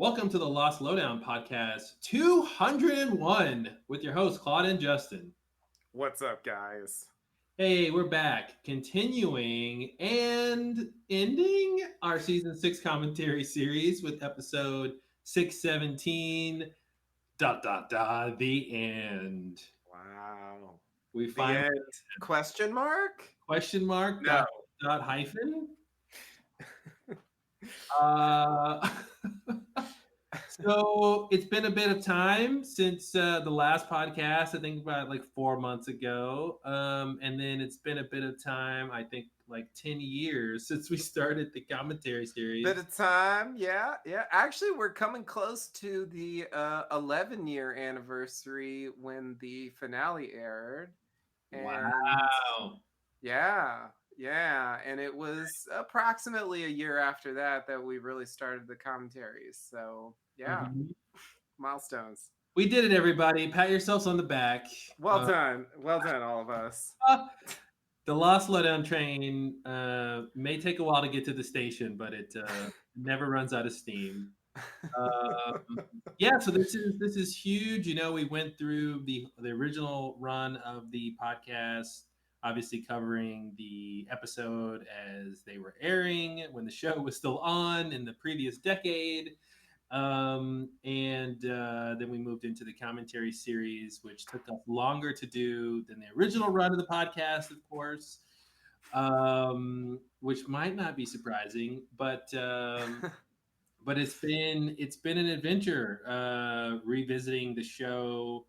Welcome to the Lost Lowdown podcast 201 with your hosts, Claude and Justin. What's up, guys? Hey, we're back, continuing and ending our season 6 commentary series with episode 617 the end. Wow. We The finally end? Question mark? question mark No. dot hyphen. Uh So it's been a bit of time since the last podcast. I think about like 4 months ago, and then it's been a bit of time. I think like 10 years since we started the commentary Bit series. of time. Yeah, yeah. Actually, we're coming close to the 11-year anniversary when the finale aired. And Wow. yeah, yeah. And it was approximately a year after that we really started the commentaries. So yeah, Mhm. milestones. We did it, everybody. Pat yourselves on the back. Well Uh, done. Well done, all of us. the Lost Lowdown train may take a while to get to the station, but it never runs out of steam. Yeah, so this is huge. We went through the original run of the podcast, obviously covering the episode as they were airing when the show was still on in the previous decade. And then we moved into the commentary series, which took us longer to do than the original run of the podcast, of course, which might not be surprising, but it's been an adventure revisiting the show,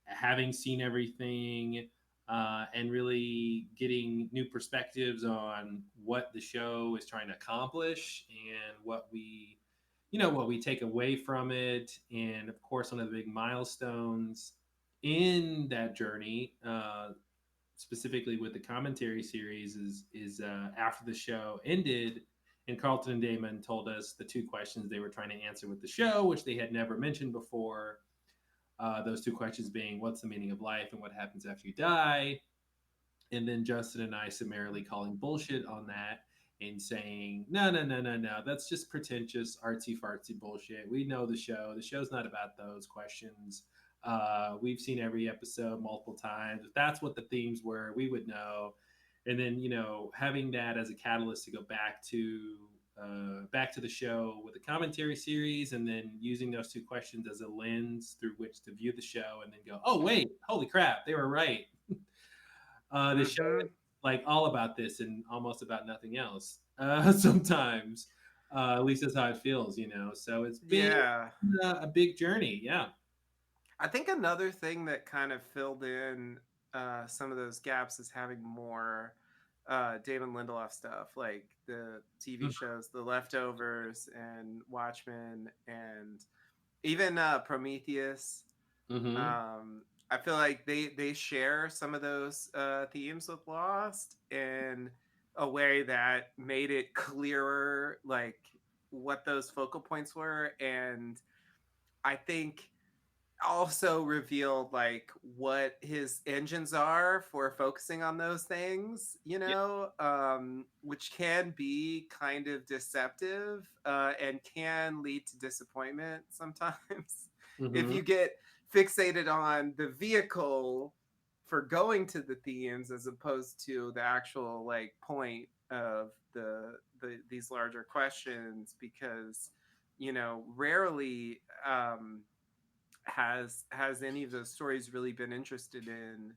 having seen everything, and really getting new perspectives on what the show is trying to accomplish and what we take away from it. And of course, one of the big milestones in that journey, specifically with the commentary series, is after the show ended and Carlton and Damon told us the two questions they were trying to answer with the show, which they had never mentioned before. Those two questions being, what's the meaning of life and what happens after you die? And then Justin and I summarily calling bullshit on that and saying, no, no, no, no, no, that's just pretentious, artsy fartsy bullshit. We know the show. The show's not about those questions. We've seen every episode multiple times. If that's what the themes were, we would know. And then, having that as a catalyst to go back to the show with the commentary series, and then using those two questions as a lens through which to view the show, and then go, oh wait, holy crap, they were right. The show hmm is like all about this and almost about nothing else. Sometimes, at least that's how it feels. So it's been Yeah. a big journey. Yeah. I think another thing that kind of filled in some of those gaps is having more Damon Lindelof stuff, like the TV shows, The Leftovers and Watchmen, and even Prometheus. Mm-hmm. I feel like they share some of those themes with Lost in a way that made it clearer, like what those focal points were, and I think also revealed like what his engines are for focusing on those things, Yeah. which can be kind of deceptive and can lead to disappointment sometimes if Mm-hmm. you get fixated on the vehicle for going to the themes as opposed to the actual like point of these larger questions, because rarely has any of those stories really been interested in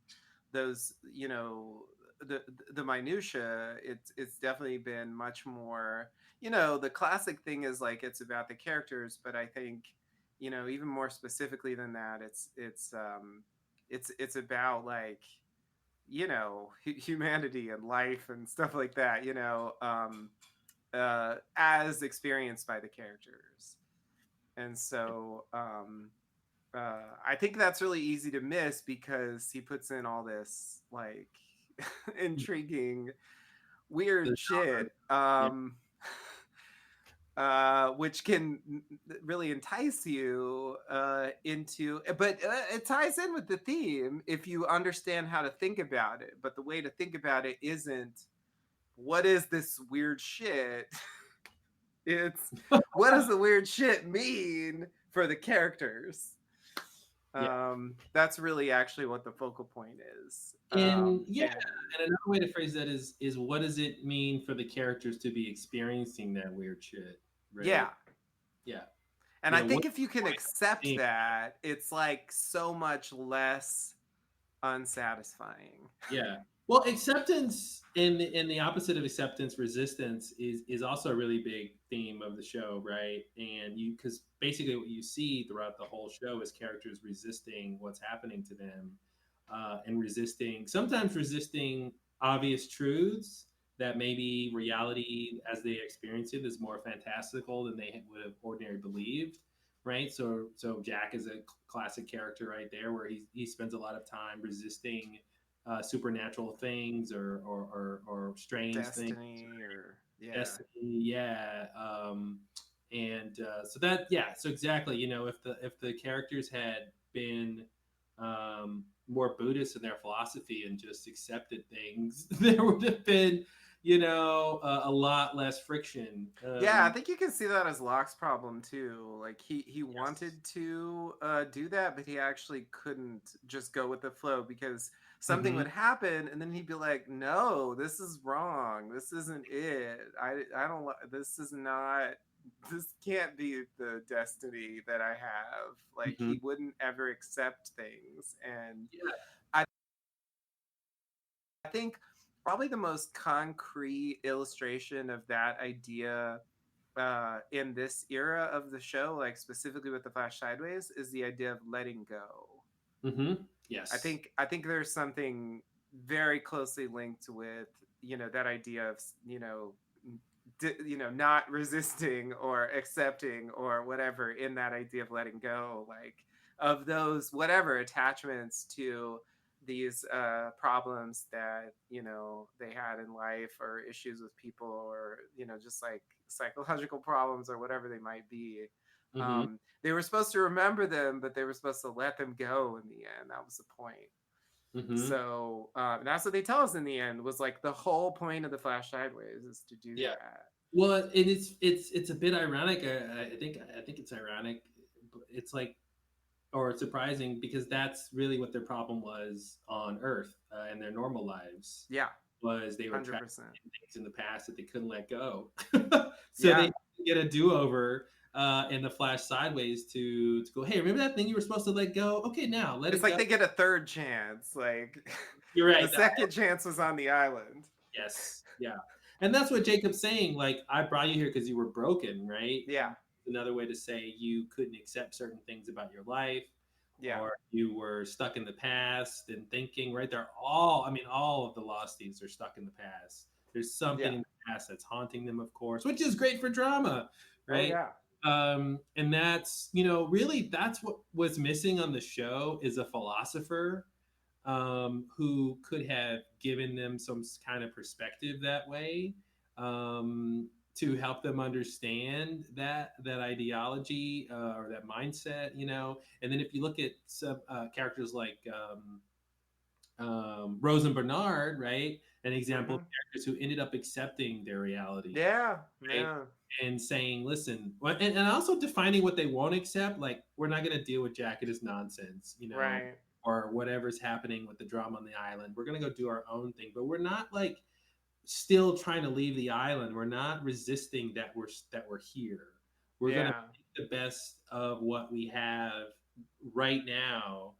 those, the minutia. It's definitely been much more, the classic thing is like it's about the characters, but I think, even more specifically than that, it's about like, humanity and life and stuff like that, as experienced by the characters. And so I think that's really easy to miss because he puts in all this like intriguing, The weird genre. shit, Yeah. which can really entice you into. But it ties in with the theme if you understand how to think about it. But the way to think about it isn't what is this weird shit. It's what does the weird shit mean for the characters? Yeah. That's really actually what the focal point is. And yeah, And and another way to phrase that is what does it mean for the characters to be experiencing that weird shit, right? yeah. Yeah. And You I know, what's think if you the can point of accept seeing that, it's like so much less unsatisfying. Yeah. Well, acceptance in the opposite of acceptance, resistance is also a really big theme of the show, right? And you because basically what you see throughout the whole show is characters resisting what's happening to them, and resisting sometimes resisting obvious truths that maybe reality as they experience it is more fantastical than they would have ordinarily believed, right? So Jack is a classic character right there where he spends a lot of time resisting supernatural things or strange things, Destiny or yeah. destiny, yeah. And so that yeah, so exactly, you know, if the characters had been more Buddhist in their philosophy and just accepted things, there would have been, you know, a lot less friction. Yeah, I think you can see that as Locke's problem too. Like he Yes. wanted to do that, but he actually couldn't just go with the flow because something Mm-hmm. would happen, and then he'd be like, "No, this is wrong. This isn't it. I don't. This is not. This can't be the destiny that I have." Like Mm-hmm. he wouldn't ever accept things, and Yeah. I I think probably the most concrete illustration of that idea in this era of the show, like specifically with the Flash Sideways, is the idea of letting go. Mm-hmm. I Yes. think I think there's something very closely linked with that idea of not resisting or accepting or whatever in that idea of letting go, like of those whatever attachments to these problems that they had in life or issues with people or just like psychological problems or whatever they might be. Mm-hmm. They were supposed to remember them, but they were supposed to let them go in the end. That was the point. Mm-hmm. So that's what they tell us in the end, was like the whole point of the Flash Sideways is to do Yeah. that. Well, and it's a bit ironic. I think it's ironic. It's like or surprising because that's really what their problem was on Earth in their normal lives Yeah, was they were trapped 100%. in things in the past that they couldn't let go. So they Yeah, had to get a do over in the Flash sideways to go. Hey, remember that thing you were supposed to let go? Okay, now let it's it like go. they get a third chance. Like You're the right. second chance was on the island. Yes. Yeah. And that's what Jacob's saying. Like, I brought you here because you were broken, right? Yeah, Another way to say you couldn't accept certain things about your life, yeah, or you were stuck in the past and thinking, right? They're all, I mean, all of the Losties are stuck in the past. There's something yeah. in the past that's haunting them, of course, which is great for drama, Oh right? yeah, And that's, really, that's what was missing on the show is a philosopher who could have given them some kind of perspective that way, to help them understand that ideology or that mindset, And then if you look at some characters like Rose and Bernard, right, an example of hmm characters who ended up accepting their reality, yeah, right, yeah. and saying, "Listen," and also defining what they won't accept. Like, we're not going to deal with Jack and his nonsense, Right. or whatever's happening with the drama on the island. We're going to go do our own thing, but we're not like still trying to leave the island. We're not resisting that we're here. We're going to Yeah. make the best of what we have right now,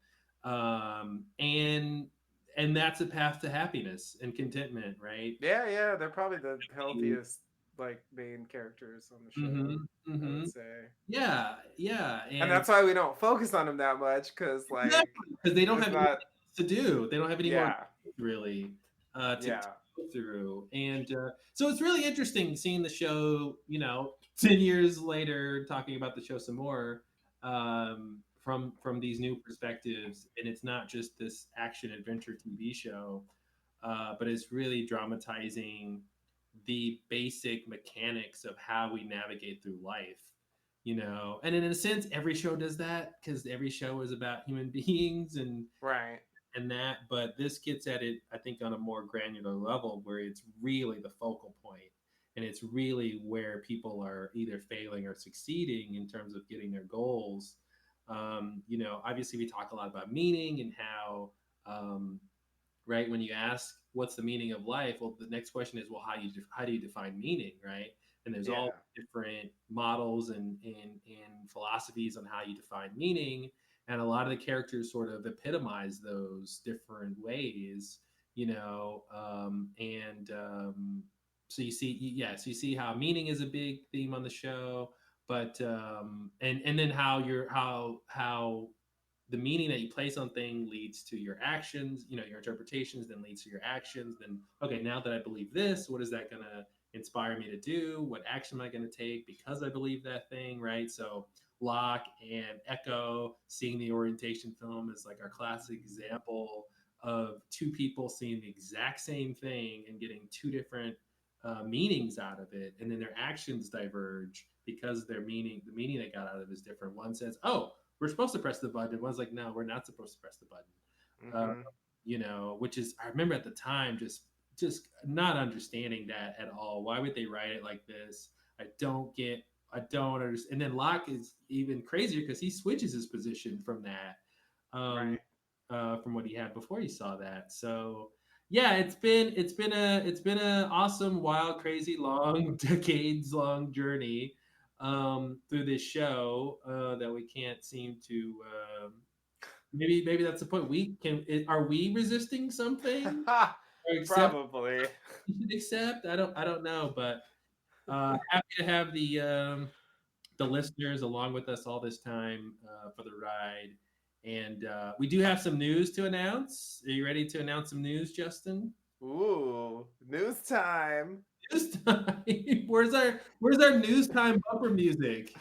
and that's a path to happiness and contentment, right? Yeah, yeah. They're probably the healthiest like main characters on the Mm-hmm, show, I mm-hmm. would say. Yeah, yeah, And and that's why we don't focus on them that much, because like exactly because they don't there's have anything not. else to do. They don't have any more Yeah, really to yeah, go through, and so it's really interesting seeing the show. 10 years later, talking about the show some more from these new perspectives, and it's not just this action adventure TV show, but it's really dramatizing the basic mechanics of how we navigate through life. And in a sense every show does that because every show is about human beings right. and that, but this gets at it, I think, on a more granular level where it's really the focal point. and it's really where people are either failing or succeeding in terms of getting their goals. Obviously we talk a lot about meaning and how, right, when you ask what's the meaning of life, well, the next question is, well, how do you define meaning, right? And there's all Yeah. different models and philosophies on how you define meaning, and a lot of the characters sort of epitomize those different ways, and so you see, so you see how meaning is a big theme on the show, but and then how the meaning that you place on thing leads to your actions, your interpretations, then leads to your actions. Then, okay, now that I believe this, what is that going to inspire me to do? What action am I going to take because I believe that thing, right? So Locke and Echo, seeing the orientation film, is like our classic example of two people seeing the exact same thing and getting two different meanings out of it, and then their actions diverge because the meaning they got out of it is different. One says, "Oh, we're supposed to press the button." And one's like, "No, we're not supposed to press the button." Mm-hmm. Which is, I remember at the time just not understanding that at all. Why would they write it like this? I don't understand. And then Locke is even crazier because he switches his position from that, um, Right. from what he had before he saw that. So yeah, it's been a awesome, wild, crazy, long, decades long journey through this show that we can't seem to. Maybe that's the point. Are we resisting something or accept? Probably. We should accept. I don't know, but happy to have the listeners along with us all this time for the ride. And we do have some news to announce. Are you ready to announce some news, Justin? Ooh, news time. News time. Where's our news time bumper music?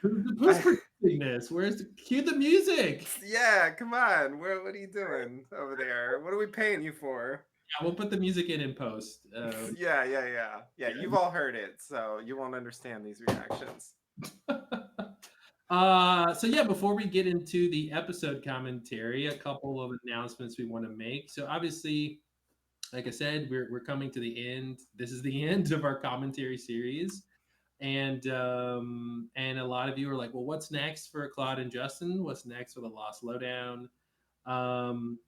Who's I, producing this? Cue the music? yeah, come on. What are you doing over there? What are we paying you for? Yeah, we'll put the music in post. Yeah. You've all heard it, so you won't understand these reactions. So yeah, before we get into the episode commentary, a couple of announcements we want to make. So obviously, like I said, we're coming to the end. This is the end of our commentary series, and a lot of you are like, well, what's next for Claude and Justin? What's next for the Lost Lowdown?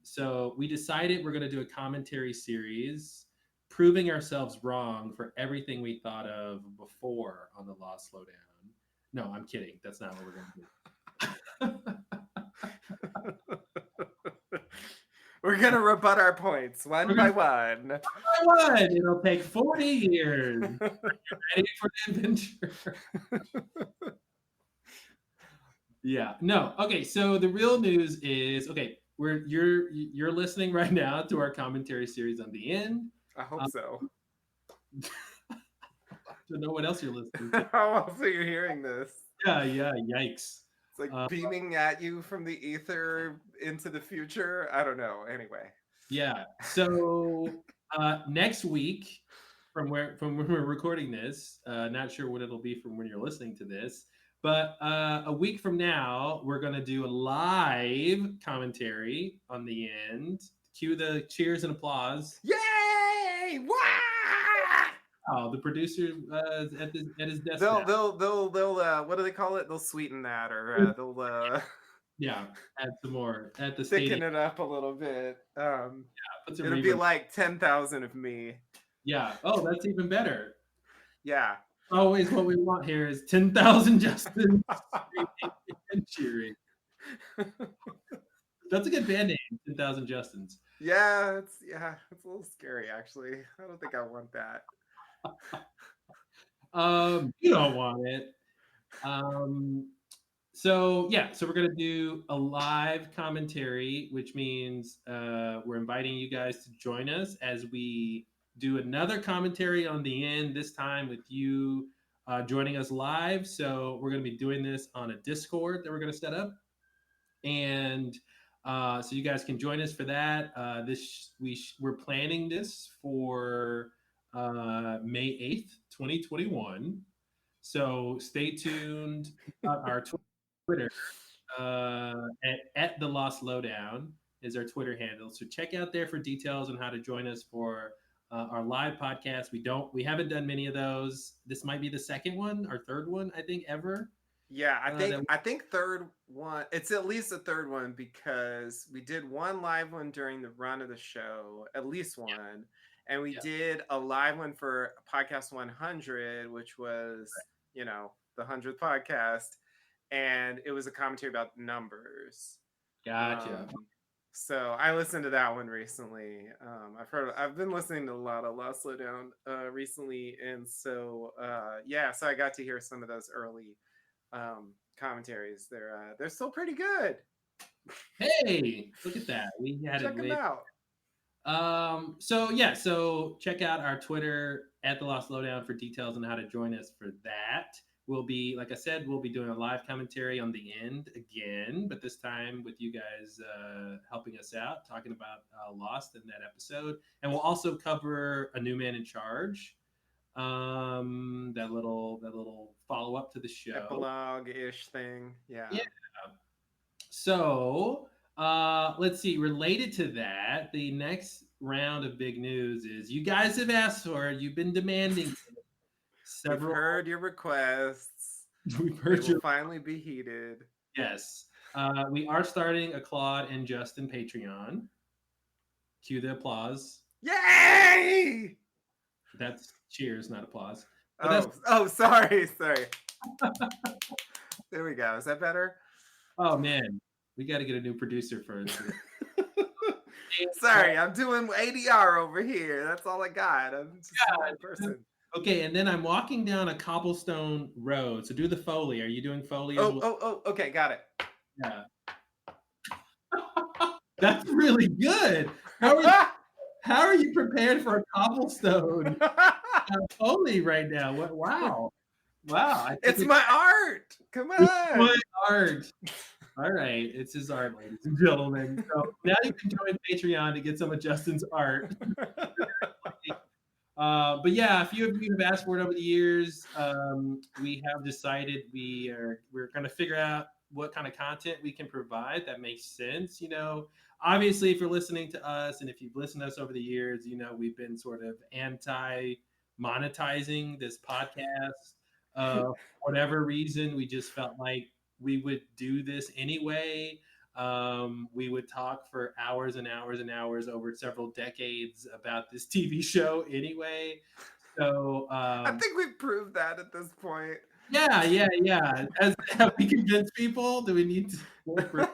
So we decided we're going to do a commentary series, proving ourselves wrong for everything we thought of before on the Lost Lowdown. No, I'm kidding. That's not what we're going to do. We're gonna rebut our points one by one. One by one. It'll take 40 years. Ready for the adventure. Yeah. No. Okay. So the real news is, okay, you're listening right now to our commentary series on the end. I hope so. To know what else you're listening to. How else are you hearing this? Yeah. Yikes. It's like beaming at you from the ether into the future. I don't know. Anyway. Yeah. So next week, from when we're recording this, not sure what it'll be from when you're listening to this, but a week from now, we're gonna do a live commentary on the end. Cue the cheers and applause. Yay! Wow! Oh, the producer at his desk. They'll what do they call it? They'll sweeten that, or they'll yeah, add some more at the thicken stadium. it up a little bit. Put some It'll be reverb. like 10,000 of me. Yeah. Oh, that's even better. Yeah. Always what we want here is 10,000 Justin and cheering. That's a good band name, 10,000 Justins. Yeah, it's a little scary actually. I don't think I want that. You don't want it. So we're gonna do a live commentary, which means we're inviting you guys to join us as we do another commentary on the end. This time with you joining us live. So we're gonna be doing this on a Discord that we're gonna set up, and so you guys can join us for that. We're planning this for May 8th, 2021. So stay tuned about our Twitter at the Lost Lowdown is our Twitter handle. So check out there for details on how to join us for our live podcast. We haven't done many of those. This might be the second one or third one, I think, ever. Yeah, That I think third one. It's at least a third one because we did one live one during the run of the show, at least one, and we yeah. did a live one for podcast 100, which was the 100th podcast, and it was a commentary about numbers. Gotcha. So I listened to that one recently. I've been listening to a lot of Lost Slowdown recently, and so so I got to hear some of those early commentaries. They're still pretty good. Hey, look at that. We had Check them out. So check out our Twitter at the Lost Lowdown for details on how to join us for that. We'll be, like I said, we'll be doing a live commentary on the end again, but this time with you guys helping us out, talking about Lost in that episode, and we'll also cover A New Man in Charge. That little follow up to the show, epilogue-ish thing. Yeah. So let's see. Related to that, the next round of big news is you guys have asked for it. You've been demanding several. We've heard your requests. We've heard they will finally be heeded. Yes. We are starting a Claude and Justin Patreon. Cue the applause. Yay! That's cheers, not applause. Sorry. There we go. Is that better? Oh man, we got to get a new producer first. Sorry, I'm doing ADR over here. That's all I got. I'm just a person. Okay, and then I'm walking down a cobblestone road. So do the Foley. Are you doing Foley? Okay, got it. Yeah. That's really good. How are you prepared for a cobblestone Foley right now? Wow. It's my art. Come on. It's my art. All right. It's his art, ladies and gentlemen. So now you can join Patreon to get some of Justin's art. But yeah, a few of you have asked for it over the years. We have decided we're going to figure out what kind of content we can provide that makes sense. Obviously, if you're listening to us and if you've listened to us over the years, we've been sort of anti-monetizing this podcast. For whatever reason, we just felt like we would do this anyway. We would talk for hours and hours and hours over several decades about this TV show anyway. So I think we've proved that at this point. Yeah. Have we convinced people? Do we need to work for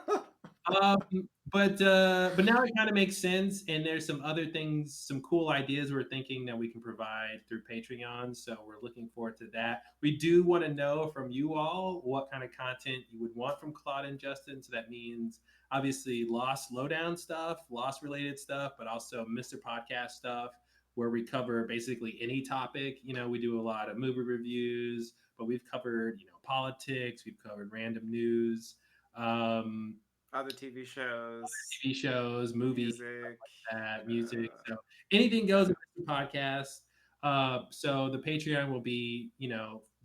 but now it kind of makes sense, and there's some other things, some cool ideas we're thinking that we can provide through Patreon. So we're looking forward to that. We do want to know from you all what kind of content you would want from Claude and Justin. So that means obviously Lost Lowdown stuff, Lost related stuff, but also Mr. Podcast stuff, where we cover basically any topic. We do a lot of movie reviews, but we've covered, politics, we've covered random news, other TV shows, movies, music. So anything goes in the podcast. So the Patreon will be,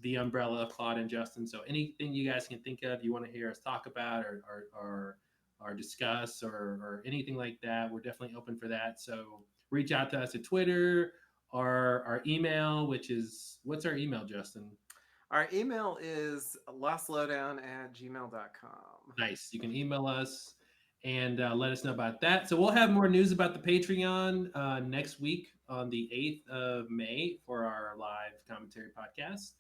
the umbrella of Claude and Justin. So anything you guys can think of, you want to hear us talk about or discuss or anything like that, we're definitely open for that. So reach out to us at Twitter or our email, which is, what's our email, Justin? Our email is lostlowdown@gmail.com. Nice. You can email us and let us know about that. So we'll have more news about the Patreon next week on the 8th of May for our live commentary podcast.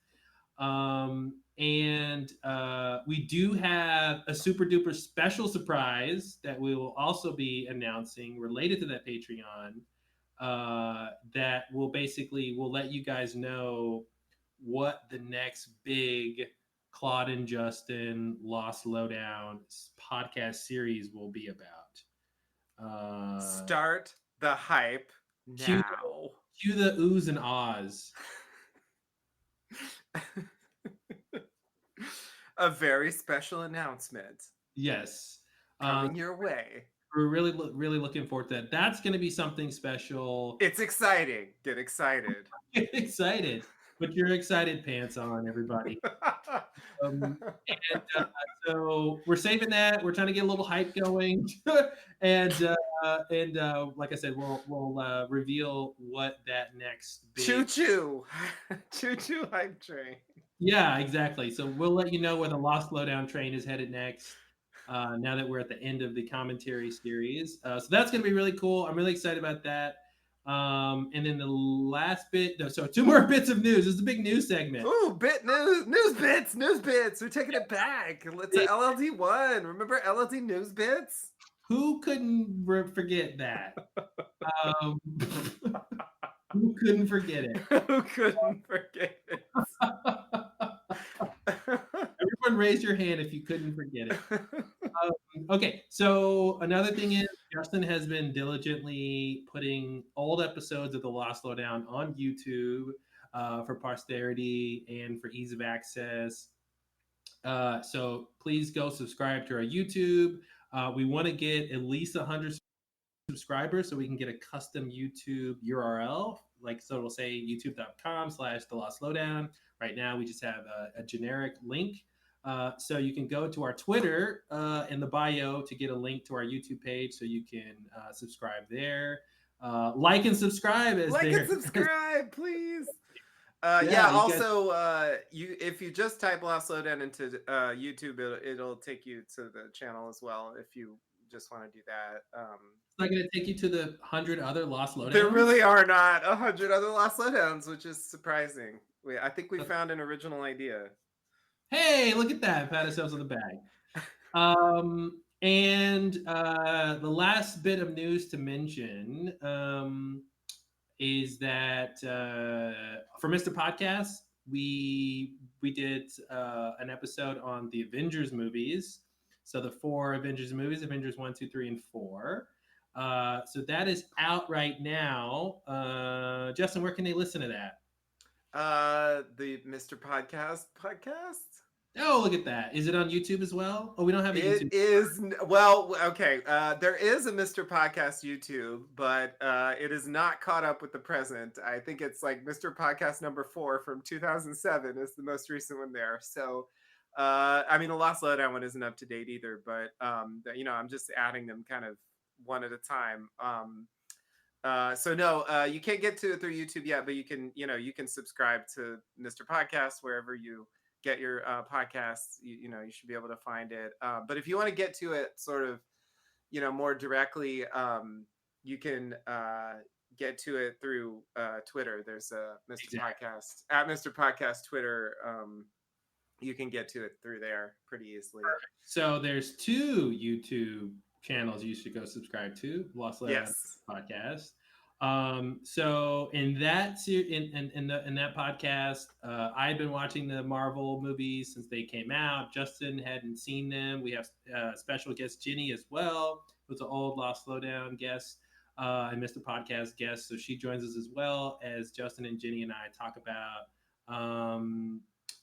And we do have a super duper special surprise that we will also be announcing related to that Patreon that we'll let you guys know what the next big Claude and Justin Lost Lowdown podcast series will be about. Start the hype now. Cue the oohs and ahs. A very special announcement. Yes. Coming your way. We're really, really looking forward to that. That's going to be something special. It's exciting. Get excited. Get excited. Put your excited pants on, everybody. Um, and so we're saving that. We're trying to get a little hype going, and like I said, we'll reveal what that next Choo big. choo, choo choo hype train. Yeah, exactly. So we'll let you know where the Lost Lowdown train is headed next. Now that we're at the end of the commentary series, so that's going to be really cool. I'm really excited about that. And then the last bit, no, so 2 more bits of news. This is a big news segment. Ooh, news bits. We're taking it back. Let's LLD 1. Remember LLD news bits? Who couldn't forget that? Um, who couldn't forget it? Who couldn't forget it? Everyone raise your hand if you couldn't forget it. Okay, so another thing is Justin has been diligently putting old episodes of The Lost Lowdown on YouTube for posterity and for ease of access. So please go subscribe to our YouTube. We want to get at least 100 subscribers so we can get a custom YouTube URL. Like, so it'll say youtube.com/The Lost Lowdown. Right now, we just have a generic link. So you can go to our Twitter in the bio to get a link to our YouTube page so you can subscribe there. Like and subscribe. And subscribe, please. Also, if you just type Lost Lowdown into YouTube, it'll take you to the channel as well if you just want to do that. It's not going to take you to the 100 other Lost Lowdowns? There really are not 100 other Lost Lowdowns, which is surprising. I think we found an original idea. Hey, look at that. Pat ourselves on the bag. And the last bit of news to mention is that for Mr. Podcast, we did an episode on the Avengers movies. So the 4 Avengers movies, Avengers 1, 2, 3, and 4. So that is out right now. Justin, where can they listen to that? The Mr. Podcast podcast. Oh, look at that. Is it on YouTube as well? Oh, we don't have a YouTube. It is, well, okay. There is a Mr. Podcast YouTube, but it is not caught up with the present. I think it's like Mr. Podcast number 4 from 2007 is the most recent one there. So, I mean, the Lost Lowdown one isn't up to date either, but, I'm just adding them kind of one at a time. So no, you can't get to it through YouTube yet, but you can subscribe to Mr. Podcast wherever you get your podcasts. You should be able to find it. But if you want to get to it sort of, more directly, you can get to it through Twitter. There's a Mr. Podcast at Mr. Podcast Twitter. You can get to it through there pretty easily. So there's 2 YouTube channels you should go subscribe to. Lost Lowdown Podcast. So in that in that podcast, I've been watching the Marvel movies since they came out. Justin hadn't seen them. We have special guest Ginny as well, who's an old Lost Lowdown guest and Mr. Podcast guest. So she joins us as well as Justin and Ginny and I talk about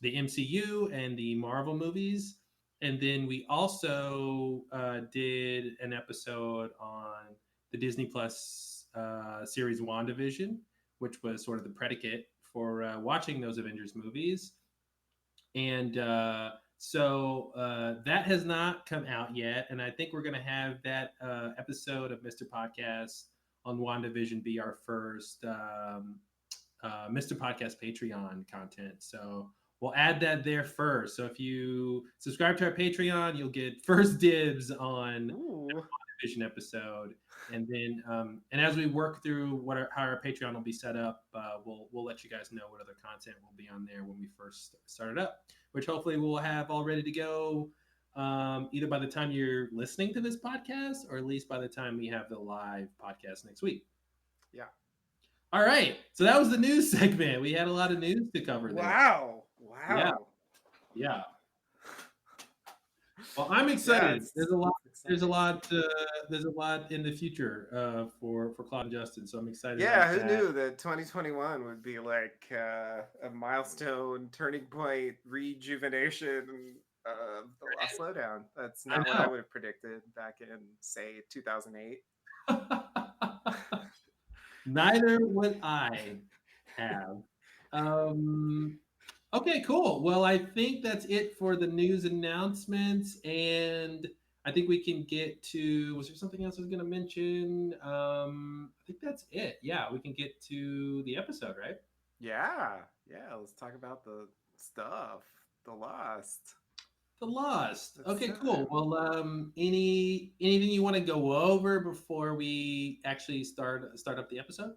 the MCU and the Marvel movies. And then we also did an episode on the Disney Plus series WandaVision, which was sort of the predicate for watching those Avengers movies. And so that has not come out yet. And I think we're going to have that episode of Mr. Podcast on WandaVision be our first Mr. Podcast Patreon content. So we'll add that there first. So if you subscribe to our Patreon, you'll get first dibs on the WandaVision episode. And then, and as we work through how our Patreon will be set up, we'll let you guys know what other content will be on there when we first start it up, which hopefully we'll have all ready to go either by the time you're listening to this podcast or at least by the time we have the live podcast next week. Yeah. All right. So that was the news segment. We had a lot of news to cover there. Wow. Yeah. Well, I'm excited. There's a lot in the future for Claude and Justin. So I'm excited. Yeah, who knew that 2021 would be like a milestone, turning point, rejuvenation of the Lost Lowdown? That's not what I would have predicted back in, say, 2008. Neither would I have. Um, okay, cool. Well, I think that's it for the news announcements, and I think we can get to. Was there something else I was going to mention? I think that's it. Yeah, we can get to the episode, right? Yeah, yeah. Let's talk about the stuff, the Lost. The Lost. It's Okay, cool. time. Well, anything you want to go over before we actually start up the episode?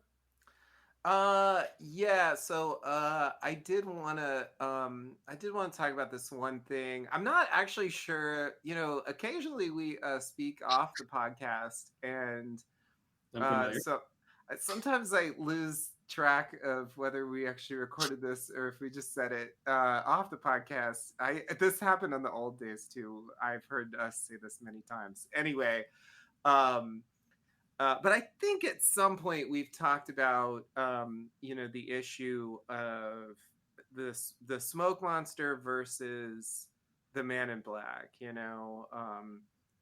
Yeah, so I did want to talk about this one thing. I'm not actually sure, occasionally we speak off the podcast, and I'm familiar. so sometimes I lose track of whether we actually recorded this or if we just said it off the podcast. I This happened on the old days too. I've heard us say this many times. Anyway, um but I think at some point we've talked about, the issue of the smoke monster versus the man in black.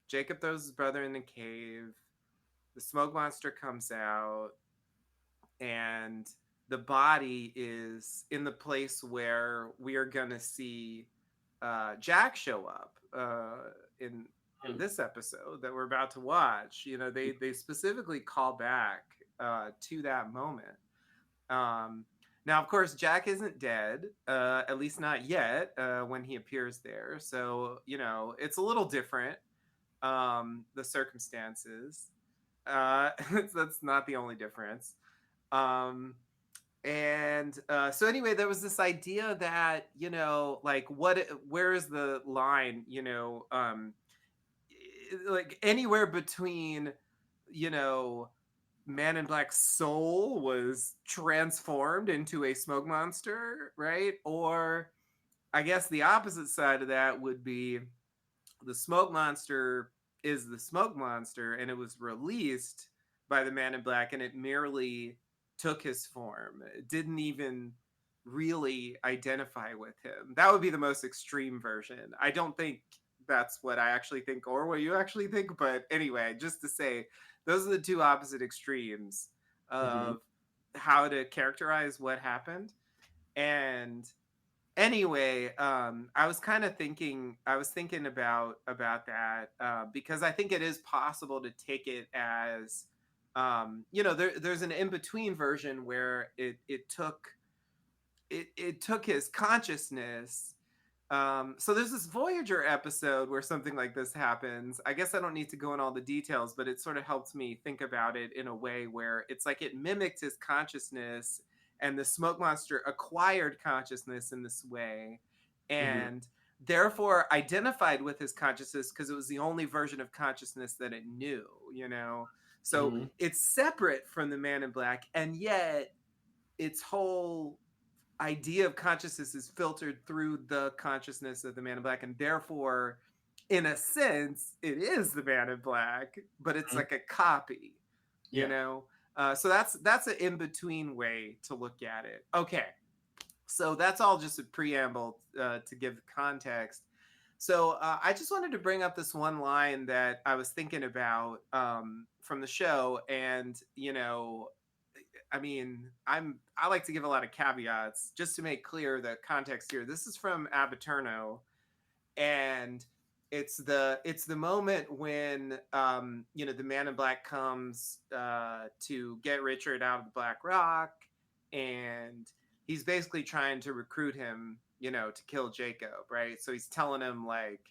Jacob throws his brother in the cave. The smoke monster comes out, and the body is in the place where we are gonna see Jack show up in this episode that we're about to watch. They specifically call back to that moment. Now, of course, Jack isn't dead, at least not yet, when he appears there. So it's a little different, the circumstances. That's not the only difference. Um, and so anyway, there was this idea that, like, where is the line, like anywhere between, you know Man in Black's soul was transformed into a smoke monster, right? Or I guess the opposite side of that would be the smoke monster is the smoke monster, and it was released by the Man in Black, and it merely took his form. It didn't even really identify with him. That would be the most extreme version. I don't think that's what I actually think or what you actually think, but anyway, just to say, those are the two opposite extremes Mm-hmm. of how to characterize what happened. And anyway, I was thinking about that, because I think it is possible to take it as, there's an in-between version where it took his consciousness. So there's this Voyager episode where something like this happens. I guess I don't need to go in all the details, but it sort of helps me think about it in a way where it's like it mimicked his consciousness, and the smoke monster acquired consciousness in this way, Mm-hmm. and therefore identified with his consciousness because it was the only version of consciousness that it knew. So Mm-hmm. it's separate from the Man in Black, and yet its whole idea of consciousness is filtered through the consciousness of the Man in Black, and therefore, in a sense, it is the Man in Black, but it's Mm-hmm. like a copy, you Yeah. know. So that's an in between way to look at it. Okay, so that's all just a preamble to give context. So I just wanted to bring up this one line that I was thinking about, from the show, and I mean, I like to give a lot of caveats just to make clear the context here. This is from Abaterno, and it's the moment when, the Man in Black comes to get Richard out of the Black Rock, and he's basically trying to recruit him, to kill Jacob, right? So he's telling him, like,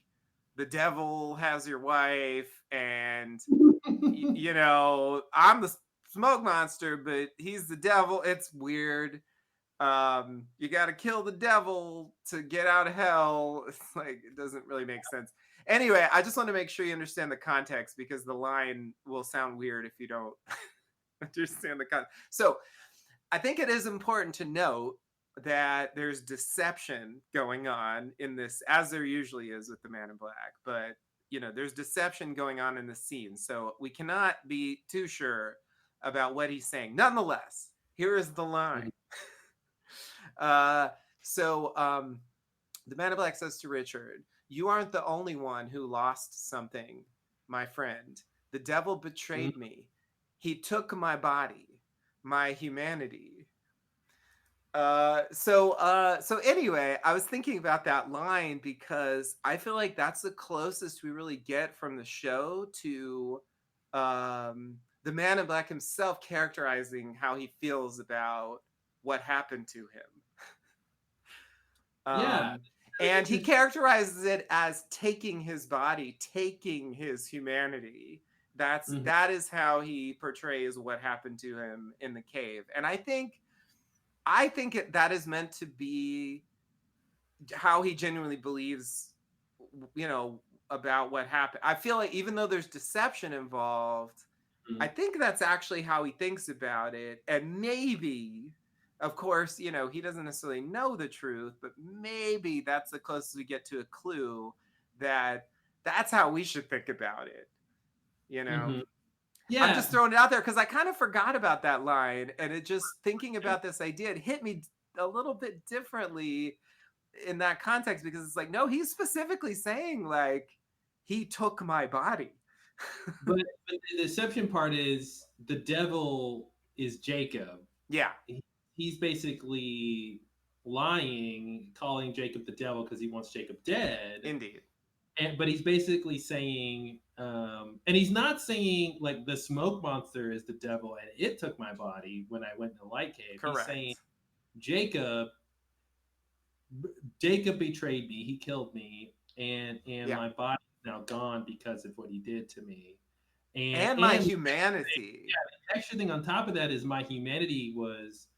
the devil has your wife, and I'm the smoke monster, but he's the devil. It's weird. You got to kill the devil to get out of hell. It's like, it doesn't really make sense. Anyway, I just want to make sure you understand the context, because the line will sound weird if you don't understand the context. So I think it is important to note that there's deception going on in this, as there usually is with the Man in Black, but there's deception going on in the scene, so we cannot be too sure about what he's saying. Nonetheless, here is the line. uh, so the Man in Black says to Richard, "You aren't the only one who lost something, my friend. The devil Mm-hmm. betrayed me. He took my body, my humanity." So anyway, I was thinking about that line because I feel like that's the closest we really get from the show to the Man in Black himself characterizing how he feels about what happened to him. Yeah, very And he interesting. characterizes it as taking his body, taking his humanity. Mhm. That is how he portrays what happened to him in the cave. And that is meant to be how he genuinely believes, you know, about what happened. I feel like even though there's deception involved, I Mhm. think that's actually how he thinks about it. And maybe, of course, you know, he doesn't necessarily know the truth, but maybe that's the closest we get to a clue that that's how we should think about it, you know? Mhm. I'm Yeah. just throwing it out there because I kind of forgot about that line. And it just thinking about this idea, it hit me a little bit differently in that context because it's like, no, he's specifically saying, like, he took my body. But the deception part is the devil is Jacob. Yeah, He- He's basically lying, calling Jacob the devil because he wants Jacob dead. indeed. But he's basically saying, and he's not saying like the smoke monster is the devil and it took my body when I went in the light cave. He's saying Correct. Jacob, Jacob betrayed me. He killed me, and Yeah. my body is now gone because of what he did to me. And my And humanity. the extra thing on top of that is my humanity was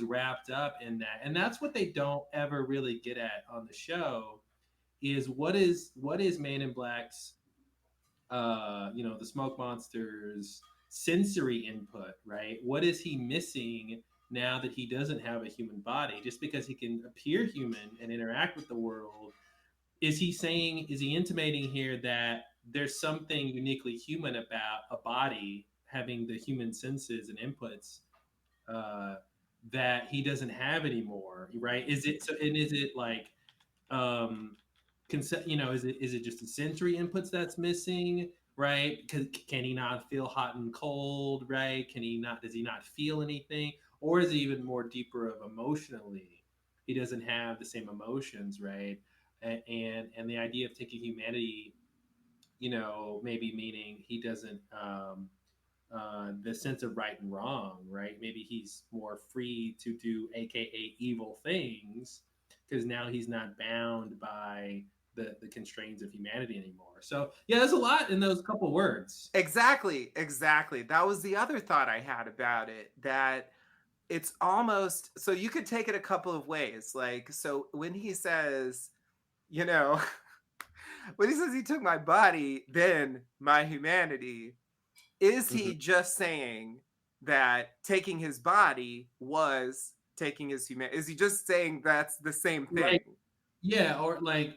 wrapped up in that, and that's what they don't ever really get at on the show. Is what is Man in Black's the smoke monster's sensory input, right? What is he missing now that he doesn't have a human body? Just because he can appear human and interact with the world, is he intimating here that there's something uniquely human about a body having the human senses and inputs uh, that he doesn't have anymore, right? Is it so? And is it like um, is it just the sensory inputs that's missing, right? Because can he not feel hot and cold, right? Can he not? Does he not feel anything, or is it even more deeper of emotionally? He doesn't have the same emotions, right? And the idea of taking humanity, maybe meaning he doesn't the sense of right and wrong, right? Maybe he's more free to do AKA evil things because now he's not bound by the constraints of humanity anymore. So yeah, there's a lot in those couple words. Exactly. Exactly. That was the other thought I had about it. That it's almost so you could take it a couple of ways. Like, so when he says, you know, when he says he took my body, then my humanity, is Mm-hmm. he just saying that taking his body was taking his humanity? Is he just saying that's the same thing? Like yeah, or like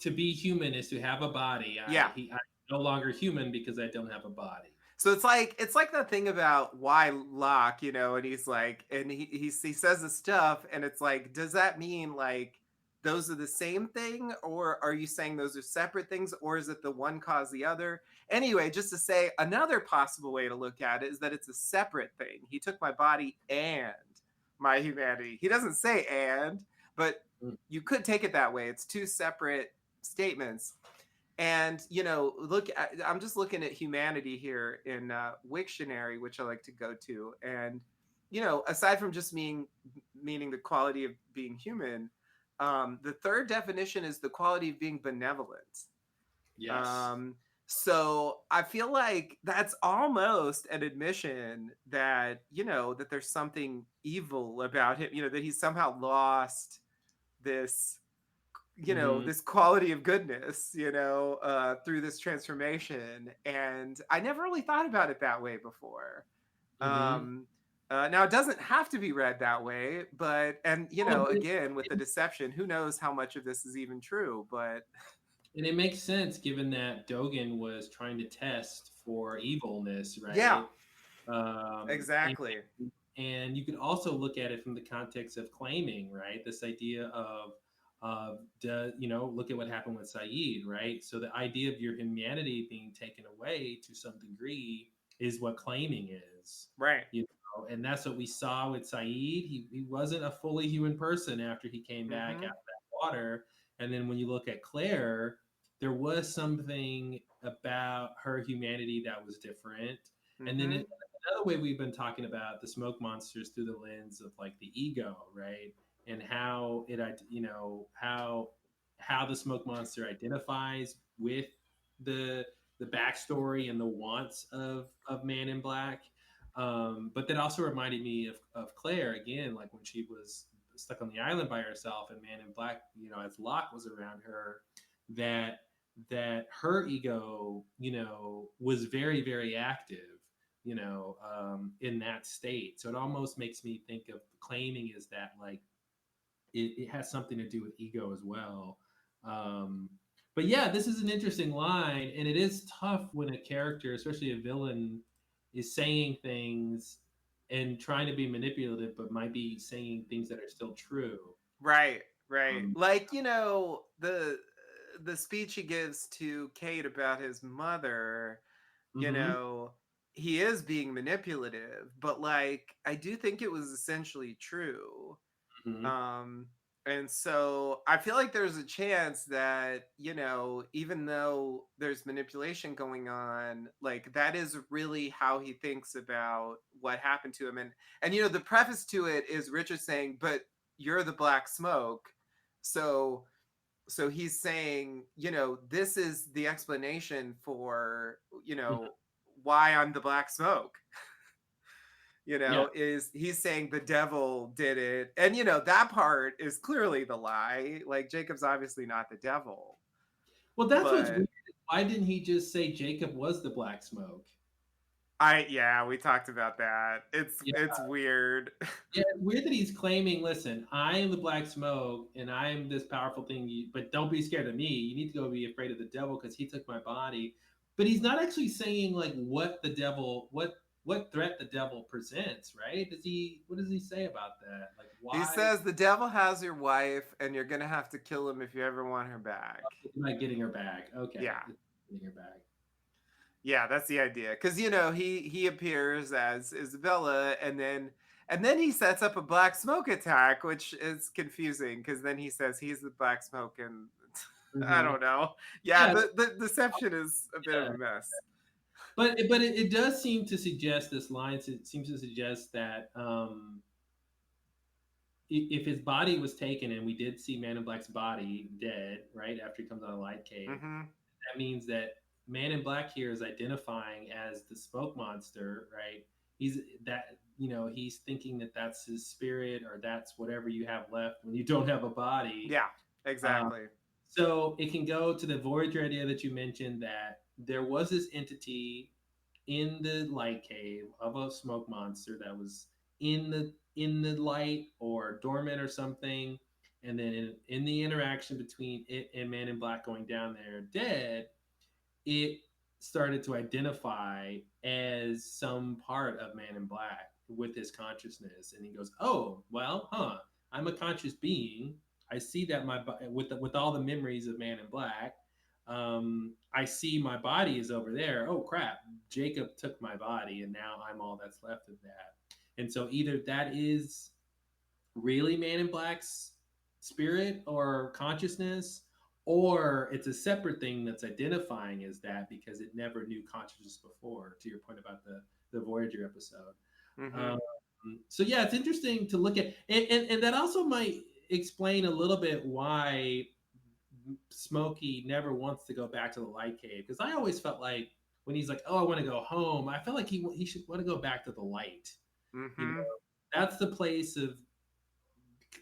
to be human is to have a body. Yeah. I'm no longer human because I don't have a body. So it's like the thing about why Locke, you know, and he's like, and he says the stuff, and it's like, does that mean like those are the same thing, or are you saying those are separate things, or is it the one cause the other? Anyway, just to say another possible way to look at it is that it's a separate thing. He took my body and my humanity. He doesn't say and, but Mm. you could take it that way. It's two separate statements. And I'm just looking at humanity here in Wiktionary, which I like to go to. And aside from just meaning the quality of being human, the third definition is the quality of being benevolent. Yes. um, so I feel like that's almost an admission that that there's something evil about him, that he's somehow lost this Mm-hmm. this quality of goodness, through this transformation. And I never really thought about it that way before. Mm-hmm. Um, now it doesn't have to be read that way, but Well, again, with the deception, who knows how much of this is even true? But and it makes sense given that Dogen was trying to test for evilness, yeah, right? Um, and, exactly. and you could also look at it from the context of claiming, right? This idea look at what happened with Saeed, right? So the idea of your humanity being taken away to some degree is what claiming is. Right. And that's what we saw with Saeed. He wasn't a fully human person after he came back out Mm-hmm. of that water. And then when you look at Claire, there was something about her humanity that was different. And then Mm-hmm. another way we've been talking about the smoke monsters through the lens of like the ego, right? And how it, how the smoke monster identifies with the the backstory and the wants of Man in Black. But that also reminded me of Claire again, like when she was stuck on the island by herself and Man in Black, as Locke was around her, that her ego, was very, very active, in that state. So it almost makes me think of claiming is that like it has something to do with ego as well. Um, but yeah, this is an interesting line, and it is tough when a character, especially a villain, is saying things and trying to be manipulative, but might be saying things that are still true. Right, right. Um, Like, the speech he gives to Kate about his mother, you mhm, know, he is being manipulative, but like I do think it was essentially true. mhm, Um and so I feel like there's a chance that, even though there's manipulation going on, like that is really how he thinks about what happened to him. And the preface to it is Richard saying, "But you're the black smoke." So he's saying, this is the explanation for, mhm. why I'm the black smoke. Yeah. Is he's saying the devil did it. And that part is clearly the lie. Like Jacob's obviously not the devil. Well, that's what's But weird. Why didn't he just say Jacob was the black smoke? yeah, we talked about that. It's Yeah. it's weird. Yeah, it's weird that he's claiming, listen, I am the black smoke and I am this powerful thing, but don't be scared of me. You need to go be afraid of the devil because he took my body. But he's not actually saying like what threat the devil presents, right? What does he say about that? Like He why says the devil has your wife and you're gonna have to kill him if you ever want her back. am I getting her back? Okay. Yeah. Getting her back. Yeah, that's the idea. Because he appears as Isabella, and then he sets up a black smoke attack, which is confusing. Because then he says he's the black smoke, and I Hmm. don't know. Yeah, Yeah, the deception is a bit of yeah. a mess. But it does seem to suggest this line seems to suggest that if his body was taken and we did see Man in Black's body dead right after he comes out of the light cave, Mm-hmm. that means that Man in Black here is identifying as the smoke monster, right? He's thinking that that's his spirit or that's whatever you have left when you don't have a body. Yeah, Uh, exactly. so it can go to the Voyager idea that you mentioned that there was this entity in the light cave of a smoke monster that was in the light or dormant or something, and then in the interaction between it and Man in Black going down there dead, it started to identify as some part of Man in Black with his consciousness, and he goes, "Oh, well, I'm a conscious being. I see that with all the memories of Man in Black. I see my body is over there. Oh crap! Jacob took my body, and now I'm all that's left of that. And so either that is really Man in Black's spirit or consciousness, or it's a separate thing that's identifying as that because it never knew consciousness before. To your point about the Voyager episode, Mm-hmm. um, so yeah, it's interesting to look at, and that also might explain a little bit why Smokey never wants to go back to the light cave because I always felt like when he's like, "Oh, I want to go home," I felt like he should want to go back to the light. You know, Mm-hmm. that's the place of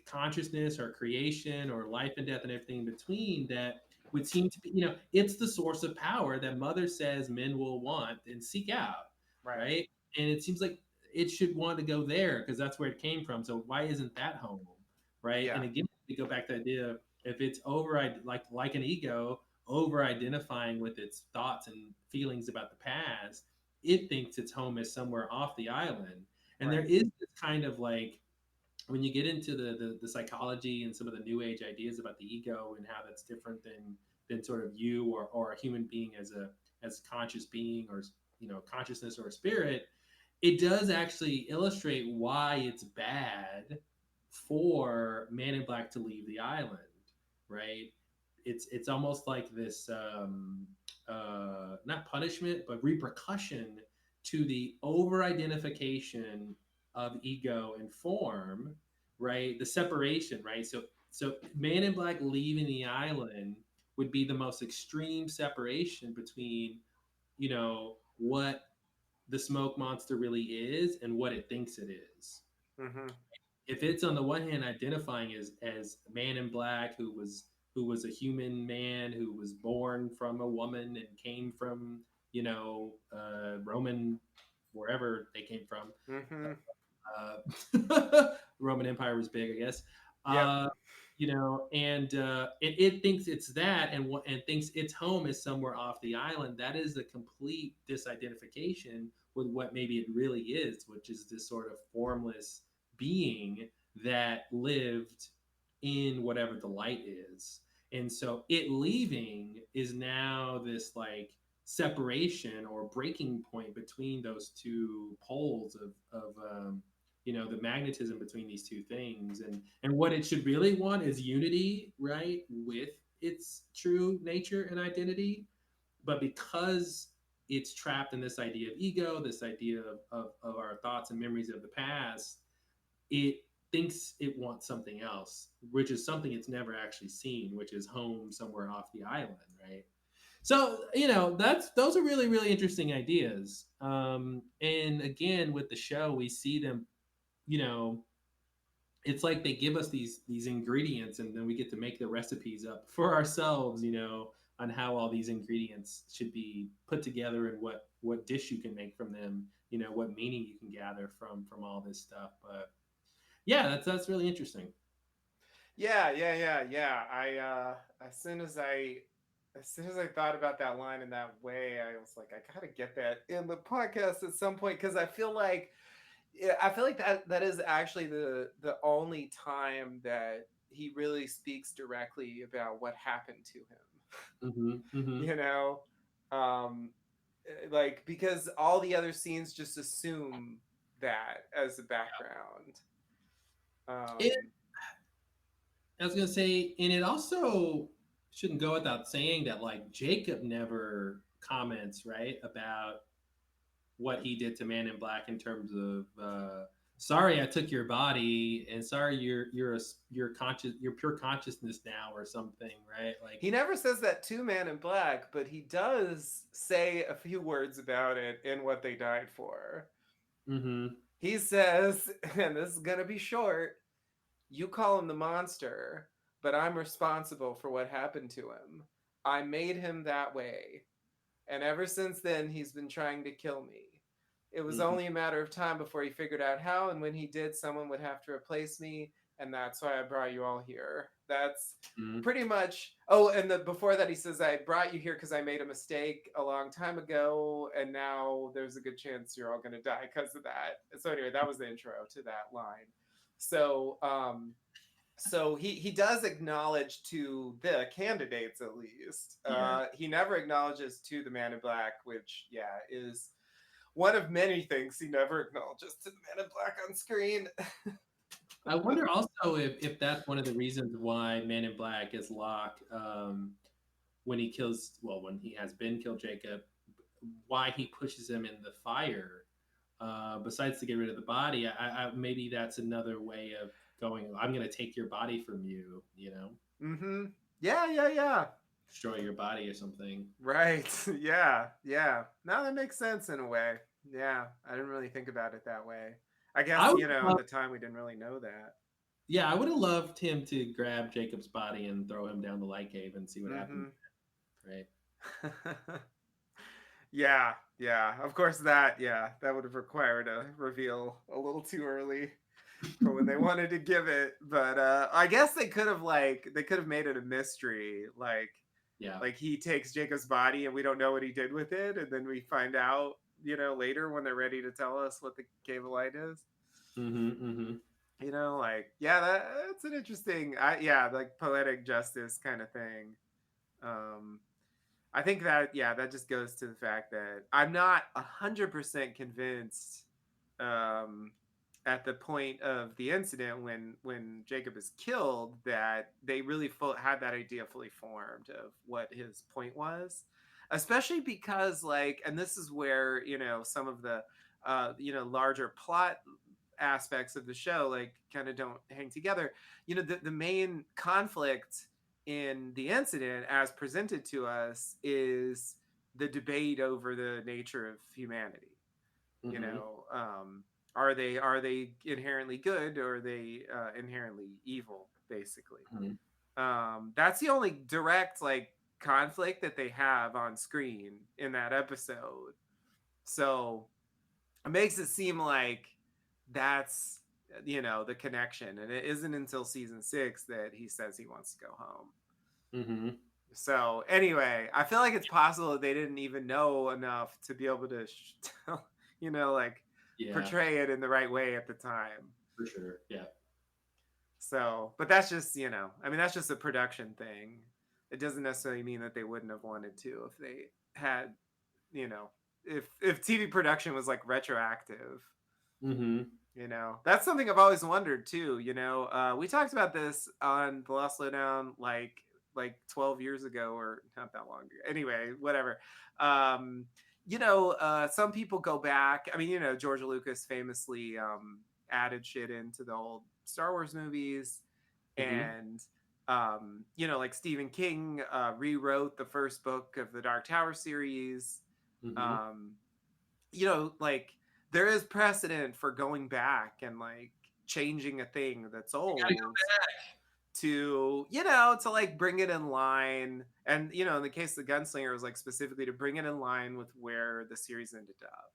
consciousness or creation or life and death and everything in between that would seem to be, it's the source of power that Mother says men will want and seek out, Right. right? And it seems like it should want to go there because that's where it came from. So why isn't that home, right? Yeah. And again, we go back to the idea of if it's over, like an ego over identifying with its thoughts and feelings about the past, it thinks its home is somewhere off the island. And there Right. is this kind of like when you get into the psychology and some of the new age ideas about the ego and how that's different than sort of you or a human being as a conscious being or consciousness or a spirit, it does actually illustrate why it's bad for Man in Black to leave the island, right? It's almost like this not punishment but repercussion to the over identification of ego and form, right? The separation, right? So Man in Black leaving the island would be the most extreme separation between, what the smoke monster really is and what it thinks it is. Mm-hmm. If it's on the one hand identifying as Man in Black, who was a human man who was born from a woman and came from, Roman, wherever they came from. Mm-hmm. Roman Empire was big, I guess. Yep. Uh, and it thinks it's that, and thinks its home is somewhere off the island. That is a complete disidentification with what maybe it really is, which is this sort of formless being that lived in whatever the light is. And so it leaving is now this like separation or breaking point between those two poles of the magnetism between these two things, and what it should really want is unity, right, with its true nature and identity. But because it's trapped in this idea of ego, this idea of our thoughts and memories of the past, it thinks it wants something else, which is something it's never actually seen, which is home somewhere off the island, right? So those are really really interesting ideas. And again, with the show, we see them. You know, it's like they give us these ingredients, and then we get to make the recipes up for ourselves. On how all these ingredients should be put together and what dish you can make from them. What meaning you can gather from all this stuff. But yeah, that's really interesting. Yeah. As soon as I thought about that line in that way, I was like, I gotta get that in the podcast at some point because I feel like that is actually the only time that he really speaks directly about what happened to him. Mm-hmm, mm-hmm. you know, um, like because all the other scenes just assume that as a background. It, Um, I was gonna say, and it also shouldn't go without saying that like Jacob never comments, right, about what he did to Man in Black in terms of sorry I took your body, and sorry you're pure consciousness now or something, right? Like, he never says that to Man in Black, but he does say a few words about it in What They Died For. mm-hmm, He says, and this is gonna be short, you call him the monster, but I'm responsible for what happened to him. I made him that way. And ever since then, he's been trying to kill me. It was mm-hmm, only a matter of time before he figured out how, and when he did, someone would have to replace me, and that's why I brought you all here. That's mm-hmm, pretty much. Oh, and before that, he says, I brought you here because I made a mistake a long time ago, and now there's a good chance you're all going to die because of that. So, anyway, that was the intro to that line. So, so he does acknowledge to the candidates at least. yeah. He never acknowledges to the Man in Black, which is one of many things he never acknowledges to the Man in Black on screen. I wonder also if that's one of the reasons why Man in Black is Locke, when he has been killed Jacob, why he pushes him in the fire, besides to get rid of the body. Maybe that's another way of going, I'm going to take your body from you, Mm-hmm. Yeah. destroy your body or something. Right. Yeah. Now that makes sense in a way. Yeah, I didn't really think about it that way. I guess, I would at love, the time we didn't really know that. yeah, I would have loved him to grab Jacob's body and throw him down the light cave and see what happened, Mm-hmm. right? Yeah. Of course, that would have required a reveal a little too early for when they wanted to give it. But I guess they could have made it a mystery, Yeah. like he takes Jacob's body and we don't know what he did with it, and then we find out, later when they're ready to tell us what the Cave of Light is. Mm-hmm, mm-hmm. That's an interesting, like poetic justice kind of thing. Um, I think that just goes to the fact that I'm not 100% convinced at the point of the incident when Jacob is killed, that they really had that idea fully formed of what his point was, especially because, like, and this is where, you know, some of the you know, larger plot aspects of the show like kind of don't hang together. You know, the main conflict in the incident as presented to us is the debate over the nature of humanity. You Mm-hmm. know, are they inherently good, or are they inherently evil, basically? Mm-hmm. That's the only direct, like, conflict that they have on screen in that episode. So it makes it seem like that's, you know, the connection, and it isn't until season 6 that he says he wants to go home. Mm-hmm. So anyway, I feel like it's possible that they didn't even know enough to be able to you know, like, Yeah, portray it in the right way at the time. for sure. Yeah. So, but that's just, you know, I mean, that's just a production thing. It doesn't necessarily mean that they wouldn't have wanted to if they had, you know, if TV production was like retroactive. Mm-hmm. You know, that's something I've always wondered too. You know, we talked about this on the Lost Lowdown like 12 years ago, or not that long ago. Anyway, whatever. Um, you know, some people go back. I mean, you know, George Lucas famously added shit into the old Star Wars movies, Mm-hmm. and you know, like Stephen King rewrote the first book of the Dark Tower series. Mm-hmm. Um, you know, like, there is precedent for going back and like changing a thing that's Gotta go old back. to, you know, to like bring it in line. And, you know, in the case of the Gunslinger, it was like specifically to bring it in line with where the series ended up.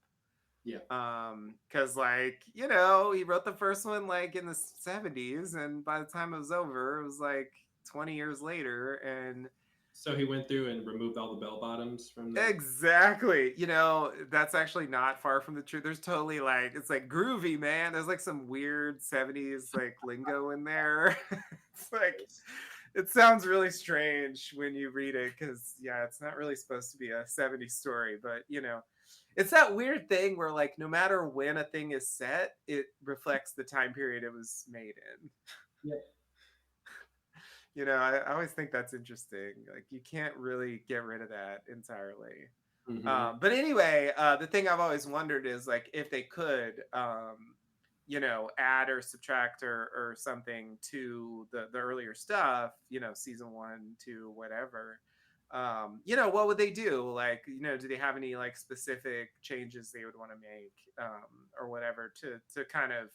Yeah. Because, like, you know, he wrote the first one like in the 70s, and by the time it was over, it was like 20 years later. And So he went through and removed all the bell bottoms from the. exactly. You know, that's actually not far from the truth. There's totally, like, it's like groovy, man. There's like some weird 70s like lingo in there. It's like, it sounds really strange when you read it, because yeah, it's not really supposed to be a 70s story, but you know, it's that weird thing where, like, no matter when a thing is set, it reflects the time period it was made in. Yeah. You know, I always think that's interesting. Like, you can't really get rid of that entirely. Mm-hmm. But anyway, the thing I've always wondered is, like, if they could, you know, add or subtract or something to the earlier stuff, you know, season 1 to whatever, you know, what would they do? Like, you know, do they have any like specific changes they would want to make, or whatever, to kind of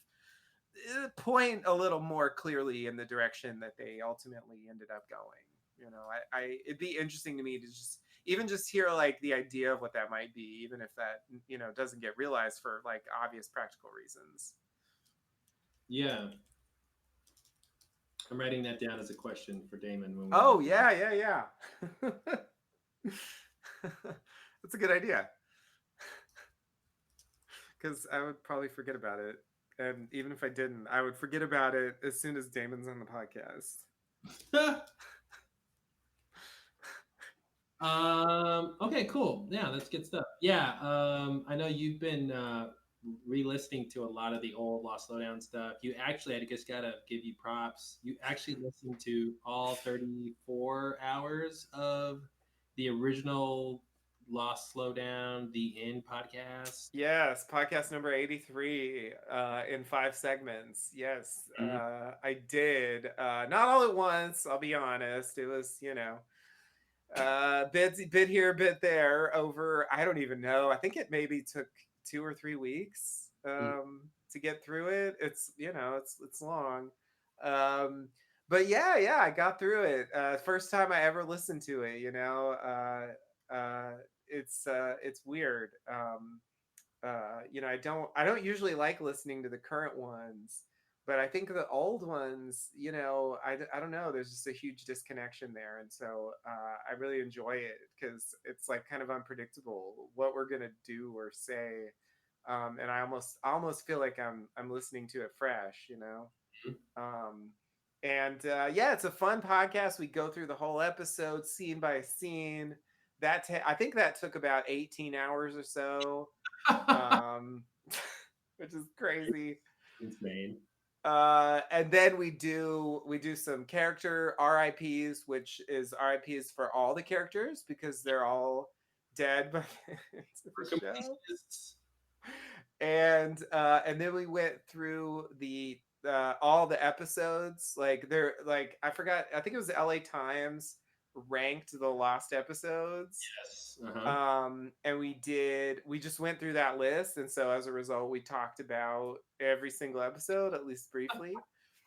point a little more clearly in the direction that they ultimately ended up going? You know, it'd be interesting to me to just even just hear like the idea of what that might be, even if that, you know, doesn't get realized for like obvious practical reasons. Yeah. I'm writing that down as a question for Damon when we. Oh yeah, yeah, yeah. That's a good idea, because I would probably forget about it, and even if I didn't, I would forget about it as soon as Damon's on the podcast. Okay, cool. Yeah, that's good stuff. Yeah. I know you've been re-listening to a lot of the old Lost Lowdown stuff. You actually, I just gotta give you props. You actually listened to all 34 hours of the original Lost Slowdown, the End podcast. Yes, podcast number 83, in 5 segments. Yes, Mhm. I did. Not all at once, I'll be honest. It was, you know, bit here, bit there over, I don't even know. I think it maybe took 2 or 3 weeks to get through it. It's, you know, it's long. Um, but yeah, yeah, I got through it. First time I ever listened to it, you know. It's weird. You know, I don't usually like listening to the current ones, but I think the old ones, you know, I don't know, there's just a huge disconnection there, and so I really enjoy it because it's like kind of unpredictable what we're gonna do or say, and I almost feel like I'm listening to it fresh, you know. Um, and yeah, it's a fun podcast. We go through the whole episode scene by scene. I think that took about 18 hours or so. Um, which is crazy. Insane. And then we do some character RIPs, which is RIPs for all the characters because they're all dead by the end of For the show. completionists. And then we went through the all the episodes. Like they're like I forgot. I think it was the LA Times ranked the lost episodes. Yes. Uh-huh. And we just went through that list, and so as a result we talked about every single episode at least briefly.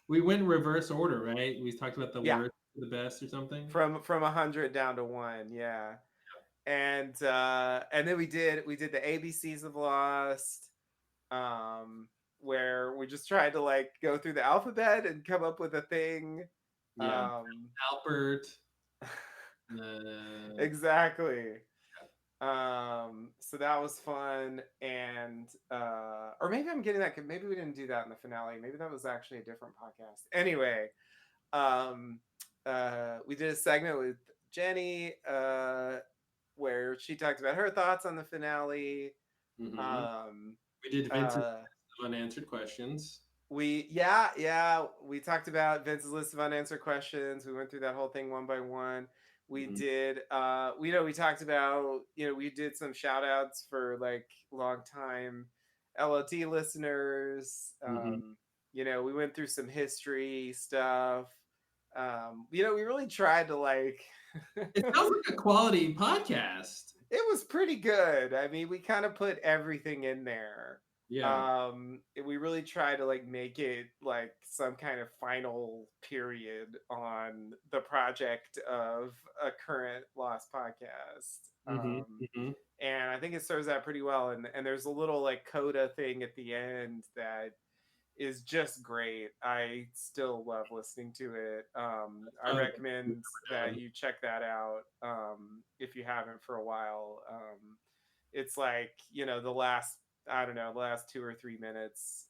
We went in reverse order, right? We talked about the Yeah, worst to the best or something. from 100 down to 1. Yeah. And then we did the ABCs of Lost, where we just tried to like go through the alphabet and come up with a thing. Yeah. Albert. Exactly. So that was fun. And or maybe I'm getting that, maybe we didn't do that in the finale, maybe that was actually a different podcast. Anyway, we did a segment with Jenny where she talked about her thoughts on the finale. Mm-hmm. We did Vince's unanswered questions. We talked about Vince's list of unanswered questions. We went through that whole thing one by one. We did we talked about, we did some shout outs for like long time LOT listeners. We went through some history stuff. We really tried to like it sounds like a quality podcast. It was pretty good. I mean, we kind of put everything in there. Yeah. We really try to like make it like some kind of final period on the project of a current Lost podcast. And I think it serves that pretty well. And there's a little like coda thing at the end that is just great. I still love listening to it. I recommend that you check that out if you haven't for a while. It's like, the last 2 or 3 minutes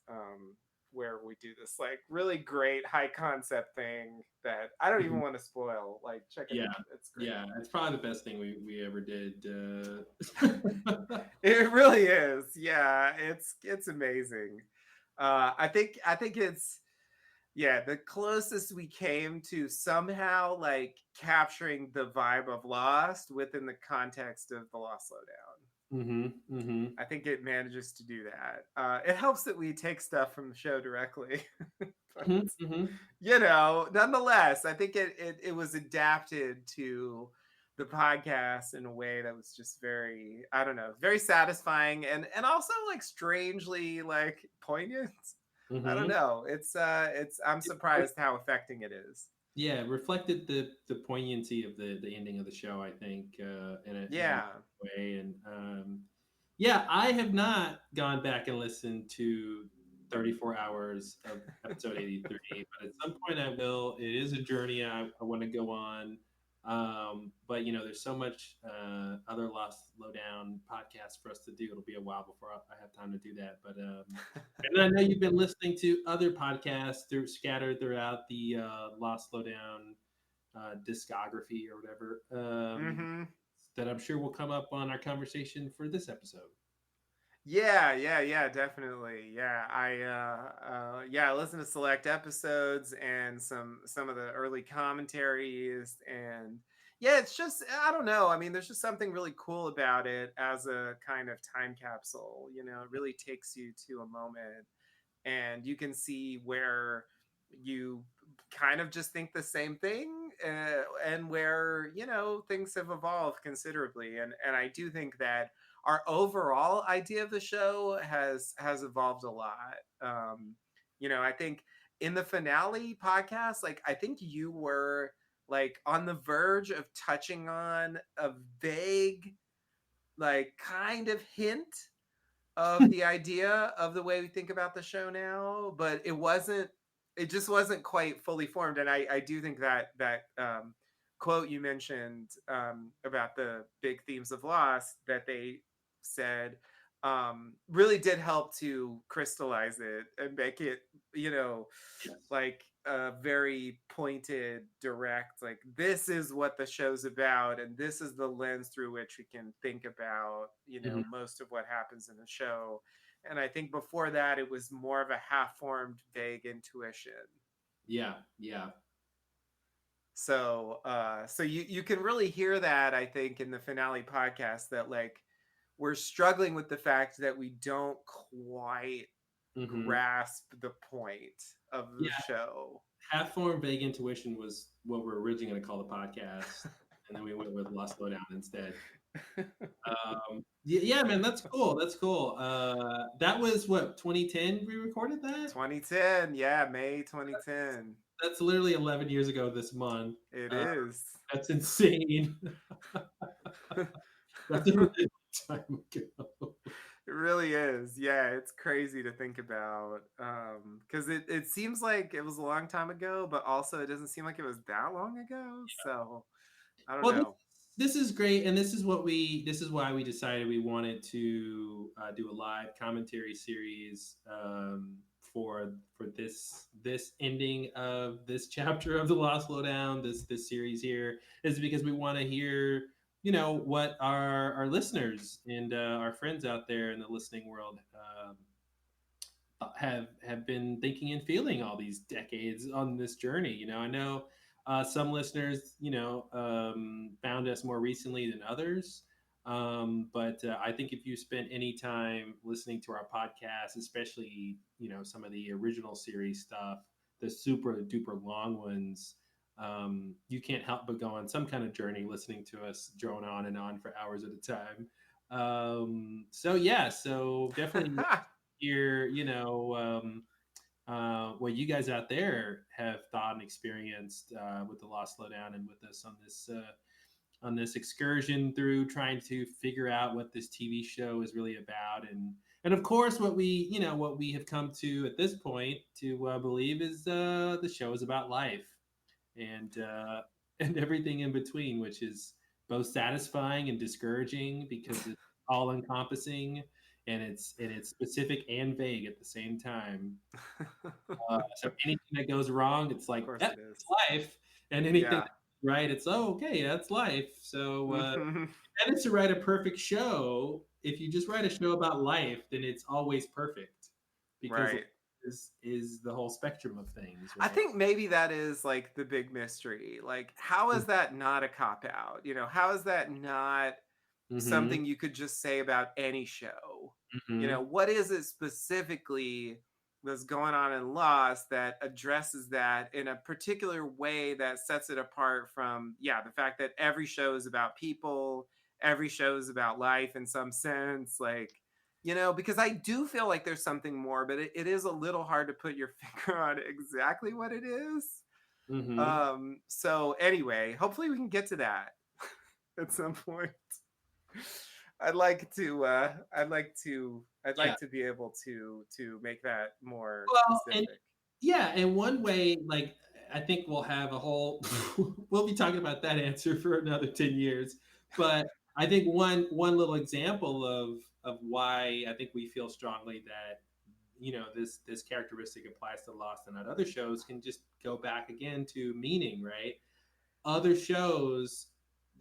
where we do this like really great high concept thing that I don't even want to spoil. Like, check it out. It's great. Yeah, it's probably the best thing we ever did. It really is. Yeah, it's amazing. I think it's the closest we came to somehow like capturing the vibe of Lost within the context of the Lost Lowdown. I think it manages to do that. It helps that we take stuff from the show directly. But, nonetheless, I think it was adapted to the podcast in a way that was just very, I don't know, very satisfying and also like strangely like poignant. I don't know. It's I'm surprised how affecting it is. Yeah, it reflected the poignancy of the ending of the show, I think, in a way. And I have not gone back and listened to 34 hours of episode 83, but at some point I will. It is a journey I want to go on. But there's so much other Lost Lowdown podcasts for us to do. It'll be a while before I have time to do that. But and I know you've been listening to other podcasts scattered throughout the Lost Lowdown discography or whatever that I'm sure will come up on our conversation for this episode. Yeah, definitely. Yeah, I listen to select episodes and some of the early commentaries, and it's just, I don't know. I mean, there's just something really cool about it as a kind of time capsule. It really takes you to a moment, and you can see where you kind of just think the same thing, and where things have evolved considerably. And I do think that our overall idea of the show has evolved a lot. I think in the finale podcast, like I think you were like on the verge of touching on a vague, like kind of hint of the idea of the way we think about the show now, but it just wasn't quite fully formed. And I do think that quote you mentioned about the big themes of Lost that they said really did help to crystallize it and make it, like a very pointed, direct, like this is what the show's about, and this is the lens through which we can think about, most of what happens in the show. And I think before that, it was more of a half-formed, vague intuition. Yeah, yeah. So you can really hear that, I think, in the finale podcast, that like we're struggling with the fact that we don't quite Mm-hmm. grasp the point of the Yeah, show. half form vague intuition was what we're originally going to call the podcast, and then we went with Lost Lowdown instead. Yeah, man, that's cool. That's cool. That was what, 2010 we recorded that? 2010, yeah, May 2010. That's literally 11 years ago this month. It Uh, is. that's insane. That's a really long time ago. It really is. Yeah, it's crazy to think about. Because it seems like it was a long time ago, but also it doesn't seem like it was that long ago. So I don't Well, know. this is great, and this is why we decided we wanted to do a live commentary series for this ending of this chapter of the Lost Lowdown, this series here, is because we want to hear, what our listeners and our friends out there in the listening world have been thinking and feeling all these decades on this journey. I know some listeners, found us more recently than others. But I think if you spent any time listening to our podcast, especially, some of the original series stuff, the super duper long ones, you can't help but go on some kind of journey listening to us drone on and on for hours at a time. So yeah, so definitely hear, what you guys out there have thought and experienced with the Lost Lowdown, and with us on this excursion through trying to figure out what this TV show is really about, and of course what we have come to at this point to believe is the show is about life, and and everything in between, which is both satisfying and discouraging because it's all encompassing, and it's specific and vague at the same time. So anything that goes wrong, it's Of like course that's it is. life, and anything Yeah. that's right, it's okay, that's life. So Mhm. and it's to write a perfect show. If you just write a show about life, then it's always perfect because life Right. is the whole spectrum of things, I right? think maybe that is like the big mystery. Like, how is that not a cop out? How is that not Mm-hmm. something you could just say about any show? Mm-hmm. What is it specifically that's going on in Lost that addresses that in a particular way that sets it apart from, yeah, the fact that every show is about people, every show is about life in some sense, like, because I do feel like there's something more, but it is a little hard to put your finger on exactly what it is. Mm-hmm. So anyway, hopefully we can get to that at some point. I'd Yeah. like to be able to make that more Well, and specific. yeah, and one way, like, I think we'll have a whole we'll be talking about that answer for another 10 years. But I think one little example of why I think we feel strongly that, this characteristic applies to Lost and not other shows, can just go back again to meaning, right? Other shows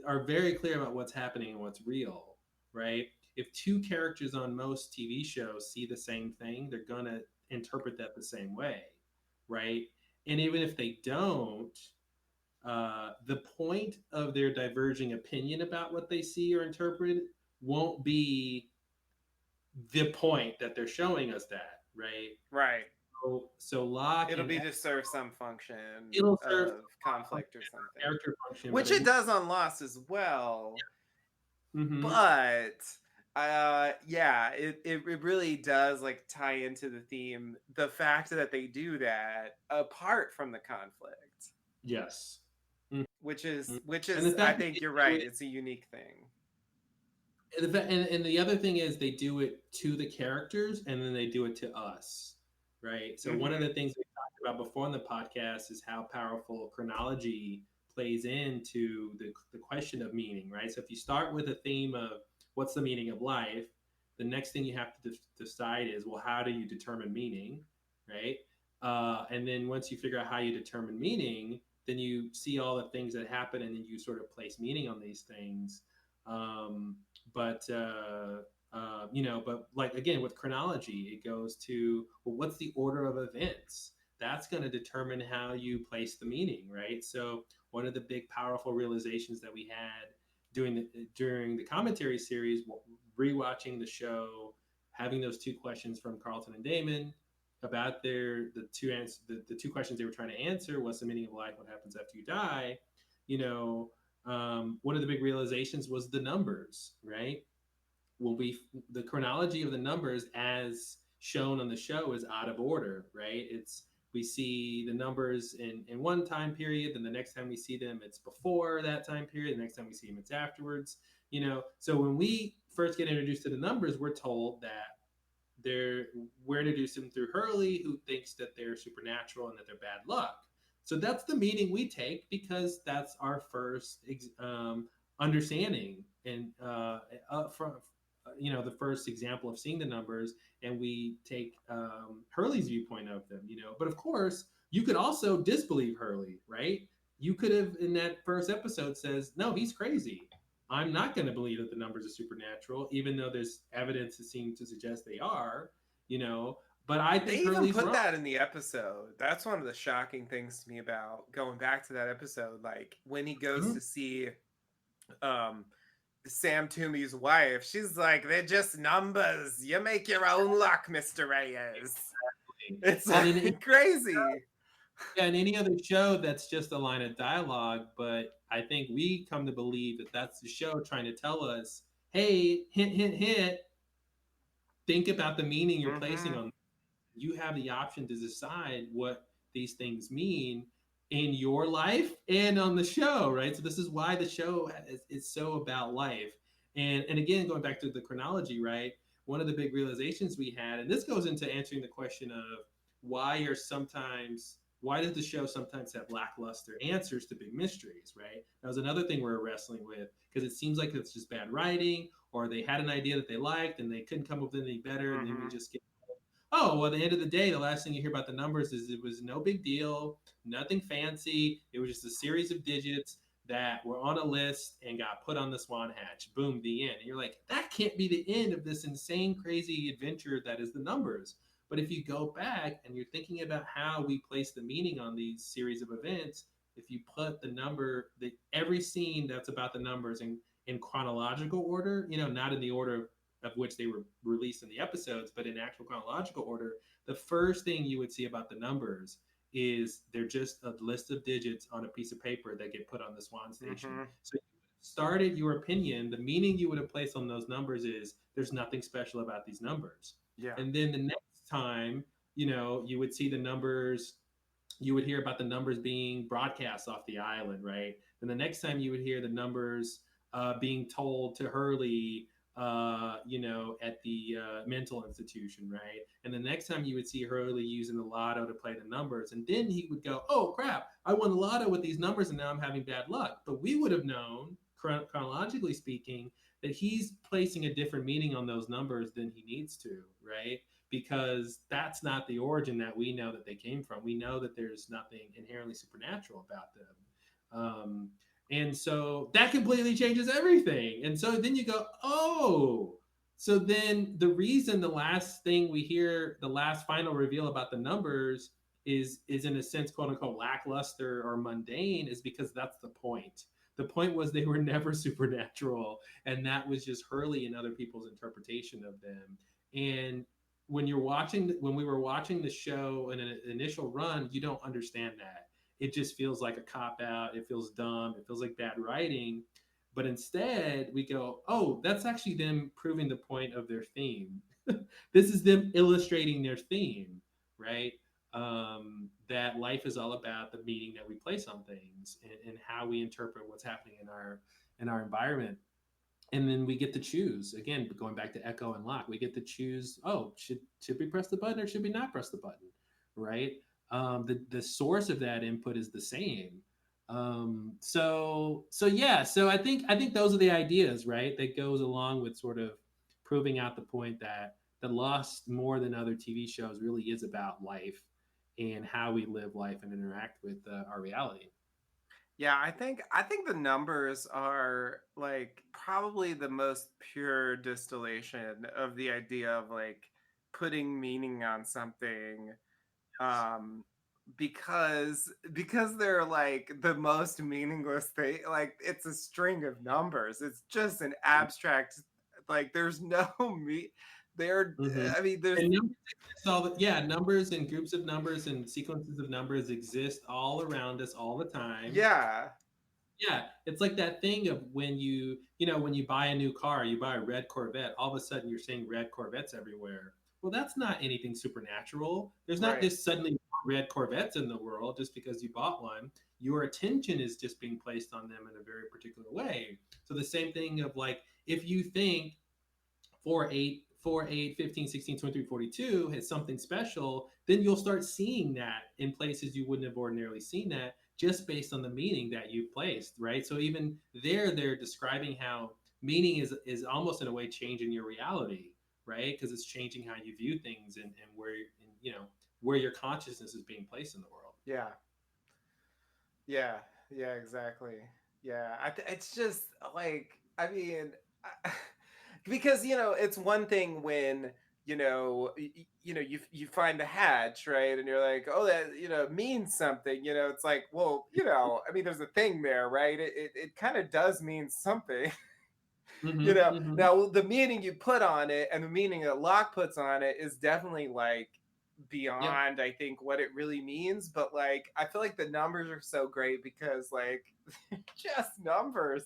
are very clear about what's happening and what's real, right? If two characters on most TV shows see the same thing, they're gonna interpret that the same way, right? And even if they don't, the point of their diverging opinion about what they see or interpret won't be the point that they're showing us that, right? Right. So Locke It'll and be to serve some function it'll serve of conflict or something, character function, but which it it does on Lost as well. mm-hmm. But yeah, it really does like tie into the theme, the fact that they do that apart from the conflict, Yes. which is Mhm. which And the is I fact that think they you're do right, it, it's a unique thing. and the other thing is they do it to the characters, and then they do it to us, right? So one of Hmm. the things we talked about before in the podcast is how powerful chronology plays into the question of meaning, right? So if you start with a theme of what's the meaning of life, the next thing you have to decide is, well, how do you determine meaning, right? And then once you figure out how you determine meaning, then you see all the things that happen, and then you sort of place meaning on these things. Um, but But like again with chronology, it goes to, well, what's the order of events? That's going to determine how you place the meaning, right? So one of the big powerful realizations that we had during the commentary series, rewatching the show, having those two questions from Carlton and Damon about the two questions they were trying to answer: what's the meaning of life? What happens after you die? You know, one of the big realizations was the numbers, right? Well, the chronology of the numbers as shown on the show is out of order, right? It's we see the numbers in one time period, then the next time we see them, it's before that time period. The next time we see them, it's afterwards. So when we first get introduced to the numbers, we're told that they're we're introduced them through Hurley, who thinks that they're supernatural and that they're bad luck. So that's the meaning we take because that's our first understanding and from the first example of seeing the numbers, and we take Hurley's viewpoint of them. But of course, you could also disbelieve Hurley, right? You could have in that first episode says, no, he's crazy. I'm not going to believe that the numbers are supernatural, even though there's evidence to seem to suggest they are, you know. But I They think even Hurley's put wrong. that in the episode. That's one of the shocking things to me about going back to that episode. Like when he goes to see um Sam Toomey's wife, she's like, they're just numbers. You make your own luck, Mr. Reyes. It's And like crazy. in any other show, that's just a line of dialogue. But I think we come to believe that that's the show trying to tell us, hey, hint, hint, hint, think about the meaning you're placing Mm-hmm. on. You have the option to decide what these things mean in your life and on the show, right? So this is why the show is so about life. And again, going back to the chronology, right? One of the big realizations we had, and this goes into answering the question of why does the show sometimes have lackluster answers to big mysteries, right? That was another thing we were wrestling with because it seems like it's just bad writing, or they had an idea that they liked and they couldn't come up with anything better, and then we Mm-hmm. just get, oh, well, at the end of the day, the last thing you hear about the numbers is it was no big deal, nothing fancy. It was just a series of digits that were on a list and got put on the Swan Hatch. Boom, the end. And you're like, that can't be the end of this insane, crazy adventure that is the numbers. But if you go back and you're thinking about how we place the meaning on these series of events, if you put every scene that's about the numbers in chronological order, not in the order of which they were released in the episodes, but in actual chronological order, the first thing you would see about the numbers is they're just a list of digits on a piece of paper that get put on the Swan Station. Mm-hmm. So you started your opinion, the meaning you would have placed on those numbers is there's nothing special about these numbers. Yeah. And then the next time, you would see the numbers, you would hear about the numbers being broadcast off the island, right? And the next time you would hear the numbers being told to Hurley, at the mental institution, right? And the next time you would see Hurley using the lotto to play the numbers, and then he would go, "Oh crap! I won the lotto with these numbers, and now I'm having bad luck." But we would have known, chronologically speaking, that he's placing a different meaning on those numbers than he needs to, right? Because that's not the origin that we know that they came from. We know that there's nothing inherently supernatural about them. And so that completely changes everything. And so then you go, oh, so then the reason the last thing we hear, the last final reveal about the numbers is in a sense, quote unquote, lackluster or mundane, is because that's the point. The point was they were never supernatural, and that was just Hurley and other people's interpretation of them. And when we were watching the show in an initial run, you don't understand that. It just feels like a cop out. It feels dumb. It feels like bad writing. But instead, we go, oh, that's actually them proving the point of their theme. This is them illustrating their theme, right? That life is all about the meaning that we place on things, and how we interpret what's happening in our environment. And then we get to choose again, going back to Echo and Locke, we get to choose, oh, should we press the button or should we not press the button, right? The source of that input is the same. So yeah, so I think those are the ideas, right, that goes along with sort of proving out the point that the Lost, more than other TV shows, really is about life and how we live life and interact with our reality. Yeah, I think the numbers are like probably the most pure distillation of the idea of like putting meaning on something, um because they're like the most meaningless thing. Like it's a string of numbers. It's just an abstract, like there's no me there. Mhm. I mean there's And numbers exist all the yeah, numbers and groups of numbers and sequences of numbers exist all around us all the time. yeah. Yeah, it's like that thing of when when you buy a new car, you buy a red Corvette, all of a sudden you're seeing red Corvettes everywhere. Well, that's not anything supernatural. There's not Right. just suddenly red Corvettes in the world just because you bought one. Your attention is just being placed on them in a very particular way. So the same thing of like if you think 4, 8, 15, 16, 23, 42 has something special, then you'll start seeing that in places you wouldn't have ordinarily seen that just based on the meaning that you've placed, right? So even there, they're describing how meaning is almost in a way changing your reality, right? Because it's changing how you view things and where your consciousness is being placed in the world. Yeah. Yeah, yeah, exactly. Yeah, it's just like I mean, I, because it's one thing when you find the hatch, right, and you're like, oh, that means something. It's like, well, I mean, there's a thing there, right? It kind of does mean something. Mm-hmm. Now the meaning you put on it and the meaning that Locke puts on it is definitely like Yep. beyond, I think, what it really means. But like I feel like the numbers are so great because like just numbers.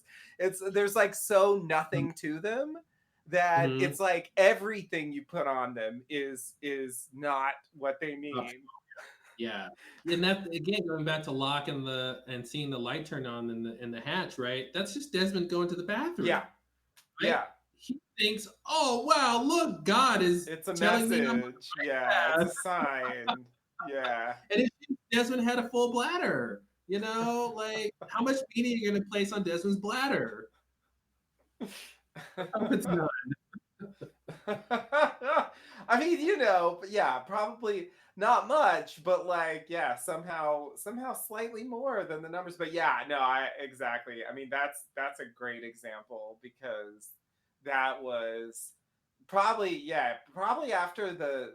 There's like so nothing to them that Mm-hmm. it's like everything you put on them is not what they mean. Yeah. And that again going back to Locke and seeing the light turn on in the hatch, right? That's just Desmond going to the bathroom, Yeah, right? yeah. He thinks, "Oh wow, look, God is It's a telling me I'm message. Yeah, it's bad." a sign. Yeah. And if Desmond had a full bladder, like how much meaning are you going to place on Desmond's bladder? I hope it's not. I mean, but yeah, probably not much, but like, yeah, somehow slightly more than the numbers. But yeah, no, I exactly. I mean, that's a great example because that was probably, yeah, probably after the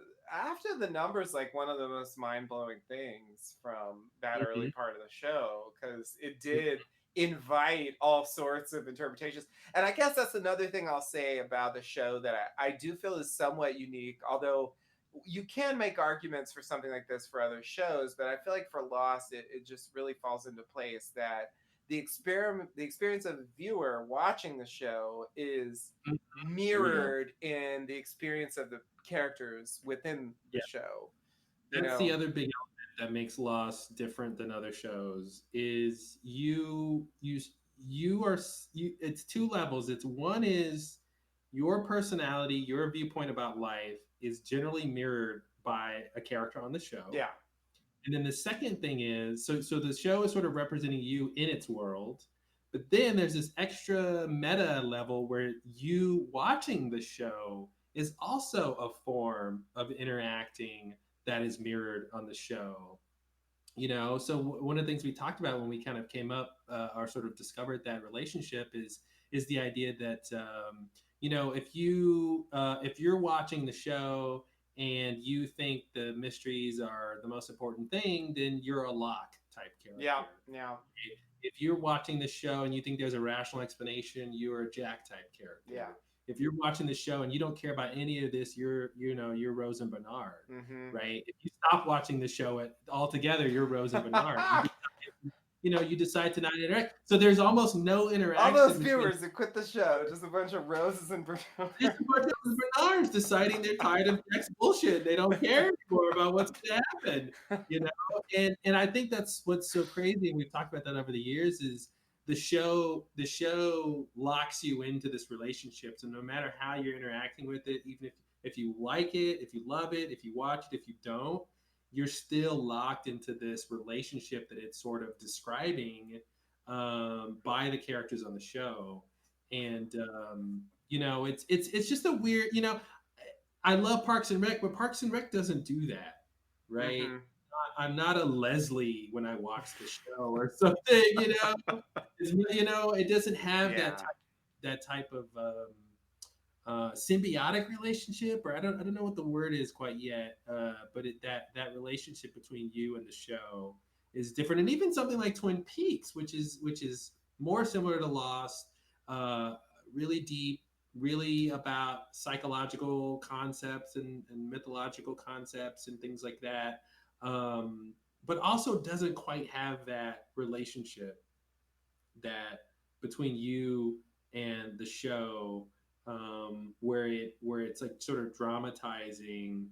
numbers, like one of the most mind-blowing things from that early Mhm. part of the show, because it did invite all sorts of interpretations. And I guess that's another thing I'll say about the show that I do feel is somewhat unique, although you can make arguments for something like this for other shows, but I feel like for Lost, it just really falls into place that the experience of the viewer watching the show is Mhm. There we go. mirrored in the experience of the characters within the Yeah. show. You That's the know, other big element that makes Lost different than other shows is you are you it's two levels. It's one is your personality, your viewpoint about life is generally mirrored by a character on the show. yeah, And then the second thing is so the show is sort of representing you in its world, but then there's this extra meta level where you watching the show is also a form of interacting that is mirrored on the show. So one of the things we talked about when we kind of came up or sort of discovered that relationship is the idea that if you're watching the show and you think the mysteries are the most important thing, then you're a Locke type yeah, character. yeah, If you're watching the show and you think there's a rational explanation, you're a Jack type yeah. character. If you're watching the show and you don't care about any of this, you're Rose and Bernard, Mm-hmm. right? If you stop watching the show altogether, you're Rose and Bernard. You decide to not interact. So there's almost no All those interaction between viewers that quit the show, just a bunch of roses and just a bunch of Bernards deciding they're tired of Jack's bullshit. They don't care anymore about what's going to happen, you know. And I think that's what's so crazy, and we've talked about that over the years. Is the show locks you into this relationship. So no matter how you're interacting with it, even if you like it, if you love it, if you watch it, if you don't, you're still locked into this relationship that it's sort of describing by the characters on the show. And it's just a weird. I love Parks and Rec, but Parks and Rec doesn't do that, right? Mm-hmm. I'm not a Leslie when I watch the show or something. It doesn't have Yeah. that type of symbiotic relationship, or I don't know what the word is quite yet, but that relationship between you and the show is different, and even something like Twin Peaks, which is more similar to Lost, uh, really deep, really about psychological concepts and mythological concepts and things like that, but also doesn't quite have that relationship that between you and the show, where it's like sort of dramatizing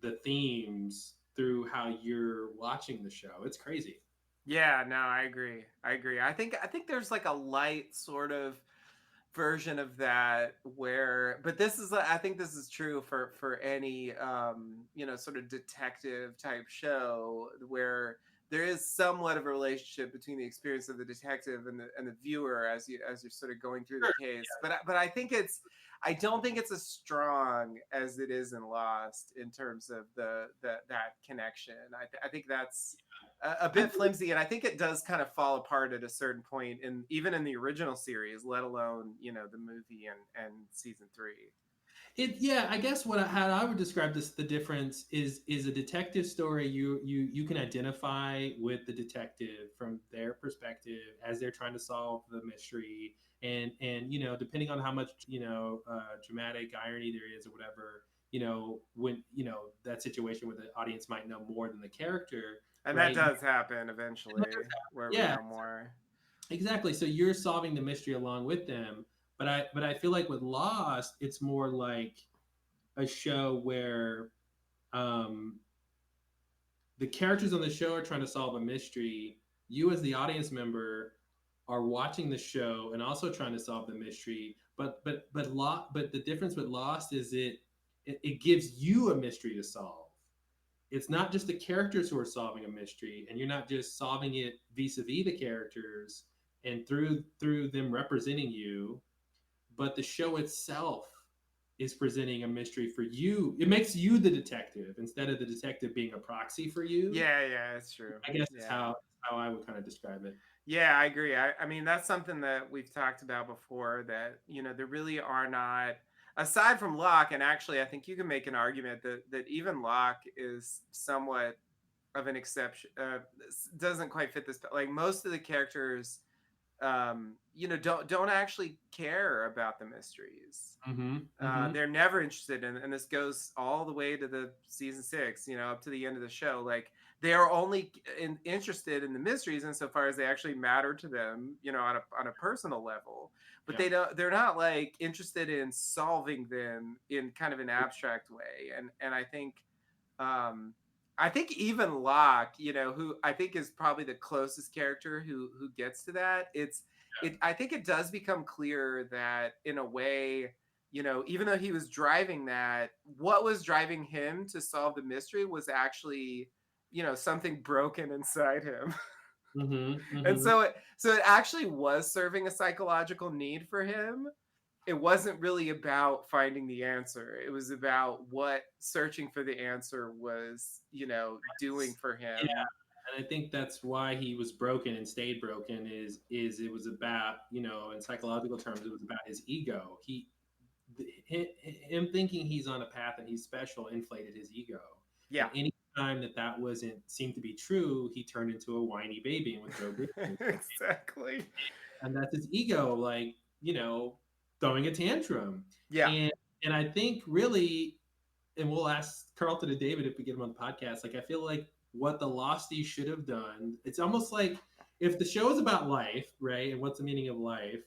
the themes through how you're watching the show. It's crazy. Yeah, no, I agree. I think there's like a light sort of version of that where, but this is, I think this is true for any sort of detective type show where there is somewhat of a relationship between the experience of the detective and the viewer as you're sort of going through the Sure. case. But I don't think it's as strong as it is in Lost in terms of that connection. I think that's a I bit flimsy, and I think it does kind of fall apart at a certain point, in even in the original series, let alone the movie and season three. Yeah, I guess how I would describe this, the difference is a detective story. You can identify with the detective from their perspective as they're trying to solve the mystery, and depending on how much dramatic irony there is or whatever, when that situation where the audience might know more than the character, And that right? does happen eventually, where we Yeah, know more. exactly. So you're solving the mystery along with them, but I feel like with Lost, it's more like a show where um, the characters on the show are trying to solve a mystery. You, as the audience member, are watching the show and also trying to solve the mystery. But the difference with Lost is it gives you a mystery to solve. It's not just the characters who are solving a mystery, and you're not just solving it vis-a-vis the characters and through them representing you, but the show itself is presenting a mystery for you. It makes you the detective instead of the detective being a proxy for you. Yeah, it's true. I guess is Yeah. how I would kind of describe it. Yeah, I agree. I mean, that's something that we've talked about before, that, there really are not, aside from Locke, and actually, I think you can make an argument that even Locke is somewhat of an exception, doesn't quite fit this, like most of the characters, don't actually care about the mysteries. Mm-hmm. Mm-hmm. They're never interested in, and this goes all the way to the season 6, up to the end of the show. Like, they are only interested in the mysteries insofar as they actually matter to them, on a personal level. But Yeah. they're not like interested in solving them in kind of an abstract way. And um, I think even Locke, who I think is probably the closest character who gets to that. I think it does become clear that, in a way, even though he was driving that, what was driving him to solve the mystery was actually, something broken inside him. Mm-hmm. And Mm-hmm. so it actually was serving a psychological need for him. It wasn't really about finding the answer. It was about what searching for the answer was, doing for Yeah. him. And I think that's why he was broken and stayed broken is it was about, in psychological terms, it was about his ego. Him thinking he's on a path and he's special inflated his ego. Yeah. And any time that wasn't seemed to be true, he turned into a whiny baby and would throw grenades. Exactly. And that's his ego, like, throwing a tantrum. Yeah. And I think really, and we'll ask Carlton and David if we get him on the podcast. Like, I feel like what the Losties should have done, it's almost like if the show is about life, right? And what's the meaning of life?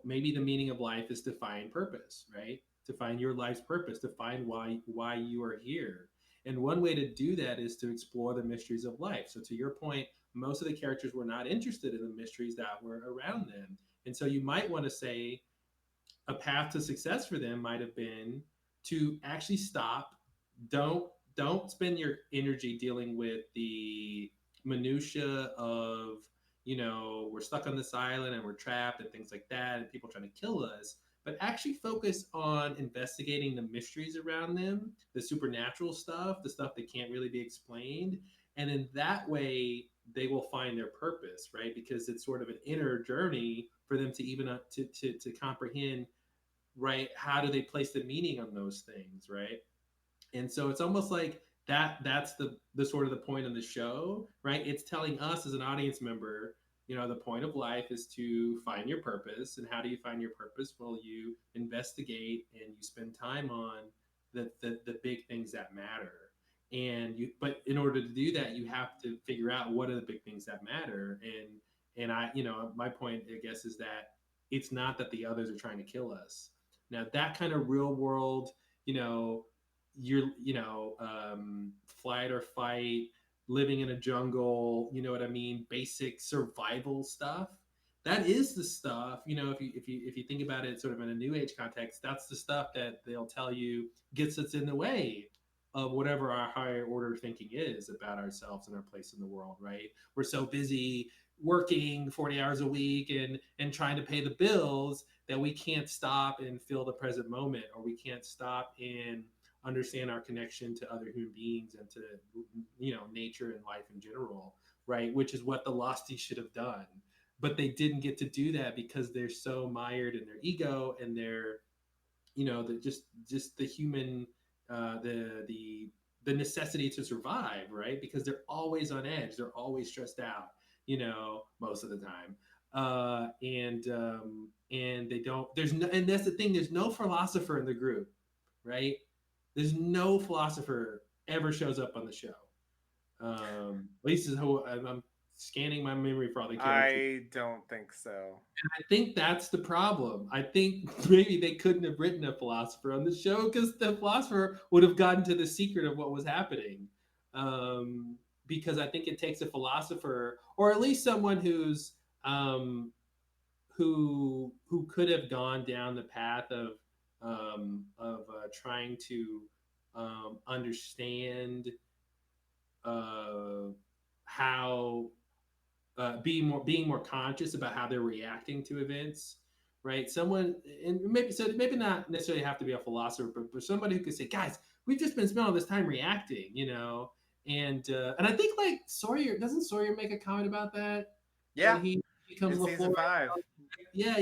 Maybe the meaning of life is to find purpose, right? To find your life's purpose, to find why you are here. And one way to do that is to explore the mysteries of life. So to your point, most of the characters were not interested in the mysteries that were around them. And so you might want to say a path to success for them might have been to actually stop. Don't spend your energy dealing with the minutia of we're stuck on this island and we're trapped and things like that and people trying to kill us. but actually focus on investigating the mysteries around them, the supernatural stuff, the stuff that can't really be explained. And in that way, they will find their purpose, right? Because it's sort of an inner journey for them to even to comprehend, right? How do they place the meaning on those things, right? And so it's almost like that's the sort of the point of the show, right? It's telling us as an audience member, the point of life is to find your purpose. And how do you find your purpose? Well, you investigate and you spend time on the big things that matter. But in order to do that, you have to figure out what are the big things that matter. And my point, I guess, is that it's not that the others are trying to kill us. Now, that kind of real world, you know, flight or fight, living in a jungle, you know what I mean, basic survival stuff. That is the stuff, if you think about it sort of in a new age context, that's the stuff that they'll tell you gets us in the way of whatever our higher order thinking is about ourselves and our place in the world, right? We're so busy working 40 hours a week and trying to pay the bills that we can't stop and feel the present moment, or we can't stop and understand our connection to other human beings and to nature and life in general, right? Which is what the Losties should have done, but they didn't get to do that because they're so mired in their ego and their just the human the necessity to survive, right? Because they're always on edge, they're always stressed out, most of the time, and they don't. There's no, and that's the thing. There's no philosopher in the group, right? There's no philosopher ever shows up on the show. At least is how I'm scanning my memory for all the characters. I don't think so. I think that's the problem. I think maybe they couldn't have written a philosopher on the show because the philosopher would have gotten to the secret of what was happening. Because I think it takes a philosopher, or at least someone who could have gone down the path of trying to understand how being more conscious about how they're reacting to events, right? Someone, and maybe not necessarily have to be a philosopher, but somebody who could say, guys, we've just been spending all this time reacting, and I think like Sawyer, doesn't Sawyer make a comment about that when Yeah, he becomes in season LaFleur? 5. Yeah.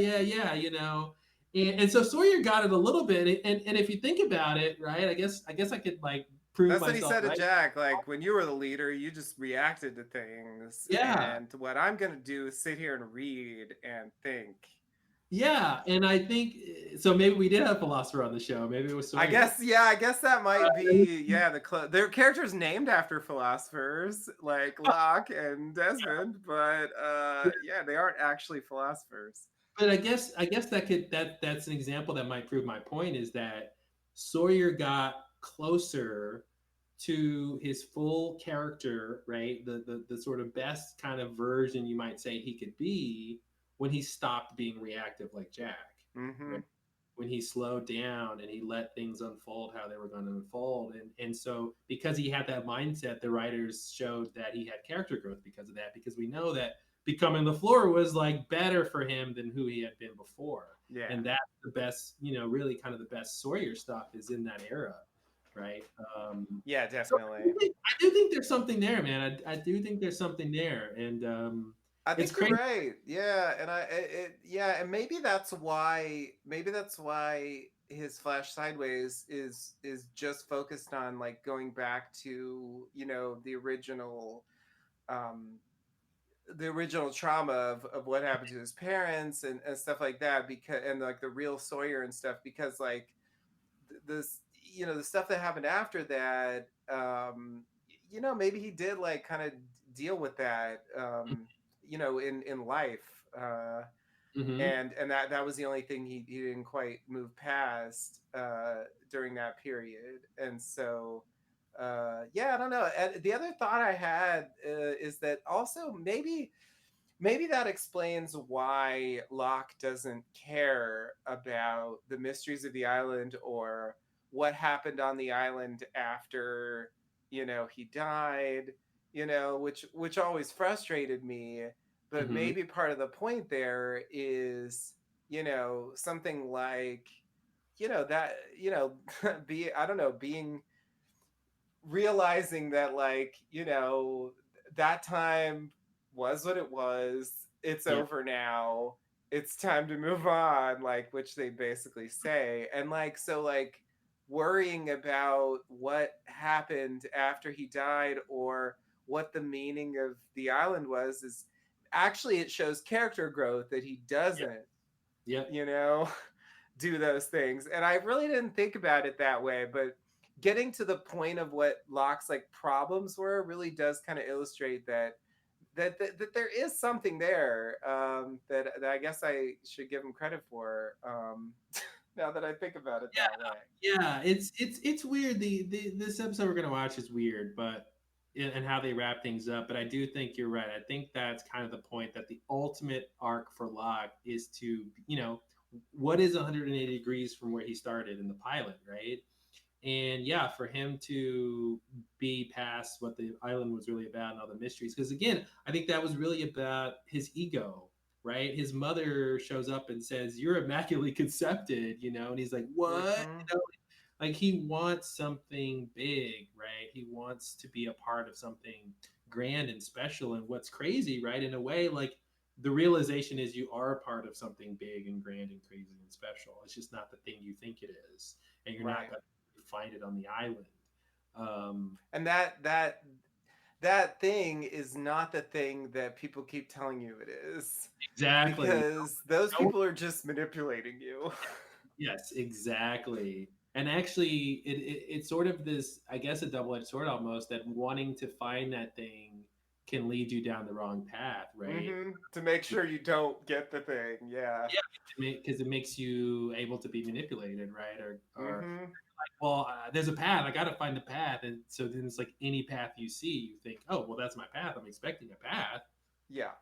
And so Sawyer got it a little bit, and if you think about it, right, I guess I could like prove That's what he myself said to right. Jack. Like, when you were the leader, you just reacted to things. Yeah, And what I'm going to do is sit here and read and think. yeah, and I think so. Maybe we did have a philosopher on the show. Maybe it was Sawyer. I guess that might be, yeah, their characters named after philosophers like Locke and Desmond, but yeah, they aren't actually philosophers. But I guess that's an example that might prove my point is that Sawyer got closer to his full character, right? The sort of best kind of version you might say he could be when he stopped being reactive like Jack, Mm-hmm. right? When he slowed down and he let things unfold how they were going to unfold. And so because he had that mindset, the writers showed that he had character growth because of that, because we know that becoming LaFleur was like better for him than who he had been before. Yeah. And that's the best, really kind of the best Sawyer stuff is in that era, right? Yeah, So definitely. I do think there's something there, man. I do think there's something there, and I it's think you're crazy. right. Yeah, and yeah, and maybe that's why his Flash Sideways is just focused on like going back to, um the original trauma of what happened to his parents and stuff like that, because and like the real Sawyer and stuff, because like this, the stuff that happened after that, maybe he did like kind of deal with that, in life, Mm-hmm. and that was the only thing he didn't quite move past during that period. And so yeah, I don't know. And the other thought I had is that also maybe that explains why Locke doesn't care about the mysteries of the island or what happened on the island after, he died, which always frustrated me. But Mm-hmm. maybe part of the point there is something like, that, be, I don't know, being, realizing that, like, that time was what it was. It's Yeah. over now. It's time to move on, like, which they basically say. And like, so like, worrying about what happened after he died, or what the meaning of the island was, is actually, it shows character growth that he Yep. doesn't, Yep. you know do those things. And I really didn't think about it that way, but getting to the point of what Locke's like problems were really does kind of illustrate that there is something there, that I guess I should give him credit for, now that I think about it that way. Yeah, it's weird. The this episode we're gonna watch is weird, but and how they wrap things up. But I do think you're right. I think that's kind of the point, that the ultimate arc for Locke is to, what is 180 degrees from where he started in the pilot, right? And yeah, for him to be past what the island was really about and all the mysteries, because again, I think that was really about his ego, right? His mother shows up and says, "You're immaculately concepted," and he's like, "What?" Mm-hmm. Like he wants something big, right? He wants to be a part of something grand and special. And what's crazy, right? In a way, like the realization is you are a part of something big and grand and crazy and special. It's just not the thing you think it is, and you're not Right. going to find it on the island. And that thing is not the thing that people keep telling you it is, Exactly. because those No, people are just manipulating you. yes, exactly. And actually, it's sort of this, I guess, a double-edged sword almost, that wanting to find that thing can lead you down the wrong path, right? To make sure you don't get the thing. Yeah. Yeah, because it makes you able to be manipulated, right? Or Mm-hmm. like, well, there's a path. I got to find the path, and so then it's like any path you see, you think, oh, well, that's my path. I'm expecting a path, Yeah.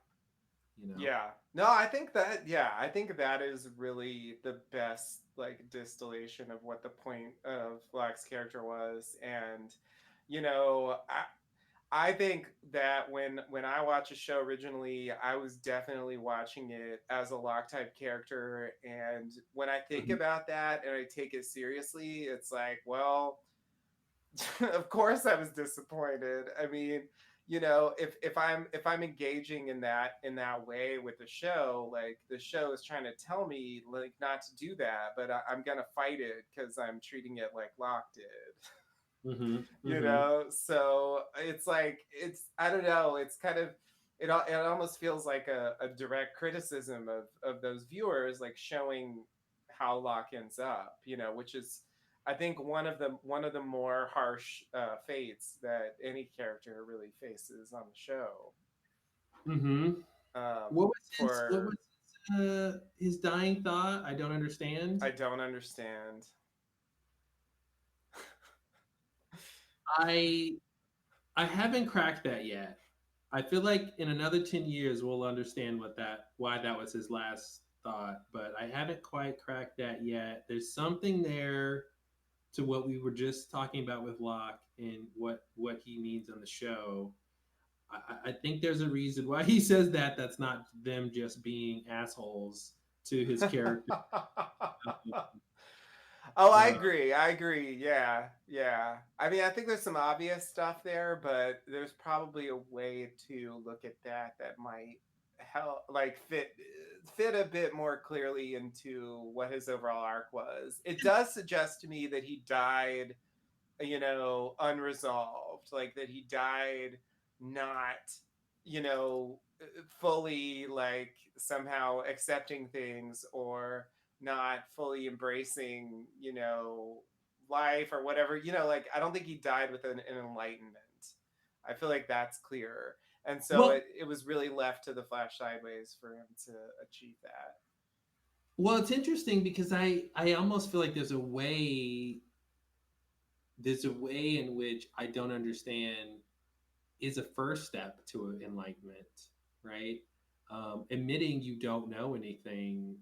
you know. Yeah. No, I think that, yeah, I think that is really the best, like, distillation of what the point of Black's character was. And, I think that when I watch a show originally, I was definitely watching it as a Locke type character. And when I think Mhm. about that and I take it seriously, it's like, well, of course I was disappointed. I mean, if I'm engaging in that way with the show, like, the show is trying to tell me, like, not to do that, but I'm gonna fight it because I'm treating it like Locke did. Mhm. Mhm. So it's like, I don't know, it's kind of, it almost feels like a direct criticism of those viewers, like, showing how Locke ends up, which is, I think, one of the more harsh fates that any character really faces on the show. Mhm. What was For his dying thought? I don't understand. I don't understand. I I haven't cracked that yet. I feel like in another 10 years we'll understand why that was his last thought, but I haven't quite cracked that yet. There's something there to what we were just talking about with Locke and what he means on the show. I think there's a reason why he says that. That's not them just being assholes to his character. Oh, I Uh, agree. I agree. Yeah. Yeah. I mean, I think there's some obvious stuff there, but there's probably a way to look at that might help, like, fit a bit more clearly into what his overall arc was. It does suggest to me that he died, unresolved, like, that he died not, fully, like, somehow accepting things, or not fully embracing, life, or whatever, like, I don't think he died with an enlightenment. I feel like that's clearer. And so well, it was really left to the Flash sideways for him to achieve that. well, it's interesting because I almost feel like there's a way in which I don't understand is a first step to enlightenment, right? Admitting you don't know anything,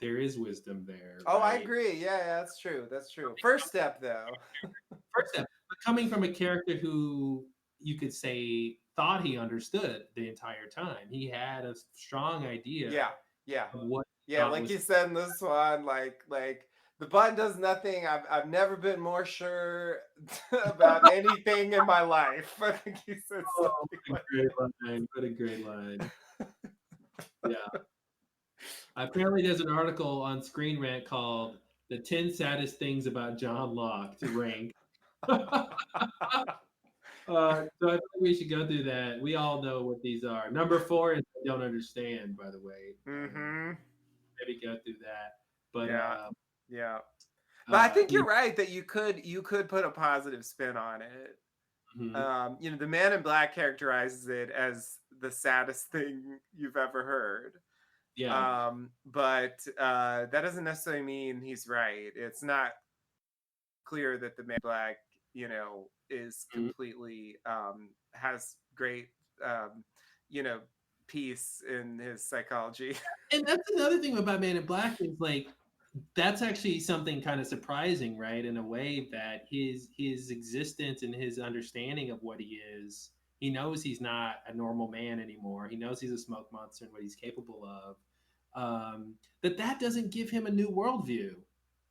there is wisdom there, Oh, I right? agree. Yeah, yeah, that's true. That's true. First step, though. First step, but coming from a character who you could say thought he understood the entire time, he had a strong idea Yeah, yeah. of what Yeah, thought like was you said in this one, like the button does nothing. I've never been more sure about anything in my life. I think you said oh, something what a like great line. What a great line. Yeah. Apparently, there's an article on Screen Rant called "The 10 Saddest Things About John Locke to Rank." So I think we should go through that. We all know what these are. Number 4 is I don't understand, by the way. mm-hmm. Maybe go through that. But Yeah, yeah. But I uh, think he, you're right that you could put a positive spin on it. mhm, The Man in Black characterizes it as the saddest thing you've ever heard. yeah. But that doesn't necessarily mean he's right. It's not clear that the Man in Black, is Mhm. completely has great, um, you know, peace in his psychology. And that's another thing about Man in Black is like that's actually something kind of surprising, right? In a way that his existence and his understanding of what he is, he knows he's not a normal man anymore. He knows he's a smoke monster and what he's capable of. That doesn't give him a new worldview.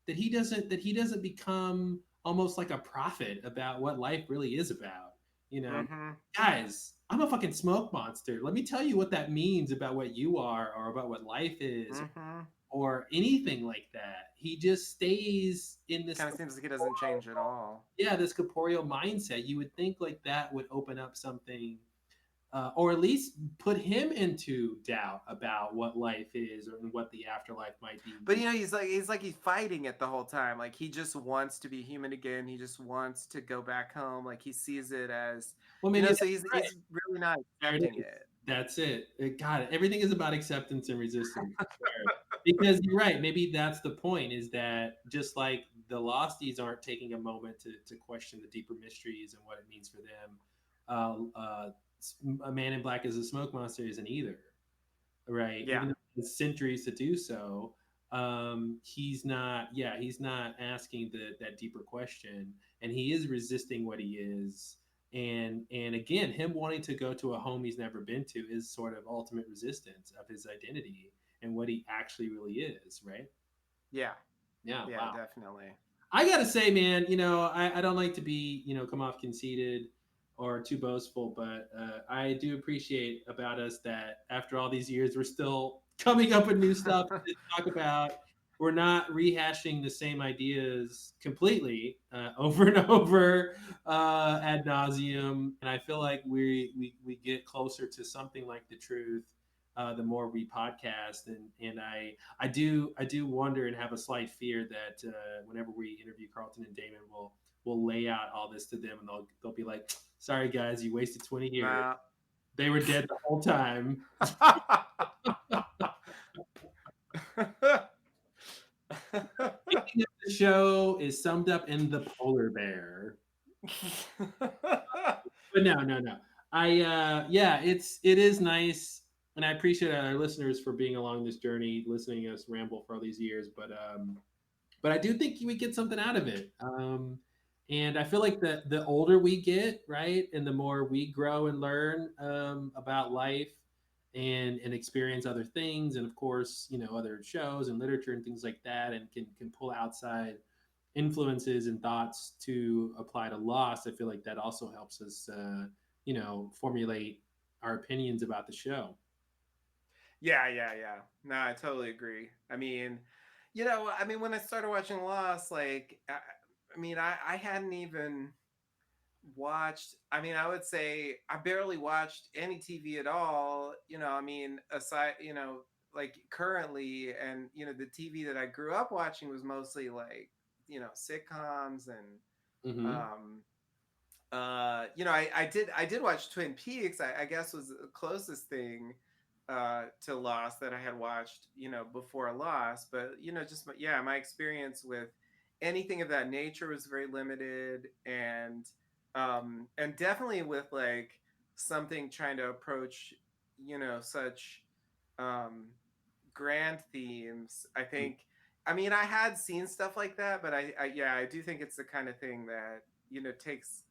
That he doesn't become almost like a prophet about what life really is about. You know, hmm guys, I'm a fucking smoke monster. Let me tell you what that means about what you are or about what life is hmm or anything like that. He just stays in this Kind of seems like it doesn't change at all. yeah, this corporeal mindset. You would think like that would open up something, or at least put him into doubt about what life is or what the afterlife might be. But he's fighting it the whole time. Like he just wants to be human again. He just wants to go back home. Like he sees it as, Well, maybe so that's right. he's really not There it accepting is. it. That's it. God, everything is about acceptance and resistance. I swear. Because you're right. Maybe that's the point. Is that just like the Losties aren't taking a moment to question the deeper mysteries and what it means for them. A Man in Black as a smoke monster isn't either, right? Yeah. Even though he has centuries to do so, he's not. Yeah, he's not asking that deeper question, and he is resisting what he is. And again, him wanting to go to a home he's never been to is sort of ultimate resistance of his identity and what he actually really is, right? Yeah. Yeah, Yeah, wow. definitely. I gotta say, man, I don't like to be, come off conceited or too boastful, but I do appreciate about us that after all these years, we're still coming up with new stuff to talk about. We're not rehashing the same ideas completely over and over ad nauseum, and I feel like we get closer to something like the truth the more we podcast, and I do wonder and have a slight fear that whenever we interview Carlton and Damon, we'll lay out all this to them, and they'll be like, "Sorry guys, you wasted 20 years. Nah. They were dead the whole time." The show is summed up in the polar bear. But no, no, no. Yeah, it is nice, and I appreciate our listeners for being along this journey, listening to us ramble for all these years. But I do think we get something out of it. And I feel like the older we get, right, and the more we grow and learn about life and experience other things, and of course, other shows and literature and things like that, and can pull outside influences and thoughts to apply to loss. I feel like that also helps us, formulate our opinions about the show. Yeah, yeah, yeah. No, I totally agree. When I started watching Lost, I hadn't even watched. I would say I barely watched any TV at all. Aside, like currently, and the TV that I grew up watching was mostly like, sitcoms and Mm-hmm. um I did watch Twin Peaks. I guess was the closest thing to Lost that I had watched, before Lost. But just my experience with anything of that nature was very limited, and definitely with like something trying to approach, such um, grand themes. I think. I had seen stuff like that, but I do think it's the kind of thing that takes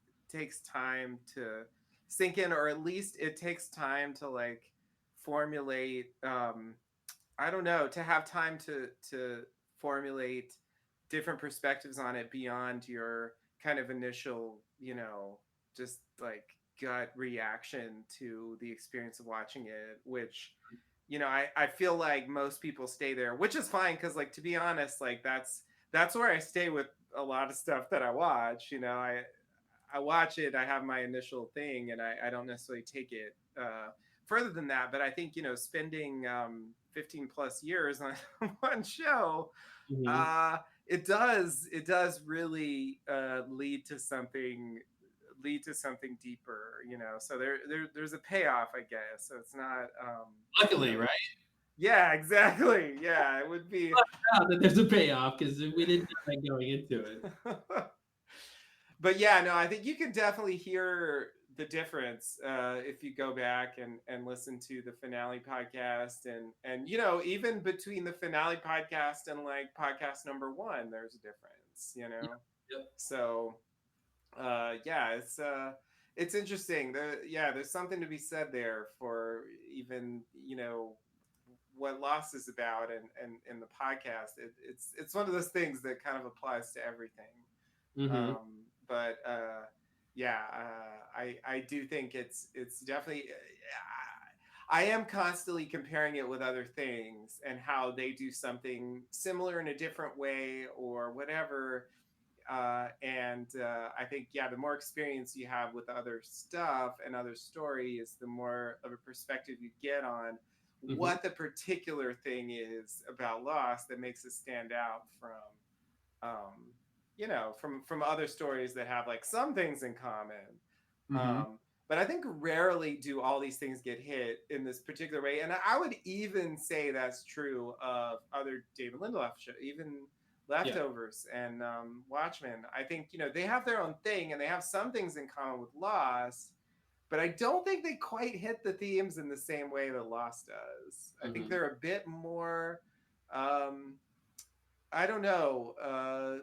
time to sink in, or at least it takes time to like formulate I don't know, to have time to formulate different perspectives on it beyond your kind of initial, just like gut reaction to the experience of watching it, which I feel like most people stay there, which is fine because, like, to be honest, like that's where I stay with a lot of stuff that I watch. I watch it, I have my initial thing, and I don't necessarily take it further than that. But I think, spending 15 plus years on one show, Mhm. uh, it does really lead to something deeper. So there's a payoff, I guess. So it's not, you Luckily, know, right? yeah, exactly. Yeah, it would be. Now that there's a payoff because we didn't know that going into it. But yeah, no, I think you can definitely hear the difference if you go back and listen to the finale podcast, and even between the finale podcast and like podcast number one, there's a difference. Yep, yep. So yeah, it's interesting. There's something to be said there for even what Lost is about, and in the podcast, it's one of those things that kind of applies to everything. Mhm. But yeah, I do think it's definitely. I am constantly comparing it with other things and how they do something similar in a different way or whatever. And I think, yeah, the more experience you have with other stuff and other stories, the more of a perspective you get on Mhm. what the particular thing is about Lost that makes it stand out from other stories that have like some things in common. Mhm. But I think rarely do all these things get hit in this particular way. And I would even say that's true of other David Lindelof shows, even Yeah. Leftovers and Watchmen. I think, they have their own thing and they have some things in common with Lost, but I don't think they quite hit the themes in the same way that Lost does. I think Mhm. they're a bit more, um, I don't know,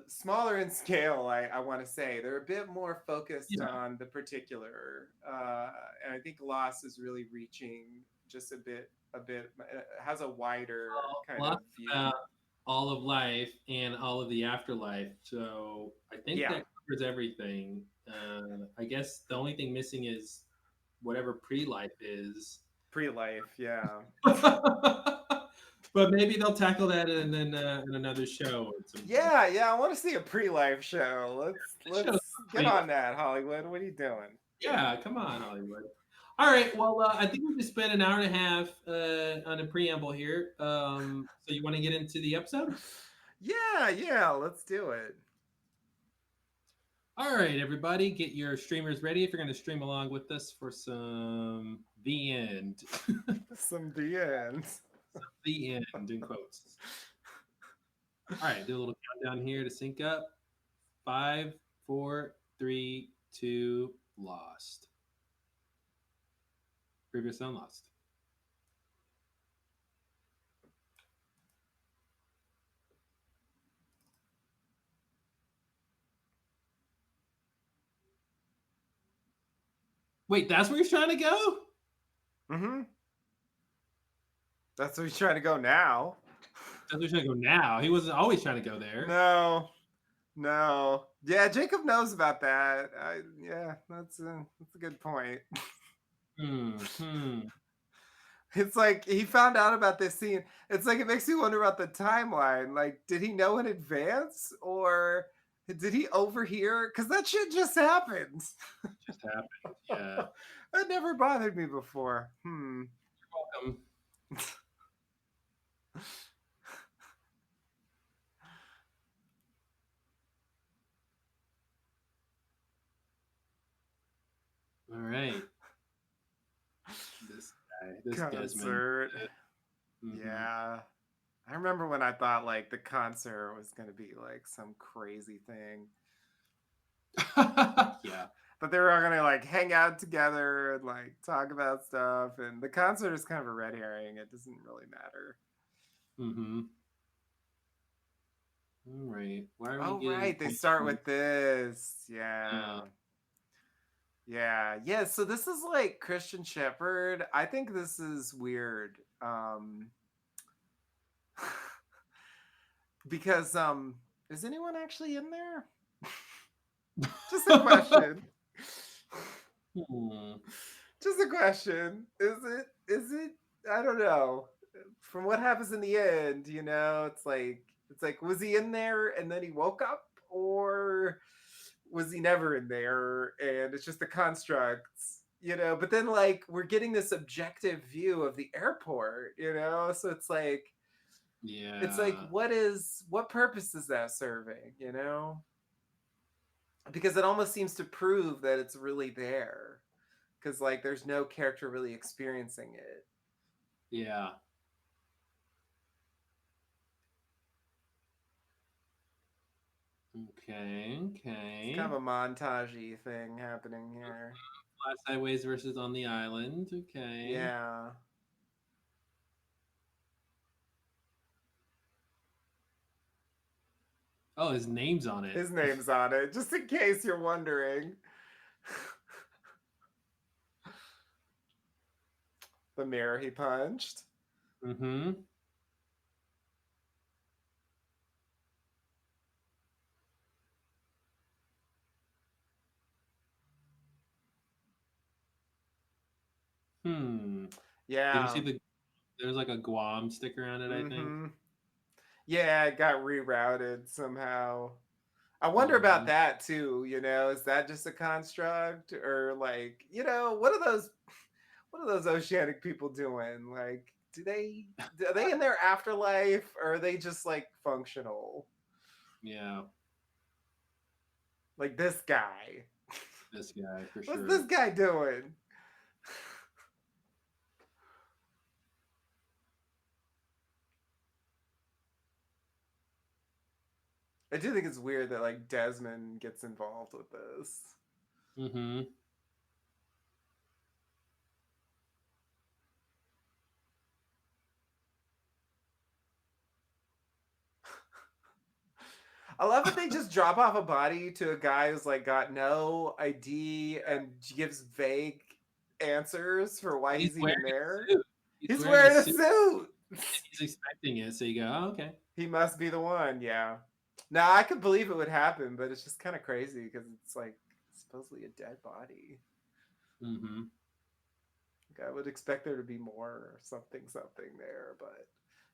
smaller in scale. I want to say they're a bit more focused Yeah. on the particular, and I think Lost is really reaching just a bit has a wider kind of Lots view. about all of life and all of the afterlife. So I think Yeah, that covers everything. I guess the only thing missing is whatever pre-life is. pre-life. Yeah, But maybe they'll tackle that in another show or something. yeah, yeah. I want to see a pre-life show. Let's That show's let's get pre-life. on that, Hollywood. What are you doing? Yeah, come on, Hollywood. All right. Well, I think we just spent an hour and a half on a preamble here. So you want to get into the episode? Yeah, yeah. Let's do it. All right, everybody, get your streamers ready if you're going to stream along with us for some the end. Some the end. The end in quotes. All right, do a little countdown here to sync up. 5, 4, 3, 2, lost. Previous on lost. Wait, that's where he's trying to go? Mm-hmm. That's where he's trying to go now. That's where he's trying to go now. He wasn't always trying to go there. No, no. Yeah, Jacob knows about that. Yeah, that's a good point. Hmm. It's like he found out about this scene. It's like it makes me wonder about the timeline. Like, did he know in advance or did he overhear? Because that shit just happened. Just happened. Yeah. That never bothered me before. Welcome. All right. This guy, this Desmond. Concert. Mm-hmm. Yeah. I remember when I thought like the concert was going to be like some crazy thing. Yeah. But they were all gonna like hang out together and like talk about stuff. And the concert is kind of a red herring. It doesn't really matter. Mm-hmm. All right. Why are we Oh getting right, they start points? with this. Yeah. Yeah. Yeah. So this is like Christian Shepherd. I think this is weird. Because is anyone actually in there? Just a question. Hmm. Just a question. Is it I don't know. From what happens in the end, it's like was he in there and then he woke up, or was he never in there and it's just a construct? But then like we're getting this objective view of the airport, so it's like Yeah. what purpose is that serving? Because it almost seems to prove that it's really there, because like there's no character really experiencing it. Yeah. Okay. It's kind Okay. of a montagey thing happening here. Fly sideways versus on the island. Okay. Yeah. Oh, his name's on it. His name's on it, just in case you're wondering. The mirror he punched. Mm-hmm. Hmm. Did you see Yeah. there's like a Guam sticker on it, I think. Mm-hmm. Yeah, it got rerouted somehow. I wonder about Mm-hmm. that too, is that just a construct, or like, what are those oceanic people doing? Like, are they in their afterlife, or are they just like functional? Yeah. Like this guy. This guy for What's this sure. guy doing? I do think it's weird that like Desmond gets involved with this. Mm-hmm. I love that they just drop off a body to a guy who's like got no ID and gives vague answers for why He's he's wearing even there. a suit. He's He's wearing a wearing a suit. suit. He's expecting it, so you go, oh, okay. He must be the one. Yeah. Now I could believe it would happen, but it's just kind of crazy because it's like supposedly a dead body. Mm-hmm. Like, I would expect there to be more or something there, but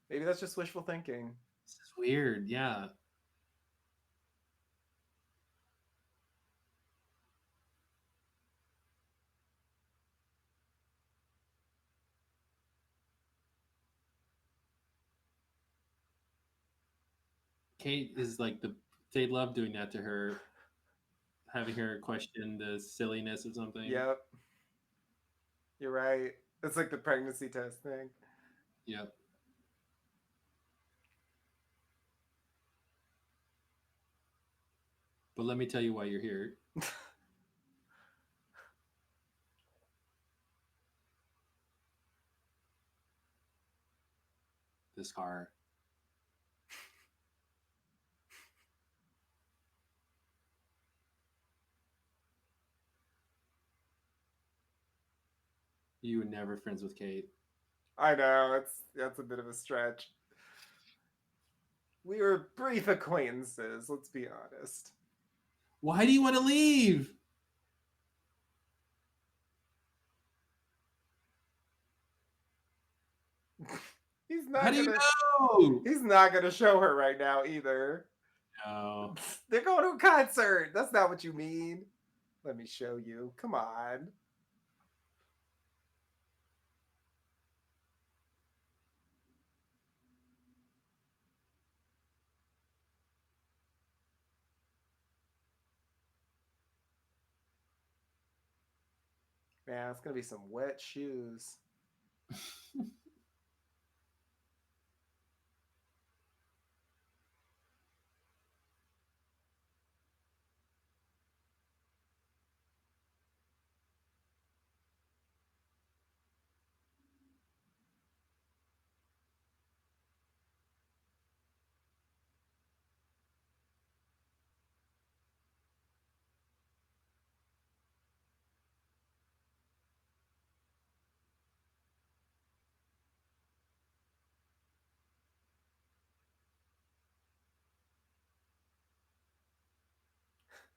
maybe that's just wishful thinking. This is weird. Yeah. Kate is like they love doing that to her, having her question the silliness of something. Yep, you're right. It's like the pregnancy test thing. Yep. But let me tell you why you're here. This car. You were never friends with Kate. I know that's a bit of a stretch. We were brief acquaintances. Let's be honest. Why do you want to leave? He's How not do you gonna. know? He's not gonna show her right now either. No. They're going to a concert. That's not what you mean. Let me show you. Come on. Man, it's gonna be some wet shoes.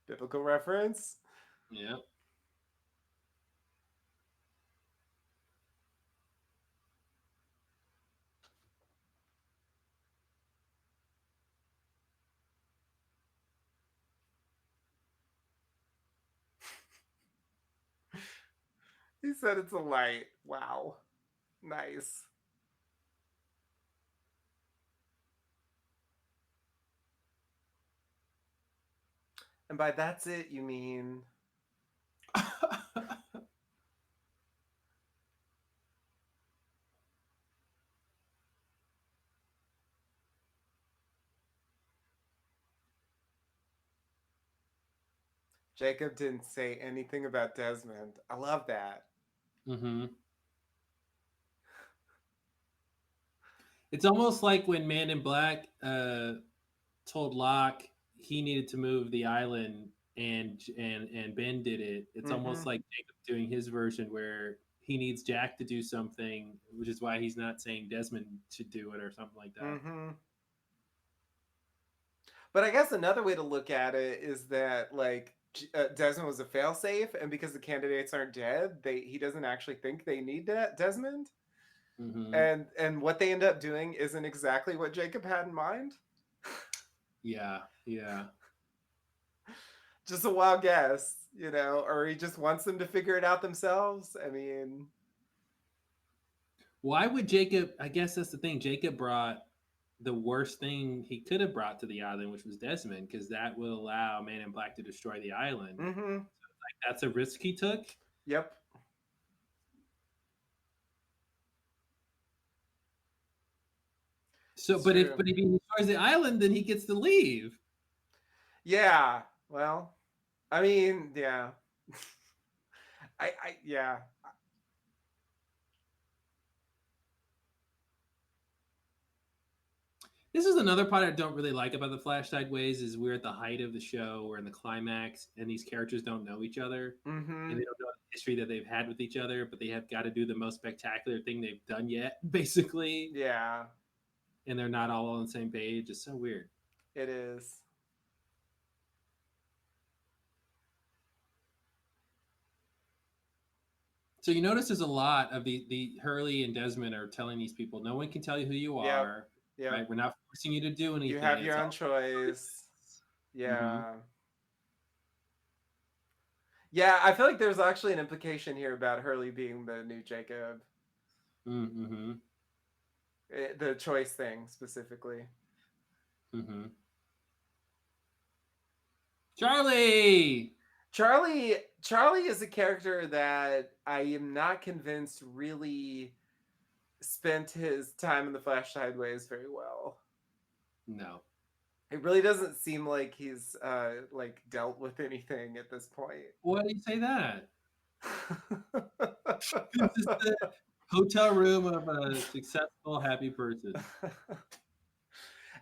Biblical reference. Yeah. He said it's a light. Wow. Nice. And by that's it, you mean Jacob didn't say anything about Desmond. I love that. Mm-hmm. It's almost like when Man in Black told Locke he needed to move the island, and Ben did it. It's Mm-hmm. almost like Jacob doing his version where he needs Jack to do something, which is why he's not saying Desmond should do it or something like that. Mm-hmm. But I guess another way to look at it is that like Desmond was a failsafe, and because the candidates aren't dead, he doesn't actually think they need Desmond, Mm-hmm. and what they end up doing isn't exactly what Jacob had in mind. Yeah, yeah. Just a wild guess, or he just wants them to figure it out themselves. I mean, Why would Jacob? I guess that's the thing. Jacob brought the worst thing he could have brought to the island, which was Desmond, because that will allow Man in Black to destroy the island. mm-hmm. Like that's a risk he took. Yep. So, It's but if true. but if he destroys the island, then he gets to leave. Yeah. Well, I mean, yeah. Yeah. This is another part I don't really like about the Flash Sideways is we're at the height of the show, we're in the climax, and these characters don't know each other, Mm-hmm. and they don't know the history that they've had with each other, but they have got to do the most spectacular thing they've done yet, basically, Yeah, and they're not all on the same page. It's so weird. it is. So you notice there's a lot of the Hurley and Desmond are telling these people, no one can tell you who you Yep. are, Yep. right? We're not forcing you to do You anything. have your It's own all choice. mm-hmm. Yeah. Yeah, I feel like there's actually an implication here about Hurley being the new Jacob. Mm-hmm. The choice thing specifically. Mm-hmm. Charlie. Charlie is a character that I am not convinced really spent his time in the Flash Sideways very well. No. It really doesn't seem like he's like dealt with anything at this point. Why do you say that? This is the hotel room of a successful, happy person.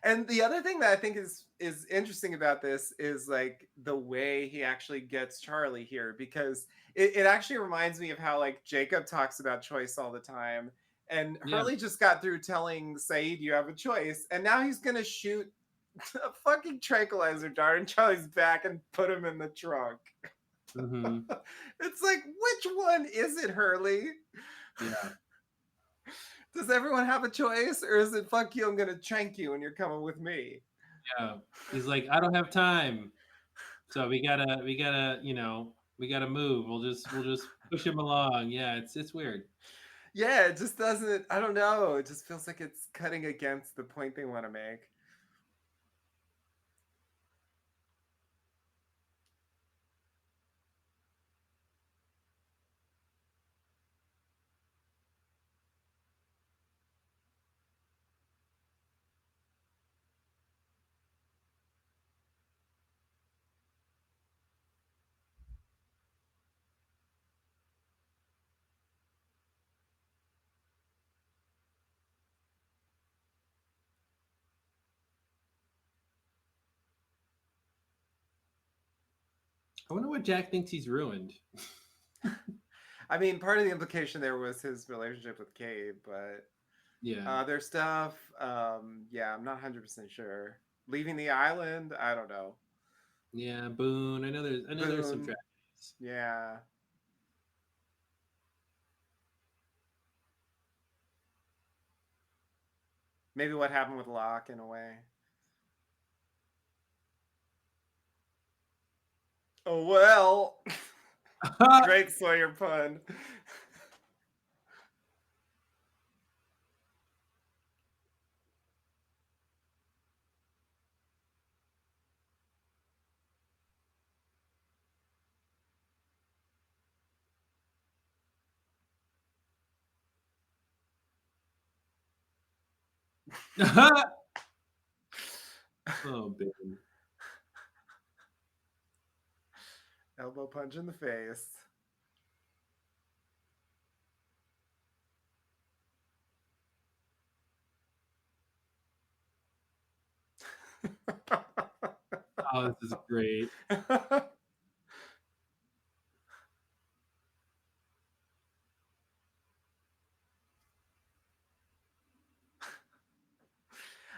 And the other thing that I think is interesting about this is like the way he actually gets Charlie here, because it actually reminds me of how like Jacob talks about choice all the time. And Yeah. Hurley just got through telling Saeed you have a choice, and now he's gonna shoot a fucking tranquilizer dart in Charlie's back and put him in the trunk. Mm-hmm. It's like, which one is it, Hurley? Yeah. Does everyone have a choice, or is it fuck you, I'm gonna trank you and you're coming with me? Yeah. He's like, I don't have time. So we gotta, we gotta move. We'll just push him along. Yeah, it's weird. Yeah, it just doesn't, I don't know. It just feels like it's cutting against the point they want to make. I wonder what Jack thinks he's ruined. I mean, part of the implication there was his relationship with Cade, but Yeah. other stuff, yeah, I'm not 100% sure. Leaving the island, I don't know. Yeah, Boone. I know there's some Boone. tragedies. Yeah. Maybe what happened with Locke in a way. Oh well. Great Sawyer pun. Oh, Boone. Elbow punch in the face. Oh, this is great.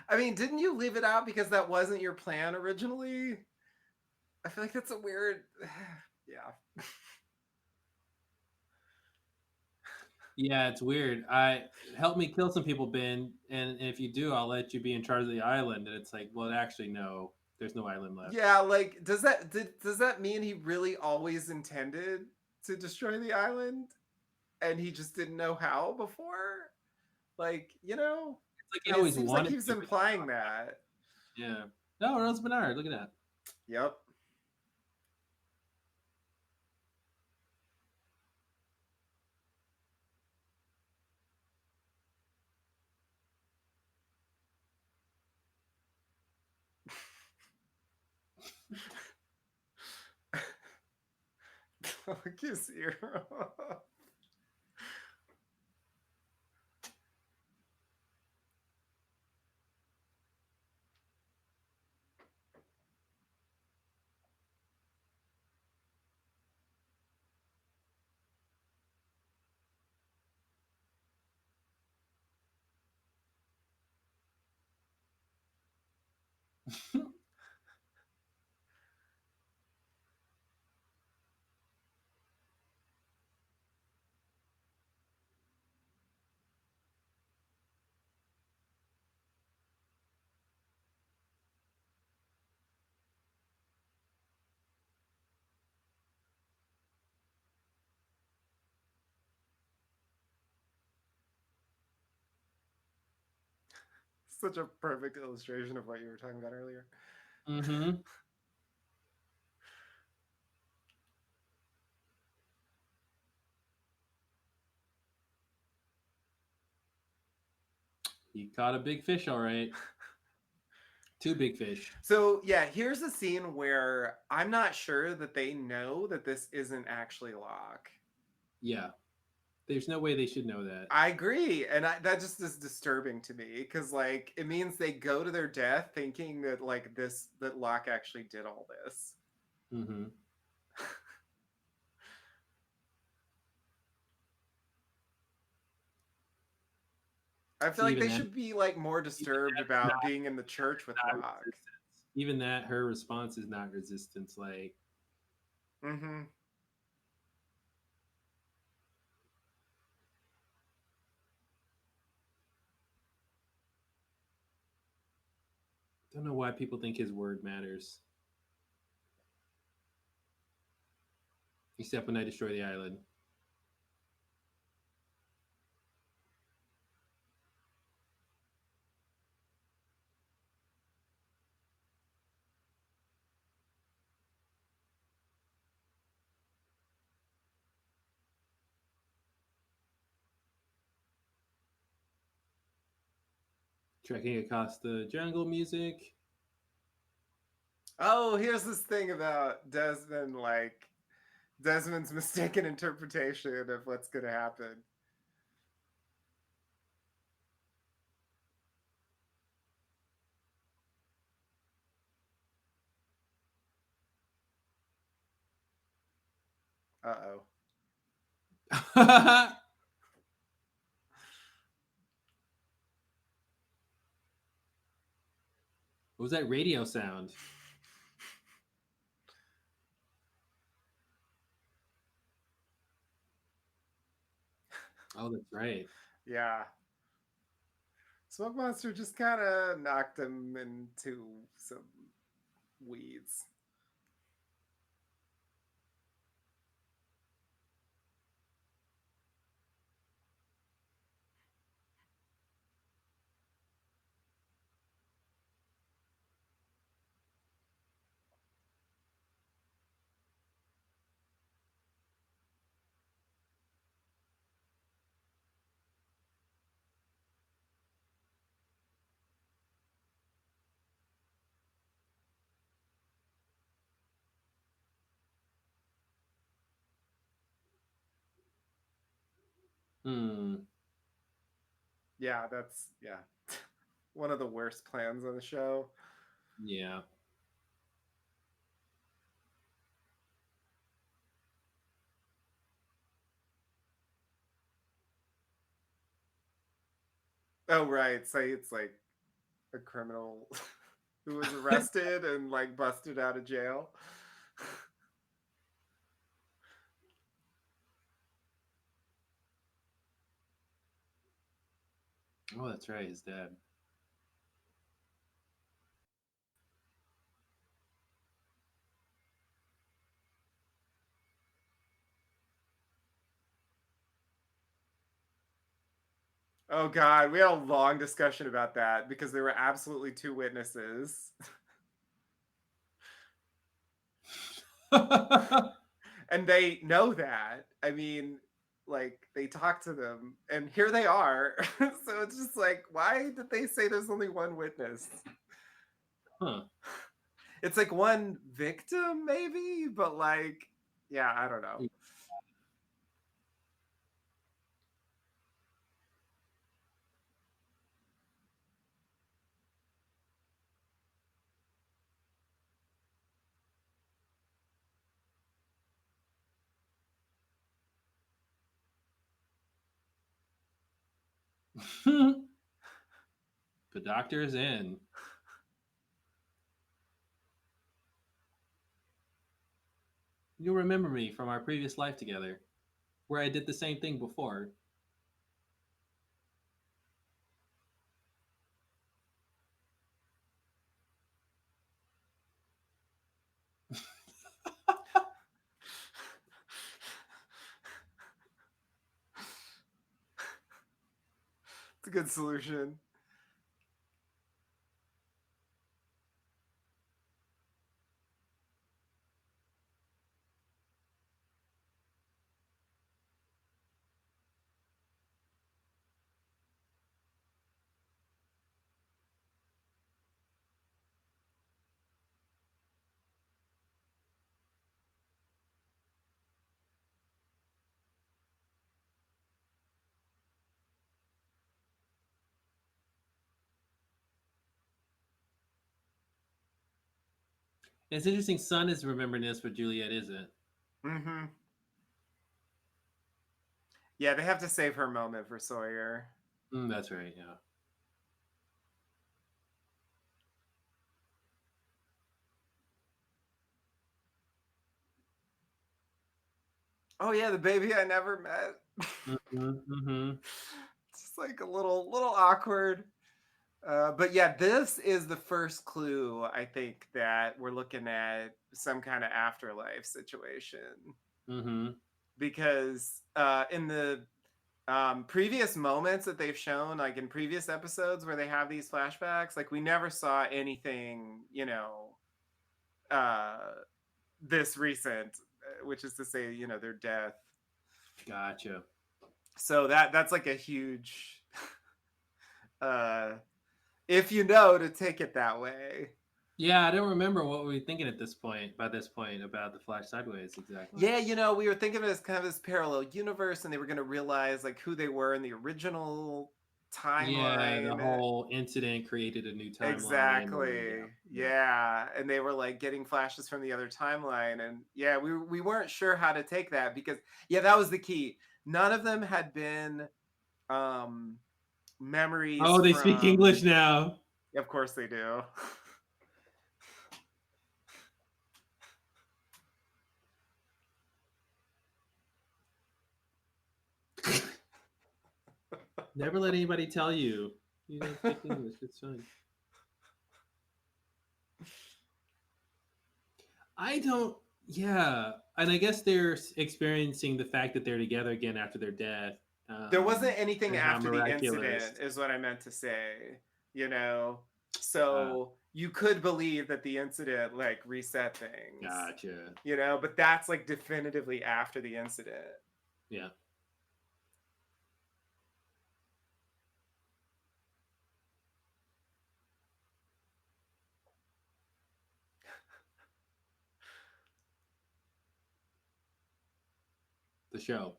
I mean, didn't you leave it out because that wasn't your plan originally? I feel like that's a weird. Yeah. Yeah, it's weird. I help me kill some people, Ben, and if you do, I'll let you be in charge of the island. And it's like, well, actually, no, there's no island left. Yeah, like does that mean he really always intended to destroy the island and he just didn't know how before? Like, It's like he and it always seems like wanted he was to. implying that. Yeah. No, Rose Bernard. Look at that. Yep. Kiss ear. Such a perfect illustration of what you were talking about earlier. Mm-hmm. He caught a big fish, all right. Two big fish. So yeah, here's a scene where I'm not sure that they know that this isn't actually Locke. Yeah. There's no way they should know that. I agree, and that just is disturbing to me because like it means they go to their death thinking that like that Locke actually did all this. Mm-hmm. I feel See, like they should be like more disturbed not, about being in the church with not Locke. resistance. Even that, her response is not resistance. Like, Mm-hmm. don't know why people think his word matters. Except when I destroy the island. Trekking across the jungle music. Oh, here's this thing about Desmond, like Desmond's mistaken interpretation of what's going to happen. Uh-oh. What was that radio sound? Oh, that's right. Yeah. Smoke Monster just kind of knocked him into some weeds. Hmm. Yeah, that's one of the worst plans on the show. Yeah. Oh right, say it's like a criminal who was arrested and like busted out of jail. Oh, that's right. His dad. Oh god, we had a long discussion about that because there were absolutely two witnesses. And they know that. I mean, like they talk to them and here they are. So it's just like, why did they say there's only one witness? Huh. It's like one victim, maybe, but like, yeah, I don't know. The doctor is in. You'll remember me from our previous life together, where I did the same thing before. It's a good solution. It's interesting. Sun is remembering this, but Juliet isn't. Mm-hmm. Yeah, they have to save her moment for Sawyer. That's right. Yeah. Oh yeah, the baby I never met. Mm-hmm. Just like a little awkward. But yeah, this is the first clue I think that we're looking at some kind of afterlife situation Mm-hmm. because in the previous moments that they've shown, like in previous episodes where they have these flashbacks, like we never saw anything, uh, this recent, which is to say, their death. Gotcha. So that's like a huge, uh, if you know to take it that way. Yeah, I don't remember what we were thinking at this point. By this point, about the Flash sideways exactly. Yeah, we were thinking of it as kind of this parallel universe, and they were going to realize like who they were in the original Yeah, the timeline. whole incident created a new timeline. And Exactly. Yeah, and they were like getting flashes from the other timeline, and yeah, we weren't sure how to take that because yeah, that was the key. None of them had been um memories Oh, they speak from. English now. Of course they do. Never let anybody tell you you don't speak English. It's fine. I don't. Yeah, and I guess they're experiencing the fact that they're together again after their death. There wasn't anything And how after the miraculous. incident, is what I meant to say. You know, Uh, so you could believe that the incident like reset things. gotcha. You know, but that's like definitively after the incident. Yeah. The show.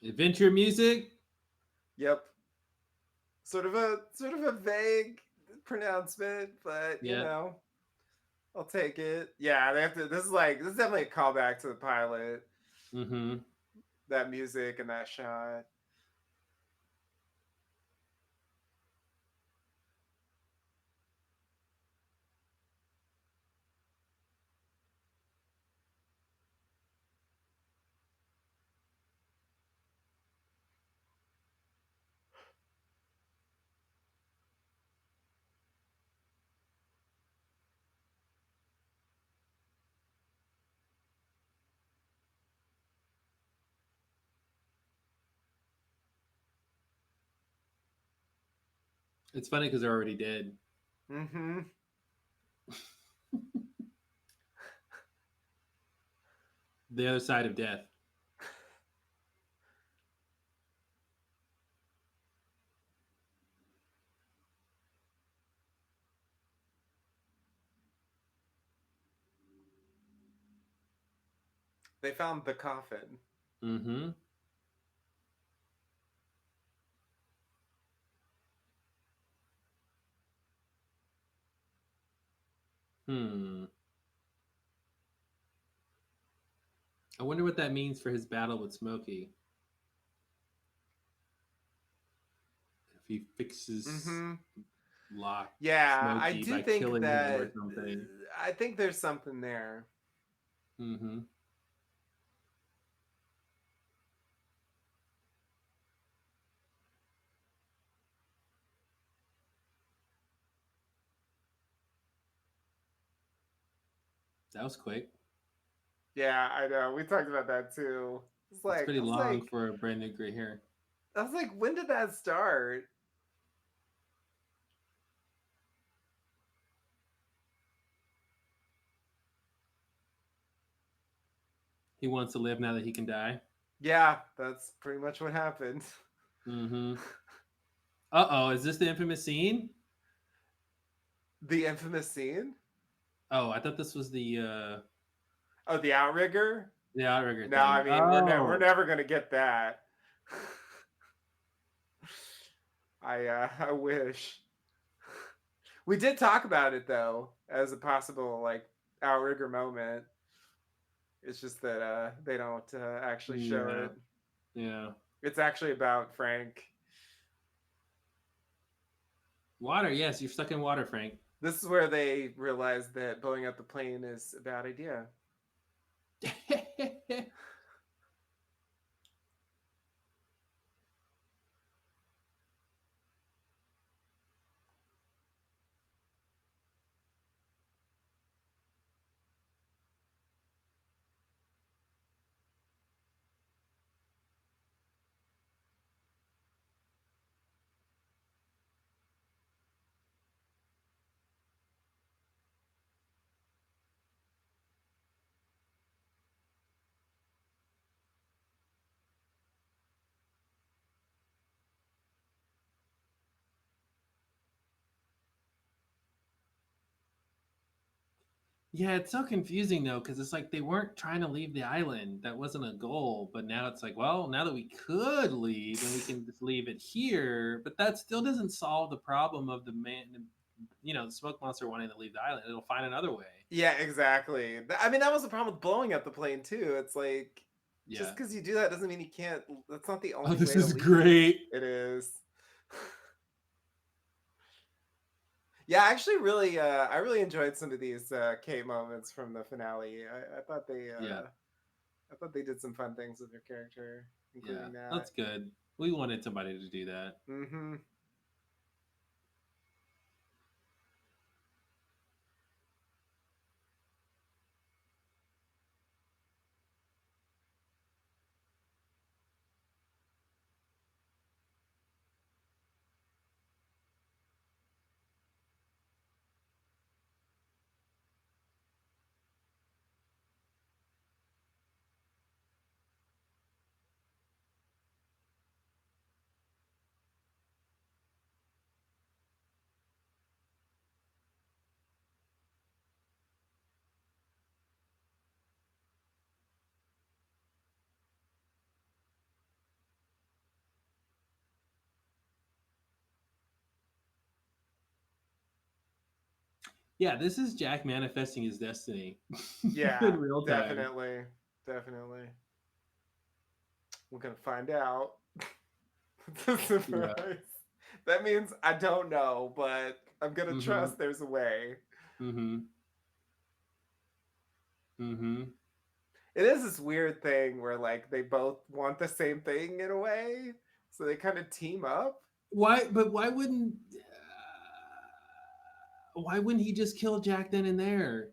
Adventure music. Yep. Sort of a vague pronouncement, but you Yeah. know, I'll take it. Yeah, they have to. This is definitely a callback to the pilot. Mm-hmm. That music and that shot. It's funny because they're already dead. Mm-hmm. The other side of death. They found the coffin. Mm-hmm. Hmm. I wonder what that means for his battle with Smokey. If he fixes Mm-hmm. Lock Yeah, I Smokey do by think killing him or that. something. I think there's something there. Mm-hmm. That was quick. Yeah, I know. We talked about that too. It's It's like pretty long for a brand new gray hair. I was like, when did that start? He wants to live now that he can die. Yeah, that's pretty much what happened. Mm-hmm. Uh-oh, is this the infamous scene? The infamous scene? Oh, I thought this was Oh, the outrigger? the outrigger No, thing. I mean we're Oh. never gonna get that. I wish. We did talk about it though as a possible like outrigger moment. It's just that they don't actually show Yeah. it. Yeah. It's actually about Frank. Water, yes, you're stuck in water, Frank. This is where they realize that blowing up the plane is a bad idea. Yeah, it's so confusing though, because it's like they weren't trying to leave the island. That wasn't a goal. But now it's like, well, now that we could leave, and we can just leave it here. But that still doesn't solve the problem of the man, the smoke monster wanting to leave the island. It'll find another way. Yeah, exactly. I mean, that was the problem with blowing up the plane too. It's like just Yeah. because you do that doesn't mean you can't. That's not the Oh, only this way to is leave. great. It is. Yeah, I actually I really enjoyed some of these Kate moments from the finale. I thought they Yeah. I thought they did some fun things with her character, Yeah, including that. that's good. We wanted somebody to do that. Mm-hmm. Yeah, this is Jack manifesting his destiny Yeah, in real time. definitely. Definitely. We're gonna find out. Surprise. Yeah. That means I don't know, but I'm gonna Mm-hmm. trust there's a way. Mm-hmm. Mm-hmm. It is this weird thing where like they both want the same thing in a way, so they kind of team up. Why? But why wouldn't he just kill Jack then and there?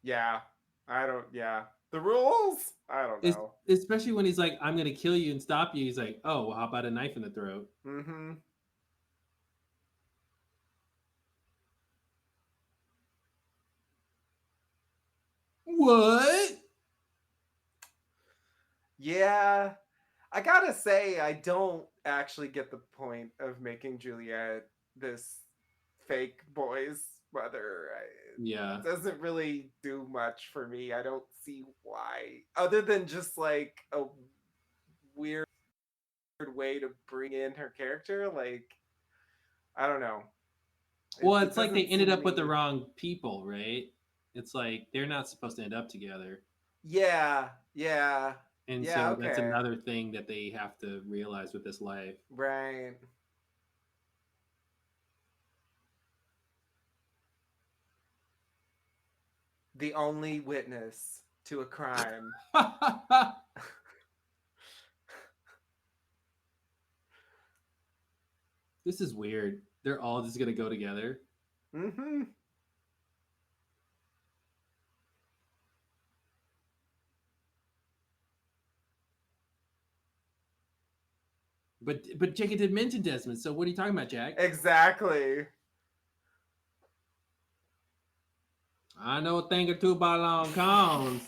Yeah, I don't. Yeah, the rules. I don't It's, know. especially when he's like, "I'm gonna kill you and stop you." He's like, "Oh, well, how about a knife in the throat?" Mm-hmm. What? Yeah, I gotta say, I don't actually get the point of making Juliet this fake boy's mother. Yeah. It doesn't really do much for me. I don't see why, other than just like a weird way to bring in her character. Like, I don't know. Well, It it's like they doesn't ended seem to up with the me. wrong people, right? It's like they're not supposed to end up together. Yeah, yeah, And yeah. so that's Okay, another thing that they have to realize with this life. right. The only witness to a crime. This is weird. They're all just gonna go together. Mm-hmm. But Jacob did mention Desmond, so what are you talking about, Jack? Exactly. I know a thing or two about long cons.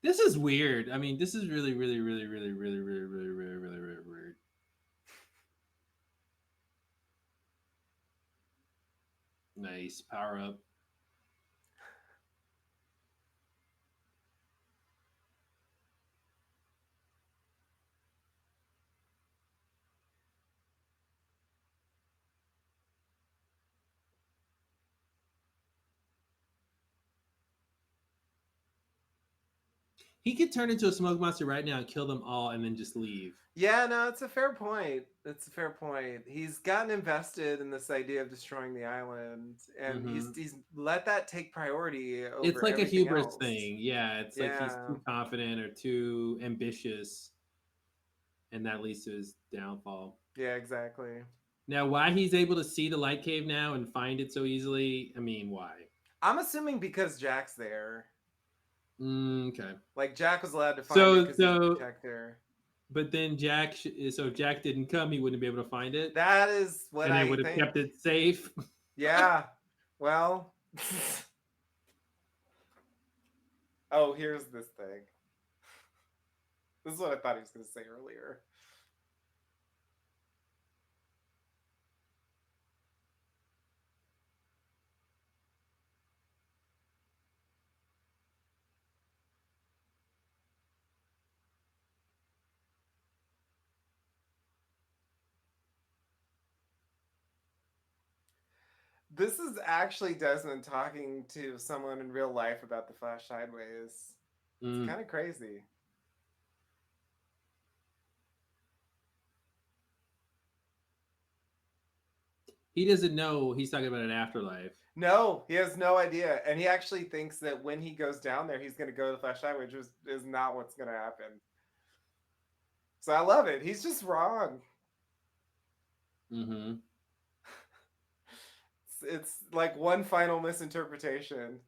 This is weird. I mean, this is really, really, really, really, really, really, really, really, really, really weird. Nice power up. He could turn into a smoke monster right now and kill them all, and then just leave. Yeah, no, it's a fair point. It's a fair point. He's gotten invested in this idea of destroying the island, and Mm-hmm. he's let that take priority It's over like a everything hubris else. thing. Yeah, it's like he's Yeah, too confident or too ambitious, and that leads to his downfall. yeah, exactly. Now, why he's able to see the light cave now and find it so easily? I mean, why? I'm assuming because Jack's there. Okay. Like Jack was allowed to find it So, because he's a so, protector. but then so if Jack didn't come, he wouldn't be able to find it, That is what and they I would have think. kept it safe. Yeah. Well. Oh, here's this thing. This is what I thought he was going to say earlier. This is actually Desmond talking to someone in real life about the Flash sideways. It's kind of crazy. He doesn't know he's talking about an afterlife. No, he has no idea. And he actually thinks that when he goes down there, he's going to go to the Flash sideways, which is not what's going to happen. So I love it. He's just wrong. Mm-hmm. It's like one final misinterpretation.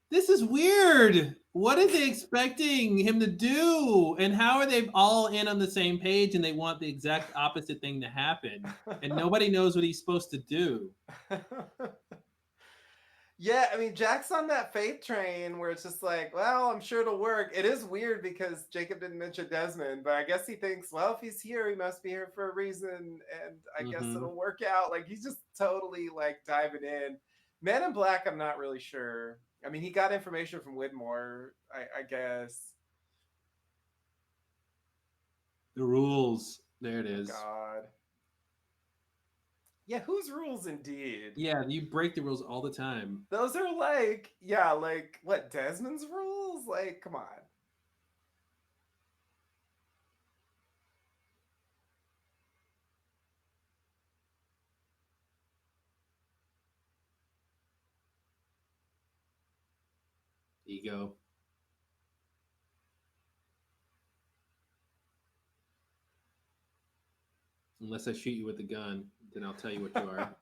This is weird. What are they expecting him to do? And how are they all in on the same page and they want the exact opposite thing to happen? And nobody knows what he's supposed to do. Yeah, I mean, Jack's on that faith train where it's just like, well, I'm sure it'll work. It is weird because Jacob didn't mention Desmond, but I guess he thinks, well, if he's here, he must be here for a reason, and I guess it'll work out. Like, he's just totally like diving in. Man in Black, I'm not really sure. I mean, he got information from Widmore, I guess. The rules. There it is. God. Yeah, whose rules indeed? Yeah, you break the rules all the time. Those are like, yeah, like what, Desmond's rules? Like, come on. Ego. Unless I shoot you with a gun, then I'll tell you what you are.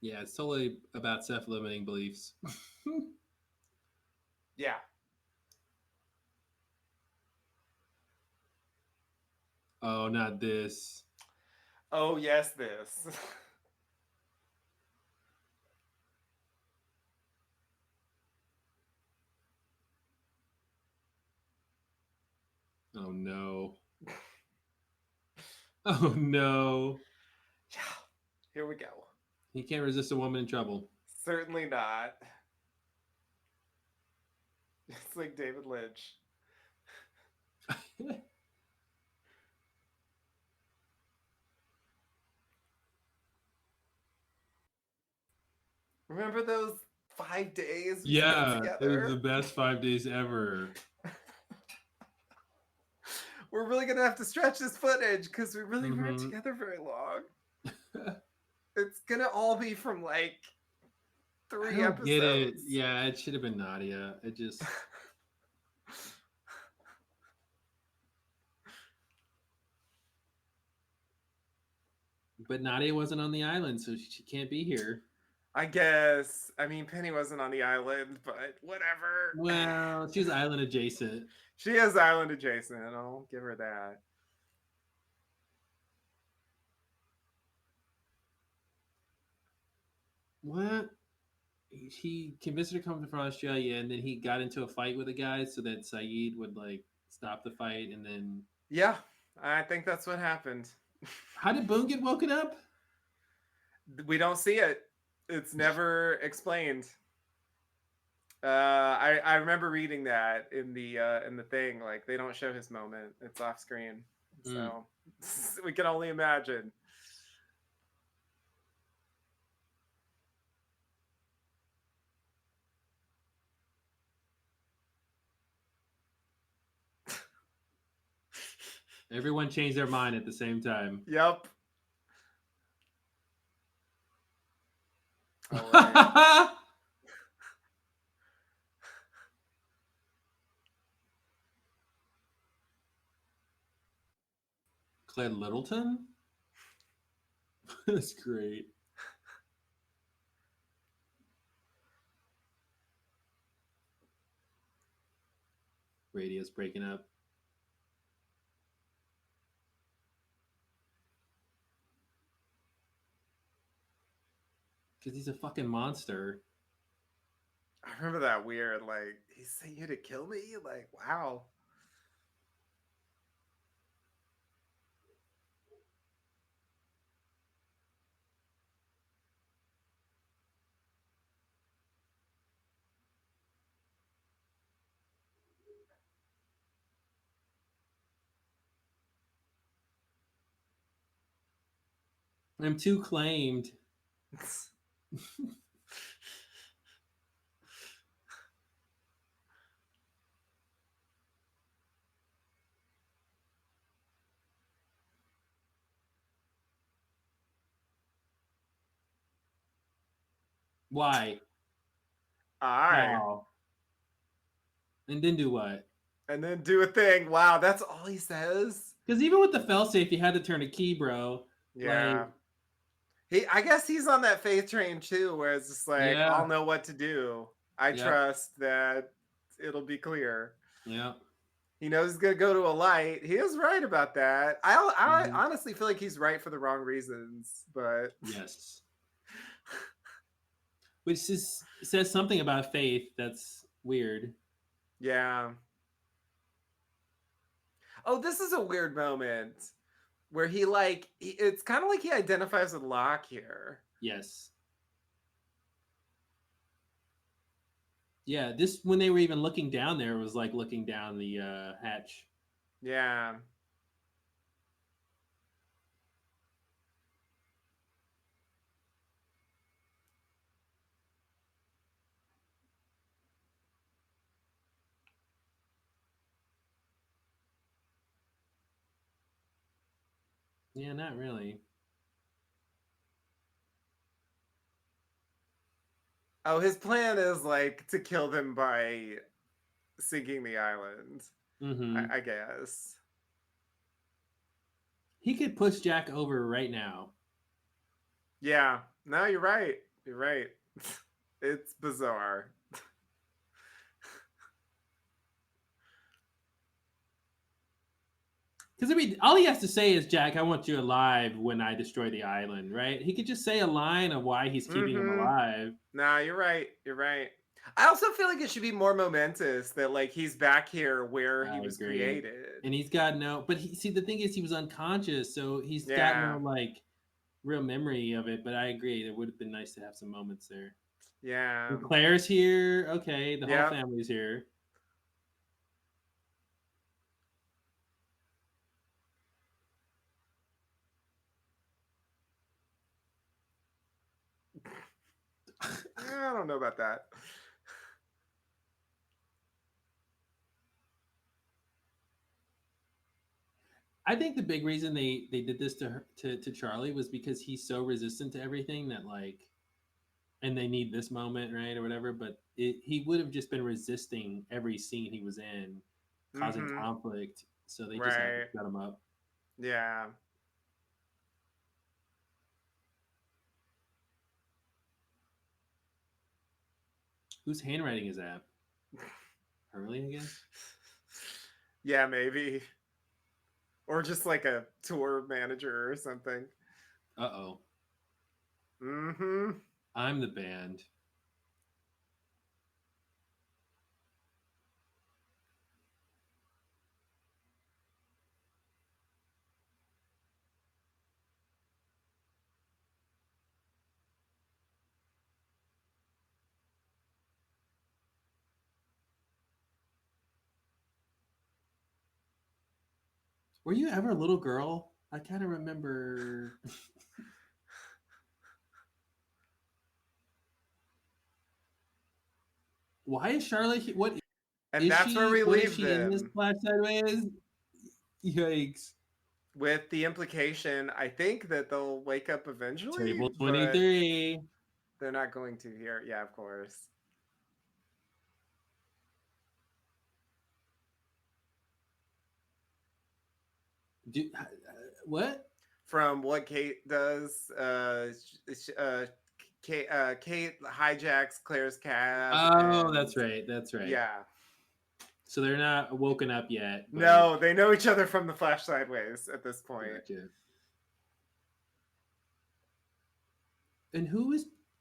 Yeah, it's totally about self-limiting beliefs. Yeah. Oh, not this. Oh, yes, this. Oh, no. Oh, no. Yeah. Here we go. He can't resist a woman in trouble. Certainly not. It's like David Lynch. Remember those 5 days we spent together? It was the best 5 days ever. We're really going to have to stretch this footage because we really weren't together very long. It's going to all be from like 3 episodes. Get it. Yeah, it should have been Nadia. It just... But Nadia wasn't on the island, so she can't be here. I guess. I mean, Penny wasn't on the island, but whatever. Well, she's island adjacent. She is island adjacent. I'll give her that. What? He convinced her to come from Australia, and then he got into a fight with a guy so that Sayid would like stop the fight, and then... Yeah, I think that's what happened. How did Boone get woken up? We don't see it. It's never explained. I remember reading that in the thing. Like, they don't show his moment. It's off screen, so we can only imagine. Everyone changed their mind at the same time. Yep. All right. Claire Littleton? That's great. Radio's breaking up. Because he's a fucking monster. I remember that weird, like, he sent you to kill me? Like, wow. I'm too claimed. Why? All right. How? And then do what? And then do a thing. Wow, that's all he says. Because even with the failsafe, you had to turn a key, bro. Yeah. Like, I guess he's on that faith train too, where it's just like, yeah. I'll know what to do. I Yep. trust that it'll be clear. Yeah. He knows he's gonna go to a light. He is right about that. I honestly feel like he's right for the wrong reasons, but Yes. Which says something about faith that's weird. yeah. Oh, this is a weird moment where it's kind of like he identifies with Locke here. Yes. Yeah, this when they were even looking down there was like looking down the hatch. Yeah. Yeah, not really. Oh, his plan is like to kill them by sinking the island. Mm-hmm. I guess. He could push Jack over right now. Yeah. No, you're right. You're right. It's bizarre. Because I mean, all he has to say is, "Jack, I want you alive when I destroy the island." Right? He could just say a line of why he's keeping him alive. Nah, you're right. You're right. I also feel like it should be more momentous that like he's back here where he was created, and he's got no. But see, the thing is, he was unconscious, so he's got no like real memory of it. But I agree, it would have been nice to have some moments there. Yeah. And Claire's here. Okay, the whole family's here. I don't know about that. I think the big reason they did this to Charlie was because he's so resistant to everything that like, and they need this moment, right, or whatever. But he would have just been resisting every scene he was in, causing conflict. So they just had to shut him up. Yeah. Whose handwriting is that? Hurley, I guess. Yeah, maybe. Or just like a tour manager or something. Uh-oh. Mm-hmm. I'm the band. Were you ever a little girl? I kind of remember. Why is Charlotte? What? And that's where we leave them. In this Flash Sideways? Yikes! With the implication, I think that they'll wake up eventually. Table 23. They're not going to here. Yeah, of course. What? From what Kate does, Kate hijacks Claire's cab. Oh, that's right. That's right. Yeah. So they're not woken up yet. But... No, they know each other from the Flash Sideways at this point. Gotcha. And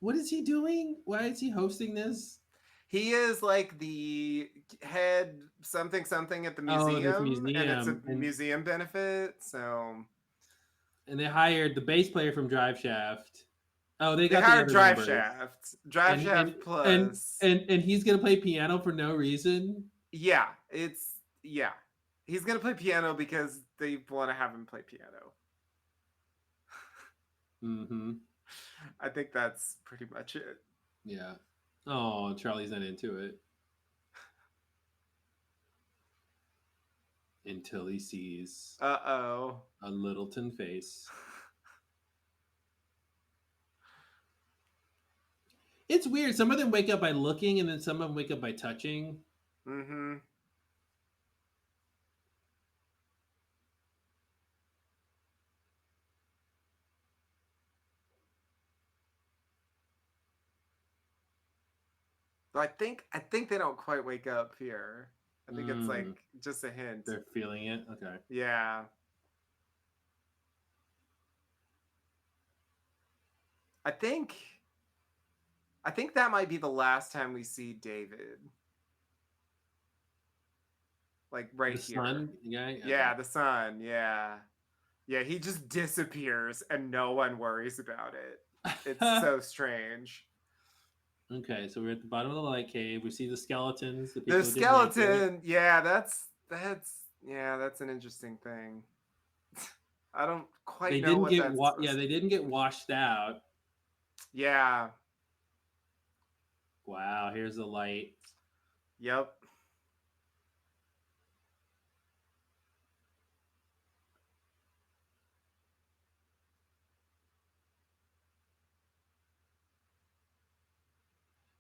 what is he doing? Why is he hosting this? He is like the head something at the museum, and it's a museum benefit. So, and they hired the bass player from Drive Shaft. Oh, they hired Drive Shaft. Shaft plus, and he's gonna play piano for no reason. Yeah, he's gonna play piano because they want to have him play piano. Mm-hmm. I think that's pretty much it. Yeah. Oh, Charlie's not into it until he sees Uh-oh. a Littleton face. It's weird. Some of them wake up by looking, and then some of them wake up by touching. Mm-hmm. I think they don't quite wake up here. I think it's like Mm, just a hint. they're feeling it. Okay. Yeah. I think I think that might be the last time we see David. Like right The here. sun guy. Yeah, Okay. the sun. Yeah. Yeah, he just disappears and no one worries about it. It's so strange. Okay, so we're at the bottom of the light cave. We see the skeletons. The The people who didn't make it. skeleton, yeah, that's an interesting thing. I don't They quite know didn't what get that's supposed yeah. to They be. didn't get washed out. Yeah. Wow. Here's the light. Yep.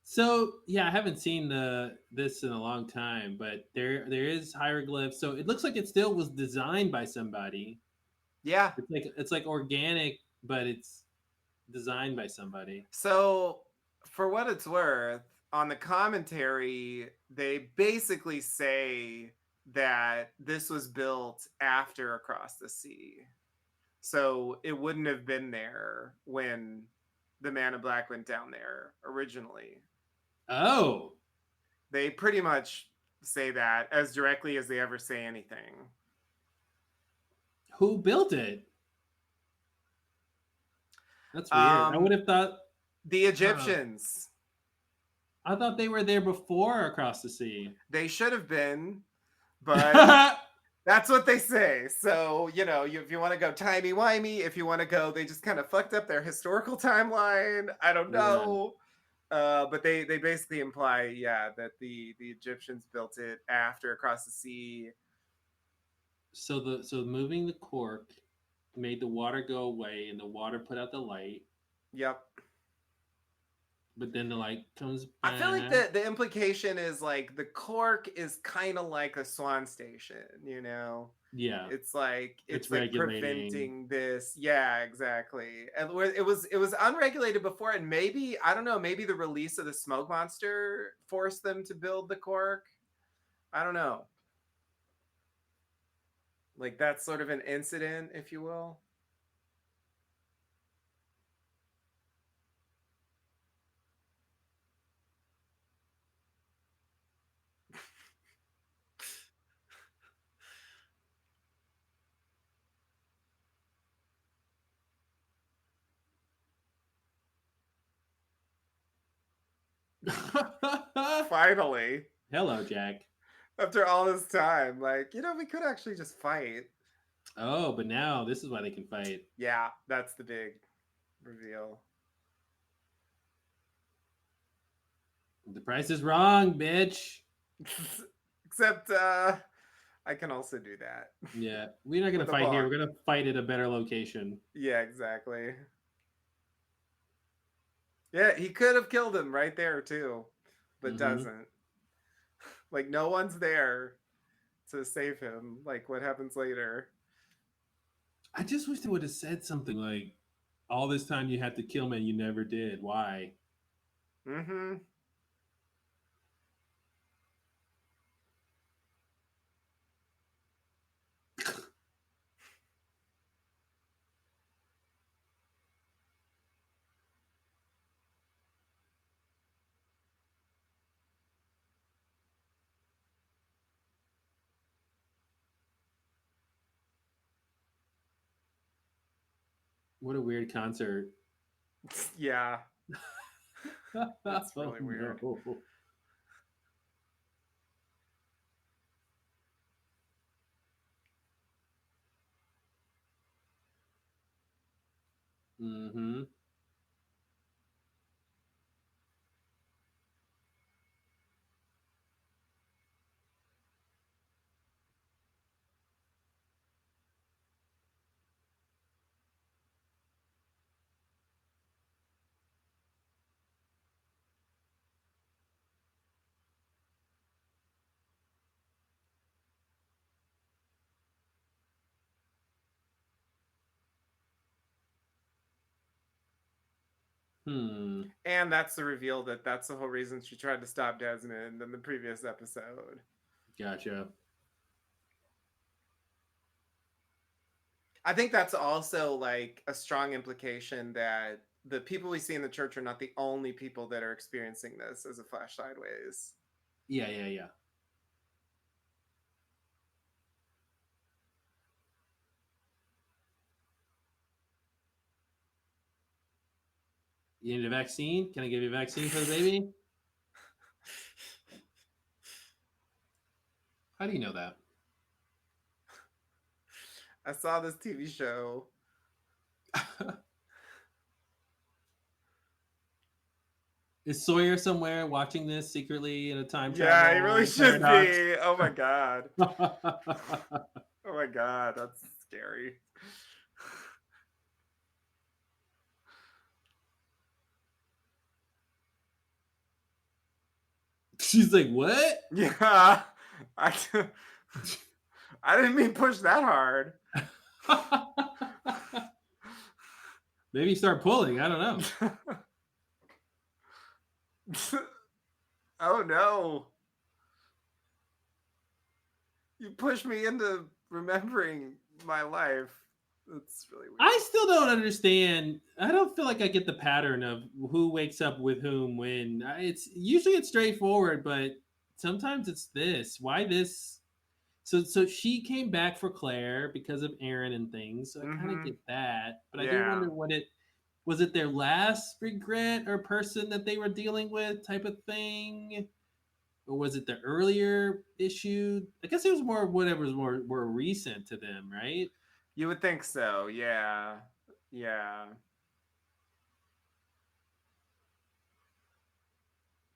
So yeah, I haven't seen this in a long time, but there is hieroglyphs. So it looks like it still was designed by somebody. Yeah. It's like organic, but it's designed by somebody. So, for what it's worth, on the commentary, they basically say that this was built after Across the Sea. So, it wouldn't have been there when the Man in Black went down there originally. Oh, They pretty much say that as directly as they ever say anything. who built it? That's weird. I would Um, have thought. the Huh. Egyptians, I thought they were there before Across the Sea. they should have been, but that's what they say. So, if you want to go timey-wimey, if you want to go, they just kind of fucked up their historical timeline. I don't Yeah. know. But they basically imply, yeah, that the Egyptians built it after Across the Sea. So moving the cork made the water go away, and the water put out the light. Yep. But then the light comes I feel like back. the implication is like the cork is kind of like a swan station. Yeah, It's like regulating. preventing this. Yeah, exactly. And it was unregulated before, and maybe, I don't know, maybe the release of the smoke monster forced them to build the cork. I don't know. Like, that's sort of an incident, if you will. Finally, Hello, Jack. after all this time, like, we could actually just fight. Oh, but now this is why they can fight. Yeah, that's the big reveal. The price is wrong, bitch. Except I can also do that. Yeah, we're not gonna With a fight here. hawk. We're gonna fight at a better location. Yeah, exactly. Yeah, he could have killed him right there too, but Mm-hmm. doesn't. Like, no one's there to save him. Like, what happens later? I just wish they would have said something like, "All this time you had to kill me, and you never did. Why?" Mm-hmm. What a weird concert. Yeah, it's Oh really weird. no. Mm-hmm. Hmm. And that's the reveal that that's the whole reason she tried to stop Desmond in the previous episode. Gotcha. I think that's also like a strong implication that the people we see in the church are not the only people that are experiencing this as a flash sideways. Yeah, yeah, yeah. You need a vaccine? Can I give you a vaccine for the baby? How do you know that? I saw this TV show. Is Sawyer somewhere watching this secretly in a time Yeah, travel he really should paradox? be. Oh my god. Oh my god, that's scary. She's like, what? Yeah. I didn't mean push that hard. Maybe start pulling. I don't know. Oh no. You pushed me into remembering my life. That's really weird. I still don't understand. I don't feel like I get the pattern of who wakes up with whom when. It's usually it's straightforward, but sometimes it's this. Why this? So she came back for Claire because of Aaron and things. So I kind of get that, but I do Yeah. wonder what it was. It their last regret or person that they were dealing with, type of thing, or was it the earlier issue? I guess it was more whatever was more recent to them, right? You would think so. Yeah. Yeah.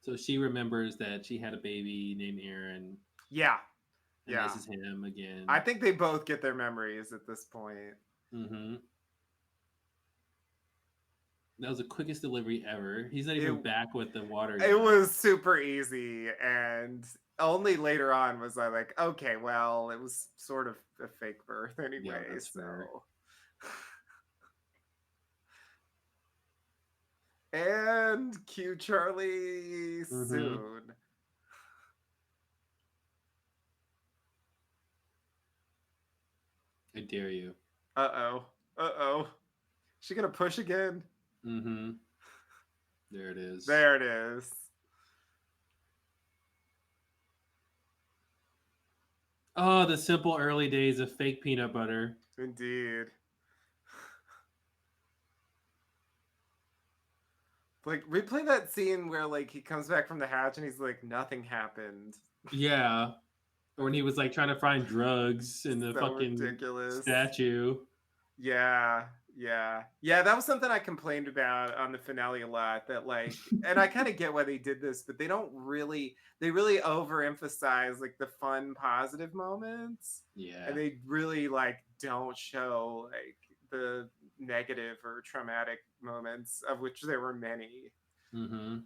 So she remembers that she had a baby named Aaron, Yeah. and Yeah. this is him again. I think they both get their memories at this point. Mm-hmm. That was the quickest delivery ever. He's not even back with the water. It was super easy, and only later on was I like, okay, well, it was sort of a fake birth anyway, that's fair. And cue Charlie soon. I dare you. Uh-oh. She gonna push again? Mm-hmm. There it is. There it is. Oh, the simple early days of fake peanut butter. Indeed. Like, replay that scene where, like, he comes back from the hatch and he's like, nothing happened. Yeah. Or when he was, like, trying to find drugs in the So fucking ridiculous. statue. Yeah. That was something I complained about on the finale a lot. That, like, and I kind of get why they did this, but they really overemphasize like the fun, positive moments. Yeah. And they really like don't show like the negative or traumatic moments, of which there were many. Mm-hmm.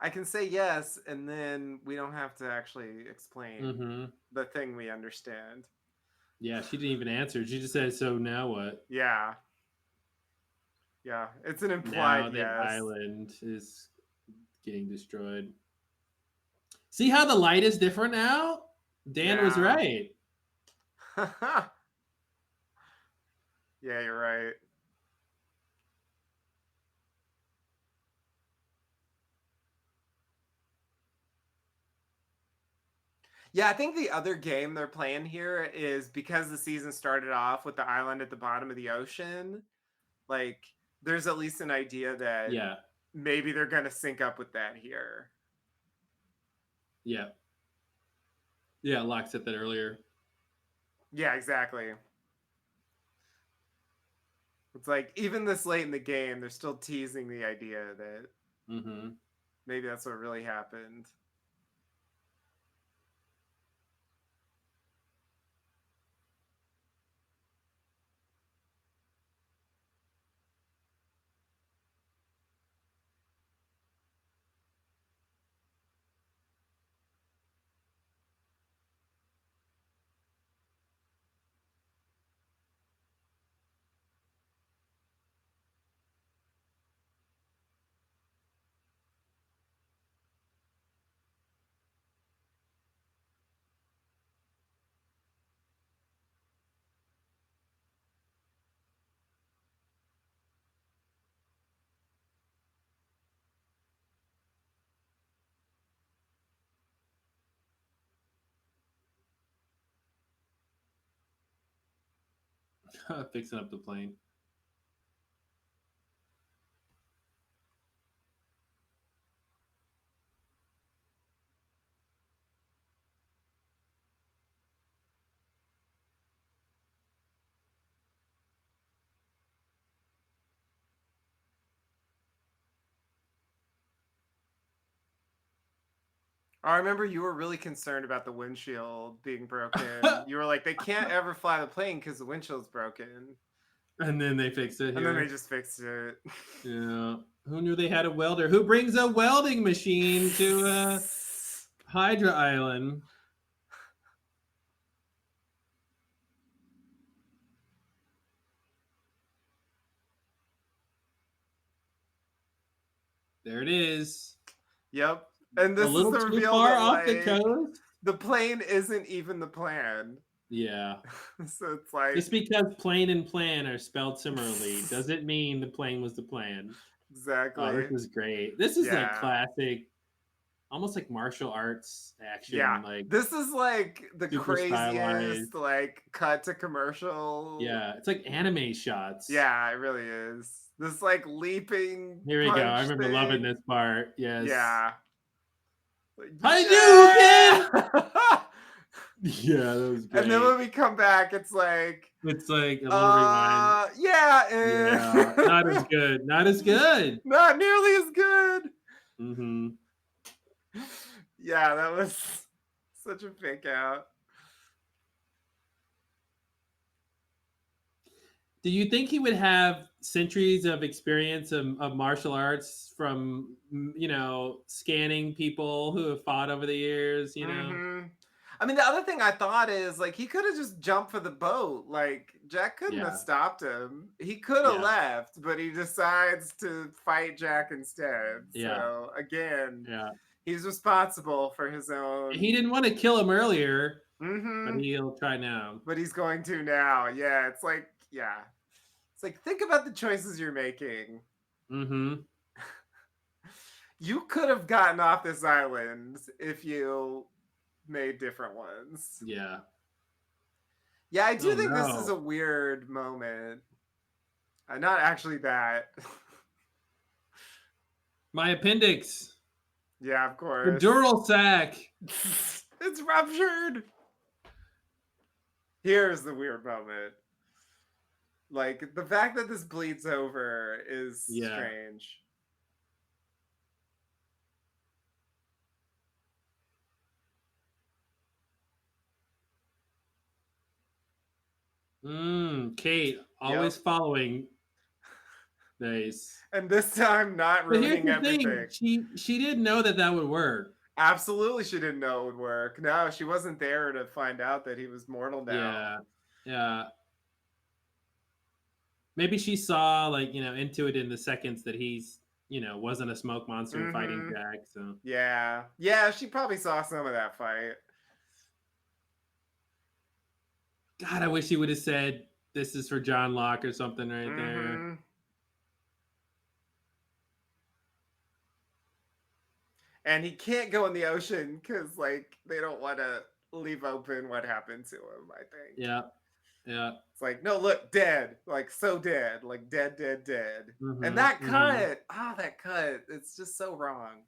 I can say yes, and then we don't have to actually explain the thing we understand. Yeah, she didn't even answer. She just said, "So now what?" Yeah, it's an implied now yes. The island is getting destroyed. See how the light is different now? Dan was right. Yeah, you're right. Yeah, I think the other game they're playing here is because the season started off with the island at the bottom of the ocean. Like, there's at least an idea that Yeah, maybe they're gonna sync up with that here. yeah, yeah. Locke said that earlier. Yeah, exactly. It's like even this late in the game, they're still teasing the idea that Mm-hmm. maybe that's what really happened. Fixing up the plane. I remember you were really concerned about the windshield being broken. You were like, they can't ever fly the plane because the windshield's broken. And then they fixed it And then here. they just fixed it. Yeah. Who knew they had a welder? Who brings a welding machine to Hydra Island? There it is. Yep. And A this is little the too reveal far that off the like coast. the plane isn't even the plan. Yeah. So it's like Just because plane and plan are spelled similarly doesn't mean the plane was the plan. exactly. Oh, this is great. This is like Yeah. classic, almost like martial arts action. Yeah. Like This is like the super craziest stylized. like cut to commercial. Yeah, it's like anime shots. Yeah, it really is. This like leaping. Here we go. I punch remember thing. loving this part. Yes. Yeah. Hadouken! Yeah, that was great. And then when we come back, it's like It's like a little rewind. Yeah, Yeah, not as good. Not as good. Not nearly as good. Mm-hmm. Yeah, that was such a fake out. Do you think he would have centuries of experience of martial arts from, scanning people who have fought over the years, Mhm. I mean, the other thing I thought is like he could have just jumped for the boat. Like Jack couldn't Yeah. have stopped him. He could have Yeah. left, but he decides to fight Jack instead. Yeah. So again, Yeah. he's responsible for his own. He didn't want to kill him earlier, Mhm. but he'll try now. But he's going to now. Yeah, it's like, yeah. It's like, think about the choices you're making. Mm-hmm. You could have gotten off this island if you made different ones. Yeah. Yeah, I do Oh, think this is no. a weird moment. Not actually that. My appendix. Yeah, of The course. dural sac. It's ruptured. Here's the weird moment. Like, the fact that this bleeds over is strange. Kate, always following. Nice. And this time not ruining everything. She didn't know that would work. Absolutely she didn't know it would work. No, she wasn't there to find out that he was mortal now. Yeah. Yeah. Maybe she saw into it in the seconds that he's wasn't a smoke monster fighting Jack. So yeah, she probably saw some of that fight. God, I wish he would have said this is for John Locke or something right there. And he can't go in the ocean because they don't want to leave open what happened to him, I think. Yeah. Yeah. It's like, no, look, dead. Like, so dead. Like, dead, dead, dead. And Mm-hmm. that Mm-hmm. cut, that cut, it's just so wrong.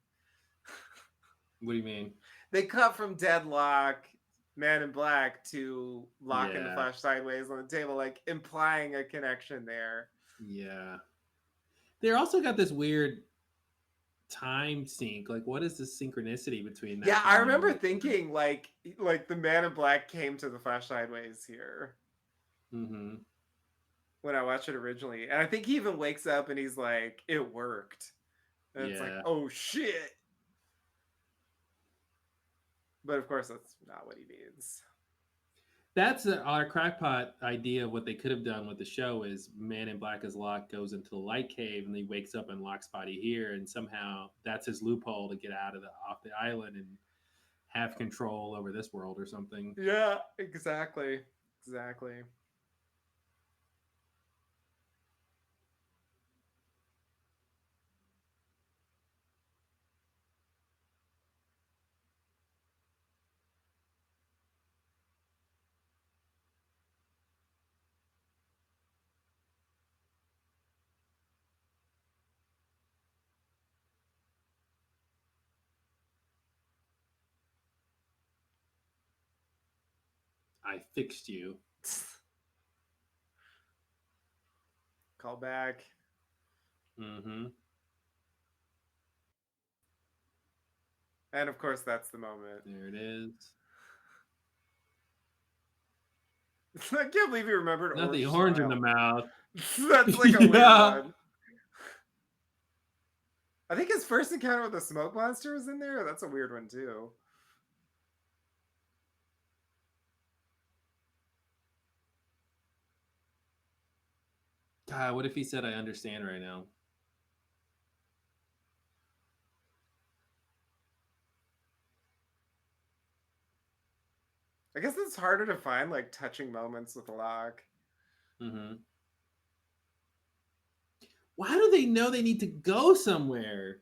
What do you mean? They cut from Deadlock, Man in Black to Locke and the Yeah. Flash sideways on the table, like implying a connection there. Yeah. They also got this weird time sync. Like, what is the synchronicity between that Yeah, I time? remember thinking like the Man in Black came to the Flash sideways here Mm-hmm. when I watched it originally. And I think he even wakes up and he's like, it worked. And it's like, Yeah. oh shit. But of course, that's not what he means. That's our crackpot idea of what they could have done with the show is Man in Black as Locke goes into the light cave and he wakes up in Locke's body here, and somehow that's his loophole to get out of off the island and have control over this world or something. Yeah, exactly. Exactly. I fixed you. Call back. Mm-hmm. And of course, that's the moment. There it is. I can't believe you remembered Not the Orange orange in the Smile. mouth. That's like a weird Yeah. one. I think his first encounter with the smoke monster was in there. That's a weird one too. God, what if he said, "I understand" right now? I guess it's harder to find like touching moments with Locke. Mm-hmm. Why do they know they need to go somewhere?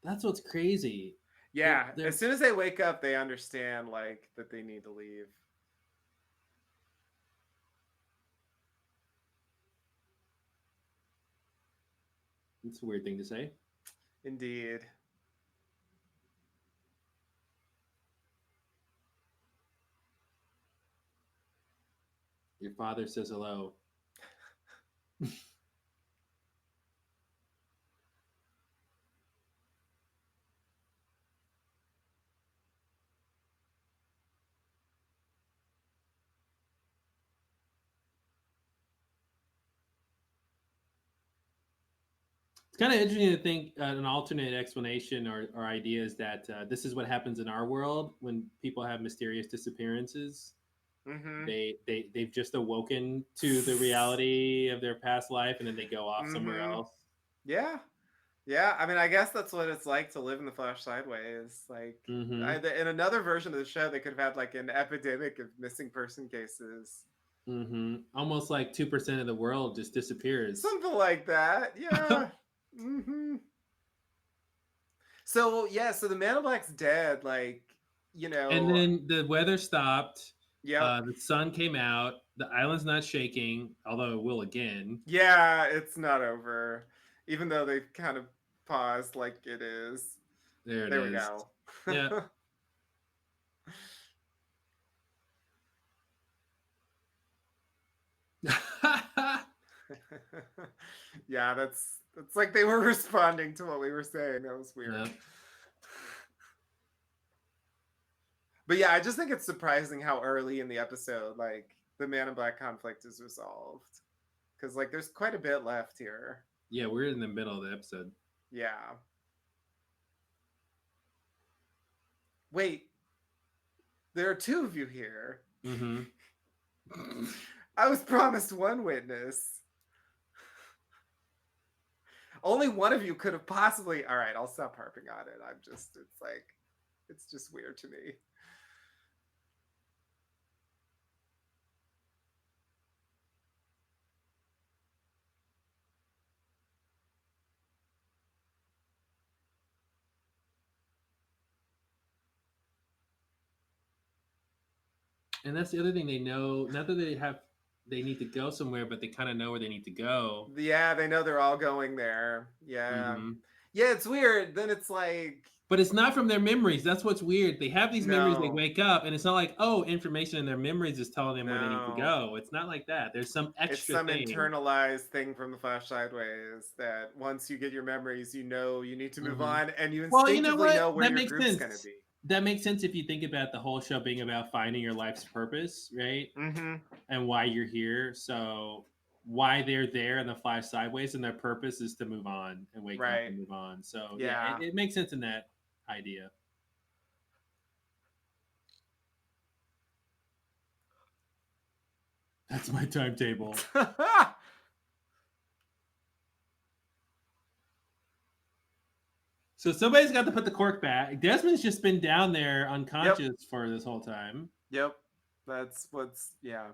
That's what's crazy. Yeah, They're as soon as they wake up, they understand like that they need to leave. It's a weird thing to say. Indeed. Your father says hello. It's kind of interesting to think an alternate explanation or idea is that this is what happens in our world when people have mysterious disappearances. Mm-hmm. They've just awoken to the reality of their past life and then they go off somewhere Mm-hmm. else. Yeah. Yeah, I mean, I guess that's what it's like to live in the Flash sideways. Like, Mm-hmm. in another version of the show, they could have had like an epidemic of missing person cases. Mm-hmm. Almost like 2% of the world just disappears. Something like that. Yeah. Mm-hmm. So yeah, so the Man in Black's dead. Like, And then the weather stopped. Yep. The sun came out. The island's not shaking, although it will again. Yeah, it's not over, even though they've kind of paused like it is. There it There we is. go. Yeah. Yeah, that's like they were responding to what we were saying. That was weird. Yep. But yeah, I just think it's surprising how early in the episode, like, the Man in Black conflict is resolved. Because, like, there's quite a bit left here. Yeah, we're in the middle of the episode. Yeah. Wait. There are two of you here. Mm-hmm. I was promised one witness. Only one of you could have possibly. All right, I'll stop harping on it. It's just weird to me. And that's the other thing, they know, not that they need to go somewhere, but they kind of know where they need to go. Yeah, they know they're all going there. Yeah. Hmm. Yeah, it's weird. Then it's like, But it's not from their memories. That's what's weird. They have these memories, they no, wake up, and it's not like, oh, information in their memories is telling them where they need to no. go. It's not like that. There's some It's extra some thing. internalized thing from the Flash Sideways that once you get your memories, you know you need to move Hmm. on, and you Well, you know instinctively what? know where That your makes group's going to sense. be. That makes sense if you think about the whole show being about finding your life's purpose, right? Mm-hmm. And why you're here. So why they're there in the Flash Sideways, and their purpose is to move on and wake up Right. and move on. So yeah, Yeah. it makes sense in that idea. That's my timetable. So somebody's got to put the cork back. Desmond's just been down there Yep. unconscious for this whole time. Yep. That's what's, yeah.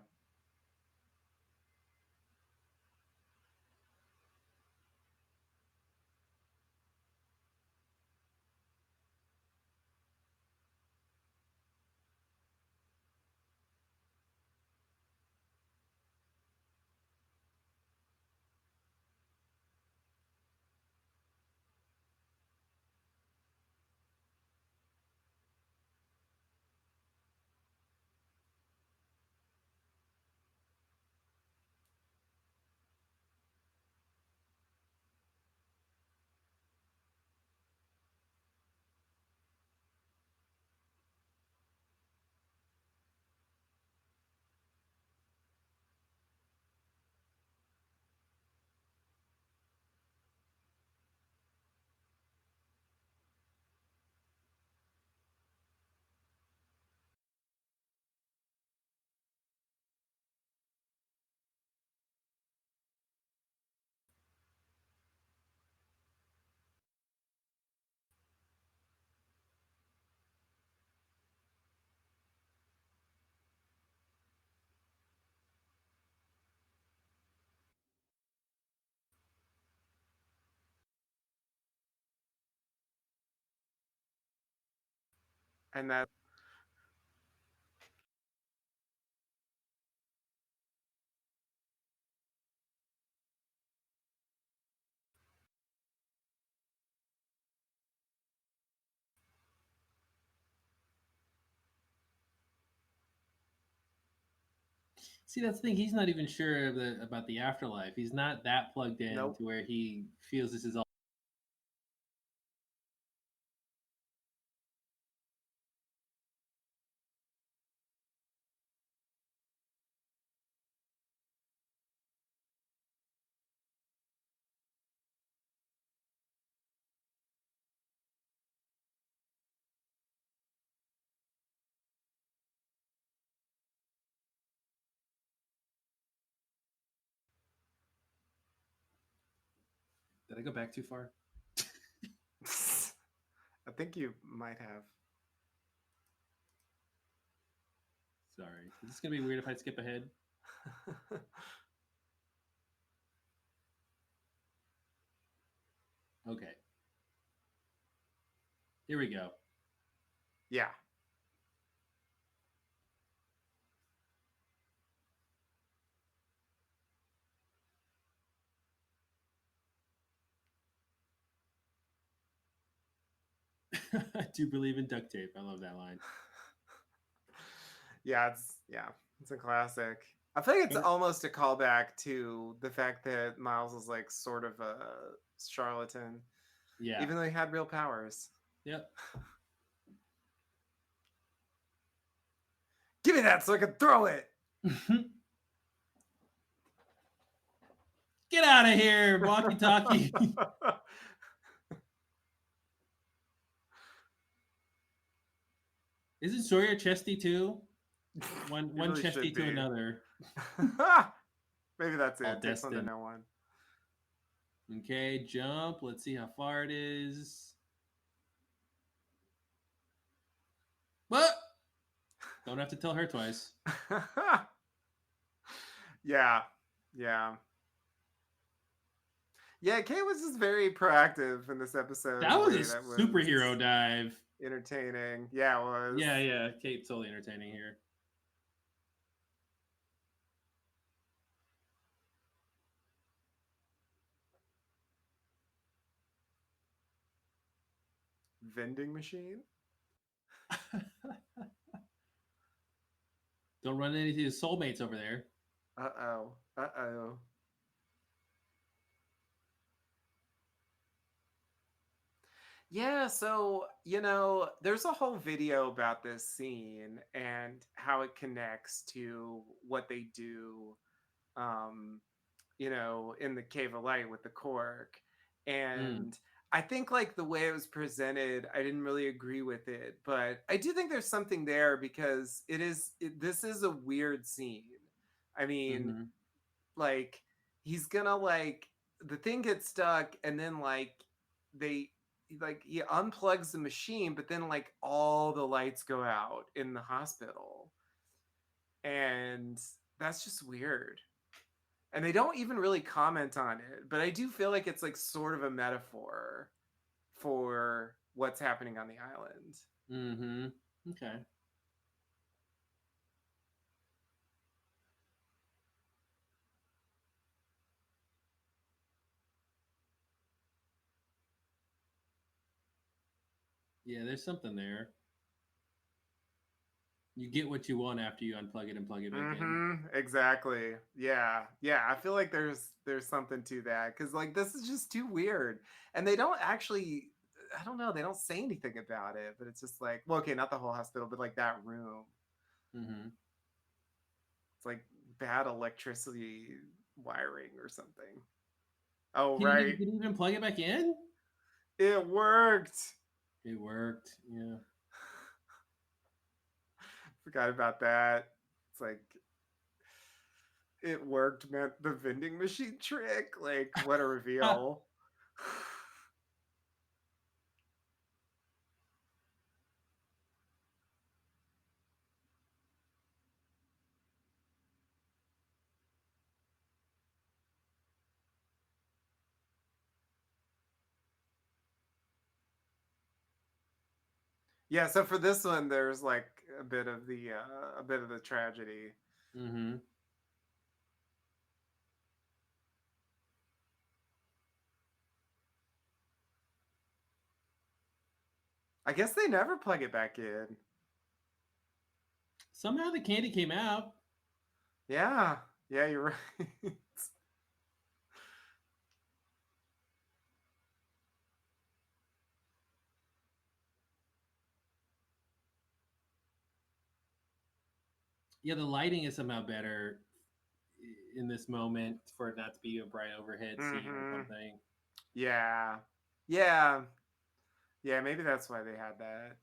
And that, See, that's the thing. He's not even sure about the afterlife. He's not that plugged in nope. to where he feels this is all. Did I go back too far? I think you might have. Sorry. Is this gonna be weird if I skip ahead? Okay. Here we go. Yeah. I do believe in duct tape. I love that line. It's a classic. I feel like it's And- almost a callback to the fact that Miles is like sort of a charlatan, Yeah. even though he had real powers. Yep. Give me that so I can throw it. Get out of here, walkie talkie. Isn't Sawyer chesty too? One really chesty should to be. another. Maybe that's it. All It takes one to destined. know one. Okay, jump. Let's see how far it is. What? Don't have to tell her twice. Yeah. Yeah. Yeah, Kate was just very proactive in this episode. That in was way a superhero dive. entertaining. Yeah, it was. Yeah, Kate's totally entertaining here. vending machine. Don't run into his soulmates over there. Uh-oh. Uh-oh. Yeah, so, there's a whole video about this scene and how it connects to what they do, um, in the Cave of Light with the cork. Mm. And I think like the way it was presented, I didn't really agree with it, but I do think there's something there because this is a weird scene. I mean, Mm-hmm. like he's gonna like the thing gets stuck and then they he unplugs the machine, but then like all the lights go out in the hospital. And that's just weird. And they don't even really comment on it, but I do feel like it's like sort of a metaphor for what's happening on the island. Mm-hmm. Okay. Yeah, there's something there. You get what you want after you unplug it and plug it back in. Exactly. Yeah. Yeah. I feel like there's something to that because like this is just too weird, and they don't actually. I don't know. They don't say anything about it, but it's just like, well, okay, not the whole hospital, but like that room. Mm-hmm. It's like bad electricity wiring or something. Oh, Can you right. even plug it back in? It worked. It worked. Yeah. Forgot about that. It's like it worked meant the vending machine trick. Like what a reveal. Yeah, so for this one there's like a bit of the tragedy. Mm-hmm. I guess they never plug it back in. Somehow the candy came out. Yeah. Yeah, you're right. Yeah, the lighting is somehow better in this moment for it not to be a bright overhead scene or Mhm. something. Yeah. Yeah. Yeah, maybe that's why they had that.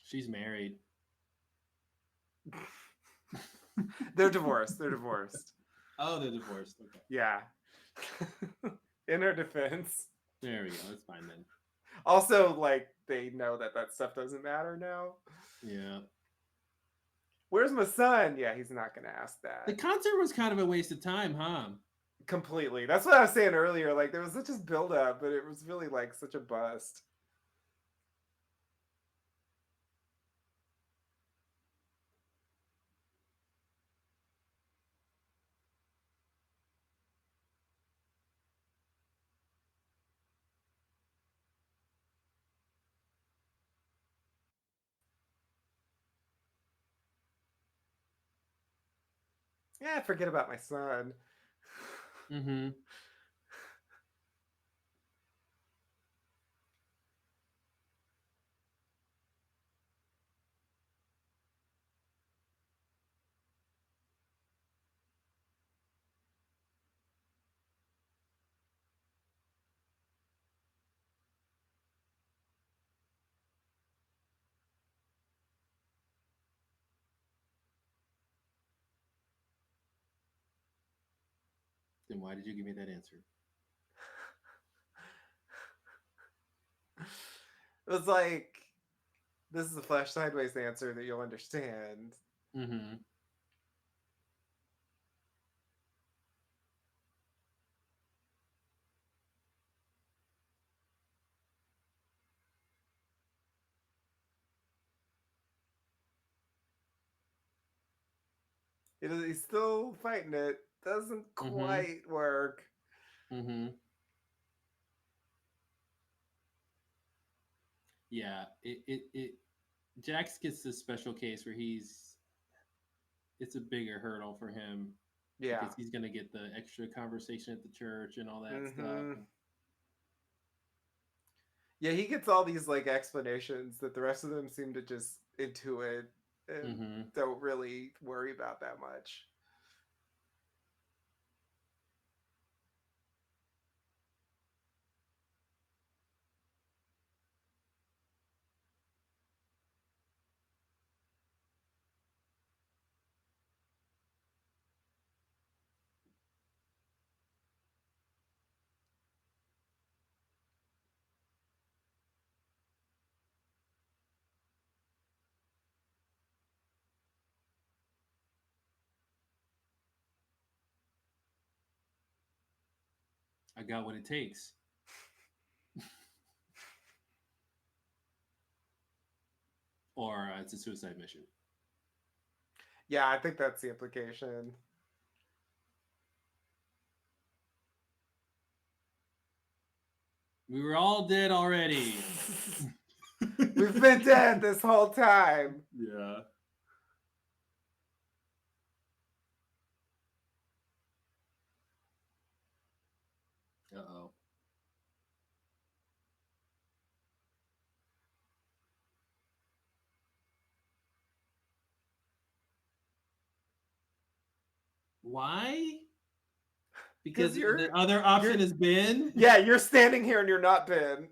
She's married. They're divorced. They're divorced. Oh, they're divorced. Okay. Yeah. In her defense. There we go. That's fine then. Also, like, they know that that stuff doesn't matter now. Yeah. Where's my son? Yeah, he's not going to ask The that. concert was kind of a waste of time, huh? Completely. That's what I was saying earlier. Like, there was such a build up, but it was really, like, such a bust. Yeah, forget about my son. Mm-hmm. Then why did you give me that answer? It was like, this is a Flash Sideways answer that you'll understand. Mm-hmm. He's still fighting it. Doesn't Mm-hmm. quite work. Mm-hmm. Yeah. It Jax gets this special case where it's a bigger hurdle for him Yeah. because he's gonna get the extra conversation at the church and all that stuff. Mm-hmm. Yeah, he gets all these like explanations that the rest of them seem to just intuit and Mm-hmm. don't really worry about that much. I got what it takes. Or it's a suicide mission. Yeah, I think that's the implication. We were all dead already. We've been dead this whole time. Yeah. Uh-oh. Why? Because Because the other option you're has been. yeah, you're standing here and you're not Ben.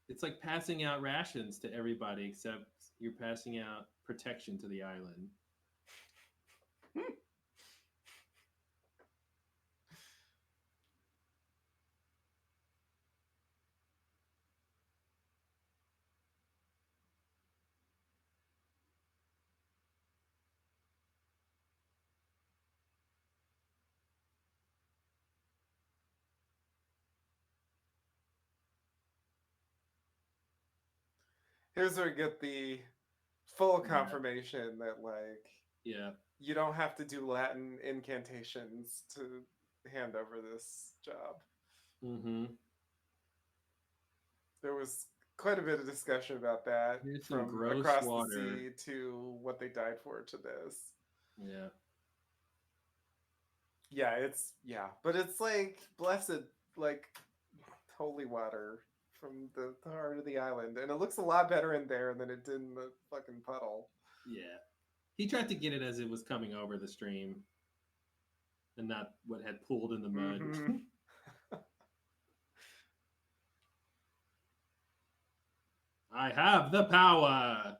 It's like passing out rations to everybody except you're passing out protection to the island. Here's where we get the full Yeah. confirmation that like Yeah. you don't have to do Latin incantations to hand over this job. Mm-hmm. There was quite a bit of discussion about that Here's some from gross across the water. sea to what they died for to this. Yeah. Yeah, but it's like blessed, like holy water from the heart of the island, and it looks a lot better in there than it did in the fucking puddle. Yeah. He tried to get it as it was coming over the stream and not what had pooled in the mud. Mm-hmm. I have the power.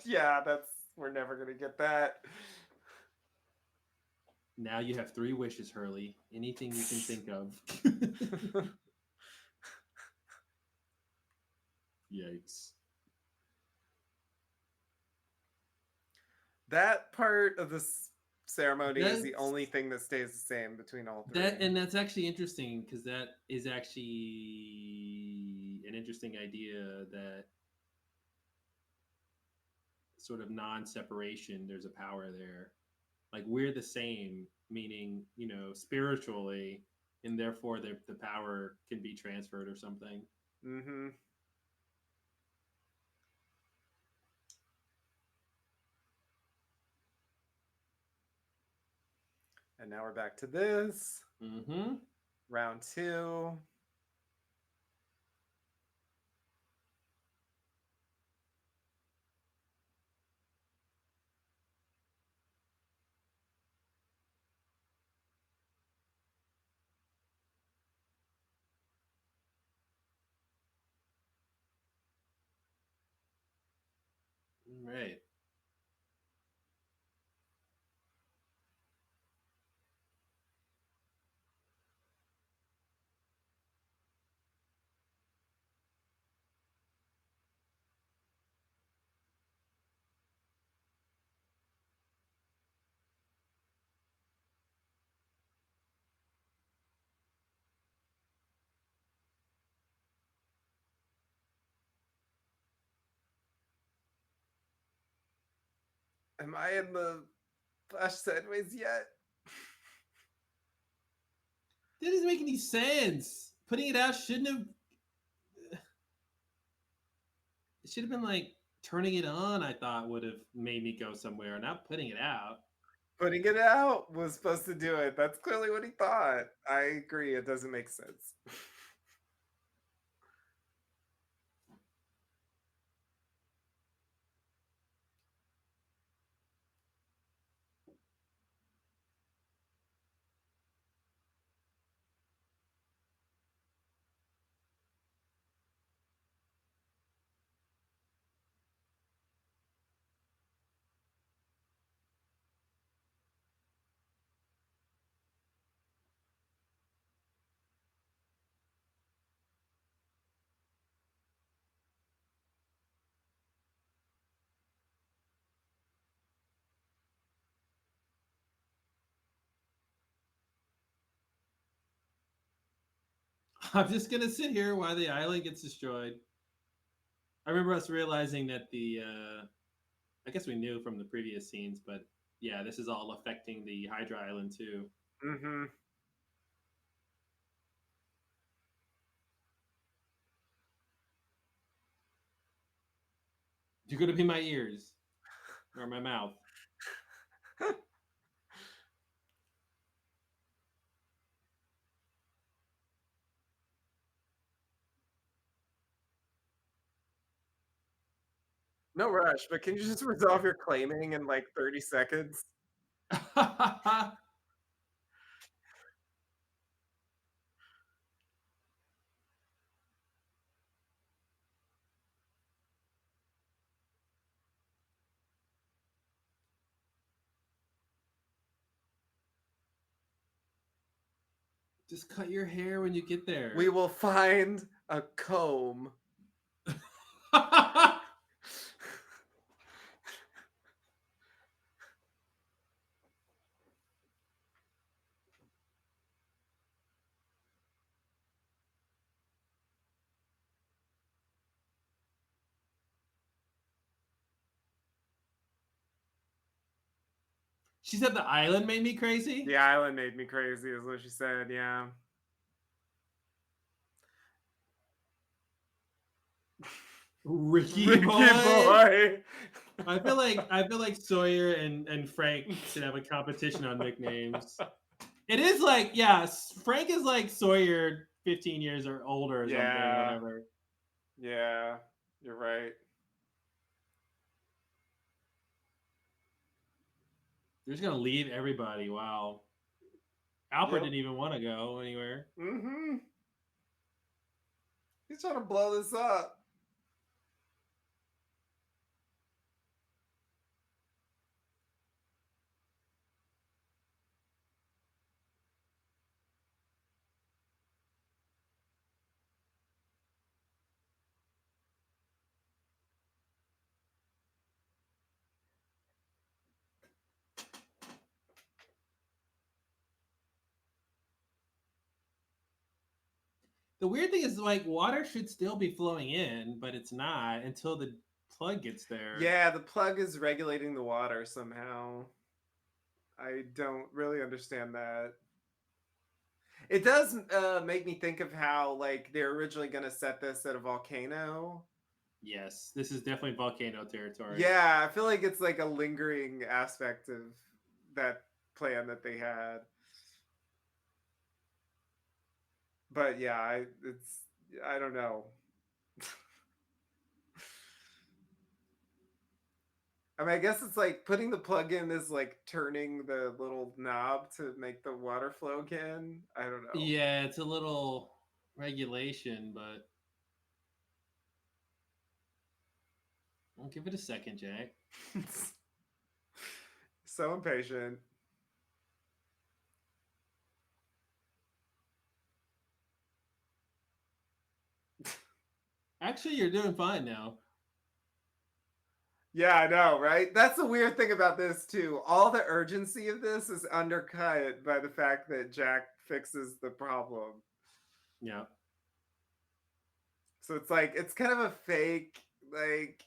Yeah, that's we're never gonna get that. Now you have 3 wishes, Hurley. Anything you can think of. Yikes. That part of this ceremony is the That's only thing that stays the same between all three. that's actually interesting because that is actually an interesting idea that sort of non-separation there's a power there, like we're the same, meaning spiritually, and therefore the power can be transferred or something. Mm-hmm. And now we're back to this. Mm-hmm. Round 2. Right. Am I in the Flash sideways yet? That doesn't make any sense. Putting it out shouldn't have. It should have been like turning it on. I thought would have made me go somewhere. Not putting it out. Putting it out was supposed to do it. That's clearly what he thought. I agree. It doesn't make sense. I'm just gonna sit here while the island gets destroyed. I remember us realizing that the. I guess we knew from the previous scenes, but yeah, this is all affecting the Hydra Island too. Mm-hmm. You're gonna be my ears or my mouth. No rush, but can you just resolve your claiming in like 30 seconds? Just cut your hair when you get there. We will find a comb. She said the island made me crazy. The island made me crazy, is what she said. Yeah. Ricky boy. I feel like Sawyer and Frank should have a competition on nicknames. It is like, yeah, Frank is like Sawyer 15 years or older or something, or whatever. Yeah, you're right. They're just gonna leave everybody. Wow. Alfred didn't even want to go anywhere. Mm-hmm. He's trying to blow this up. The weird thing is, like, water should still be flowing in, but it's not until the plug gets there. Yeah, the plug is regulating the water somehow. I don't really understand that. It does make me think of how, like, they're originally going to set this at a volcano. Yes, this is definitely volcano territory. Yeah, I feel like it's like a lingering aspect of that plan that they had. But yeah, I don't know. I mean, I guess it's like putting the plug in is like turning the little knob to make the water flow again. I don't know. Yeah, it's a little regulation, but I'll give it a second, Jack. So impatient. Actually, you're doing fine now. Yeah, I know, right? That's the weird thing about this too. All the urgency of this is undercut by the fact that Jack fixes the problem. Yeah. So it's like it's kind of a fake, like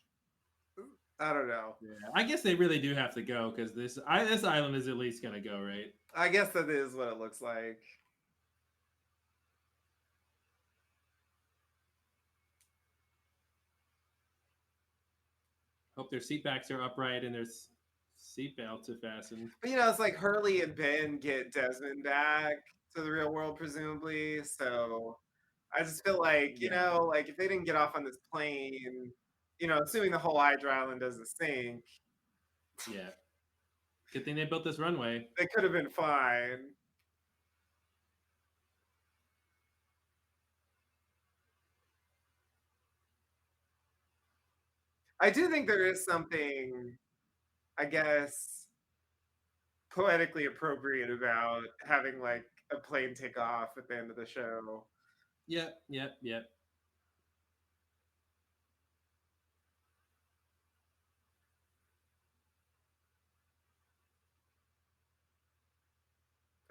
I don't know. Yeah, I guess they really do have to go because this island is at least gonna go, right? I guess that is what it looks like. Hope their seat backs are upright and their seat belts are fastened. But it's like Hurley and Ben get Desmond back to the real world, presumably. So I just feel like, Yeah, like if they didn't get off on this plane, assuming the whole Hydra Island doesn't sink, yeah. Good thing they built this runway. they could have been fine. I do think there is something, I guess, poetically appropriate about having like a plane take off at the end of the show. Yep, yep, yep.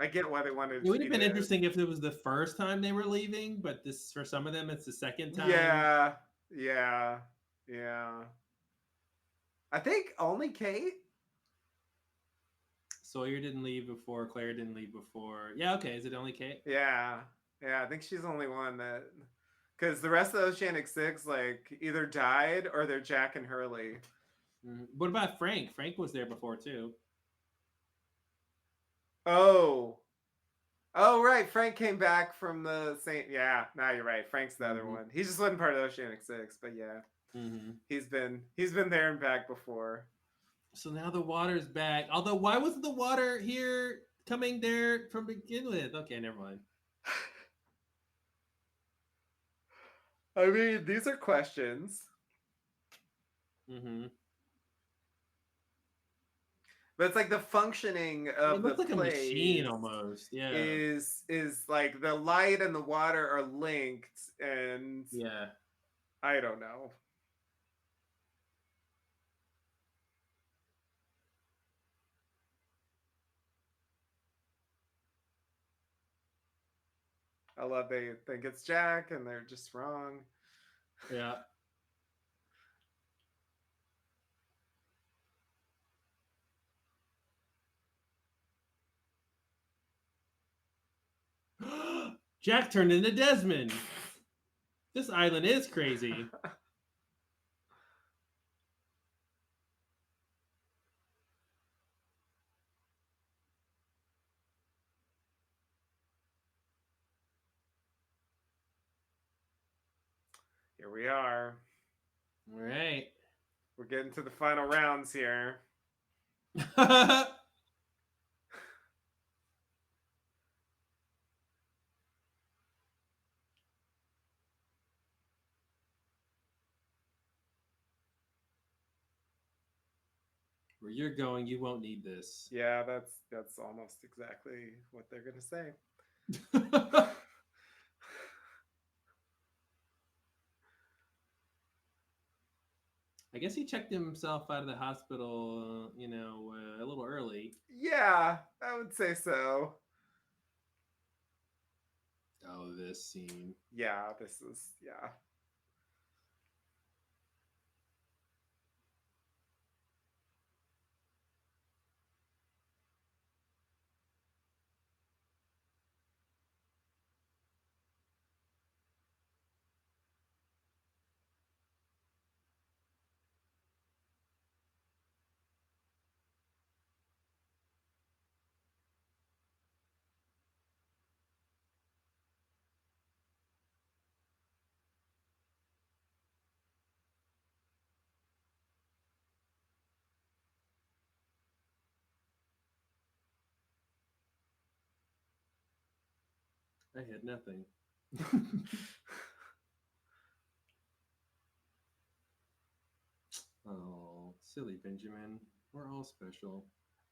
I get why they wanted It it would to have be been this. interesting if it was the first time they were leaving, but this for some of them it's the second time. Yeah, yeah, yeah. I think only Kate. Sawyer didn't leave before. Claire didn't leave before. Yeah, okay. Is it only Kate? Yeah, yeah. I think she's the only one that, because the rest of the Oceanic Six like either died or they're Jack and Hurley. What about Frank? Frank was there before too. Oh, oh, right. Frank came back from the same. Yeah, now you're right. Frank's the other one. He just wasn't part of Oceanic Six, but yeah, he's been there and back before. So now the water's back. Although, why wasn't the water here coming there from begin with? Okay, never mind. I mean, these are questions. But it's like the functioning of the like place a machine almost. Yeah. Is like the light and the water are linked, and yeah, I don't know. I love they think it's Jack and they're just wrong. Yeah. Jack turned into Desmond. This island is crazy. Here we are. All right. We're getting to the final rounds here. Where you're going, you won't need this. Yeah, that's almost exactly what they're gonna say. I guess he checked himself out of the hospital, a little early. Yeah, I would say so. Oh, this scene. Yeah, this is, yeah. I had nothing. Oh, silly Benjamin. We're all special.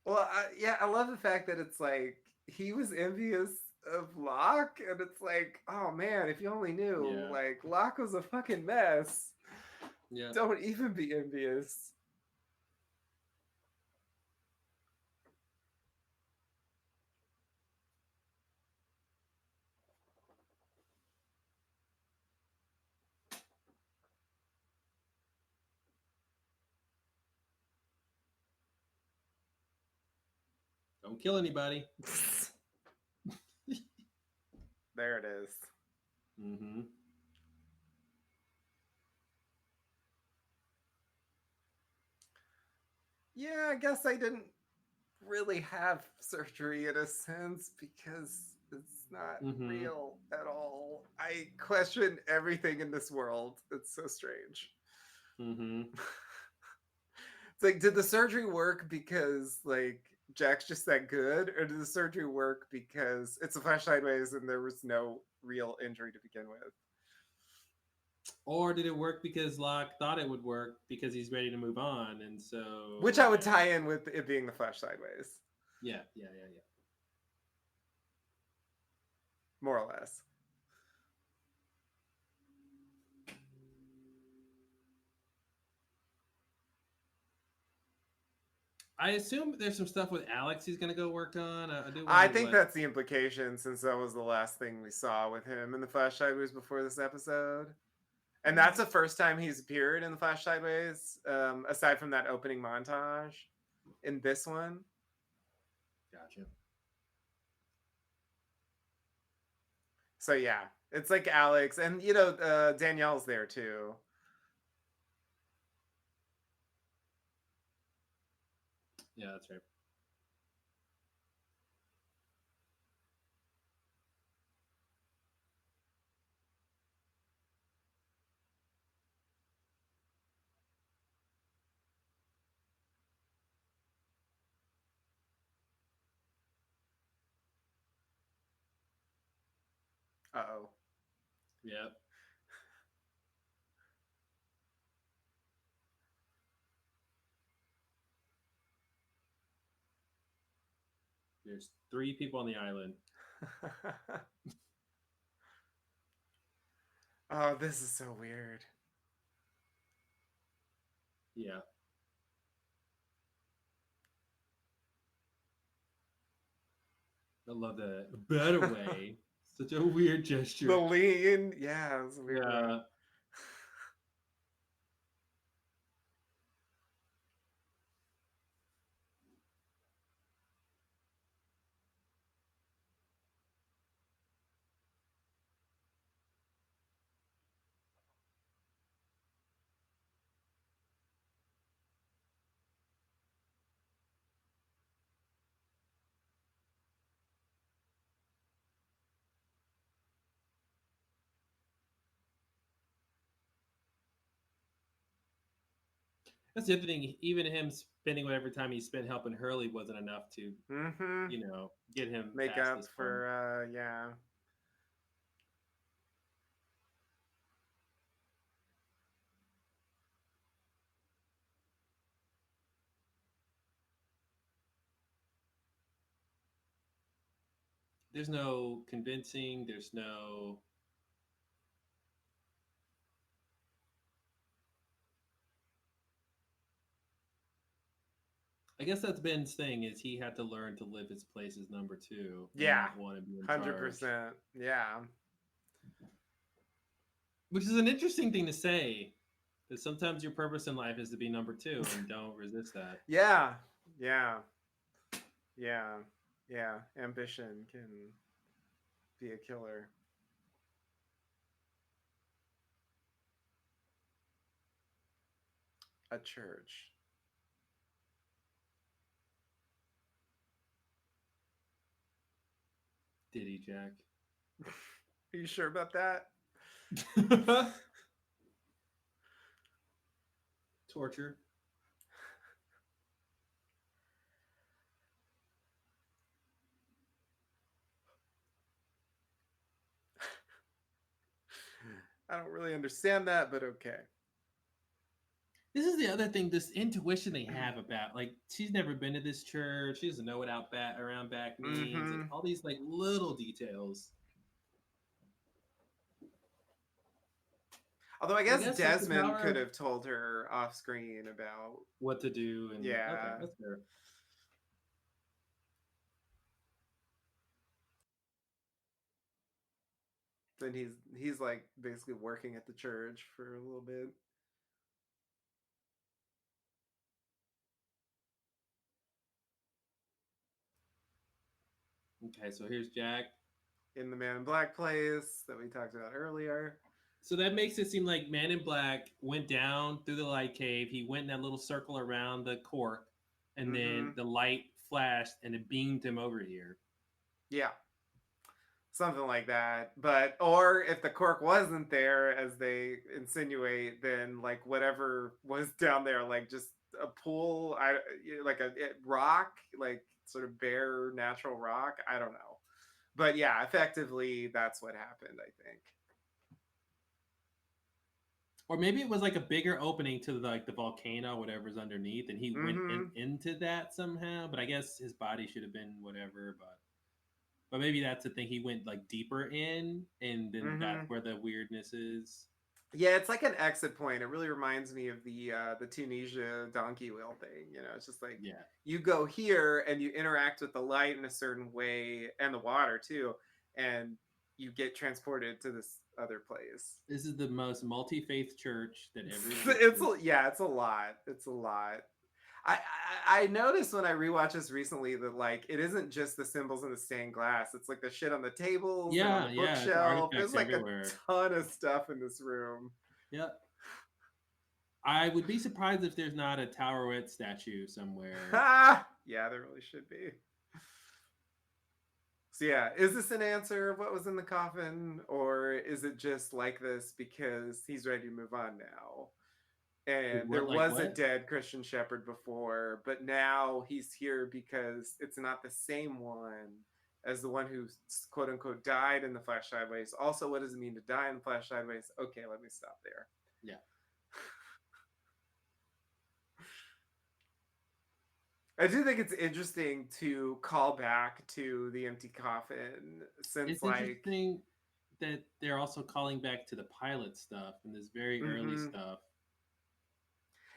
Well, yeah, I love the fact that it's like he was envious of Locke, and it's like, oh man, if you only knew, like Locke was a fucking mess. Yeah. Don't even be envious. Don't kill anybody. There it is. Mm-hmm. Yeah, I guess I didn't really have surgery in a sense because it's not Mm-hmm. real at all. I question everything in this world. It's so strange. Mm-hmm. It's like, did the surgery work because like Jack's just that good, or did the surgery work because it's a Flash sideways and there was no real injury to begin with? Or did it work because Locke thought it would work because he's ready to move on, and so Which I would tie in with it being the Flash sideways. Yeah. More or less. I assume there's some stuff with Alex he's gonna go work on. I do. I think that's the implication, since that was the last thing we saw with him in the Flash Sideways before this episode. And that's the first time he's appeared in the Flash Sideways, aside from that opening montage in this one. Gotcha. So yeah, it's like Alex, and Danielle's there too. Yeah, that's right. Uh-oh. Yep. There's 3 people on the island. Oh, this is so weird. Yeah. I love that. A better way. Such a weird gesture. The lean, yeah, it's a weird one. That's the other thing. Even him spending whatever time he spent helping Hurley wasn't enough to, get him make past up this for yeah. There's no convincing. There's no. I guess that's Ben's thing, is he had to learn to live his place as number 2. Yeah, not want to be in 100%. charge. Yeah. Which is an interesting thing to say. That sometimes your purpose in life is to be number 2, and don't resist that. Yeah. Ambition can be a killer. A church. Diddy Jack. Are you sure about that? Torture. I don't really understand that, but okay. This is the other thing, this intuition they have about, like, she's never been to this church. She doesn't know what around back means, and all these like little details. Although I guess Desmond could have told her off screen about what to do. And yeah, okay, that's fair. Then he's like basically working at the church for a little bit. Okay, so here's Jack. in the Man in Black place that we talked about earlier. So that makes it seem like Man in Black went down through the light cave. He went in that little circle around the cork, and then Mm-hmm. the light flashed and it beamed him over here. Yeah, something like that. But or if the cork wasn't there, as they insinuate, then like whatever was down there, like just a pool, like a rock, like sort of bare natural rock. I don't know, but yeah, effectively that's what happened. I think. Or maybe it was like a bigger opening to the volcano, whatever's underneath, and he went Mm-hmm. into that somehow. But I guess his body should have been whatever. But maybe that's the thing. He went like deeper in, and then that's Mm-hmm. where the weirdness is. Yeah, it's like an exit point. It really reminds me of the Tunisia donkey wheel thing. You know, it's just like Yeah, you go here and you interact with the light in a certain way and the water too, and you get transported to this other place. this is the most multi faith church that ever It's existed. yeah, it's a lot. It's a lot. I noticed when I rewatched this recently that like it isn't just the symbols in the stained glass. It's like the shit on the tables and on the Yeah, it's bookshelf. There's artifacts like a everywhere. ton of stuff in this room. Yeah, I would be surprised if there's not a Towerette statue somewhere. Yeah, there really should be. So yeah, is this an answer of what was in the coffin, or is it just like this because he's ready to move on now? And there What like was a what? dead Christian shepherd before, but now he's here because it's not the same one as the one who quote unquote died in the Flash Sideways. Also, what does it mean to die in the Flash Sideways? Okay, let me stop there. Yeah. I do think it's interesting to call back to the empty coffin since It's like interesting that they're also calling back to the pilot stuff and this very early mm-hmm. stuff.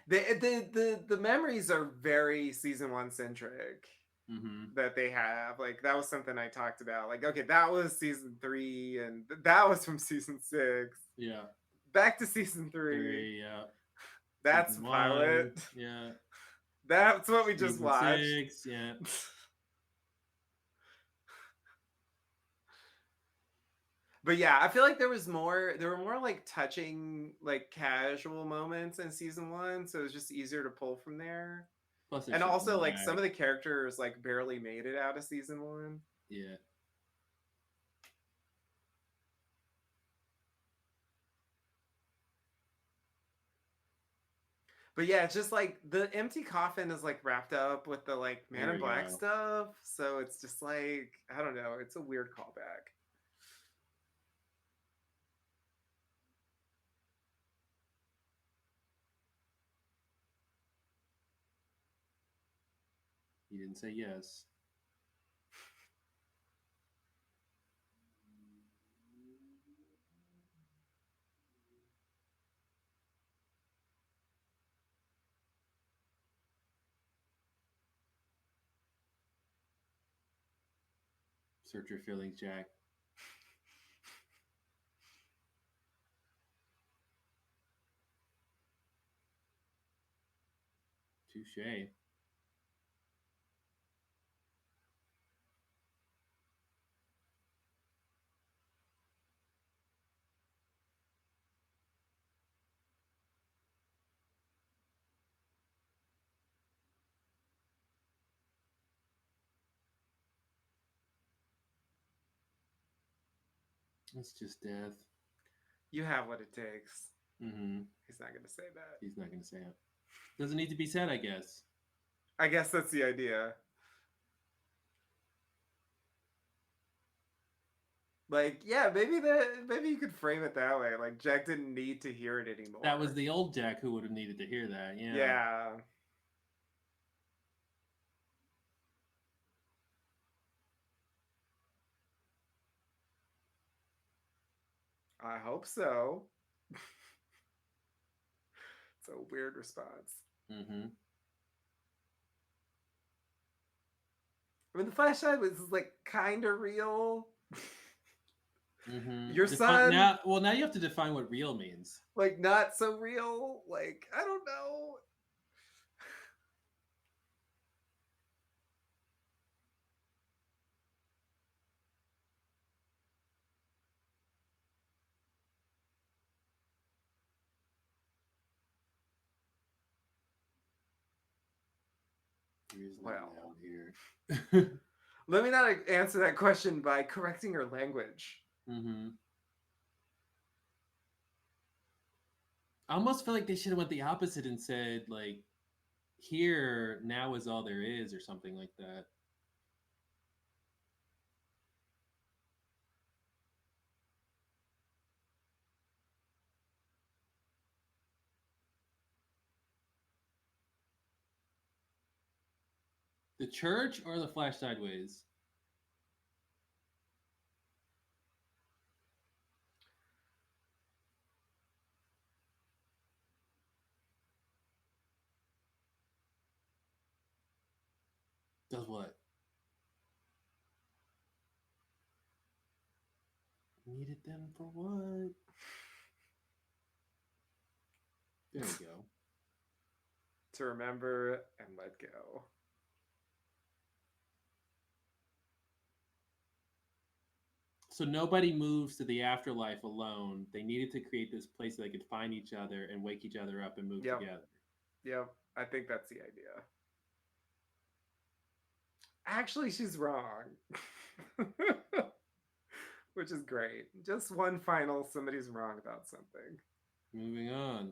The memories are very season one centric Mm-hmm. that they have. Like that was something I talked about. Like, okay, that was season 3 and that was from season 6. Yeah. Back to season 3. 3, yeah. That's Season the 1, pilot. yeah. That's what we just Season watched. 6, yeah. But yeah, I feel like there were more like touching, like casual moments in season 1, so it was just easier to pull from there. Plus, they're And shipping also, them like some back. of the characters like barely made it out of season 1. Yeah. But yeah, it's just like the empty coffin is like wrapped up with the like Man There in we Black go. stuff, so it's just like I don't know, it's a weird callback. He didn't say yes. Search your feelings, Jack. Touche. It's just death. You have what it takes. Mm-hmm. He's not gonna say that. He's not going to say it. Doesn't need to be said, I guess. I guess that's the idea. Like, yeah, maybe you could frame it that way. Like Jack didn't need to hear it That was anymore. the old Jack who would have needed to hear that. Yeah. Yeah. I hope so. It's a weird response. Mm-hmm. I mean, the flashlight was like kind of real. Mm-hmm. Your son, Now you have to define what real means. like, not so real. Like, I don't know. There's no Well. noun here. Let me not answer that question by correcting your language. Mm-hmm. I almost feel like they should have went the opposite and said like, "Here now is all there is," or something like that. The church or the flash sideways? Does what? Needed them for what? There we go. To remember and let go. So nobody moves to the afterlife alone. They needed to create this place so they could find each other and wake each other up and move together. Yep, I think that's the idea. Actually, she's wrong. Which is great. Just one final, somebody's wrong about something. Moving on.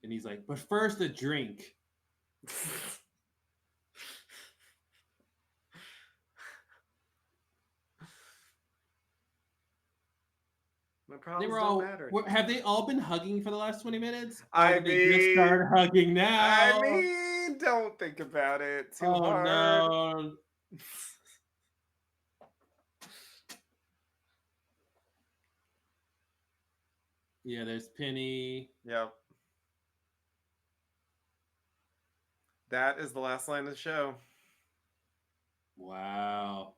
And he's like, but first a drink. My They problems were don't all. matter. Have they all been hugging for the last 20 minutes? I Or did they just start hugging now? I mean, don't think about it too oh hard. no. Yeah, there's Penny. Yep. That is the last line of the show. Wow.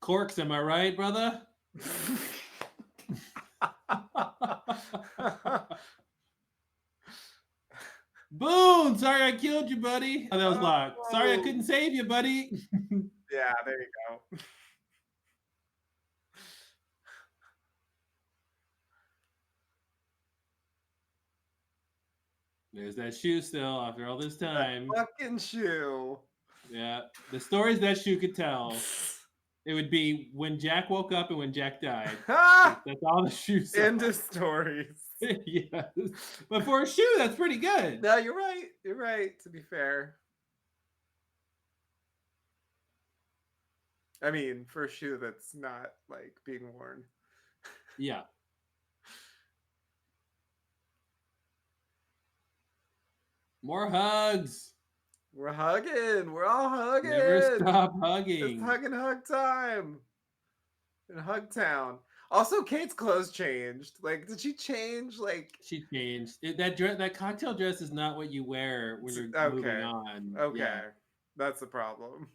Corks, am I right, brother? Boone, sorry I killed you, buddy. Oh, that was Locke. Sorry I couldn't save you, buddy. Yeah, there you go. There's that shoe still after all this time. That fucking shoe. Yeah, the stories that shoe could tell. It would be when Jack woke up and when Jack died. That's all the shoes. End of stories. Yes, but for a shoe, that's pretty good. No, you're right. You're right. To be fair, I mean, for a shoe that's not like being worn. Yeah. More hugs. We're hugging. We're all hugging. Never stop hugging. It's hug and hug time in Hug Town. Also, Kate's clothes changed. Like, did she change? Like, she changed. That cocktail dress is not what you wear when you're moving on. Okay, yeah. That's the problem.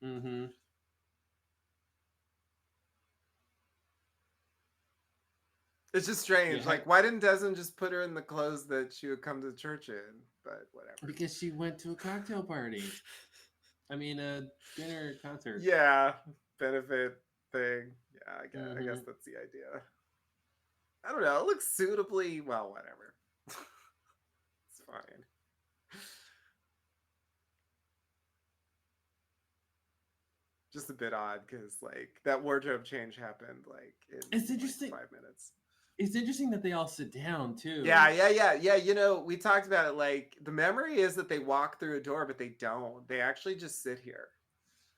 Mm-hmm. It's just strange. Yeah. Like, why didn't Desmond just put her in the clothes that she would come to church in? But whatever. Because she went to a cocktail party. I mean, a dinner concert. Yeah, benefit thing. Yeah, I guess that's the idea. I don't know. It looks suitably well. Whatever. It's fine. Just a bit odd because like that wardrobe change happened like in it's interesting. Like 5 minutes. It's interesting that they all sit down too. Yeah. You know, we talked about it. Like the memory is that they walk through a door, but they don't. They actually just sit here.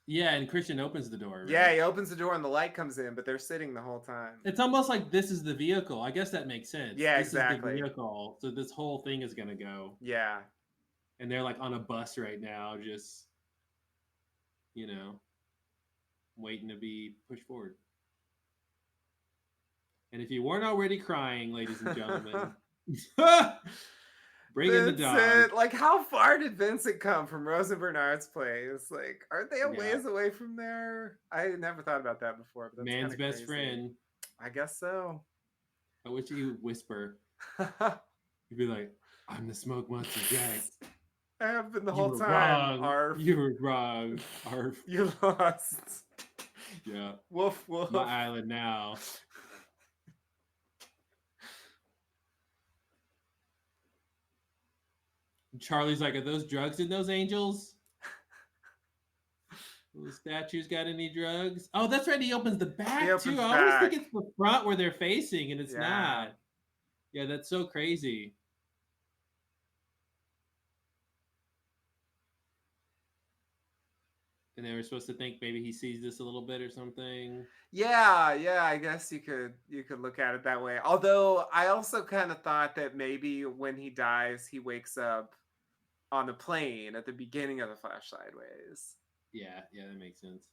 Yeah, and Christian opens the door. Right? Yeah, he opens the door and the light comes in, but they're sitting the whole time. It's almost like this is the vehicle. I guess that makes sense. Yeah, this exactly. Is the vehicle, so this whole thing is gonna go. Yeah. And they're like on a bus right now, just waiting to be pushed forward. And if you weren't already crying, ladies and gentlemen, Bring in the dog. Vincent, like, how far did Vincent come from Rosa Bernard's place? Like, aren't they a Yeah, ways away from there? I never thought about that before, but that's kind man's of best crazy. friend. I guess so. I wish you would whisper. You'd be like, "I'm the smoke monster, Jack. I have been the You whole were time. wrong. Arf. You were wrong. Arf. You lost. Yeah, Woof woof. my island now." Charlie's like, "Are those drugs in those angels? Those statues got any drugs?" Oh, that's right. He opens the back He opens too. I the always think back. it's the front where they're facing, and it's Yeah. not. Yeah, that's so crazy. And they were supposed to think maybe he sees this a little bit or something. Yeah, yeah, I guess you could look at it that way. Although I also kind of thought that maybe when he dies, he wakes up on the plane at the beginning of the Flash Sideways. Yeah, that makes sense.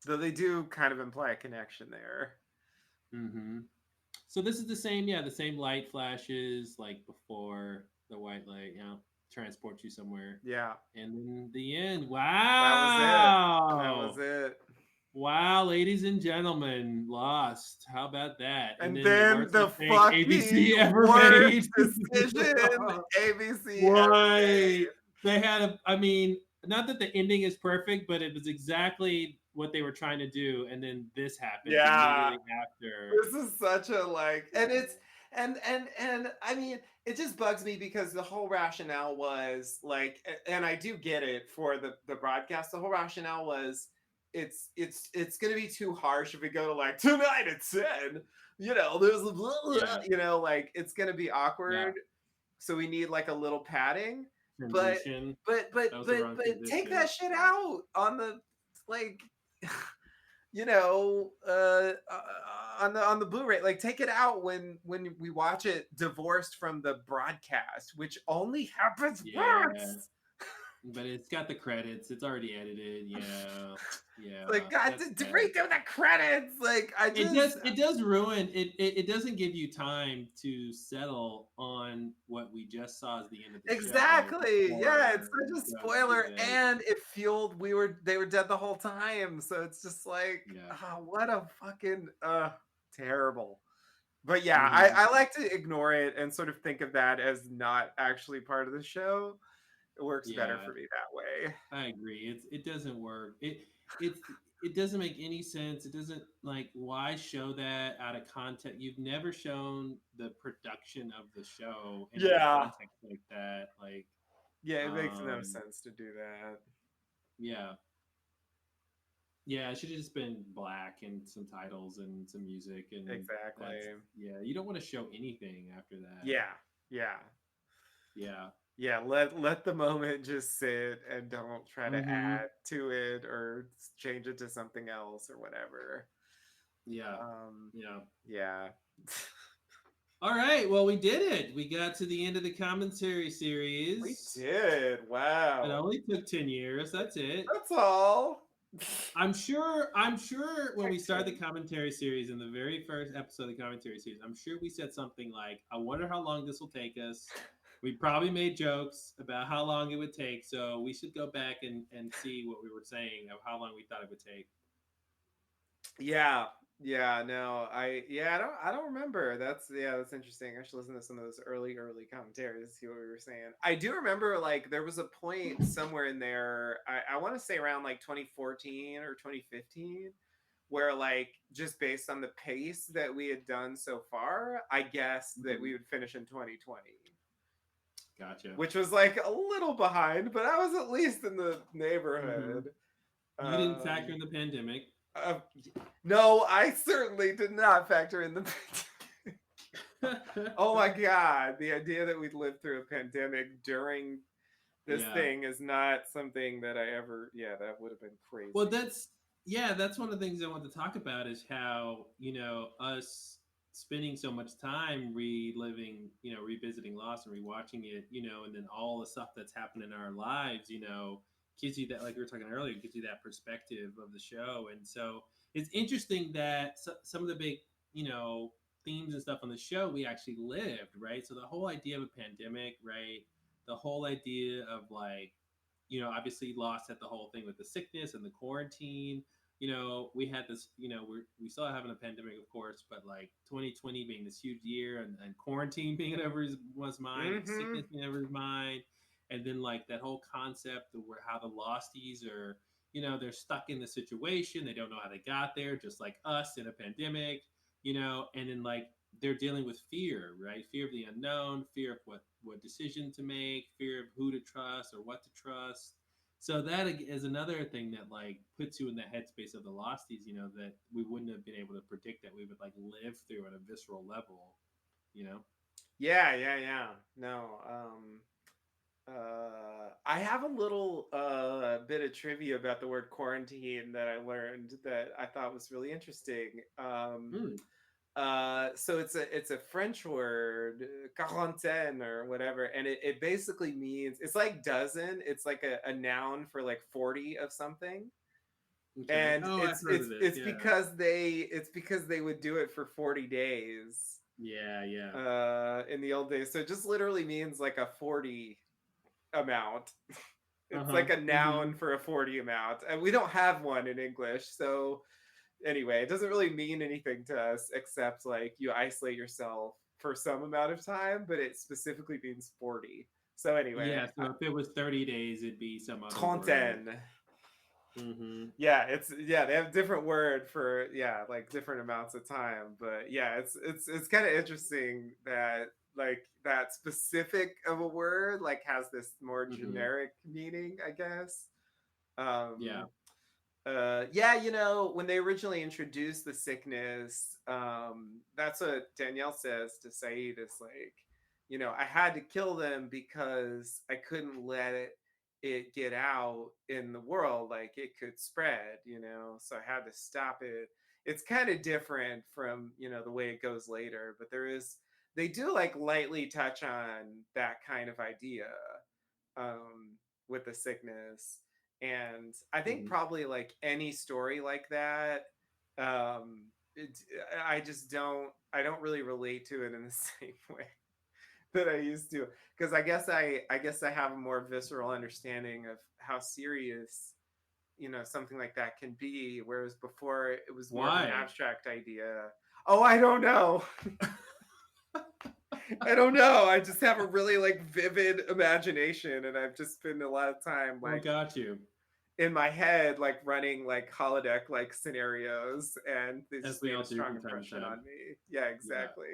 Though they do kind of imply a connection there. Mm-hmm. So this is the same, the same light flashes like before the white light, transports you somewhere. Yeah. And then the end. That was Wow. it. Wow, ladies and gentlemen, Lost. How about that? And then then worst the mistake ABC fucking ever worst made. decision ABC ever Why? made. They had not that the ending is perfect, but it was exactly what they were trying to do, and then this happens immediately after. This is such a and it's and I mean, it just bugs me because the whole rationale was like, and I do get it for the broadcast. The whole rationale was it's going to be too harsh if we go to like tonight at 10. There's a blah, blah, like it's going to be awkward. So we need like a little padding. Transition. But take that shit out on the like on the Blu-ray. Like, take it out when we watch it divorced from the broadcast, which only happens once. But it's got the credits. It's already edited. Yeah. Like, God, to redo the credits. Like, it does ruin it. It doesn't give you time to settle on what we just saw as the end of the show. Exactly. Yeah, it's such a spoiler, and it fueled they were dead the whole time. So it's just like, what a fucking terrible. But yeah, I like to ignore it and sort of think of that as not actually part of the show. It works better for me that way. I agree. It doesn't work. It doesn't make any sense. It doesn't, like, why show that out of context? You've never shown the production of the show in context like that. Like, it makes no sense to do that. Yeah, it should have just been black and some titles and some music and exactly. You don't want to show anything after that. Yeah, let the moment just sit and don't try to add to it or change it to something else or whatever. Yeah. All right, well, we did it. We got to the end of the commentary series. We did. Wow. It only took 10 years. That's it. That's all. I'm sure when we started the commentary series in the very first episode of the commentary series, I'm sure we said something like, I wonder how long this will take us. We probably made jokes about how long it would take, so we should go back and see what we were saying of how long we thought it would take. I don't remember. That's interesting. I should listen to some of those early commentaries to see what we were saying. I do remember, like, there was a point somewhere in there, I want to say around like 2014 or 2015, where, like, just based on the pace that we had done so far, I guess that we would finish in 2020. Gotcha. Which was like a little behind, but I was at least in the neighborhood. You didn't factor in the pandemic. No, I certainly did not factor in the pandemic. Oh my God. The idea that we'd lived through a pandemic during this thing is not something that I ever, that would have been crazy. Well, that's one of the things I want to talk about is how, us spending so much time reliving, revisiting Lost and rewatching it, and then all the stuff that's happened in our lives, gives you that, like we were talking earlier, gives you that perspective of the show. And so it's interesting that some of the big, themes and stuff on the show we actually lived, right? So the whole idea of a pandemic, right? The whole idea of like, obviously Lost had the whole thing with the sickness and the quarantine. We had this, we still having a pandemic, of course, but like 2020 being this huge year, and quarantine being on everyone's mind, and Mm-hmm. sickness being on everyone's mind. And then like that whole concept of where how the Losties are, they're stuck in the situation. They don't know how they got there, just like us in a pandemic, and then like they're dealing with fear, right? Fear of the unknown, fear of what decision to make, fear of who to trust or what to trust. So that is another thing that like puts you in the headspace of the Losties, that we wouldn't have been able to predict that we would like live through on a visceral level, you know? Yeah. No. I have a little bit of trivia about the word quarantine that I learned that I thought was really interesting. Hmm. So it's a French word, quarantaine or whatever, and it basically means, it's like dozen. It's like a noun for like 40 of something, Okay. and Oh, I've it's heard of it's this. it's Yeah. because they would do it for 40 days Yeah. Yeah. in the old days. So it just literally means like a 40 amount. Uh It's huh. like a noun for a 40 amount, and we don't have one in English. So anyway, it doesn't really mean anything to us except like you isolate yourself for some amount of time, but it specifically means 40. So anyway, Yeah. So if it was 30 days, it'd be some other word. trentaine. Mm-hmm. Yeah, they have a different word for, yeah, like different amounts of time, but yeah, it's kind of interesting that like that specific of a word like has this more Mm-hmm. generic meaning, I guess. Yeah. um yeah, when they originally introduced the sickness, that's what Danielle says to Saeed, is like, I had to kill them because I couldn't let it get out in the world, like it could spread, so I had to stop it. It's kind of different from, the way it goes later, but they do like lightly touch on that kind of idea, um, with the sickness. And I think Mm-hmm. probably like any story like that, it, I don't really relate to it in the same way that I used to, because I guess I have a more visceral understanding of how serious, something like that can be, whereas before it was more of an Why? abstract idea. Oh, I don't know. I don't know. I just have a really like vivid imagination, and I've just spent a lot of time What like got you? in my head, like running like holodeck like scenarios, and they As just we made all a do strong from time to impression time. on me. Yeah, Yeah. exactly.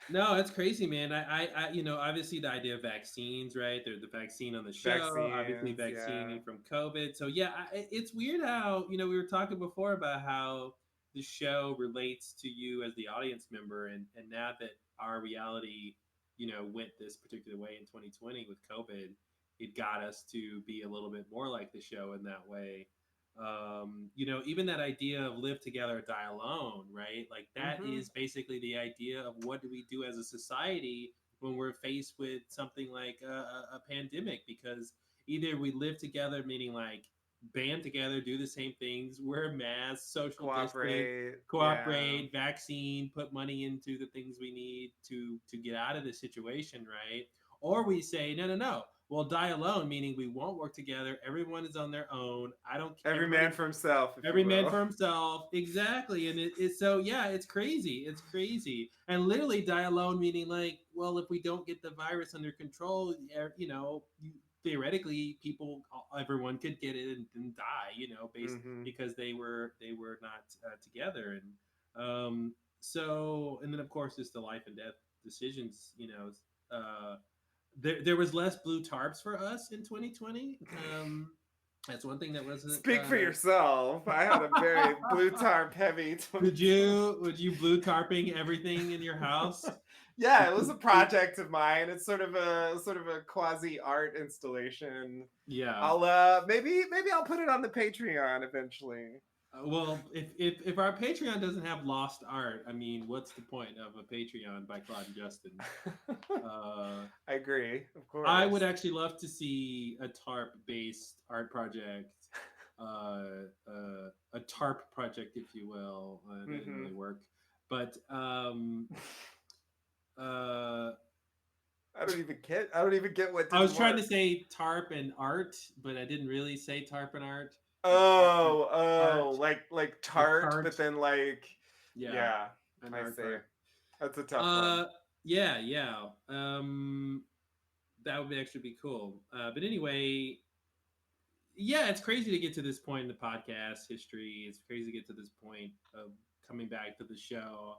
No, it's crazy, man. Obviously the idea of vaccines, right? There's the vaccine on the show, obviously Vaccines, yeah. vaccine from COVID. So yeah, it's weird how, we were talking before about how the show relates to you as the audience member. And now that our reality, went this particular way in 2020 with COVID, it got us to be a little bit more like the show in that way. Even that idea of live together or die alone, right? Like that Mm-hmm. is basically the idea of what do we do as a society when we're faced with something like a pandemic, because either we live together, meaning like band together, do the same things, wear masks, social distance, Cooperate. Yeah. cooperate, vaccine, put money into the things we need to get out of the situation, right? Or we say, no, no, no, we'll die alone, meaning we won't work together. Everyone is on their own. I don't. Every man Everybody. for himself, if you Every man will. for himself. Exactly, and it's so yeah, it's crazy. It's crazy, and literally die alone, meaning like, well, if we don't get the virus under control, theoretically, everyone could get it and die, based Mm-hmm. because they were not together, and and then of course it's the life and death decisions. Uh, there was less blue tarps for us in 2020. That's one thing that wasn't. Speak for yourself. I had a very blue tarp heavy Did 2020. you? Would you blue tarping everything in your house? Yeah, it was a project of mine. It's sort of a quasi art installation. Yeah. I'll maybe I'll put it on the Patreon eventually. Well, if our Patreon doesn't have lost art, I mean, what's the point of a Patreon by Claude and Justin? Uh, I agree, of I course. would actually love to see a tarp based art project, a tarp project, if you will. That didn't Hmm. really work. But uh, I don't even get what I was didn't trying to work. say tarp and art, but I didn't really say tarp and art. Or tarp and Oh, art, like like tart, but tart. then like, Yeah, yeah, an I art see. part. That's a tough one. Uh, yeah, yeah. That would actually be cool. But anyway, yeah, it's crazy to get to this point in the podcast history. It's crazy to get to this point of coming back to the show.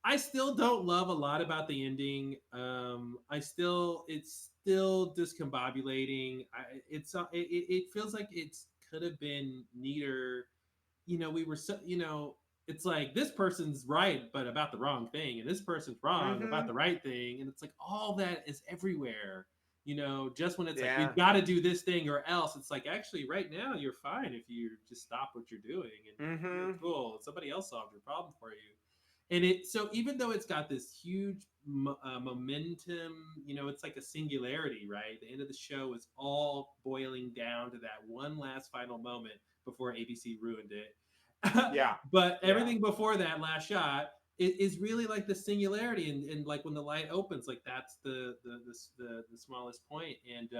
I still don't love a lot about the ending. It's still discombobulating. It feels like it's could have been neater. We were so it's like this person's right but about the wrong thing, and this person's wrong about Mm-hmm. the right thing, and it's like all that is everywhere. Just when it's like Yeah. we've got to do this thing or else, it's like actually right now you're fine if you just stop what you're doing and you're Mm-hmm. cool. Somebody else solved your problem for you. And so even though it's got this huge momentum, it's like a singularity, right? The end of the show is all boiling down to that one last final moment before ABC ruined it. Yeah. But Yeah. everything before that last shot is really like the singularity, and like when the light opens, like that's the smallest point, and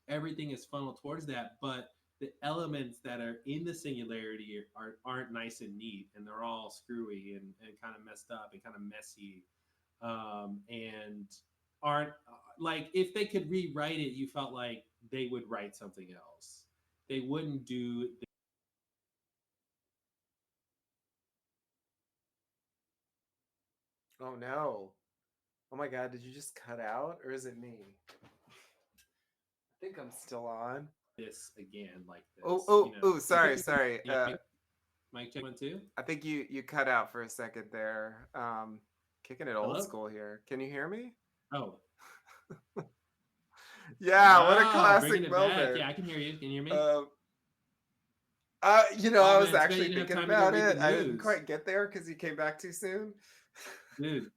everything is funneled towards that. But the elements that are in the singularity aren't nice and neat, and they're all screwy and kind of messed up and kind of messy, and aren't like if they could rewrite it, you felt like they would write something else. They wouldn't do. Oh no. Oh my God, did you just cut out or is it me? I think I'm still on. This again like Oh, this. oh, oh, I think sorry, you sorry. yeah, Mike check one too. I think you cut out for a second there. Kicking it old Hello. school here. Can you hear me? Oh Yeah, what a wow, bringing classic it back. moment. Yeah, I can hear you. Can you hear me? Um, Oh I was man, too bad you actually didn't have thinking time to go about read the it. I didn't news, quite get there because you came back too soon. dude.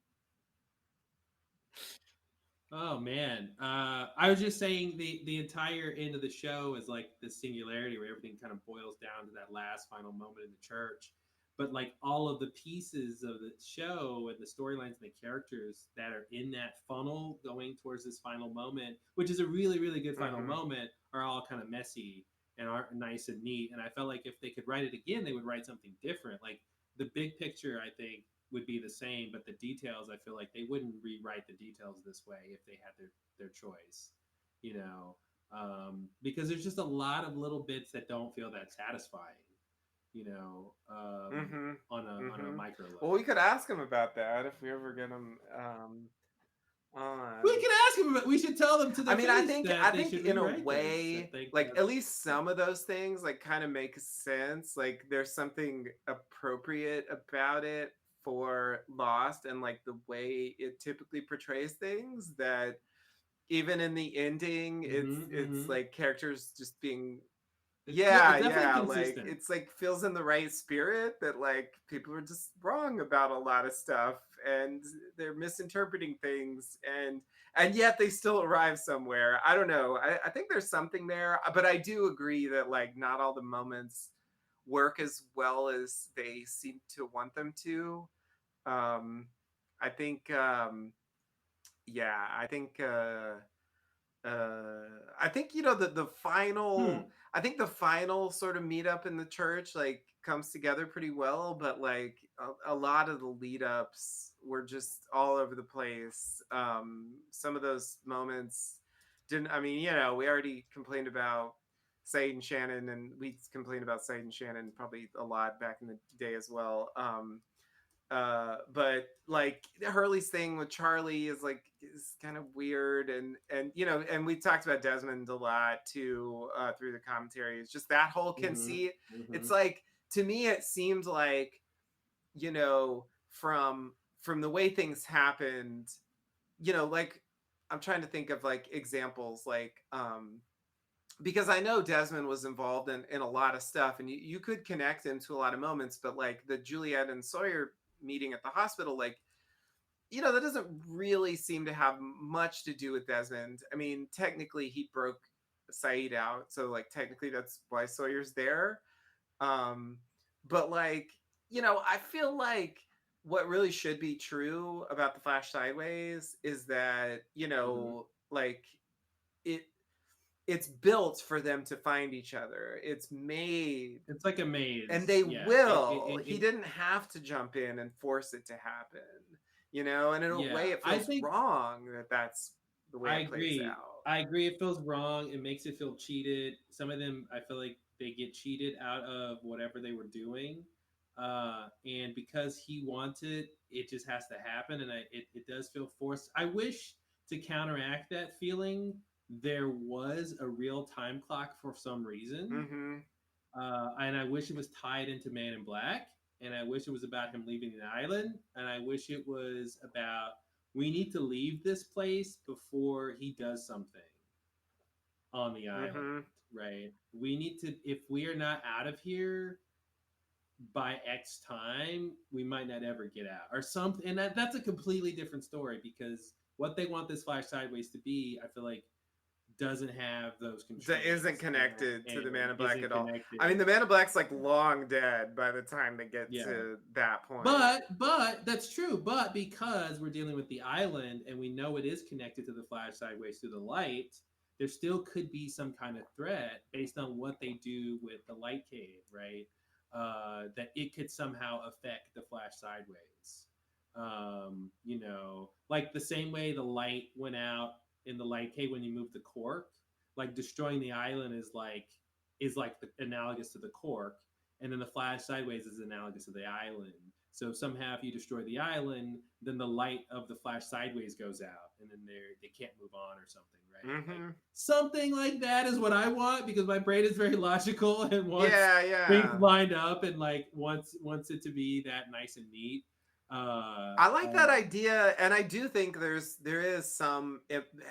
Oh man, I was just saying the entire end of the show is like this singularity where everything kind of boils down to that last final moment in the church. But like all of the pieces of the show and the storylines and the characters that are in that funnel going towards this final moment, which is a really really good final Hmm. moment, are all kind of messy and aren't nice and neat. And I felt like if they could write it again, they would write something different. Like the big picture, I think would be the same, but the details, I feel like they wouldn't rewrite the details this way if they had their choice, you know, because there's just a lot of little bits that don't feel that satisfying, Hmm. on a Hmm. micro Well, we level. could ask him about that if we ever get him We on. could ask them. We should tell them to I their mean, face I that they think should in a rewrite this. I way, think like that at least some of those things like kind of make sense. Like there's something appropriate about it for Lost and like the way it typically portrays things that even in the ending, it's mm-hmm. like characters just being It's definitely yeah, like consistent. it's like feels in the right spirit that like people are just wrong about a lot of stuff and they're misinterpreting things and yet they still arrive somewhere. I don't know. I think there's something there, but I do agree that like not all the moments work as well as they seem to want them to. Um, I think yeah, I think the Hmm. final I think the final sort of meetup in the church like comes together pretty well, but like a lot of the lead ups were just all over the place. Some of those moments didn't. I mean, we already complained about Said and Shannon, and we complained about Said and Shannon probably a lot back in the day as well. But like Hurley's thing with Charlie is kind of weird, and and we talked about Desmond a lot too through the commentary. It's just that whole Mm-hmm. conceit. Mm-hmm. It's like to me, it seemed like from the way things happened, like I'm trying to think of like examples, like because I know Desmond was involved in a lot of stuff, and you could connect him to a lot of moments, but like the Juliet and Sawyer meeting at the hospital, like that doesn't really seem to have much to do with Desmond. I mean, technically he broke Saeed out, so like technically that's why Sawyer's there. Um, but like, I feel like what really should be true about the Flash Sideways is that, you Mhm. know, like it it's built for them to find each other. It's made, It's like a and maze. they Yeah. will. He didn't have to jump in and force it to happen, you know, and in a Yeah. way it I feels think wrong that that's the way I it plays agree. out. I agree. It feels wrong. It makes it feel cheated. Some of them, I feel like they get cheated out of whatever they were doing. And because he wanted, it just has to happen. And it does feel forced. I wish to counteract that feeling, there was a real time clock for some reason. Mhm. And I wish it was tied into Man in Black. And I wish it was about him leaving the island. And I wish it was about we need to leave this place before he does something on the island, Mhm. right? We need to, if we are not out of here by X time, we might not ever get out or something. And that's a completely different story because what they want this Flash Sideways to be, I feel like, doesn't have those That isn't constraints connected to the and Man in Black isn't at all. connected. I mean, the Man in Black's like long dead by the time they get Yeah. to that point. But that's true. But because we're dealing with the island and we know it is connected to the Flash Sideways through the light, there still could be some kind of threat based on what they do with the light cave, right? That it could somehow affect the Flash Sideways. You know, like the same way the light went out in the light cave when you move the cork, like destroying the island is like the, analogous to the cork, and then the Flash Sideways is analogous to the island. So somehow, if you destroy the island, then the light of the Flash Sideways goes out, and then they can't move on or something, right? Like Mhm. something like that is what I want because my brain is very logical and wants Yeah, things yeah. lined up and like wants it to be that nice and neat. I like that idea, and I do think there is some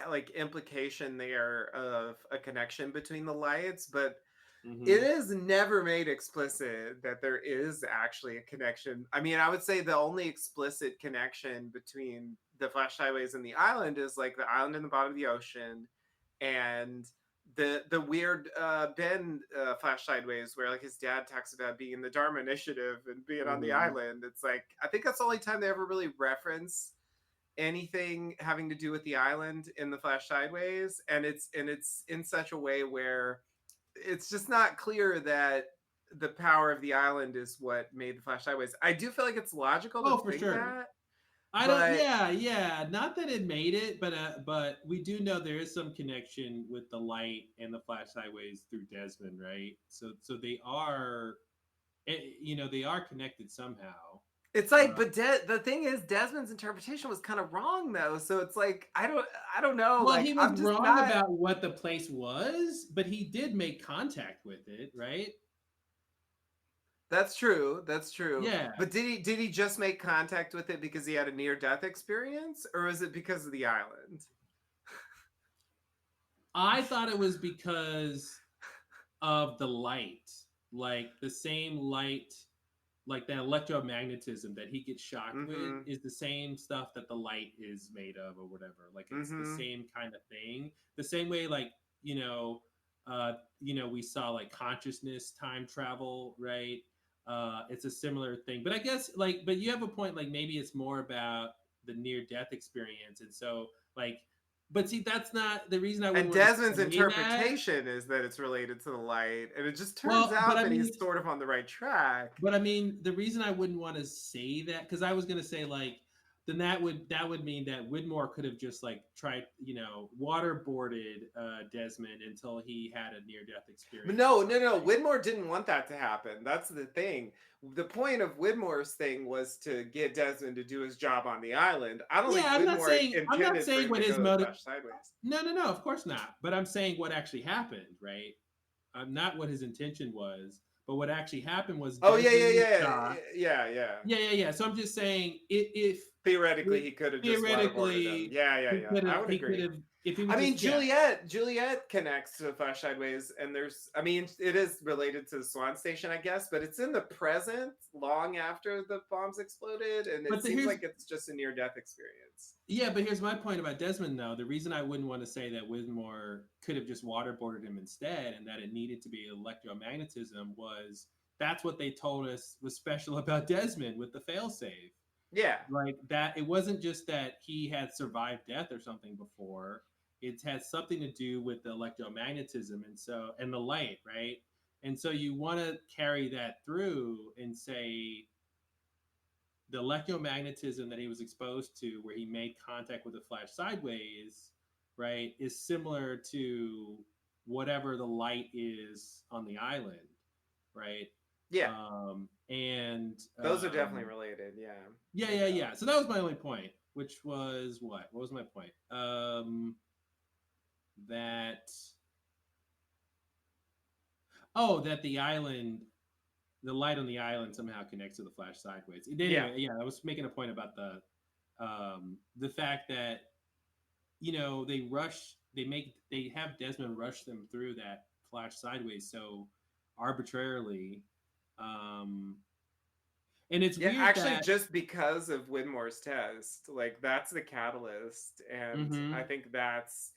like implication there of a connection between the lights, but it Mhm. is never made explicit that there is actually a connection. I mean, I would say the only explicit connection between the Flash Highways and the island is like the island in the bottom of the ocean, and the weird Ben Flash Sideways where like his dad talks about being in the Dharma Initiative and being on the Mhm. island. It's like I think that's the only time they ever really reference anything having to do with the island in the Flash Sideways, and it's in such a way where it's just not clear that the power of the island is what made the Flash Sideways. I do feel like it's logical to Oh, for think sure. that, I don't. but Yeah, yeah. Not that it made it, but we do know there is some connection with the light and the Flash Sideways through Desmond, right? So they are, they are connected somehow. it's like, Uh, but the thing is, Desmond's interpretation was kind of wrong though. So it's like I don't know. well, he Like was I'm just wrong not. about what the place was, but he did make contact with it, right? That's true. That's true. Yeah. But did he just make contact with it because he had a near death experience, or is it because of the island? I thought it was because of the light, like the same light, like that electromagnetism that he gets shocked with Mm-hmm. is the same stuff that the light is made of or whatever. Like it's the Mm-hmm. same kind of thing. The same way, like, we saw like consciousness time travel, right? It's a similar thing. But I guess like, but you have a point, like maybe it's more about the near death experience. And so like, but see, that's not the reason I And wouldn't want to Desmond's say that. interpretation is that it's related to the light, and it just turns Well, but out I that mean, he's sort of on the right track. But I mean, the reason I wouldn't want to say that because I was gonna say like, then that would mean that Widmore could have just like tried, waterboarded Desmond until he had a near death But experience or no, no, no. something. Widmore didn't want that to happen. That's the thing. The point of Widmore's thing was to get Desmond to do his job on the island. I don't Yeah, think I'm not Widmore saying I'm not intended for saying him what to his go to the motive. Flash sideways. No, no, no, of course not. But I'm saying what actually happened, right? Not what his intention was, but what actually happened was Oh yeah, yeah, Desmond was yeah, shot. yeah, yeah. Yeah, yeah, yeah. So I'm just saying, if Theoretically, he could have just waterboarded him. theoretically Yeah, yeah, he yeah. could have I would he could agree. have if he I would mean, just yeah. Juliet connects to Flash Sideways, and I mean, it is related to the Swan Station, I guess, but it's in the present, long after the bombs exploded, and it But seems here's like it's just a near-death experience. Yeah, but here's my point about Desmond though. The reason I wouldn't want to say that Widmore could have just waterboarded him instead, and that it needed to be electromagnetism was that's what they told us was special about Desmond with the failsafe. Yeah. Like that, it wasn't just that he had survived death or something before. It had something to do with the electromagnetism and the light, right? And so you want to carry that through and say the electromagnetism that he was exposed to, where he made contact with the flash sideways, right, is similar to whatever the light is on the island, right? Yeah. And Those are definitely related. Yeah. yeah, No yeah, doubt. yeah. So that was my only point, which was what? What was my point? That that the island, the light on the island somehow connects to the flash sideways. Yeah. Anyway, yeah, I was making a point about the fact that they have Desmond rush them through that flash sideways so arbitrarily, um, and it's Yeah, weird actually, that. just because of Widmore's test, like that's the catalyst, and I Mm-hmm. think that's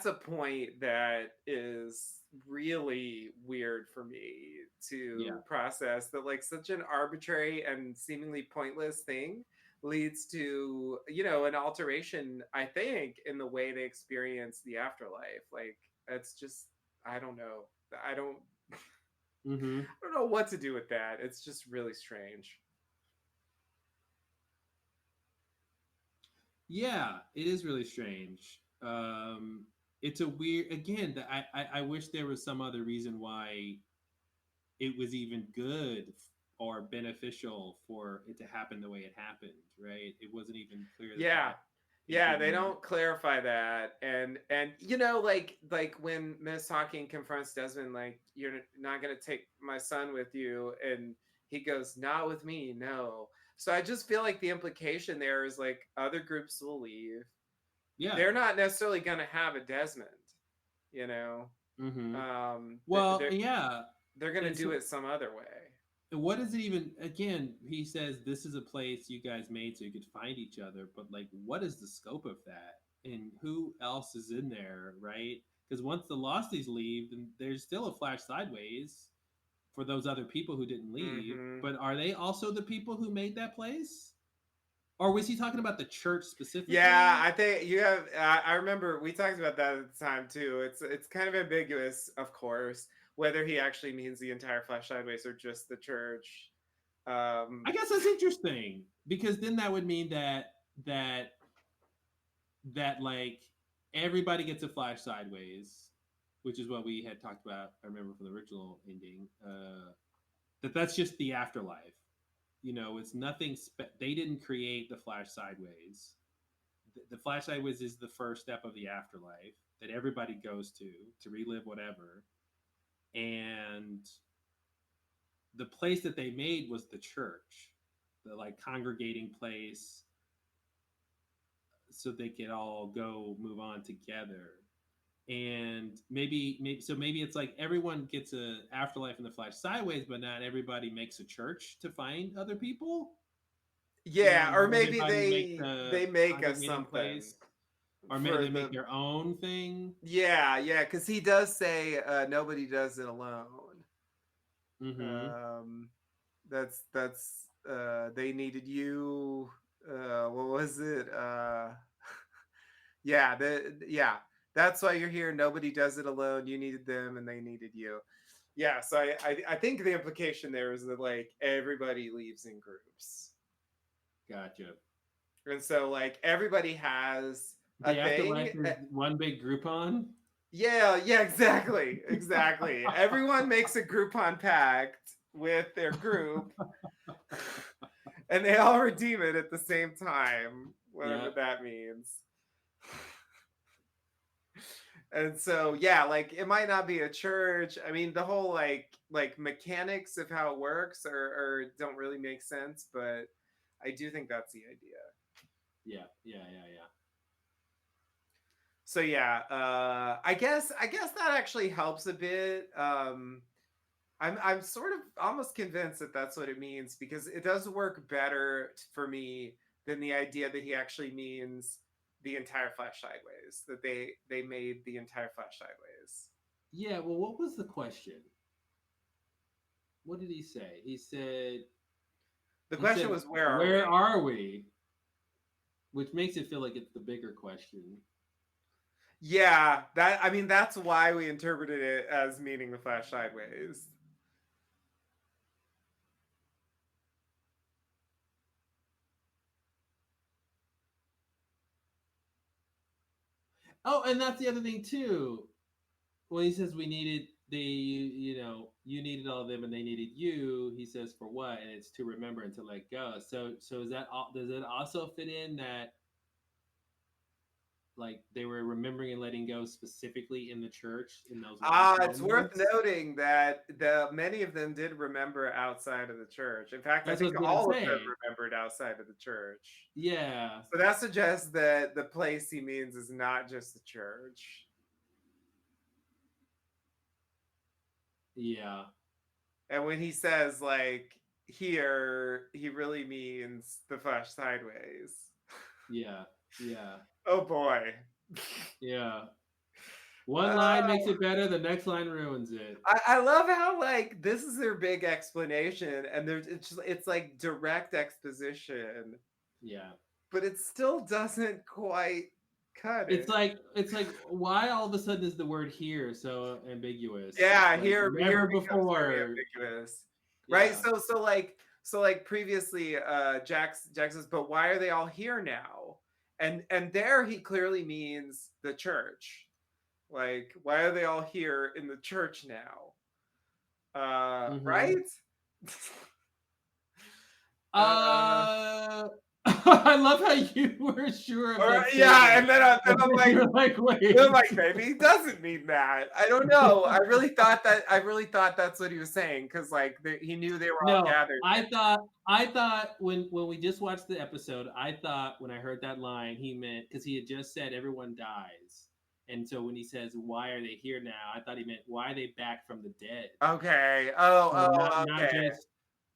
a point that is really weird for me Yeah. to process. That like such an arbitrary and seemingly pointless thing leads to an alteration. I think in the way they experience the afterlife. Like it's just I don't know. I don't Mm-hmm. I don't know what to do with that. It's just really strange. Yeah, it is really strange. It's a weird. Again, I wish there was some other reason why it was even good or beneficial for it to happen the way it happened. Right? It wasn't even clear Yeah. that it Yeah, they didn't. don't clarify that. And like when Miss Hawking confronts Desmond, like, you're not gonna take my son with you, and he goes, not with me, no. So I just feel like the implication there is like other groups will leave. Yeah. They're not necessarily gonna have a Desmond, you know. Mm-hmm. Um Well, they're yeah, they're gonna and do so it some other way. what is it even? Again, he says this is a place you guys made so you could find each other, but like, what is the scope of that, and who else is in there, right? Because once the Losties leave, then there's still a flash sideways for those other people who didn't leave. Mm-hmm. But are they also the people who made that place, or was he talking about the church Yeah, specifically? I think you have. I remember we talked about that at the time too. It's kind of ambiguous, of course, whether he actually means the entire Flash Sideways or just the church. I Um, guess that's interesting because then that would mean that like everybody gets a flash sideways, which is what we had talked about. I remember from the original ending. That's just the afterlife. It's nothing. They didn't create the flash sideways. The flash sideways is the first step of the afterlife that everybody goes to relive whatever. And the place that they made was the church, the like congregating place, so they could all go move on together. And maybe it's like everyone gets a afterlife in the flash sideways, but not everybody makes a church to find other people. yeah, or Not maybe everybody makes they a make us congregating something place, or maybe for they make the. their own thing. Yeah, because he does say nobody does it alone. Mm-hmm. Um, that's they needed you. What was it? Yeah, that's why you're here. Nobody does it alone. You needed them and they needed you. Yeah, so I think the implication there is that like everybody leaves in groups, Gotcha. and so like everybody has a The thing. afterlife is one big Groupon. Yeah, exactly. Everyone makes a Groupon pact with their group, and they all redeem it at the same time, whatever Yeah. that means. And so yeah, like it might not be a church. I mean, the whole like mechanics of how it works or don't really make sense, but I do think that's the idea. Yeah. Yeah. Yeah. Yeah. So yeah, I guess that actually helps a bit. I'm sort of almost convinced that that's what it means, because it does work better for me than the idea that he actually means the entire Flash Sideways, that they made the entire Flash Sideways. Yeah. Well, what was the question? What did he say? He said The He question said, was, where are "Where we? are we?" Which makes it feel like it's the bigger question. Yeah, that I mean that's why we interpreted it as meaning the Flash sideways. Oh, and that's the other thing too. When he says we needed you needed all of them and they needed you, he says for what? And it's to remember and to let go. So is that all, does it also fit in that like they were remembering and letting go specifically in the church in those last It's worth moments? noting that the many of them did remember outside of the church. In fact, I That's what think I was gonna all of them say. remembered outside of the church. Yeah. So that suggests that the place he means is not just the church. Yeah. And when he says like here, he really means the Flash sideways. Yeah. Yeah. Oh boy. Yeah. One line Uh, makes it better, the next line ruins it. I love how like this is their big explanation, and there's it's like direct exposition, Yeah. but it still doesn't quite cut It's it. like it's like why all of a sudden is the word here so ambiguous? Yeah, Like here never becomes very before. ambiguous, right? Yeah. So like previously, Jax says, but why are they all here now? And there he clearly means the church. Like, why are they all here in the church now? Mm-hmm. Right? uh, I love how you were sure of or that yeah, statement. and You're like, then I'm wait. like, maybe he doesn't mean that. I don't know. I really thought that's what he was saying because like he knew they were all No, gathered. I thought when we just watched the episode, I thought when I heard that line, he meant because he had just said everyone dies. And so when he says, "Why are they here now?" I thought he meant, "Why are they back from the dead?" Okay. So not Okay. just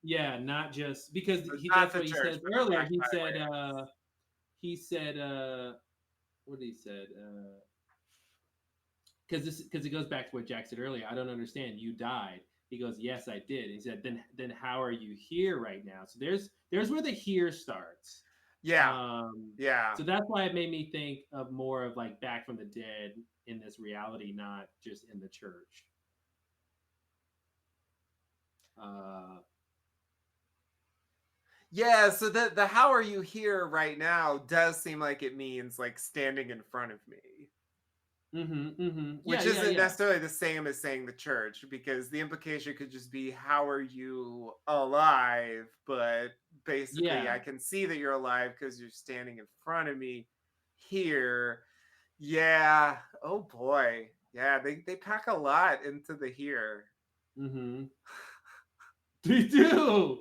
yeah, not just because So it's he not that's the what he church, says but the earlier. Flash sideways. He said what did he said? Because it goes back to what Jack said earlier. I don't understand. You died. He goes, yes, I did. He said, then how are you here right now? So there's where the here starts. Yeah. Yeah. So that's why it made me think of more of like back from the dead in this reality, not just in the church. Uh, Yeah, so the how are you here right now does seem like it means like standing in front of me. Yeah, Which yeah, isn't yeah, necessarily the same as saying the church, because the implication could just be how are you alive, but basically yeah. I can see that you're alive because you're standing in front of me here. Yeah. Oh boy. Yeah, they pack a lot into the here. Mm-hmm. They do.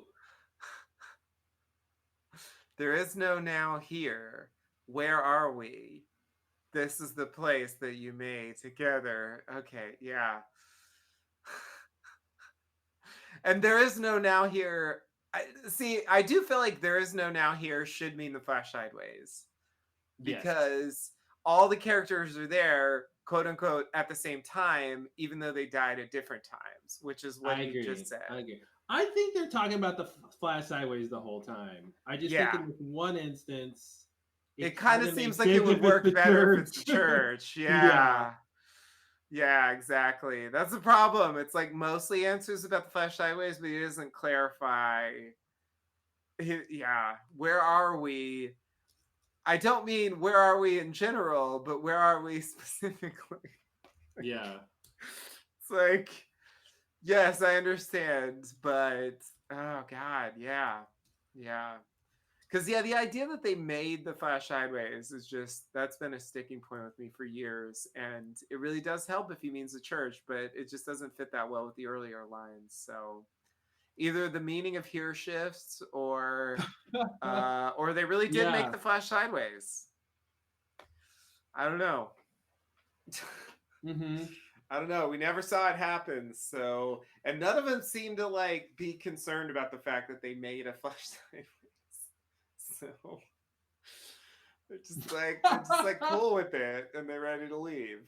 There is no now here. Where are we? This is the place that you made together. Okay, yeah. And there is no now here. I do feel like there is no now here should mean the Flash sideways, Yes, because all the characters are there, quote unquote, at the same time, even though they died at different times, which is what I he just agree. said. I agree. I think they're talking about the flash sideways the whole time. I just think Yeah. in this one instance, It it kind kind of of seems makes like it sense would if it's work the better if it's the church. church. Yeah. Yeah. Yeah, exactly. That's the problem. It's like mostly answers about the Flash sideways, but he doesn't clarify. Yeah, where are we? I don't mean where are we in general, but where are we specifically? Yeah. It's like, yes, I understand, but oh god, yeah, yeah. Because yeah, the idea that they made the Flash sideways is just that's been a sticking point with me for years, and it really does help if he means the church, but it just doesn't fit that well with the earlier lines. So either the meaning of here shifts, or they really did make Yeah. the Flash sideways. I don't know. Mm-hmm. I don't know. We never saw it happen. So, and none of them seem to like be concerned about the fact that they made a Flash sideways. So they're just like cool with it, and they're ready to leave.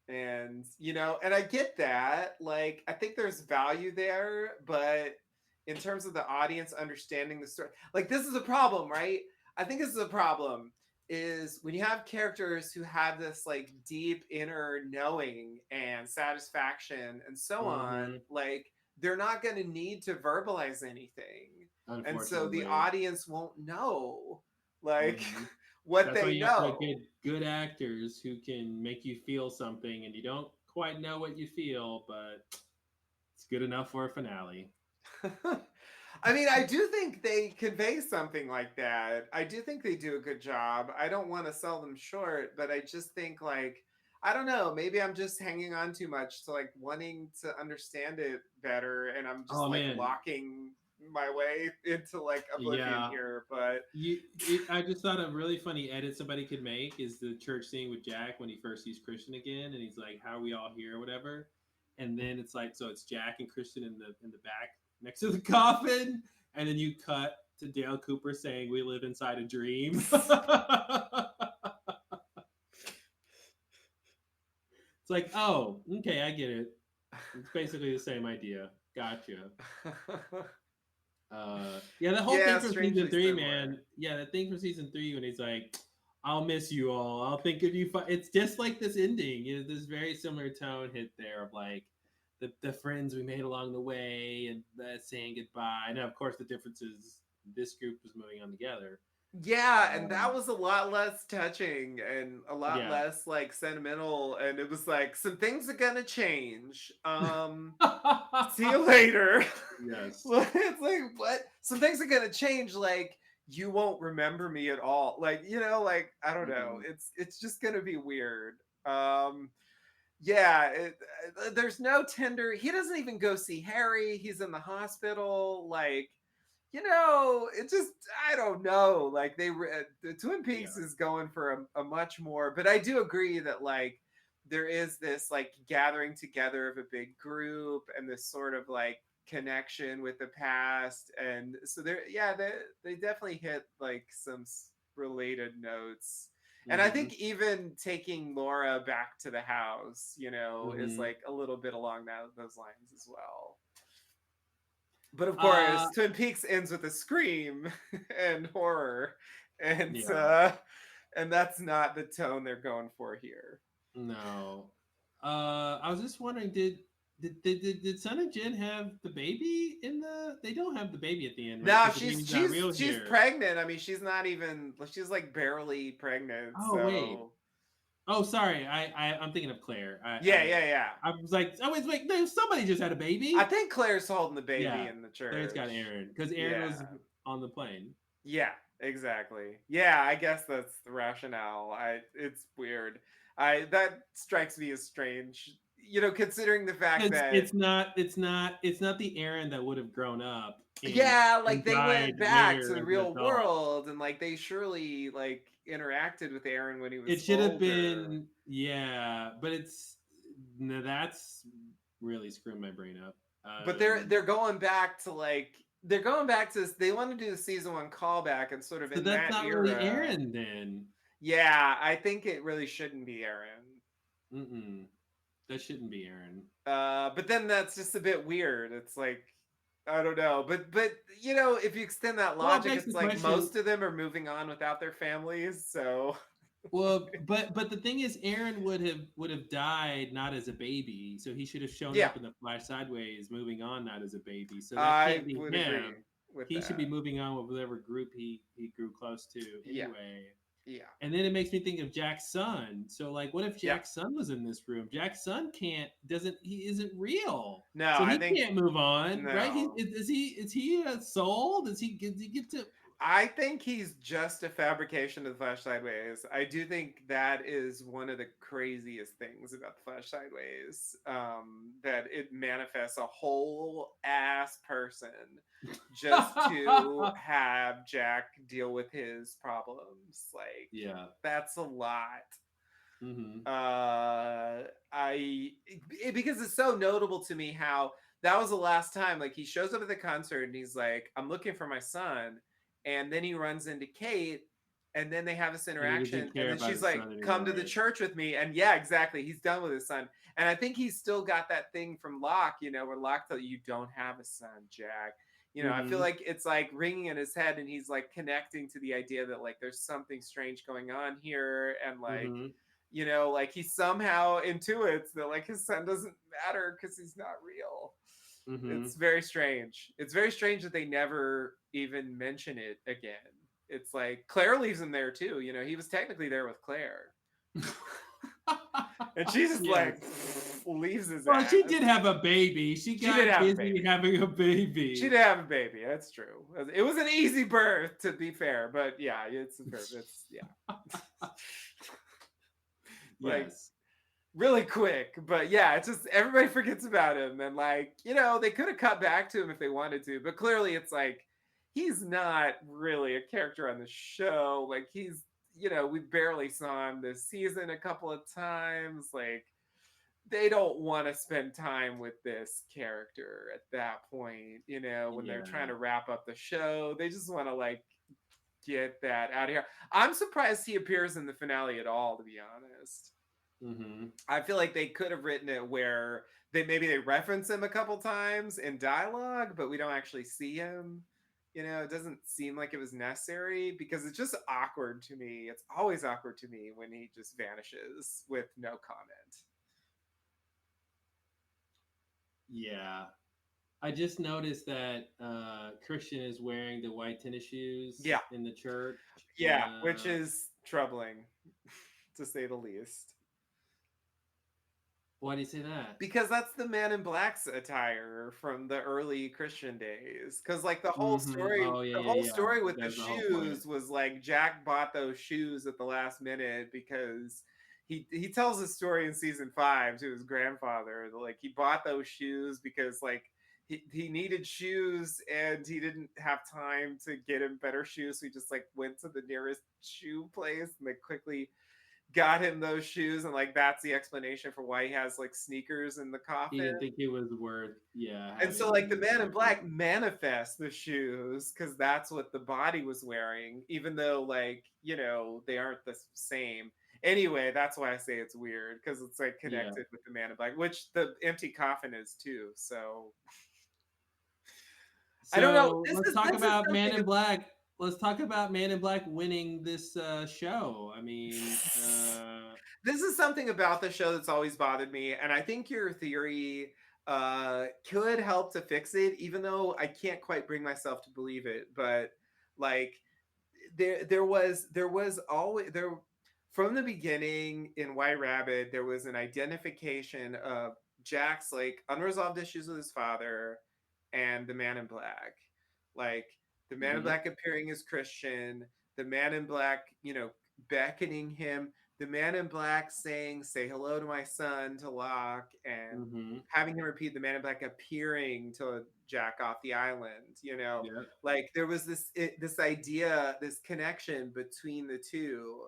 And I get that. Like, I think there's value there, but in terms of the audience understanding the story. Like this is a problem, right? I think this is a problem is when you have characters who have this like deep inner knowing and satisfaction and so on, Hmm. like they're not going to need to verbalize anything. And so the Unfortunately. audience won't know like Hmm. what That's why they you have to know. get good actors who can make you feel something, and you don't quite know what you feel, but it's good enough for a finale. I mean, I do think they convey something like that. I do think they do a good job. I don't want to sell them short, but I just think like I don't know, maybe I'm just hanging on too much to like wanting to understand it better and I'm just Oh like man, locking my way into like oblivion yeah. here, but I just thought a really funny edit somebody could make is the church scene with Jack when he first sees Christian again, and he's like, "How are we all here?" or whatever, and then it's like, so it's Jack and Christian in the back next to the coffin, and then you cut to Dale Cooper saying, "We live inside a dream." It's like, oh, okay, I get it. It's basically the same idea. Gotcha. Yeah, the whole thing yeah, from season strangely three, similar. man. Yeah, the thing from season three when he's like, "I'll miss you all. I'll think of you." It's just like this ending. This very similar tone hit there of like the friends we made along the way and saying goodbye. And of course, the difference is this group was moving on together. Yeah, and that Um, was a lot less touching and a lot yeah. less like sentimental and it was like some things are gonna change. See you later. Yes. Well, it's like what? Some things are gonna change. Like you won't remember me at all. Like like I don't know. Mhm. It's just gonna be weird. Um, yeah. There's no tender. He doesn't even go see Harry. He's in the hospital. Like it just I don't know. Like the Twin Yeah. Peaks is going for a much more. But I do agree that like there is this like gathering together of a big group and this sort of like connection with the past and so they definitely hit like some related notes and I Hmm. think even taking Laura back to the house is Hmm. like a little bit along those lines as well, but of Uh, course Twin Peaks ends with a scream and horror and yeah. and that's not the tone they're going for here. No. I was just wondering, did Son and Jin have the baby in the? They don't have the baby at the end, right? No, Because the baby's not real she's here. pregnant. I mean, she's not even she's like barely pregnant. Oh wait. So Oh, sorry. I'm thinking of Claire. yeah, yeah, yeah. I was like, oh wait, no, somebody just had a I baby. think Claire's holding the baby Yeah, in the Claire's got church. Aaron because Aaron Yeah, was on the plane. yeah, exactly. Yeah, I guess that's the rationale. It's weird. I that strikes me as strange. Considering the fact that It's not the Aaron that would have grown up yeah, like and they died went back to later the as an real adult. world and like they surely like interacted with Aaron when he It was should have older. been, yeah, but it's no, that's really screwing my brain up. But they're going back to like they're going back to this. They want to do the season one callback and sort of So in that's that not really era. Aaron then. Yeah, I think it really shouldn't be Aaron. Mm-mm. That shouldn't be Aaron. But then that's just a bit weird. It's like I don't know, but if you extend that Well, it logic, begs it's the like question. most of them are moving on without their families. So Well, but the thing is, Aaron would have died not as a baby, so he should have shown yeah, up in the Flash Sideways, moving on not as a baby. So that can't I be would agree him. with He should be that. moving on with whatever group he grew close to Yeah, anyway. yeah, And then it makes me think of Jack's son. So like, what if yeah. Jack's son was in this room? Jack's son can't doesn't he isn't real, No, so I he think can't move on, right? no. Is he a soul? Does he get to? I think he's just a fabrication of the Flash Sideways. I do think that is one of the craziest things about the Flash Sideways. That it manifests a whole ass person just to have Jack deal with his problems. Like Yeah. that's a lot. Mm-hmm. I because it's so notable to me how that was the last time like he shows up at the concert and he's like I'm looking for my son and then he runs into Kate and then they have this And he interaction doesn't and care then about she's his like son come to the anymore. church with me and yeah exactly he's done with his son and I think he's still got that thing from Locke where Locke told you don't have a son Jack You know, I feel Mm-hmm. like it's like ringing in his head, and he's like connecting to the idea that like there's something strange going on here, and like, Mm-hmm. you know, like he somehow intuits that like his son doesn't matter because he's not real. Mm-hmm. It's very strange. It's very strange that they never even mention it again. It's like Claire leaves him there too. You know, he was technically there with Claire, and she just Yes. like leaves his Well, ass. she did have a baby. She She did got have a busy baby. having a She baby. did have a baby. That's true. It was an easy birth, to be fair, but yeah, it's yeah, like Yes. really quick. But yeah, it's just everybody forgets about him, and like, you know, they could have cut back to him if they wanted to, but clearly it's like he's not really a character on the show. Like he's, you know, we barely saw him this season a couple of times. Like they don't want to spend time with this character at that point, you know, when they're trying Yeah. to wrap up the show. They just want to like get that out of here. I'm surprised he appears in the finale at all, to be honest. Mm-hmm. I feel like they could have written it where they reference him a couple times in dialogue, but we don't actually see him. You know, it doesn't seem like it was necessary because it's just awkward to me. It's always awkward to me when he just vanishes with no comment. Yeah. I just noticed that Christian is wearing the white tennis shoes Yeah, in the church. yeah, which is troubling to say the least. Why do you say that? Because that's the Man in Black's attire from the early Christian days. Because like Mm-hmm. Oh yeah, the yeah, whole yeah. story with the That's the whole point. shoes was like Jack bought those shoes at the last minute because he tells a story in season 5 to his grandfather. Like he bought those shoes because like he needed shoes and he didn't have time to get him better shoes, so he just like went to the nearest shoe place and they quickly got him those shoes, and like that's the explanation for why he has like sneakers in the He coffin. didn't think it was worth, yeah, And so having like the the Man in extra Black shoes. manifests the shoes because that's what the body was wearing, even though like, you know, they aren't the same. Anyway, that's why I say it's weird because it's like Yeah. connected with the Man in Black, which the empty coffin is too. So I don't know. So let's talk This is about Man something. in Black. Let's talk about Man in Black winning this show. I mean, This is something about the show that's always bothered me, and I think your theory could help to fix it, even though I can't quite bring myself to believe it. But like there was always there from the beginning in White Rabbit, there was an identification of Jack's like unresolved issues with his father and the Man in Black. Like the Man in mm-hmm, Black appearing as Christian, the Man in Black, you know, beckoning him, the Man in Black saying, "Say hello to my son," to Locke, and mm-hmm, having him repeat the Man in Black appearing to Jack off the island. You know, yeah, like there was this idea, this connection between the two,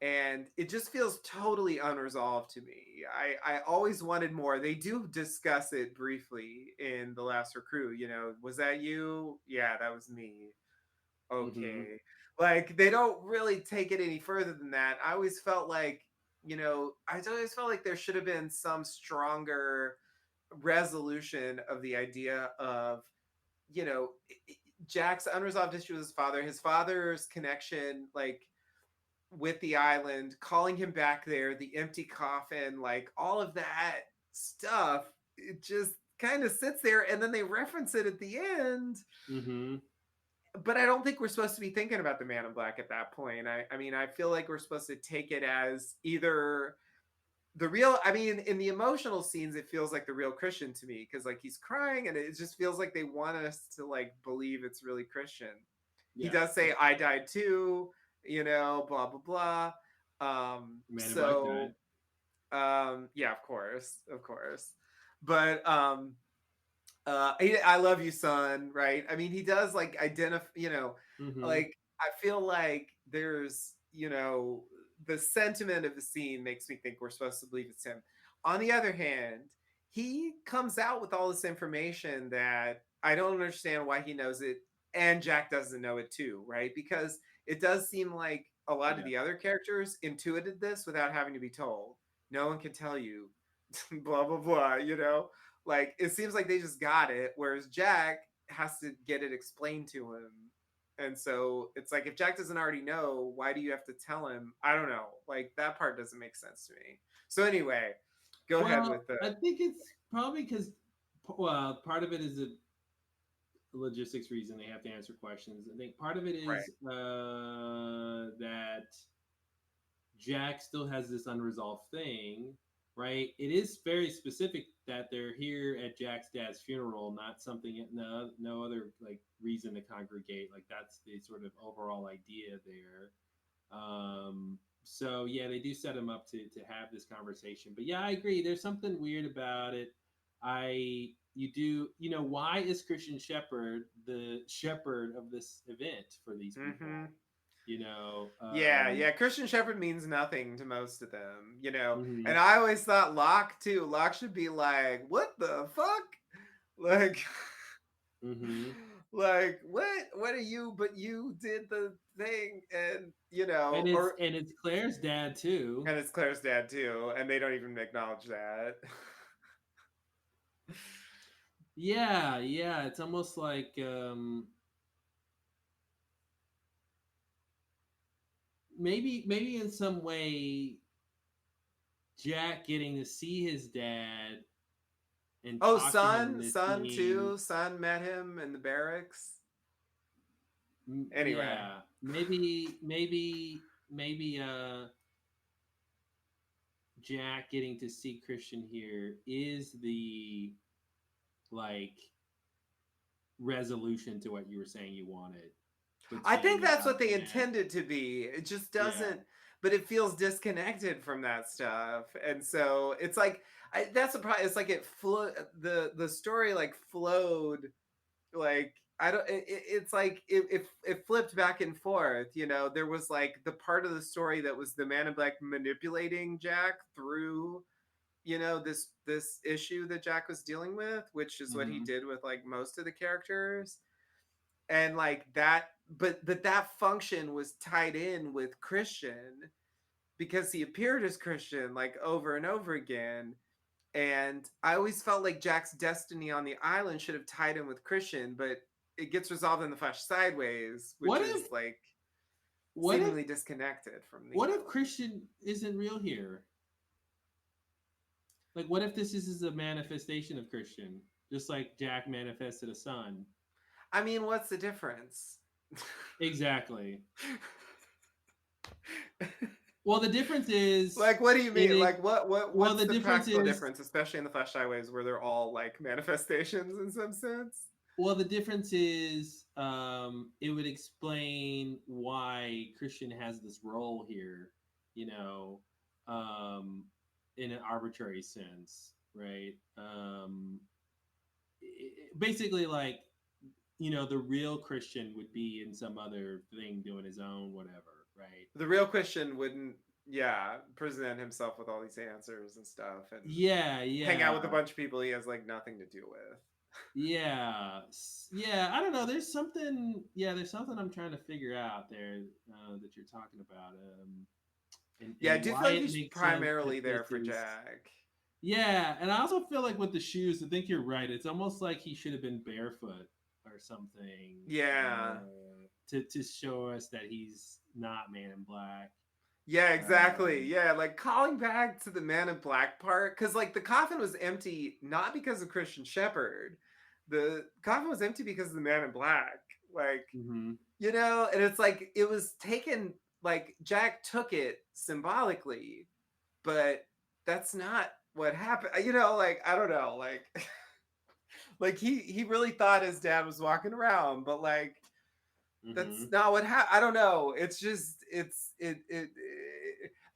and it just feels totally unresolved to me. I always wanted more. They do discuss it briefly in The Last Recruit. You know, was that you? Yeah, that was me. mm-hmm, Okay. Like they don't really take it any further than that. I always felt like, you know, I always felt like there should have been some stronger resolution of the idea of, you know, Jack's unresolved issue with his father's connection, like with the island, calling him back there, the empty coffin, like all of that stuff. It just kind of sits there, and then they reference it at the end, mm-hmm. but I don't think we're supposed to be thinking about the Man in Black at that point. I mean, I feel like we're supposed to take it as either the real. I mean, in the emotional scenes, it feels like the real Christian to me because like he's crying, and it just feels like they want us to like believe it's really Christian. He Yeah, does say, "I died too," you know, blah blah blah. Man in Black So died. yeah, of course, but I love you, son, right? I mean, he does like identify, you know, Mm-hmm, like I feel like there's, you know, the sentiment of the scene makes me think we're supposed to believe it's him. On the other hand, he comes out with all this information that I don't understand why he knows it, and Jack doesn't know it too, right? Because it does seem like a lot of yeah, the other characters intuited this without having to be told. No one can tell you, blah blah blah, you know, like it seems like they just got it, whereas Jack has to get it explained to him. And so it's like, if Jack doesn't already know, why do you have to tell him? I don't know. Like, that part doesn't make sense to me. So anyway, go ahead Well, with the I think it's probably because, well, part of it is a logistics reason they have to answer questions. I think part of it right. is that Jack still has this unresolved thing, right? It is very specific that they're here at Jack's dad's funeral, not something, no other like reason to congregate. Like that's the sort of overall idea there. So yeah, they do set him up to have this conversation. But yeah, I agree. There's something weird about it. Why is Christian Shepherd the shepherd of this event for these people? Mm-hmm. You know, Yeah. Christian Shepherd means nothing to most of them, you know. mhm. And I always thought Locke too. Locke should be like, "What the fuck?" Like, Mm-hmm. like what are you? But you did the thing, and you know, And it's or and it's Claire's dad too. and it's Claire's dad too, and they don't even acknowledge that. Yeah, yeah. It's almost like maybe in some way Jack getting to see his dad and Oh, talk to him in this son scene. too. Son met him in the barracks. Anyway, Yeah, maybe Jack getting to see Christian here is the like resolution to what you were saying you wanted I think between that's mom what they and dad. intended to be. It just Yeah. doesn't, but it feels disconnected from that stuff, and so it's like that's the problem. It's like the story like flowed like I don't. It's like it flipped back and forth. You know, there was like the part of the story that was the Man in Black manipulating Jack through this issue that Jack was dealing with, which is what he Mm-hmm. did with like most of the characters, and like that. But that function was tied in with Christian because he appeared as Christian like over and over again. And I always felt like Jack's destiny on the island should have tied in with Christian, but it gets resolved in the Flash sideways, which What is if like what if seemingly disconnected from the what if island. Christian isn't real here? Like, what if this is a manifestation of Christian, just like Jack manifested a son? I mean, what's the difference? Exactly. Well, the difference is Like, what do you it. mean? Like, Well, what's the the difference practical is difference, especially in the Flash sideways, where they're all like manifestations in some sense? well, the difference is it would explain why Christian has this role here. You know, um, in an arbitrary sense, right? Basically, like the real Christian would be in some other thing doing his own whatever, right? The real Christian wouldn't, yeah, present himself with all these answers and stuff, and Yeah, hang out with a yeah, bunch of people he has like nothing to do with. yeah, yeah. I don't know. There's something. Yeah, there's something I'm trying to figure out there that you're talking about, Yeah, I and do feel why like it he's makes sense that primarily this there for is. Jack. Yeah, and I also feel like with the shoes, I think you're right. It's almost like he should have been barefoot or something Yeah. to show us that he's not Man in Black. Yeah, exactly. Um, Yeah, like calling back to the Man in Black part, because like the coffin was empty not because of Christian Shepherd. The coffin was empty because of the Man in Black. Like, mhm. and it's like it was taken, like Jack took it symbolically, but that's not what happened. Like I don't know, like like he really thought his dad was walking around, but like that's Mm-hmm. not what happened. I don't know. It's just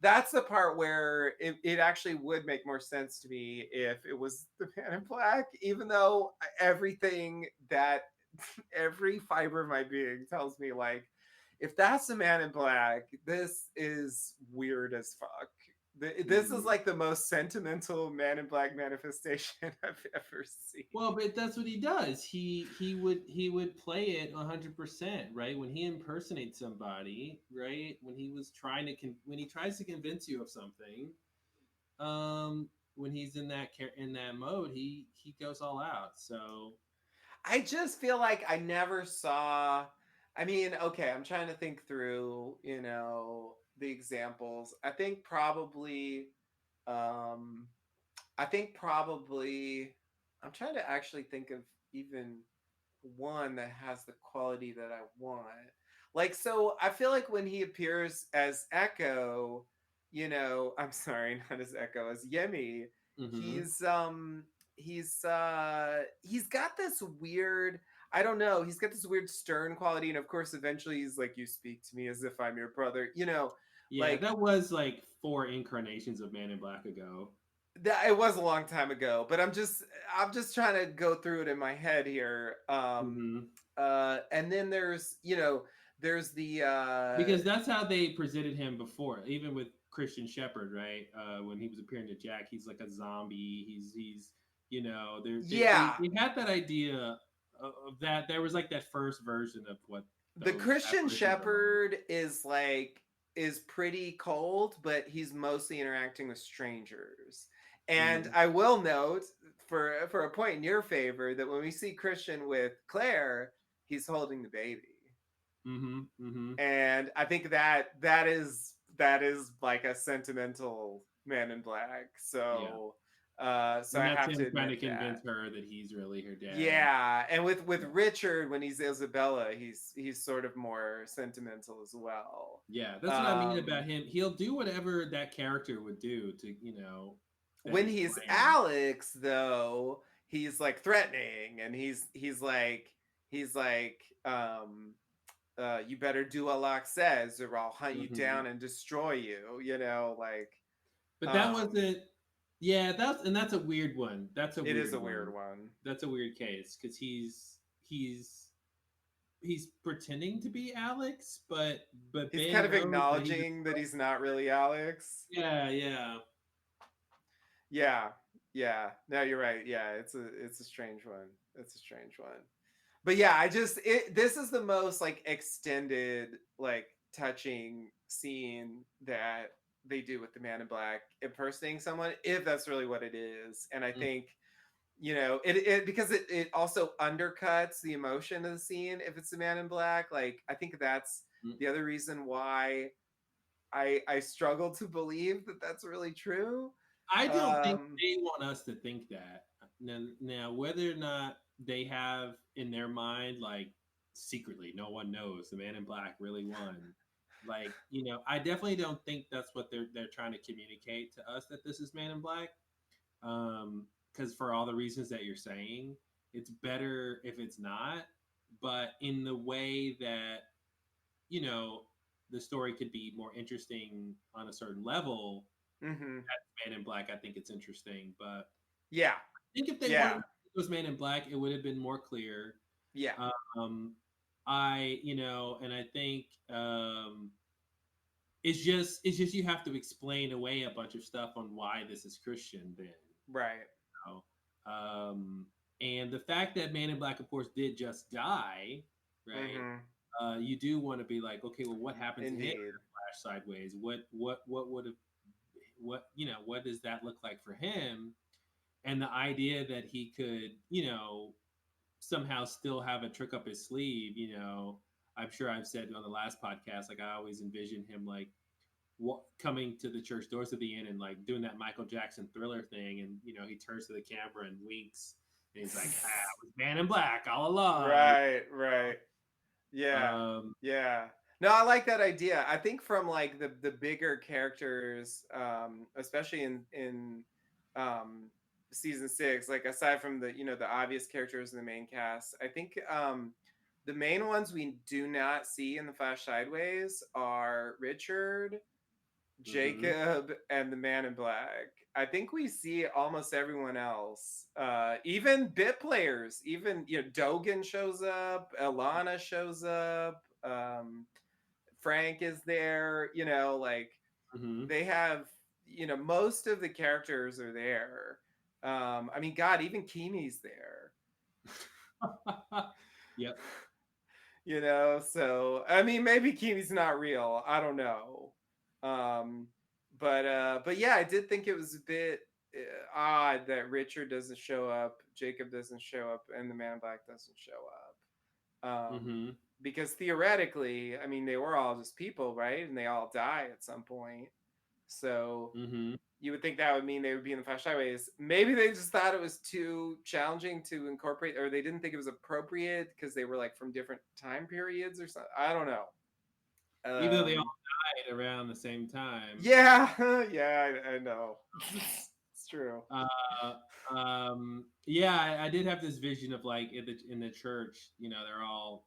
that's the part where it actually would make more sense to me if it was the Man in Black, even though everything that every fiber of my being tells me like if that's the Man in Black, this is weird as fuck. This is Mm-hmm. like the most sentimental Man in Black manifestation I've ever seen. Well, but that's what he does. He would play it 100%, right? When he impersonates somebody, right? When he tries to convince you of something, when he's in that mode, he goes all out. So I just feel like I never saw. I mean, okay, I'm trying to think through, the examples. Um, I think probably, I'm trying to actually think of even one that has the quality that I want. Like, so I feel like when he appears as Echo, I'm sorry, not as Echo, as Yemi, Mm-hmm. he's got this weird, I don't know, he's got this weird stern quality, and of course eventually he's like, you speak to me as if I'm your brother, Yeah, like that was like 4 incarnations of Man in Black ago. that. It was a long time ago, but I'm just trying to go through it in my head here. Mm-hmm. And then there's the Because that's how they presented him before, even with Christian Shepherd, right? When he was appearing to Jack, he's like a zombie. He's yeah, they had that idea of that. There was like that first version of what the those Christian apparitions are like. Shepherd is pretty cold, but he's mostly interacting with strangers. And Mm-hmm. I will note, for a point in your favor, that when we see Christian with Claire, he's holding the baby. Mm-hmm. Mm-hmm. And I think that is like a sentimental Man in Black. Yeah. So And I that's have to him trying to admit that. convince her that he's really her dad. Yeah, and with Richard, when he's Isabella, he's sort of more sentimental as well. Yeah, that's what I mean about Um, him. He'll do whatever that character would do to, that when he's he's playing. Alex, though, he's like threatening, and he's like, you better do what Locke says, or I'll hunt you Hmm. down and destroy you. But that Um, wasn't. Yeah, that's a weird one. That's a it is weird a weird one. one. That's a weird case because he's pretending to be Alex, but He's kind Ben of knows that he's. acknowledging that he's not really Alex. Yeah, yeah. Yeah, yeah. No, you're right. Yeah, it's a strange one. It's a strange one. But yeah, this is the most like extended, like touching scene that they do with the Man in Black impersonating someone, if that's really what it is. And I Mm, think, it because it also undercuts the emotion of the scene if it's the Man in Black. Like, I think that's mm. the other reason why I struggle to believe that that's really true. I don't think Um, they want us to think that. Now, whether or not they have in their mind, like secretly, no one knows the Man in Black really won. Like, I definitely don't think that's what they're trying to communicate to us that this is Man in Black. Because for all the reasons that you're saying, it's better if it's not. But in the way that you know the story could be more interesting on a certain level, mhm. Man in Black, I think it's interesting. But Yeah, I think if they wanted yeah, it was Man in Black, it would have been more clear. yeah. Um, and I think it's just you have to explain away a bunch of stuff on why this is Christian. Then, Right. know? And the fact that Man in Black, of course, did just die, right? Mhm. You do want to be like, okay, well, what happened to him in Indeed. Flash Sideways? What would have what does that look like for him? And the idea that he could, somehow still have a trick up his sleeve, I'm sure I've said on the last podcast, like I always envision him like coming to the church doors at the end and like doing that Michael Jackson Thriller thing, and he turns to the camera and winks, and he's like, "I was Man in Black all along." Right, right. Yeah. Um, Yeah. No, I like that idea. I think from like the bigger characters, especially in um season 6, like aside from the obvious characters in the main cast, I think the main ones we do not see in the Flash Sideways are Richard, mhm. Jacob, and the Man in Black. I think we see almost everyone else, even bit players. Even Dogan shows up, Alana shows up, Frank is there. Like Mhm. they have. Most of the characters are there. I mean, God, even Kimi's there. Yep. So I mean, maybe Kimi's not real. I don't know. Um, but yeah, I did think it was a bit. odd that Richard doesn't show up, Jacob doesn't show up, and the Man in Black doesn't show up. Mm-hmm. Because theoretically, I mean, they were all just people, right? And they all die at some point. So Mm-hmm. you would think that would mean they would be in the Flash Highways. Maybe they just thought it was too challenging to incorporate, or they didn't think it was appropriate because they were like from different time periods or something. I don't know. Even though they all died around the same time. Yeah, yeah, I know. It's true. Yeah, I did have this vision of like in the church, they're all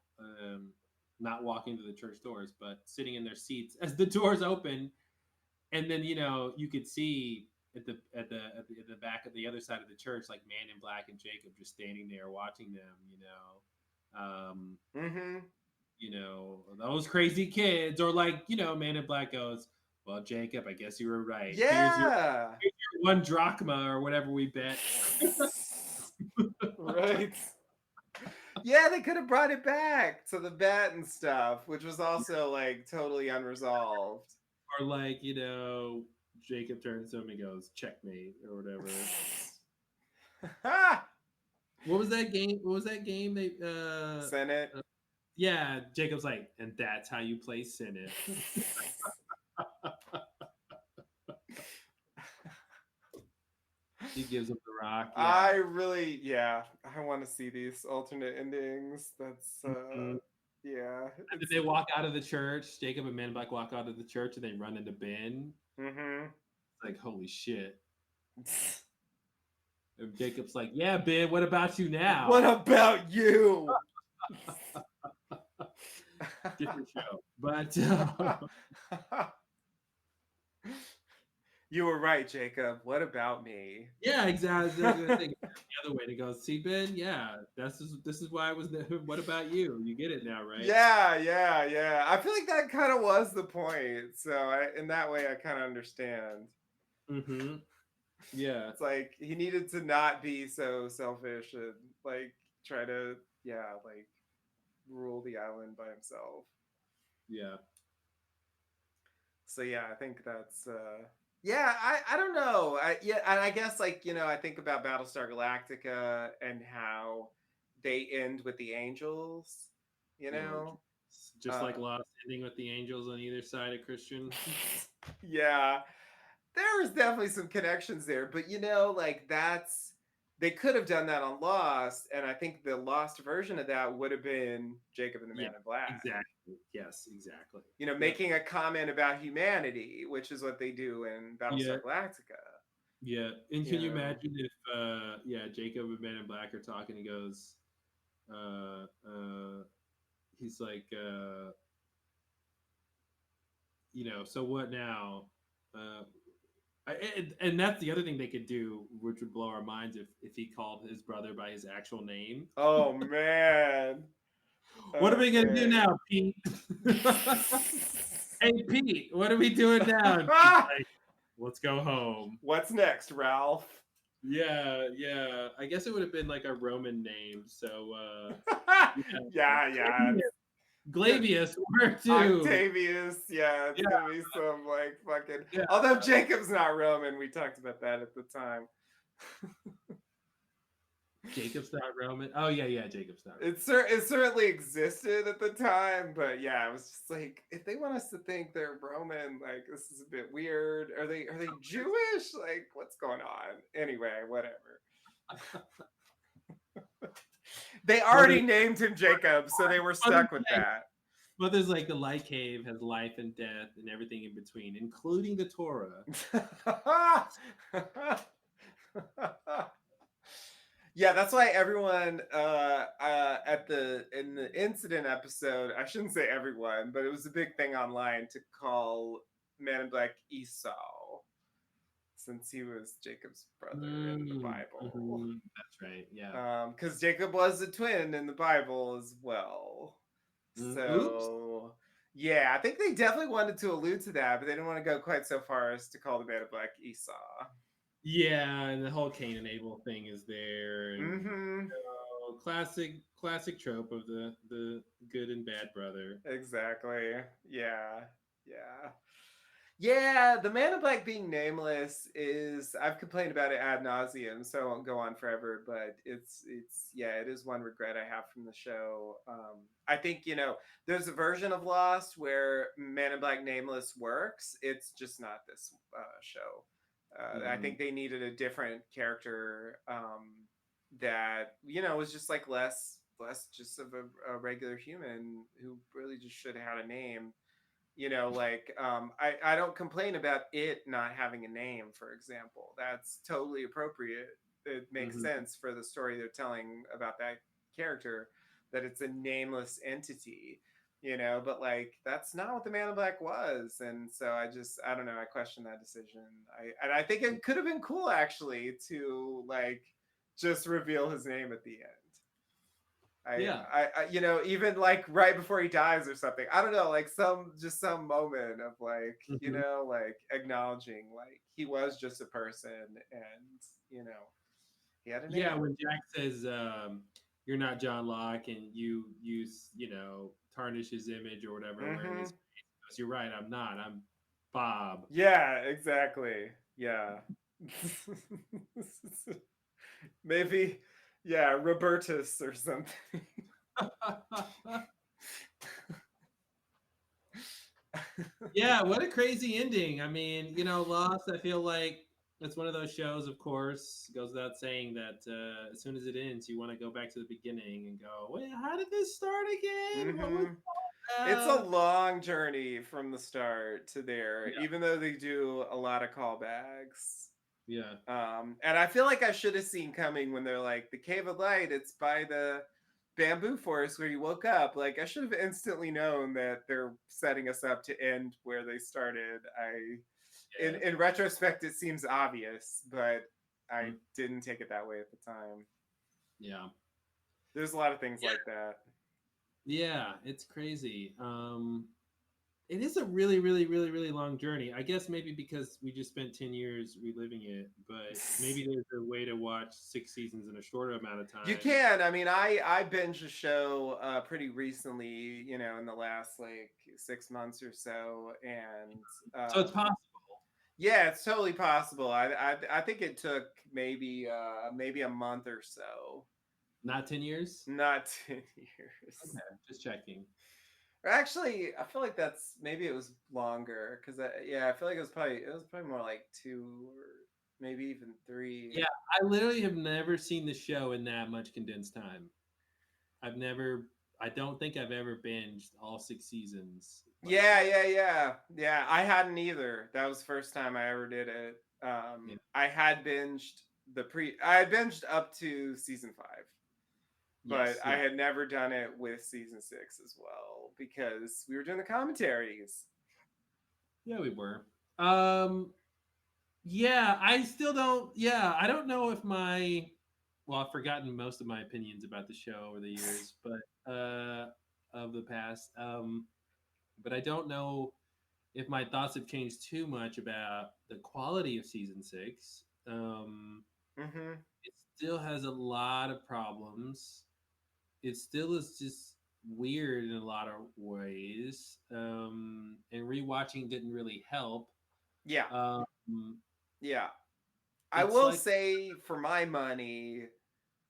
not walking to the church doors, but sitting in their seats as the doors open, and then you could see at the back of the other side of the church, like Man in Black and Jacob just standing there watching them. Mm-hmm. Those crazy kids, or like Man in Black goes, well, Jacob, I guess you were right. Yeah. Here's your 1 drachma or whatever we bet. Right. Yeah, they could have brought it back to the bet and stuff, which was also like totally unresolved. Or like, Jacob turns to him and goes, checkmate, or whatever. What was that game? They Senate. Yeah, Jacob's like, and that's how you play Senate. He gives him the rock. Yeah. I want to see these alternate endings. That's yeah. And then they walk out of the church. Jacob and Man in Black walk out of the church and they run into Ben. Mm-hmm. It's like, holy shit. And Jacob's like, yeah, Ben, what about you now? What about you? Different show. But you were right, Jacob. What about me? Yeah, exactly. The other way to go. See, Ben, yeah, this is why I was there. What about you? You get it now, right? Yeah. I feel like that kind of was the point. So in that way, I kind of understand. Mm-hmm. Yeah. It's like he needed to not be so selfish and like try to, like rule the island by himself. Yeah. So yeah, I think that's I don't know. And I guess like, I think about Battlestar Galactica and how they end with the angels, Just like Lost ending with the angels on either side of Christian. Yeah. There was definitely some connections there, but like they could have done that on Lost, and I think the Lost version of that would have been Jacob and the Man in Black. Exactly. Yes, exactly. Making a comment about humanity, which is what they do in Battlestar Galactica. Yeah, and can you imagine if Jacob and Man in Black are talking? He goes, he's like, so what now? And that's the other thing they could do, which would blow our minds if he called his brother by his actual name. Oh man! What are we gonna do now, Pete? Hey Pete, what are we doing now? Like, let's go home. What's next, Ralph? Yeah. I guess it would have been like a Roman name. So yeah. Glavius or two. Octavius, it's gonna be some like fucking. Yeah. Although Jacob's not Roman, we talked about that at the time. Jacob's not Roman. Oh yeah, Jacob's not Roman. It certainly existed at the time, but it was just like, if they want us to think they're Roman, like this is a bit weird. Are they Jewish? Like what's going on? Anyway, whatever. They already named him Jacob, so they were stuck with that. But there's like the light cave has life and death and everything in between, including the Torah. Yeah, that's why everyone in the incident episode, I shouldn't say everyone, but it was a big thing online to call Man in Black Esau, since he was Jacob's brother in the Bible. Mm-hmm. That's right, yeah. Because Jacob was a twin in the Bible as well. So, I think they definitely wanted to allude to that, but they didn't want to go quite so far as to call the Man in Black Esau. Yeah, and the whole Cain and Abel thing is there. And, classic trope of the good and bad brother. Exactly. Yeah. Yeah, the Man in Black being nameless is I've complained about it ad nauseum, so I won't go on forever. But it's yeah, it is one regret I have from the show. I think there's a version of Lost where Man in Black nameless works. It's just not this show. I Mm-hmm. think they needed a different character that was just like less just of a regular human who really just should have had a name. Like I don't complain about it not having a name, for example. That's totally appropriate. It makes Mm-hmm. sense for the story they're telling about that character, that it's a nameless entity, but like that's not what the Man in Black was. And so I don't know, I question that decision. I think it could have been cool actually to like just reveal his name at the end. Yeah. Even like right before he dies or something. I don't know, like some moment of like, Mm-hmm. like acknowledging like he was just a person, and he had a Yeah, name. when Jack says, "You're not John Locke," and you tarnish his image or whatever, wearing his Mm-hmm. face, he goes, "You're right. I'm not. I'm Bob." Yeah, exactly. Yeah. Maybe, yeah, Robertus or something. Yeah, what a crazy ending. I mean, Lost, I feel like it's one of those shows, of course, goes without saying that as soon as it ends, you want to go back to the beginning and go, wait, how did this start again? What was Mm-hmm. It's a uh long journey from the start to there, yeah, even though they do a lot of callbacks. yeah. And I feel like I should have seen coming when they're like, the Cave of Light, it's by the bamboo forest where you woke up. Like, I should have instantly known that they're setting us up to end where they started. Yeah. In retrospect, it seems obvious, but I Mhm. didn't take it that way at the time. Yeah. There's a lot of things like that. Yeah, it's crazy. It is a really, really, really, really long journey. I guess maybe because we just spent 10 years reliving it, but maybe there's a way to watch 6 seasons in a shorter amount of You time. can. I mean, I binged a show pretty recently, in the last like 6 months or so, and So it's possible. yeah, it's totally possible. I think it took maybe a month or so, Not 10 years? not 10 years. Okay, just checking. Or actually, I feel like that's maybe it was longer because yeah, I feel like it was probably more like 2 or maybe even 3. Yeah, I literally have never seen the show in that much condensed time. I've never, I don't think I've ever binged all 6 seasons like Yeah, that. yeah, yeah, yeah. I hadn't either. That was the first time I ever did it. Yeah. I had binged I had binged up to season 5, but Yes. I Yeah. had never done it with season 6 as well because we were doing the commentaries. Yeah, we were. Yeah, I still don't. Yeah, I don't know if well, I've forgotten most of my opinions about the show over the years, but of the past. But I don't know if my thoughts have changed too much about the quality of season 6. Mm-hmm. It still has a lot of problems. It still is just weird in a lot of ways. And rewatching didn't really help. Yeah, Um, yeah. I it's will like, say, for my money,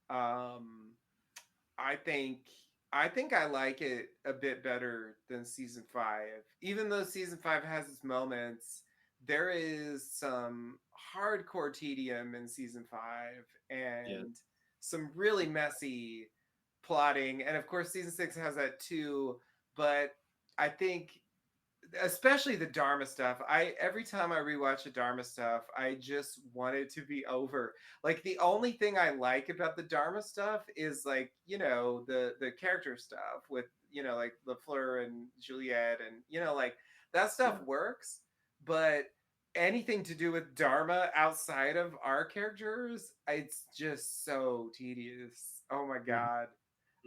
um, I think I think I like it a bit better than season 5. Even though season 5 has its moments, there is some hardcore tedium in season 5 yeah, and some really messy plotting. And of course season 6 has that too, but I think especially the Dharma stuff. I every time I rewatch the Dharma stuff, I just want it to be over. Like the only thing I like about the Dharma stuff is like the character stuff with like Lafleur and Juliet, and like that yeah. stuff works, but anything to do with Dharma outside of our characters, it's just so tedious. Oh my Mhm, god.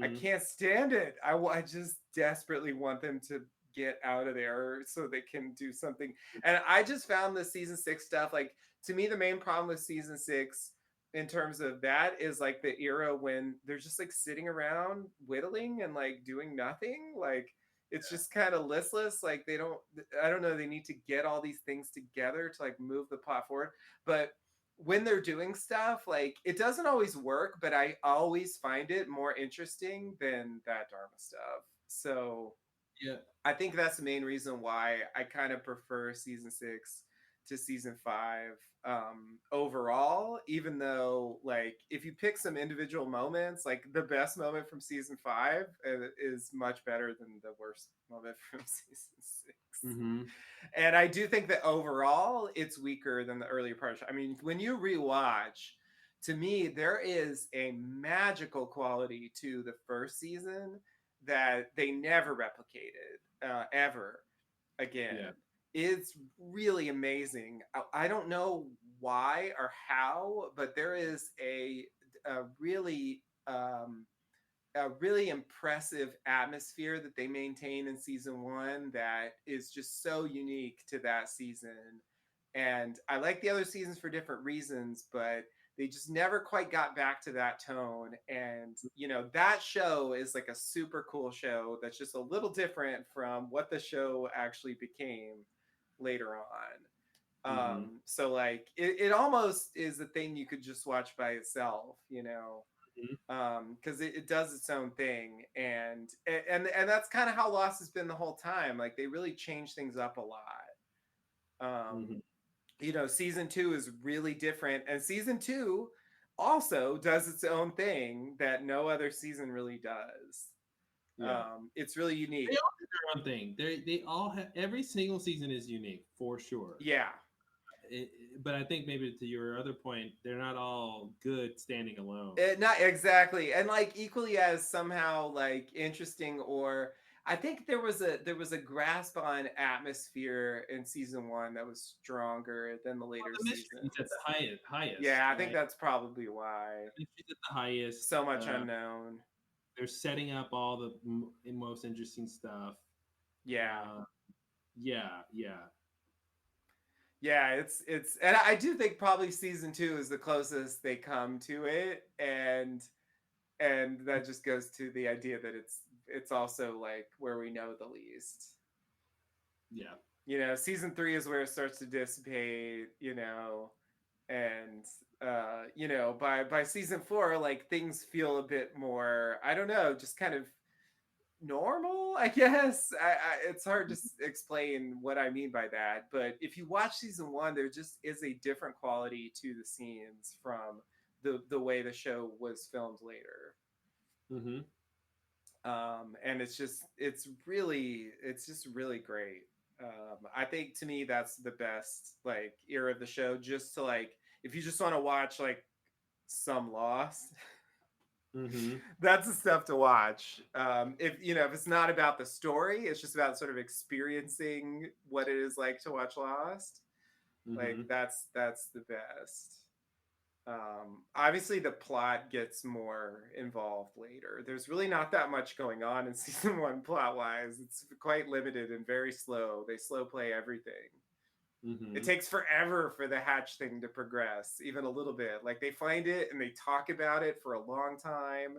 I mhm. can't stand it. I just desperately want them to get out of there so they can do something. And I just found the season 6 stuff, like, to me the main problem with season 6 in terms of that is like the era when they're just like sitting around whittling and like doing nothing. Like it's just kind of listless. Like they don't, I don't know, they need to get all these things together to like move the plot forward. But when they're doing stuff, like it doesn't always work, but I always find it more interesting than that Dharma stuff. So Yeah. I think that's the main reason why I kind of prefer season 6 to season 5 overall, even though like if you pick some individual moments, like the best moment from season 5 is much better than the worst moment from season 6. Mm-hmm. And I do think that overall it's weaker than the earlier part. I mean, when you rewatch, to me, there is a magical quality to the first season that they never replicated ever again. Yeah. It's really amazing. I don't know why or how, but there is a really a really impressive atmosphere that they maintain in season 1 that is just so unique to that season. And I like the other seasons for different reasons, but they just never quite got back to that tone. And you know, that show is like a super cool show that's just a little different from what the show actually became later on. Mm-hmm. So like it almost is a thing you could just watch by itself, you know, Mm-hmm. because it does its own thing. And that's kind of how Lost has been the whole time. Like they really change things up a lot. Mm-hmm. You know, season 2 is really different, and season 2 also does its own thing that no other season really does. Yeah. It's really They unique. all do their own thing. They all have, every single season is unique for sure. Yeah. But I think maybe to your other point, they're not all good standing alone. Not exactly, and like equally as somehow like interesting, or I think there was a grasp on atmosphere in season 1 that was stronger than the Well, later the mystery's at seasons. the highest, Yeah, I think right? that's probably why. The mystery's at the highest. So much unknown. They're setting up all the most interesting stuff. Yeah. Uh, yeah, yeah. Yeah, it's and I do think probably season 2 is the closest they come to it, and that just goes to the idea that it's also like where we know the least. Yeah. You know, season 3 is where it starts to dissipate, you know, and you know, by season 4 like things feel a bit more, I don't know, just kind of normal, I guess. It's hard to explain what I mean by that, but if you watch season 1, there just is a different quality to the scenes from the way the show was filmed later. Mm-hmm. And it's just really great. I think to me that's the best like era of the show, just to like if you just want to watch like some Lost, Mm-hmm. that's the stuff to watch. If you know, if it's not about the story, it's just about sort of experiencing what it is like to watch Lost. Like Mm-hmm. that's the best. Obviously, the plot gets more involved later. There's really not that much going on in season 1 plot wise. It's quite limited and very slow. They slow play everything. It Mm-hmm. takes forever for the hatch thing to progress, even a little bit. Like they find it and they talk about it for a long time,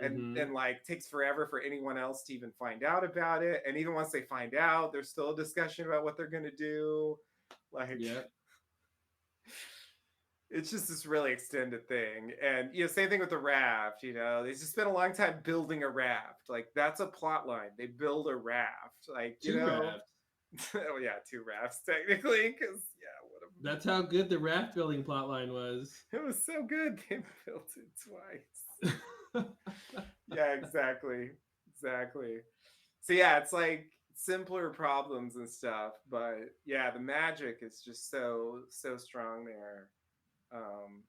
Mm-hmm. and like takes forever for anyone else to even find out about it. And even once they find out, there's still a discussion about what they're gonna do. Like Yeah. it's just this really extended thing. And you know, same thing with the raft. You know, they just spent a long time building a raft. Like that's a plot line. They build a raft. Like you Two know, rafts. oh yeah, 2 rafts technically. Because yeah, what a That's how good the raft building plotline was. it was so good. They built it twice. Yeah, exactly, exactly. So yeah, it's like simpler problems and stuff, but yeah, the magic is just so strong there. Um,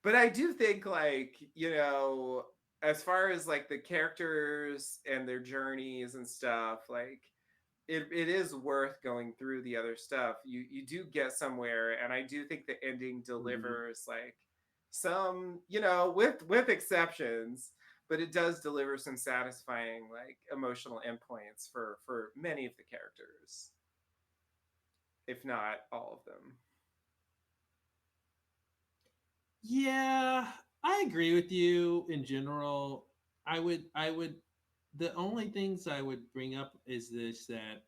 but I do think like you know, as far as like the characters and their journeys and stuff, like it is worth going through the other stuff. You do get somewhere, and I do think the ending Mm-hmm. delivers like some, you know, with exceptions, but it does deliver some satisfying like emotional endpoints for many of the characters, if not all of them. Yeah, I agree with you in general. I would the only things I would bring up is this, that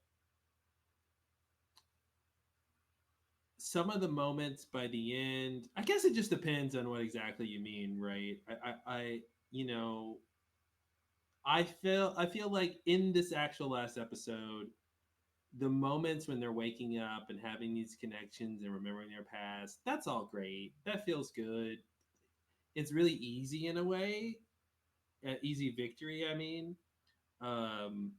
some of the moments by the end, I guess it just depends on what exactly you mean, right? You know, I feel like in this actual last episode, the moments when they're waking up and having these connections and remembering their past, that's all great. That feels good. It's really easy in a way, easy victory. I mean, um,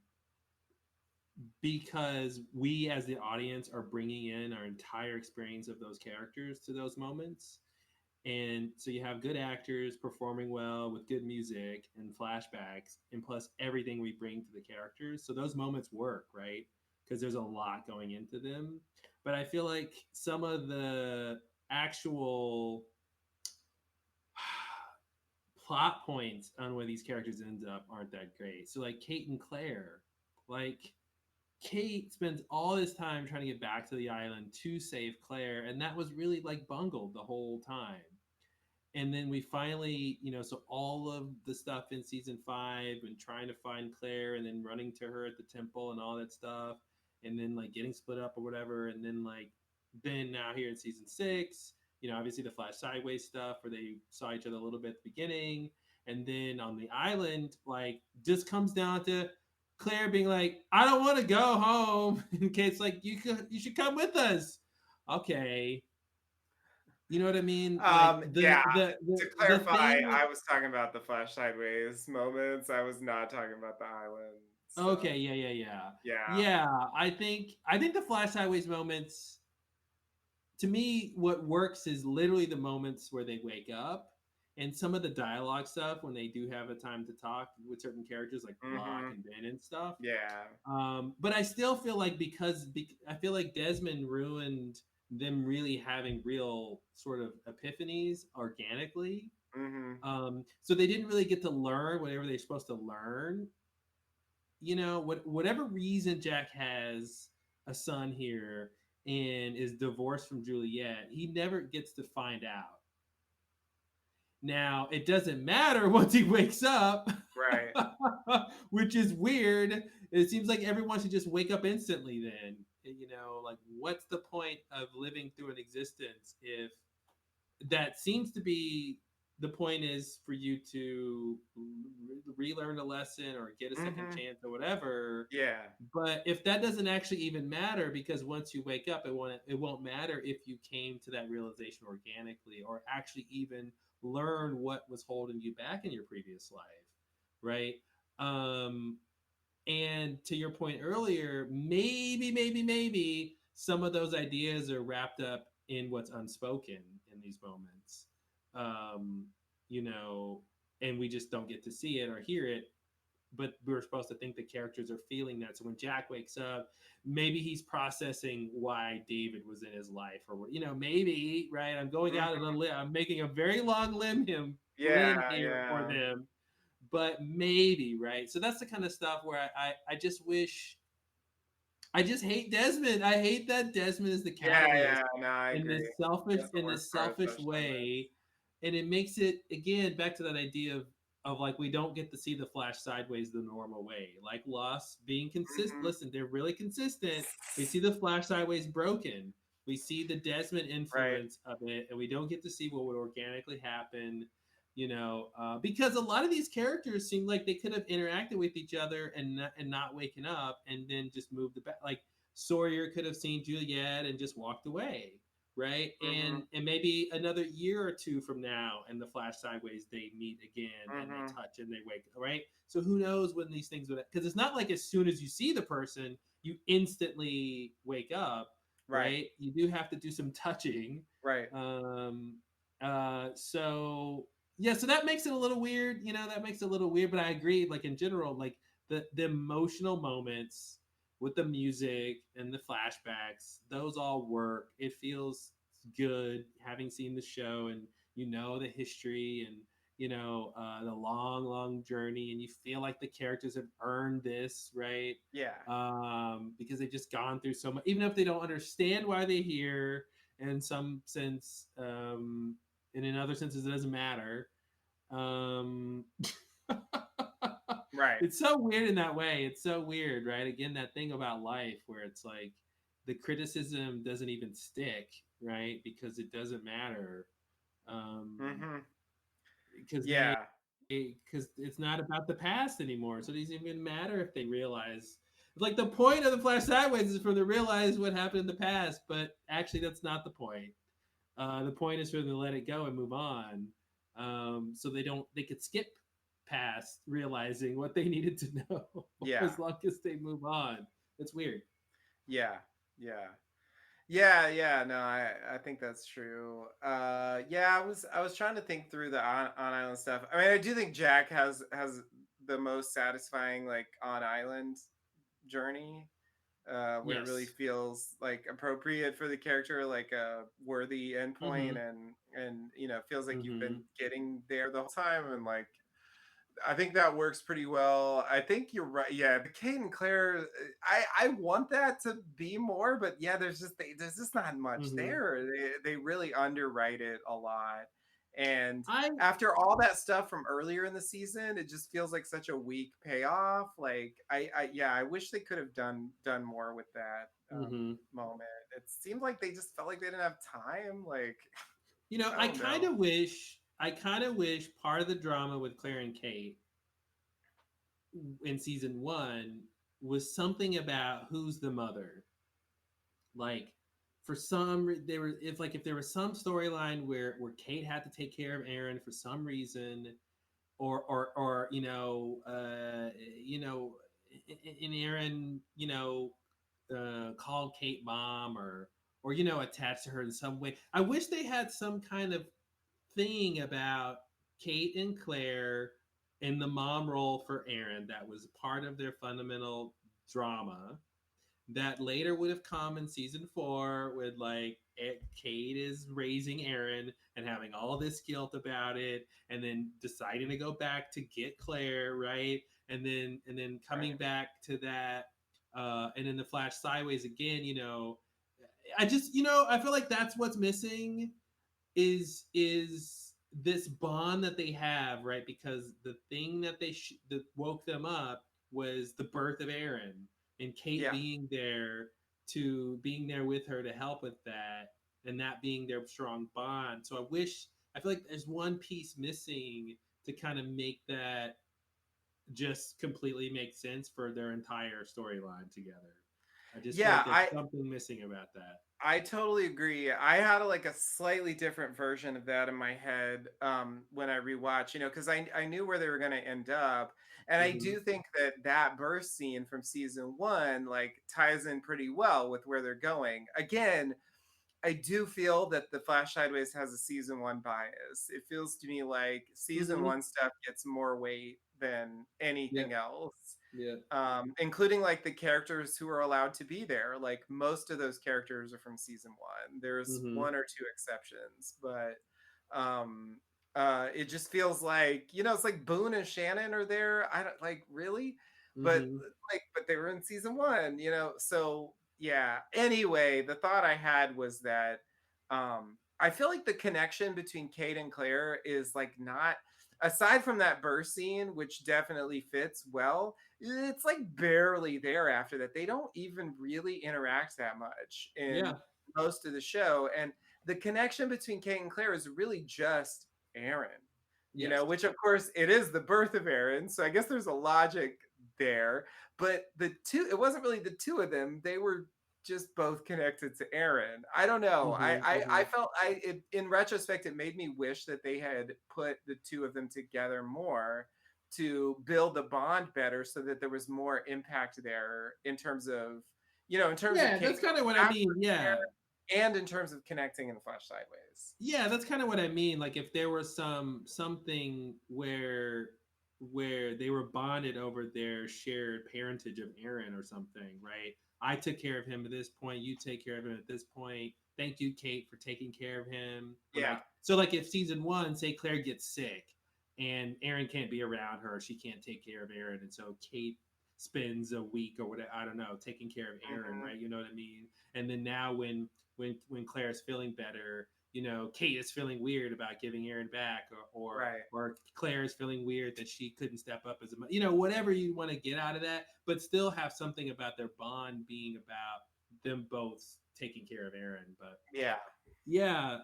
because we as the audience are bringing in our entire experience of those characters to those moments. And so you have good actors performing well with good music and flashbacks, and plus everything we bring to the characters. So those moments work, right? Because there's a lot going into them. But I feel like some of the actual plot points on where these characters end up aren't that great. So like Kate and Claire, like Kate spends all this time trying to get back to the island to save Claire, and that was really like bungled the whole time. And then we finally, so all of the stuff in season 5 and trying to find Claire and then running to her at the temple and all that stuff, and then like getting split up or whatever, and then then now here in season 6, obviously the Flash Sideways stuff where they saw each other a little bit at the beginning, and then on the island, like just comes down to Claire being like, "I don't want to go home," and Kate's like, you should come with us." Okay, you know what I mean? Like Yeah. the To the the clarify, thing with I was talking about the Flash Sideways moments. I was not talking about the island stuff. okay, yeah. Yeah. Yeah, I think the Flash Highways moments, to me, what works is literally the moments where they wake up and some of the dialogue stuff when they do have a time to talk with certain characters like Locke Mm-hmm. and Ben and stuff. Yeah. But I still feel like I feel like Desmond ruined them really having real sort of epiphanies organically. Mm-hmm. So they didn't really get to learn whatever they're supposed to learn. Whatever reason Jack has a son here and is divorced from Juliet, he never gets to find out. Now, it doesn't matter once he wakes up, Right. which is weird. It seems like everyone should just wake up instantly then. Like what's the point of living through an existence if that seems to be the point is for you to relearn a lesson or get a second Mm-hmm. chance or whatever. Yeah. But if that doesn't actually even matter, because once you wake up, it won't matter if you came to that realization organically or actually even learn what was holding you back in your previous life, right? um and to your point earlier, maybe some of those ideas are wrapped up in what's unspoken in these moments. Um, you know, and we just don't get to see it or hear it. But we're supposed to think the characters are feeling that. So when Jack wakes up, maybe he's processing why David was in his life, or maybe right. I'm going out on a Mm-hmm. limb. I'm making a very long limb Yeah. here for Yeah. them, but maybe right. So that's the kind of stuff where I just wish. I just hate Desmond. I hate that Desmond is the Yeah. catalyst Yeah. No, I in agree. this selfish That's the worst part of Flash Sideways. way, and it makes it again back to that idea of like we don't get to see the Flash sideways the normal way. Like Lost being consistent. Mm-hmm. Listen, they're really consistent. We see the Flash sideways broken. We see the Desmond Right. influence of it, and we don't get to see what would organically happen. Because a lot of these characters seem like they could have interacted with each other and not waking up, and then just moved the back. Like Sawyer could have seen Juliet and just walked away, right? Mm-hmm. And maybe another year or two from now, and the Flash sideways they meet again and they Mm-hmm. touch and they wake, right? So who knows when these things would, because it's not like as soon as you see the person you instantly wake up, Right. right? You do have to do some touching. Right. So yeah, so that makes it a little weird. That makes it a little weird. But I agree. Like in general, like the emotional moments with the music and the flashbacks, those all work. It feels good having seen the show and the history and the long journey, and you feel like the characters have earned this, right? Yeah. Because they've just gone through so much, even if they don't understand why they're here in some sense, and in other senses it doesn't matter. um Right. It's so weird in that way. It's so weird, right? Again, that thing about life where it's like the criticism doesn't even stick, right? Because it doesn't matter. Um, Mm-hmm. because they Yeah. because it's not about the past anymore. So it doesn't even matter if they realize. Like the point of the Flash Sideways is for them to realize what happened in the past, but actually that's not the point. The point is for them to let it go and move on, so they could skip past realizing what they needed to know Yeah. as long as they move on. It's weird. Yeah. Yeah. Yeah, yeah, no, I think that's true. Yeah, I was trying to think through the on island stuff. I mean, I do think Jack has the most satisfying like on island journey, where it really Yes. feels like appropriate for the character, like a worthy endpoint, Mm-hmm. and feels like you've been Mm-hmm. getting there the whole time, and like I think that works pretty well. I think you're right. Yeah, the Kate and Claire, I want that to be more, but yeah, there's just not much Mm-hmm. there. They really underwrite it a lot, and I after all that stuff from earlier in the season, it just feels like such a weak payoff. Like I yeah, I wish they could have done more with that mm-hmm. moment. It seemed like they just felt like they didn't have time. Like I I don't kind know. of wish part of the drama with Claire and Kate in season one was something about who's the mother. Like for there were if there was some storyline where Kate had to take care of Aaron for some reason, or in Aaron called Kate mom, or attached to her in some way. I wish they had some kind of thing about Kate and Claire in the mom role for Aaron that was part of their fundamental drama that later would have come in season four with like Kate is raising Aaron and having all this guilt about it, and then deciding to go back to get Claire, right? And then coming Right. back to that, and then the Flash sideways again. I feel like that's what's missing is this bond that they have, right? Because the thing that woke them up was the birth of Aaron and Kate Yeah. being there with her to help with that, and that being their strong bond. So I feel like there's one piece missing to kind of make that just completely make sense for their entire storyline together. I just feel Yeah, like there's something missing about that. I totally agree. I had like a slightly different version of that in my head when I rewatch, because I knew where they were going to end up, and I Mm-hmm. do think that burst scene from season one like ties in pretty well with where they're going. Again, I do feel that the Flash Sideways has a season one bias. It feels to me like season Mm-hmm. one stuff gets more weight than Yeah. anything else, Yeah. including like the characters who are allowed to be there. Like most of those characters are from season one. There's Mm-hmm. one or two exceptions, but um, it just feels like it's like Boone and Shannon are there. I don't like really, but Mm-hmm. but they were in season one. So yeah. Anyway, the thought I had was that I feel like the connection between Kate and Claire is like not aside from that burst scene, which definitely fits well, it's like barely there after that. They don't even really interact that much in Yeah. most of the show. And the connection between Kate and Claire is really just Aaron, Yes. which of course it is the birth of Aaron. So I guess there's a logic there. But it wasn't really the two of them. They were just both connected to Aaron. I don't know. Mm-hmm. I Mm-hmm. felt in retrospect it made me wish that they had put the two of them together more to build the bond better, so that there was more impact there in terms of Yeah, Kate that's kind of going what I after mean. Yeah. Claire, and in terms of connecting in the Flash Sideways. Yeah, that's kind of what I mean. Like if there was something where they were bonded over their shared parentage of Aaron or something, right? I took care of him at this point, you take care of him at this point. Thank you, Kate, for taking care of him. Or Yeah. like if season one, say Claire gets sick and Aaron can't be around her, she can't take care of Aaron, and so spends a week or whatever, I don't know, taking care of Aaron, Mhm. right? You know what I mean? And then now when Claire's feeling better, you know, Kate is feeling weird about giving Aaron back, Right. or Claire is feeling weird that she couldn't step up as a, you know, whatever you want to get out of that, but still have something about their bond being about them both taking care of Aaron. But Yeah. yeah,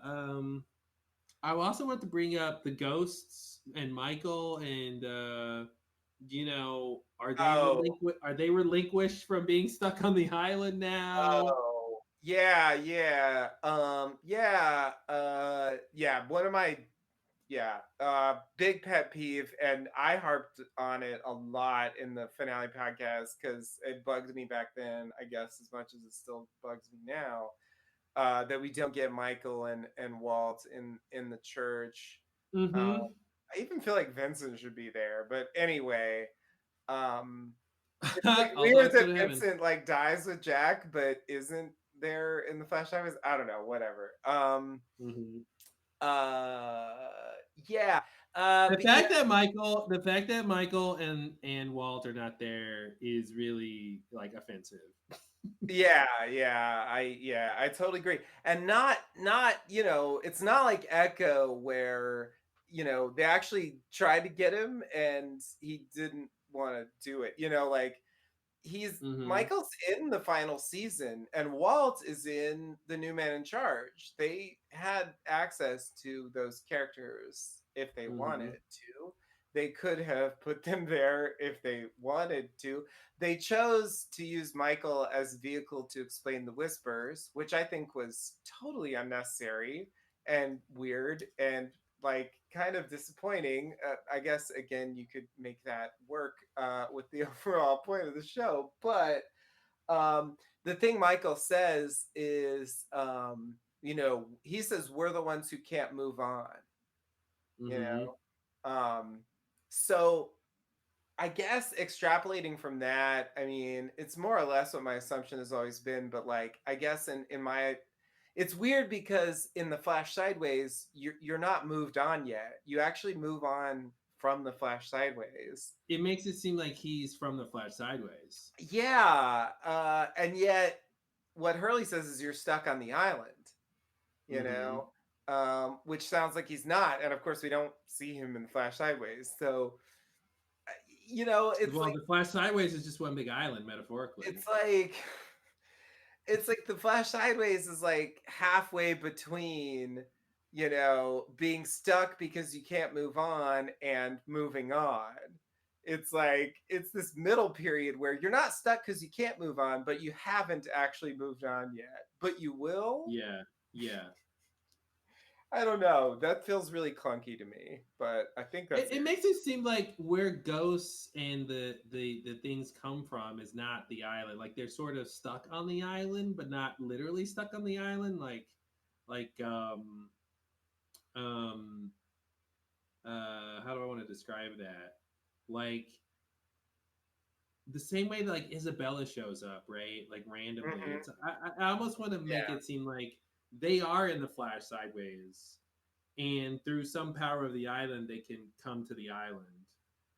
I also want to bring up the ghosts and Michael and you know, Oh. are they relinquished from being stuck on the island now? Oh. Yeah, yeah. Yeah, yeah, one of my big pet peeve, and I harped on it a lot in the finale podcast because it bugged me back then, I guess, as much as it still bugs me now. That we don't get Michael and Walt in the church. Uh, Mm-hmm. I even feel like Vincent should be there, but anyway, um, it's like Although weird it's that gonna happen. Vincent like dies with Jack, but isn't there in the Flash Highways. I don't know, whatever. Mm-hmm. Uh, yeah. The fact that Michael and Walt are not there is really like offensive. I totally agree. And not, it's not like Echo where, they actually tried to get him and he didn't want to do it. Like he's Mm-hmm. Michael's in the final season and Walt is in The New Man in Charge. They had access to those characters if they Mm-hmm. wanted to. They could have put them there if they wanted to. They chose to use Michael as a vehicle to explain the whispers, which I think was totally unnecessary and weird and like kind of disappointing. I guess again you could make that work with the overall point of the show, but the thing Michael says is, he says we're the ones who can't move on. You Mm-hmm. know, so I guess extrapolating from that, I mean, it's more or less what my assumption has always been, but like I guess in my it's weird because in the Flash Sideways, you're not moved on yet. You actually move on from the Flash Sideways. It makes it seem like he's from the Flash Sideways. Yeah, and yet what Hurley says is you're stuck on the island, you Mm-hmm. know, which sounds like he's not. And of course, we don't see him in the Flash Sideways. So, it's Well, like the Flash Sideways is just one big island, metaphorically. it's like it's like the Flash Sideways is like halfway between, being stuck because you can't move on and moving on. It's like it's this middle period where you're not stuck because you can't move on, but you haven't actually moved on yet. But you will. Yeah, yeah. I don't know. That feels really clunky to me, but I think that's It makes it seem like where ghosts and the things come from is not the island. Like they're sort of stuck on the island, but not literally stuck on the island. Like um how do I want to describe that? Like the same way that like Isabella shows up, right? Like randomly. Mhm. I almost want to make Yeah. it seem like they are in the Flash Sideways, and through some power of the island, they can come to the island.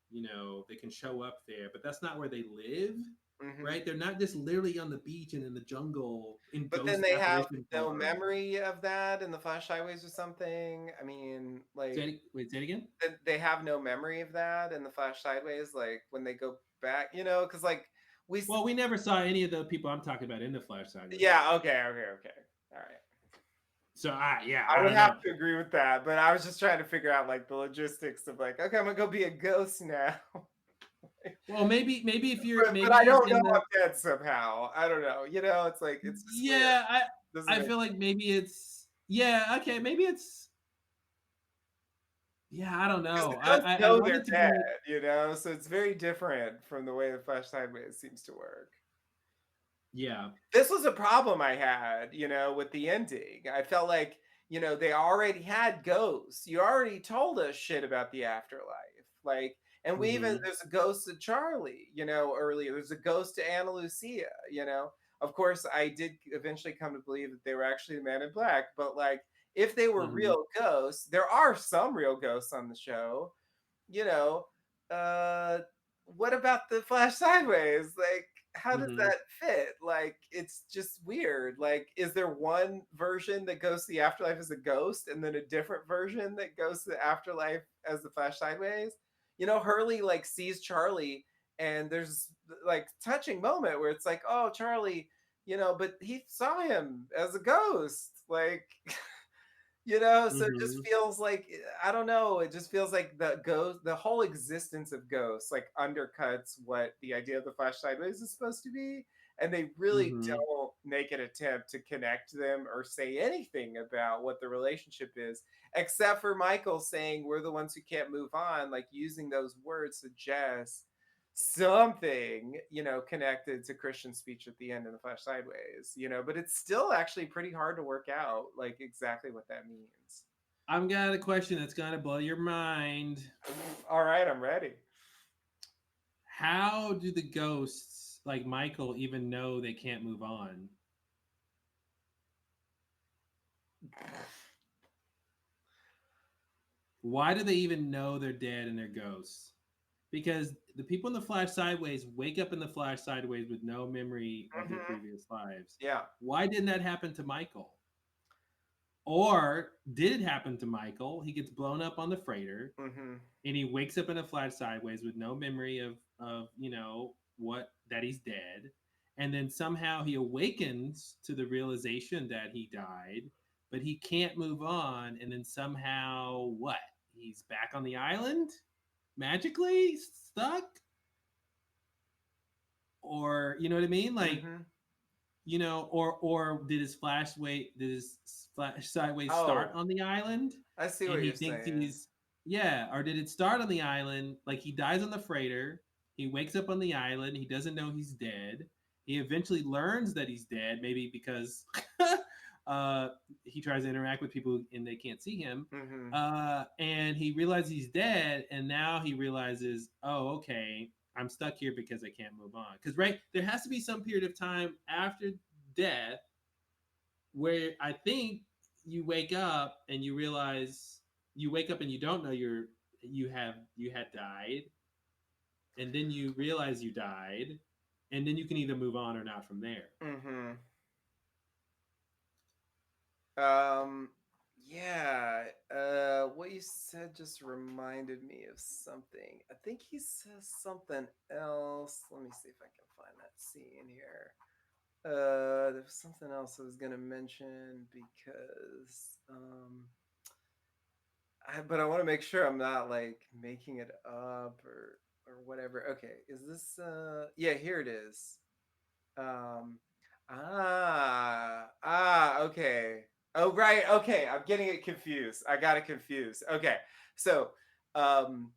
You know, they can show up there, but that's not where they live, Mhm. right? They're not just literally on the beach and in the jungle in But then ghost they have apparition no form. memory of that in the Flash Highways or something. I mean, like Wait, say it again. they have no memory of that in the Flash Sideways, like when they go back, because like we, Well, we never saw any of the people I'm talking about in the Flash yeah, Sideways. okay, all right. So yeah, I I would don't have know. to agree with that, but I was just trying to figure out like the logistics of like, okay, I'm gonna go be a ghost now. Well, maybe if you're But I maybe don't know in the I'm dead somehow. I don't know. It's like it's just weird. yeah, Doesn't I make feel like maybe it's yeah, okay, maybe it's yeah, I don't because the know. ghosts I know want they're it to dead, be so it's very different from the way the Flash Sideways seems to work. yeah. This was a problem I had, with the ending. I felt like, they already had ghosts. You already told us shit about the afterlife. Like, and we even, Hmm. there's a ghost of Charlie, earlier. There's a ghost to Ana Lucia, Of course, I did eventually come to believe that they were actually the Man in Black, but like, if they were Hmm. real ghosts, there are some real ghosts on the show, you know, uh, what about the Flash Sideways? Like, how does Mm-hmm. that fit? Like, it's just weird. Like, is there one version that goes to the afterlife as a ghost and then a different version that goes to the afterlife as the Flash Sideways? You know, Hurley like sees Charlie and there's like touching moment where it's like, oh, Charlie, you know, but he saw him as a ghost. Like, you know, so it just Mm-hmm. feels like I don't know, it just feels like the ghost, the whole existence of ghosts like undercuts what the idea of the Flash Sideways is supposed to be, and they really Mm-hmm. don't make an attempt to connect them or say anything about what the relationship is, except for Michael saying we're the ones who can't move on, like using those words suggests something, you know, connected to Christian speech at the end in the Flash Sideways, you know, but it's still actually pretty hard to work out like exactly what that means. I've got a question that's gonna blow your mind. All right, I'm ready. How do the ghosts like Michael even know they can't move on? Why do they even know they're dead and they're ghosts? Because the people in the Flash Sideways wake up in the Flash Sideways with no memory of their Hmm. previous lives. Yeah. Why didn't that happen to Michael? Or did it happen to Michael? He gets blown up on the freighter Hmm. and he wakes up in a Flash Sideways with no memory of what that he's dead. And then somehow he awakens to the realization that he died, but he can't move on. And then somehow what? He's back on the island? Magically stuck, or you know what I mean, like, Hmm. or did his flash sideways start Oh, on the island I see and what he you're thinks saying. he's, yeah, or did it start on the island, like he dies on the freighter, he wakes up on the island, he doesn't know he's dead, he eventually learns that he's dead, maybe because uh he tries to interact with people and they can't see him, Hmm. and he realizes he's dead, and now he realizes, oh, okay, I'm stuck here because I can't move on. Because right, there has to be some period of time after death where I think you wake up and you realize, you wake up and you don't know you had died, and then you realize you died, and then you can either move on or not from there. Hmm. Um, yeah, what you said just reminded me of something. I think he says something else. Let me see if I can find that scene here. There was something else I was gonna mention because, but I want to make sure I'm not like making it up or whatever. Okay, is this? Yeah, here it is. Um, okay. Oh, right. Okay, I'm getting it confused. I got it confused. Okay, so, um,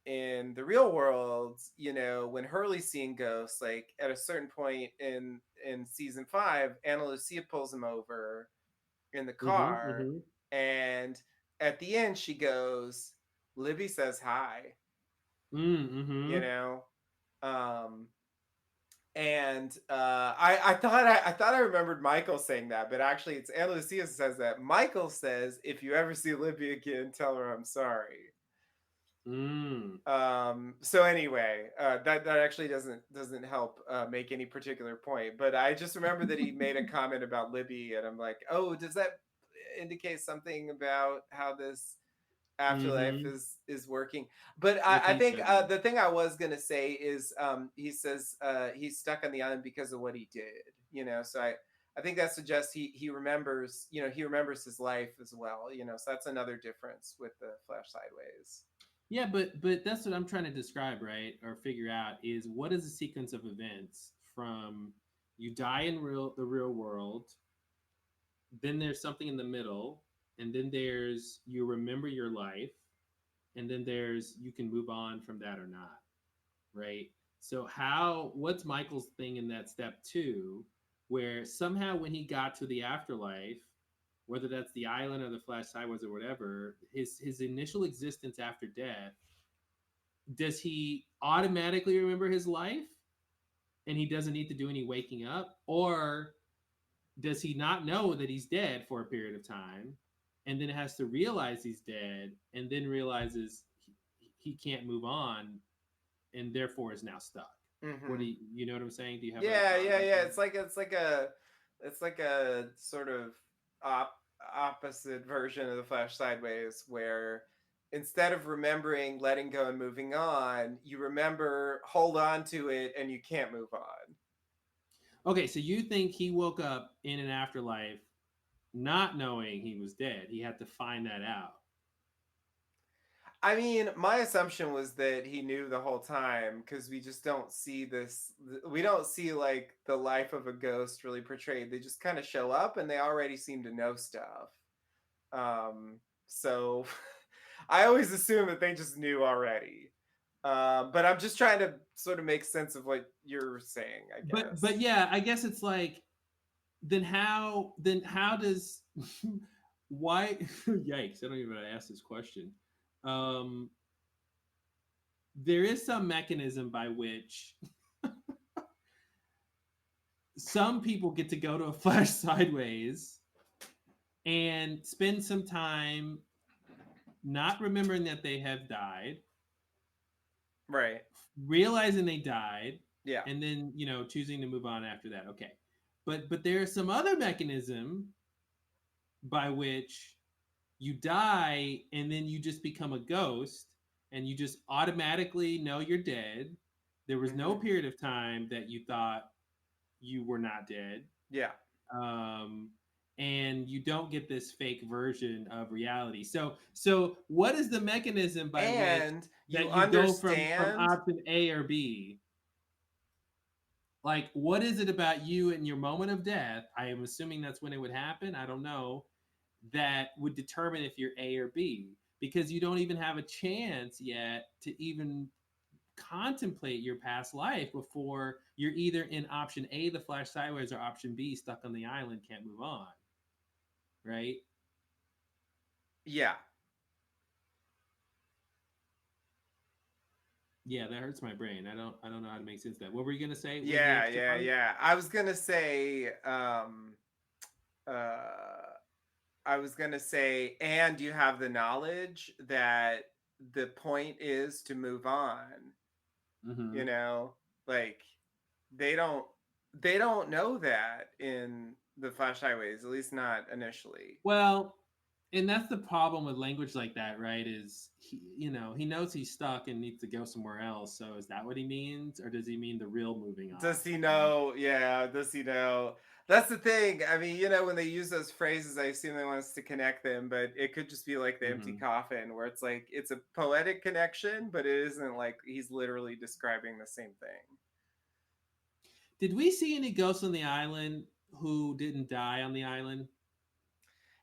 in the real world, you know, when Hurley's seeing ghosts, like at a certain point in season 5, Ana Lucia pulls him over in the Mm-hmm. car, Mm-hmm. and at the end she goes, Libby says hi, you Mm-hmm. know. Um, and I thought I remembered Michael saying that, but actually it's Ana Lucia says that. Michael says, "If you ever see Libby again, tell her I'm sorry." Mm. So anyway, that actually doesn't help make any particular point, but I just remember that he made a comment about Libby, and I'm like, oh, does that indicate something about how this afterlife Mm-hmm. is working? But I I think think so, yeah. the thing I was gonna say is, he says he's stuck on the island because of what he did, you know. So I think that suggests he remembers, you know, he remembers his life as well, you know. So that's another difference with the Flash Sideways. Yeah, but that's what I'm trying to describe, right? Or figure out is what is the sequence of events from you die in the real world, then there's something in the middle, and then there's you remember your life, and then there's you can move on from that or not, right? So how what's Michael's thing in that step 2 where somehow when he got to the afterlife, whether that's the island or the Flash Sideways or whatever, his initial existence after death, does he automatically remember his life and he doesn't need to do any waking up, or does he not know that he's dead for a period of time and then has to realize he's dead and then realizes he can't move on, and therefore is now stuck. What Mm-hmm. do you know what I'm saying? Do you have a Yeah, thought yeah, about yeah. that? It's like a sort of opposite version of the Flash Sideways, where instead of remembering letting go and moving on, you remember hold on to it and you can't move on. Okay, so you think he woke up in an afterlife not knowing he was dead? He had to find that out. I mean, my assumption was that he knew the whole time because we just don't see this. We don't see like the life of a ghost really portrayed. They just kind of show up and they already seem to know stuff. So I always assume that they just knew already. But I'm just trying to sort of make sense of what you're saying, I But guess. yeah, I guess it's like then how does why yikes, I don't even know how to ask this question. Um there is some mechanism by which some people get to go to a Flash Sideways and spend some time not remembering that they have died, Right. realizing they died, Yeah. and then choosing to move on after that. Okay, but there's some other mechanism by which you die and then you just become a ghost and you just automatically know you're dead. There was no Hmm. period of time that you thought you were not dead. Yeah. um, and you don't get this fake version of reality. So what is the mechanism by which And you that you go from understand. option A or B? Like, what is it about you in your moment of death? I am assuming that's when it would happen. I don't know. That would determine if you're A or B, because you don't even have a chance yet to even contemplate your past life before you're either in option A, the Flash Sideways, or option B, stuck on the island, can't move on. Right? Yeah. Yeah, that hurts my brain. I don't know how to make sense of that. What were you gonna say with the Yeah, extra yeah, part? yeah. Uh I was gonna say, and you have the knowledge that the point is to move on. You Mm-hmm. know, like they don't they don't know that in the Flash Highways, at least not initially. Well, and that's the problem with language like that, right? Is he knows he's stuck and needs to go somewhere else. So is that what he means, or does he mean the real moving on? Does he Right? know? Yeah, does he know? That's the thing. I mean, when they use those phrases, I assume they want us to connect them, but it could just be like the empty Mm-hmm. coffin, where it's like it's a poetic connection, but it isn't like he's literally describing the same thing. Did we see any ghosts on the island who didn't die on the island?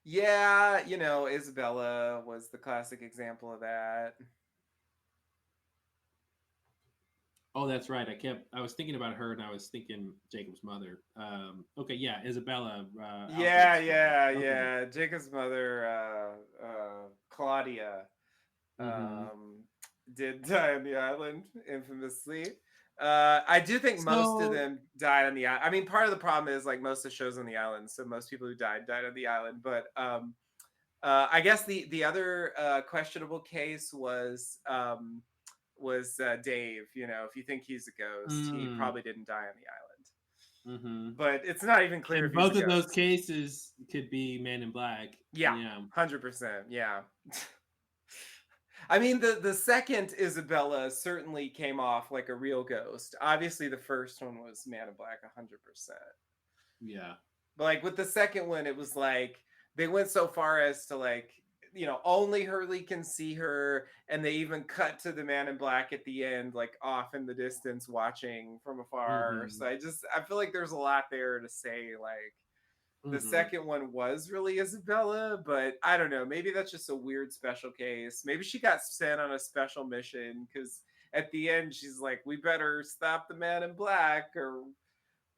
Yeah, Isabella was the classic example of that. Oh, that's right. I was thinking about her, and I was thinking Jacob's mother. Okay, yeah, Isabella, Yeah, Alfred's wife. yeah, Okay. yeah. Jacob's mother, Claudia, Mm-hmm. um, did die on the island infamously. I do think most of So them died on the island. I mean, part of the problem is like most of the shows on the island, so most people who died on the island. But I guess the other questionable case was Dave. If you think he's a ghost, he mm, probably didn't die on the island. mm-hmm. But it's not even clear if And he's a both of those ghost. cases could be Men in Black. Yeah, Yeah. 100%. Yeah. I mean, the second Isabella certainly came off like a real ghost. Obviously, the first one was Man in Black, 100%. Yeah. But like with the second one, it was like they went so far as to like only Hurley can see her, and they even cut to the Man in Black at the end, like off in the distance, watching from afar. Mm-hmm. So I feel like there's a lot there to say. Like the Mm-hmm. second one was really Isabella, but I don't know. Maybe that's just a weird special case. Maybe she got sent on a special mission because at the end she's like, "We better stop the Man in Black, or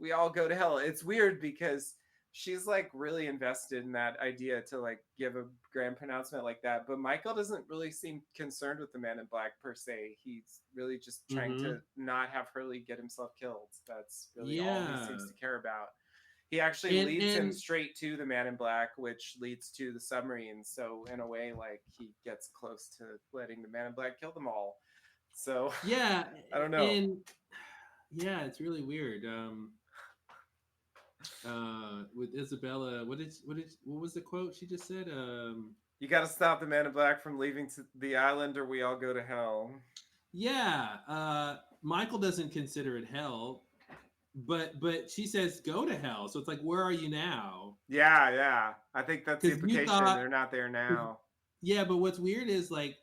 we all go to hell." It's weird because she's like really invested in that idea to like give a grand pronouncement like that, but Michael doesn't really seem concerned with the Man in Black per se. He's really just trying Mm-hmm. to not have Hurley get himself killed. That's really all he Yeah. seems to care about. He actually and leads him and straight to the Man in Black, which leads to the submarine. So in a way, like he gets close to letting the Man in Black kill them all. So yeah, I don't know. and yeah, it's really weird. With Isabella, what was the quote she just said? You got to stop the Man in Black from leaving to the island, or we all go to hell. Yeah, Michael doesn't consider it hell, but she says go to hell. So it's like, where are you now? Yeah, yeah. I think that's the Because you implication. thought, They're not there now. yeah, but what's weird is like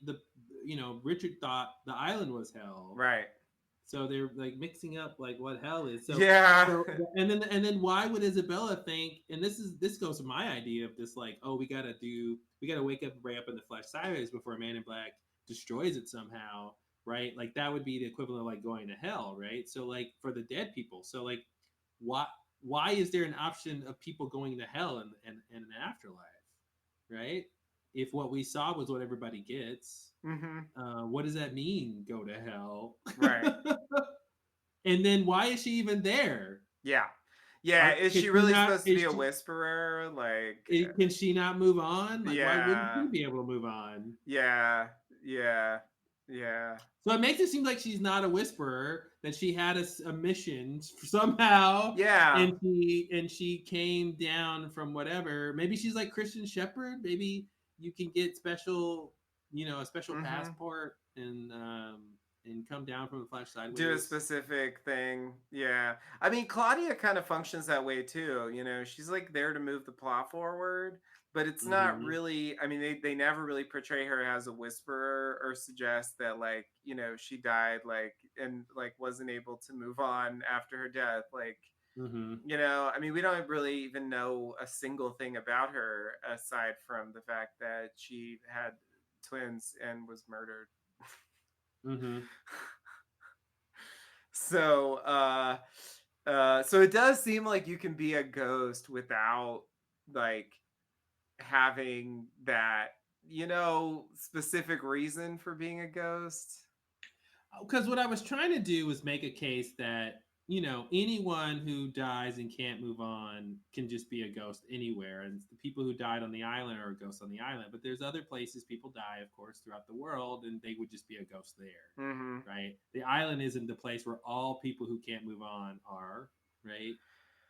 Richard thought the island was hell. Right. So they're like mixing up like what hell is. So Yeah. so and then why would Isabella think? And this goes to my idea of this like, oh, we gotta wake up and bring up in the flesh sideways before Man in Black destroys it somehow, right? Like that would be the equivalent of like going to hell, right? So like for the dead people. So like why why is there an option of people going to hell in an afterlife, right? If what we saw was what everybody gets, Mm-hmm. what does that mean? Go to hell, Right. and then why is she even there? Yeah. Yeah. Is Can she she really not? supposed to be a whisperer? Like, Can she not move on? Like, why wouldn't yeah. she be able to move on? Yeah. Yeah. Yeah. So it makes it seem like she's not a whisperer. That she had a mission somehow, Yeah. and she came down from whatever. Maybe she's like Christian Shepherd. Maybe you can get a special Mm-hmm. passport and come down from the flash Do a sideways. specific thing. Yeah. I mean, Claudia kind of functions that way too. You know, she's like there to move the plot forward, but it's not Mm-hmm. really, I mean, they never really portray her as a whisperer or suggest that, like, you know, she died, like, and like wasn't able to move on after her death. Like, Mm-hmm. you know, I mean, we don't really even know a single thing about her aside from the fact that she had twins and was murdered. Mm-hmm. So so it does seem like you can be a ghost without like having that, you know, specific reason for being a ghost. Because what I was trying to do was make a case that anyone who dies and can't move on can just be a ghost anywhere, and the people who died on the island are ghosts on the island. But there's other places people die, of course, throughout the world, and they would just be a ghost there, Mm-hmm. right? The island isn't the place where all people who can't move on are, right?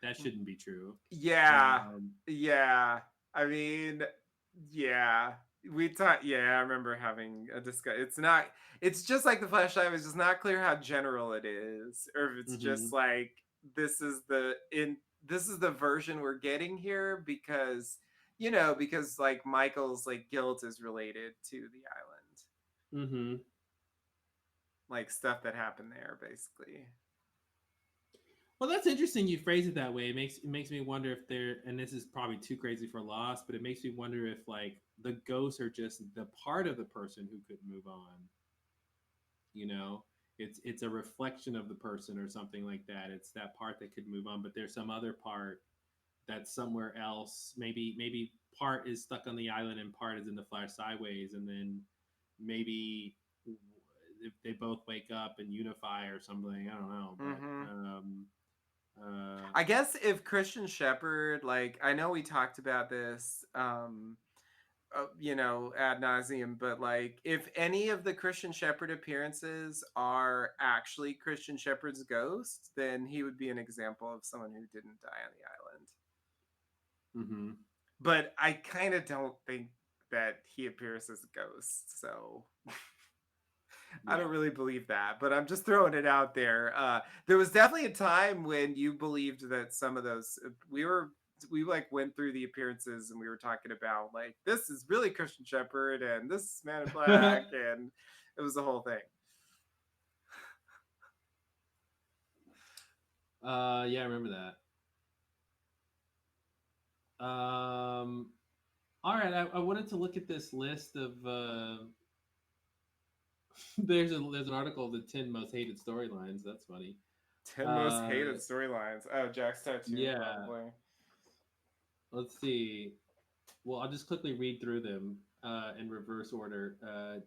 That shouldn't be true. Yeah. Um, Yeah. I mean, yeah. We thought, yeah, I remember having a discussion. It's just like the flashlight was just not clear how general it is, or if it's just mhm. like this is this is the version we're getting here because, you know, because like Michael's like guilt is related to the island, Mhm. like stuff that happened there, basically. Well, that's interesting. You phrase it that way. It makes me wonder if they're, and this is probably too crazy for Lost, but it makes me wonder if like the ghosts are just the part of the person who couldn't move on. You know, it's a reflection of the person or something like that. It's that part that could move on, but there's some other part that's somewhere else. Maybe part is stuck on the island and part is in the flash sideways, and then maybe if they both wake up and unify or something. I don't know, but Mm-hmm. uh, I guess if Christian Shepherd, like I know we talked about this, you know, ad nauseum, but like if any of the Christian Shepherd appearances are actually Christian Shepherd's ghost, then he would be an example of someone who didn't die on the island. mm-hmm. But I kind of don't think that he appears as a ghost, so I don't Yeah. really believe that, but I'm just throwing it out there. There was definitely a time when you believed that some of those we like went through the appearances and we were talking about like this is really Christian Shepherd and this is Man in Black and it was the whole thing. Yeah, I remember that. All right, I wanted to look at this list of. There's an article of the 10 most hated storylines. That's funny. 10 most hated Uh, storylines. Oh, Jack's tattoo, yeah. probably. Let's see. Well, I'll just quickly read through them in reverse order.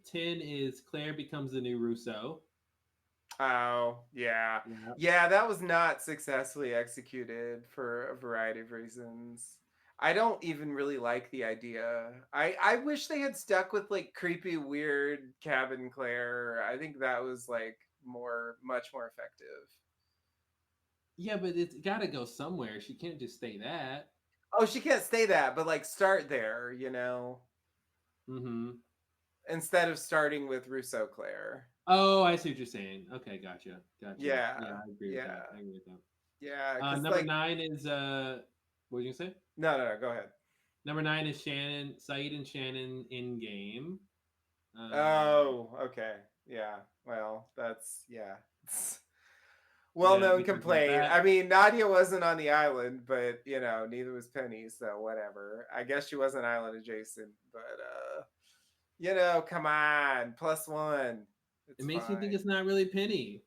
10 is Claire becomes the new Rousseau. Oh, yeah. Yeah. Yeah, that was not successfully executed for a variety of reasons. I don't even really like the idea. I wish they had stuck with like creepy, weird cabin Claire. I think that was like much more effective. Yeah, but it's got to go somewhere. She can't just stay that. Oh, she can't stay that, but like start there, Mm-hmm. instead of starting with Rousseau Claire. Oh, I see what you're saying. Okay, gotcha, gotcha. Yeah, Yeah, I agree with that. yeah, I agree with that. yeah. Because Number like, 9 is what were you gonna say? no, no, no. Go ahead. Number 9 is Shannon, Saeed and Shannon in game. Oh, okay. Yeah. Well, that's yeah. Yeah, Well-known we talked about complaint. that. I mean, Nadia wasn't on the island, but neither was Penny, so whatever. I guess she wasn't island adjacent, but come on, +1. It It's makes me think fine. it's not really Penny.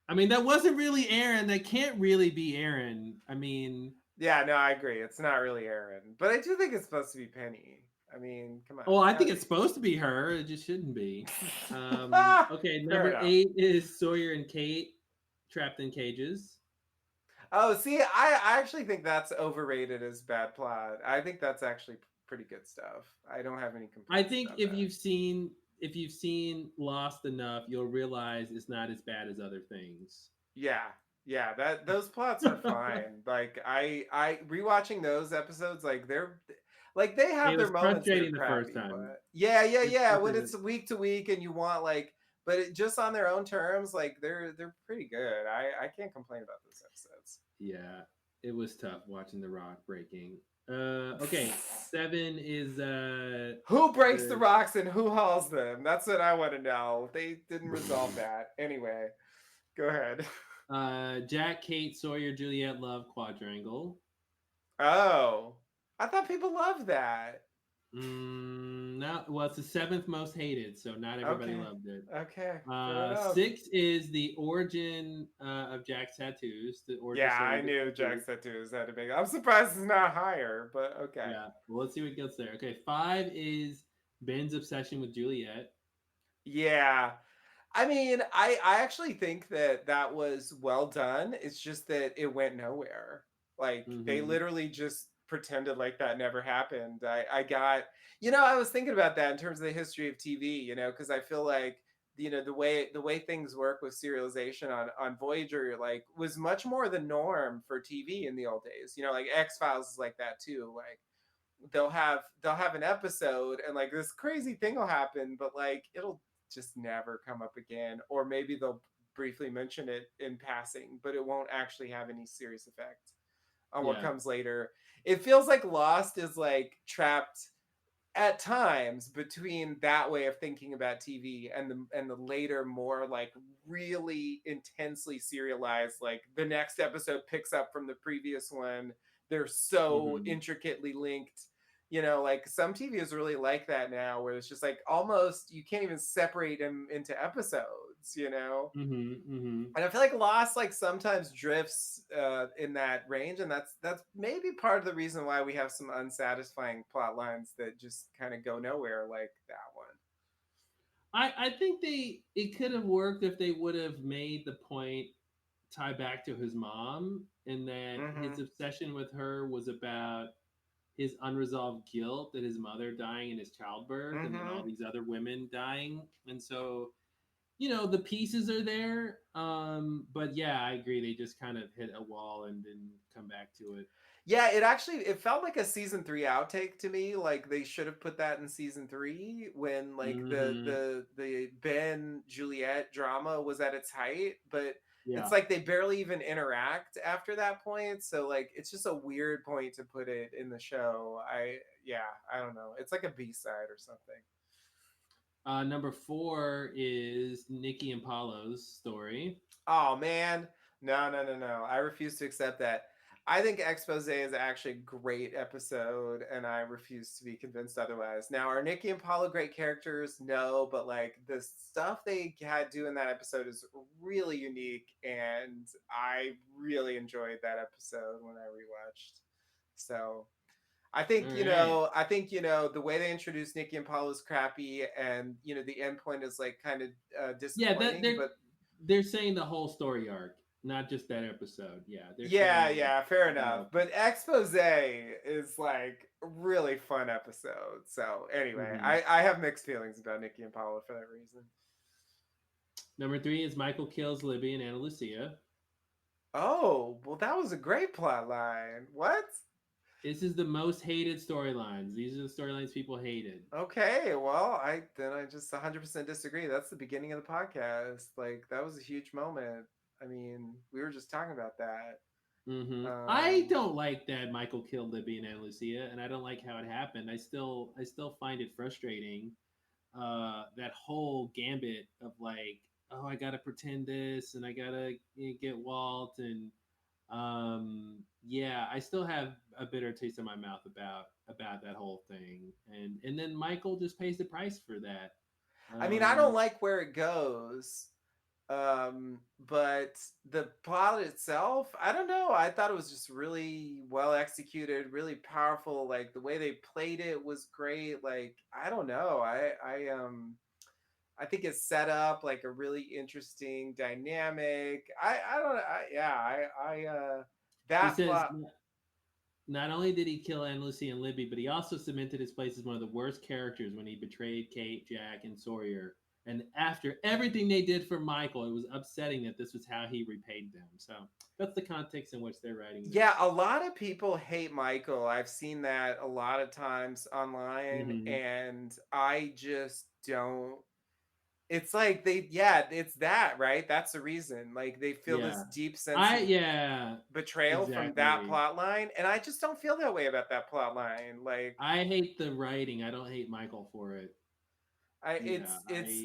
I mean, that wasn't really Aaron. That can't really be Aaron. I mean, Yeah, no, I agree. It's not really Aaron, but I do think it's supposed to be Penny. I mean, come on. oh, I think it's supposed to be her. It just shouldn't be. Okay, Fair number enough. 8 is Sawyer and Kate trapped in cages. Oh, see, I actually think that's overrated as bad plot. I think that's actually pretty good stuff. I don't have any I complaints think about that. if you've seen Lost enough, you'll realize it's not as bad as other things. Yeah, yeah, that those plots are fine. Like I rewatching those episodes, like they have It their was moments that are frustrating the first crappy, time. but yeah, yeah, It's yeah. When frustrating. it's week to week and you want like, but just on their own terms, like they're pretty good. I can't complain about those episodes. Yeah, it was tough watching The Rock breaking. Okay, 7 is Who breaks the the rocks and who hauls them? That's what I want to know. They didn't resolve that. Anyway, go ahead. Jack, Kate, Sawyer, Juliet love quadrangle. Oh, I thought people loved that. Not well. It's the 7th most hated, so not everybody Okay. loved it. Okay. Fair enough. 6 is the origin of Jack's tattoos. The origin Yeah, story I of the knew tattoos. Jack's tattoos had a big. I'm surprised it's not higher, but okay. Yeah. Well, let's see what gets there. Okay. 5 is Ben's obsession with Juliet. Yeah. I mean, I actually think that that was well done. It's just that it went nowhere. Like they Mm-hmm. literally just pretended like that never happened. I got, I was thinking about that in terms of the history of TV, because I feel like the way things work with serialization on Voyager like was much more the norm for TV in the old days. Like X-Files is like that too. Like they'll have an episode and like this crazy thing will happen, but like it'll just never come up again, or maybe they'll briefly mention it in passing, but it won't actually have any serious effect on what Yeah. comes later. It feels like Lost is like trapped at times between that way of thinking about TV and the later more like really intensely serialized, like the next episode picks up from the previous one. They're so Mm-hmm. intricately linked. Like some TV is really like that now, where it's just like almost you can't even separate them into episodes. Mm-hmm. Mm-hmm. And I feel like Lost like sometimes drifts in that range, and that's maybe part of the reason why we have some unsatisfying plot lines that just kind of go nowhere, like that one. I think it could have worked if they would have made the point tie back to his mom and that his Mm-hmm. obsession with her was about his unresolved guilt that his mother dying in his childbirth and then all Mm-hmm. these other women dying. And so, the pieces are there. But yeah, I agree. They just kind of hit a wall and didn't come back to it. Yeah, it felt like a season 3 outtake to me. Like they should have put that in season 3 when like the Mm-hmm. the the Ben Juliet drama was at its height, but it's Yeah. like they barely even interact after that point. So like it's just a weird point to put it in the show. I don't know. It's like a B-side or something. Number 4 is Nikki and Paulo's story. Oh man, no, no, no, no. I refuse to accept that. I think Expose is actually a great episode, and I refuse to be convinced otherwise. Now, are Nikki and Paula great characters? No, but like the stuff they had do in that episode is really unique, and I really enjoyed that episode when I rewatched. So I All think right. the way they introduced Nikki and Paul is crappy, and the end point is like kind of Yeah, that disappointing. But they're saying the whole story arc, not just that episode. Yeah, they're yeah, saying yeah, fair the enough. whole But Expose is like a really fun episode. So anyway, thing. I have mixed feelings about Nikki and Paula for that reason. Number 3 is Michael kills Libby and Ana Lucia. Oh, well, that was a great plot line. What? This is the most hated storylines. These are the storylines people hated. Okay, well, I just 100% disagree. That's the beginning of the podcast. Like that was a huge moment. I mean, we were just talking about that. I Um, don't like that Michael killed Libby and Ana Lucia, and I don't like how it happened. I still find it frustrating. That whole gambit of like, oh, I gotta pretend this, and I gotta get Walt, and yeah, I still have a bitter taste in my mouth about that whole thing, and then Michael just pays the price for that. I mean, I don't Um, like where it goes. But the plot itself, I don't know. I thought it was just really well executed, really powerful. Like the way they played it was great. Like I don't know. I think it's set up like a really interesting dynamic. I don't. he That says plot. not only did he kill Anne Lucy and Libby, but he also cemented his place as one of the worst characters when he betrayed Kate, Jack, and Sawyer. And after everything they did for Michael, it was upsetting that this was how he repaid them. So that's the context in which they're writing Yeah, this. a lot of people hate Michael. I've seen that a lot of times online, Mm-hmm. and I just don't. It's like yeah, it's that, right? That's the reason. Like they feel this Yeah. deep sense of Yeah, betrayal from that exactly. plot line, and I just don't feel that way about that plot line. Like I hate the writing. I don't hate Michael for it. Yeah,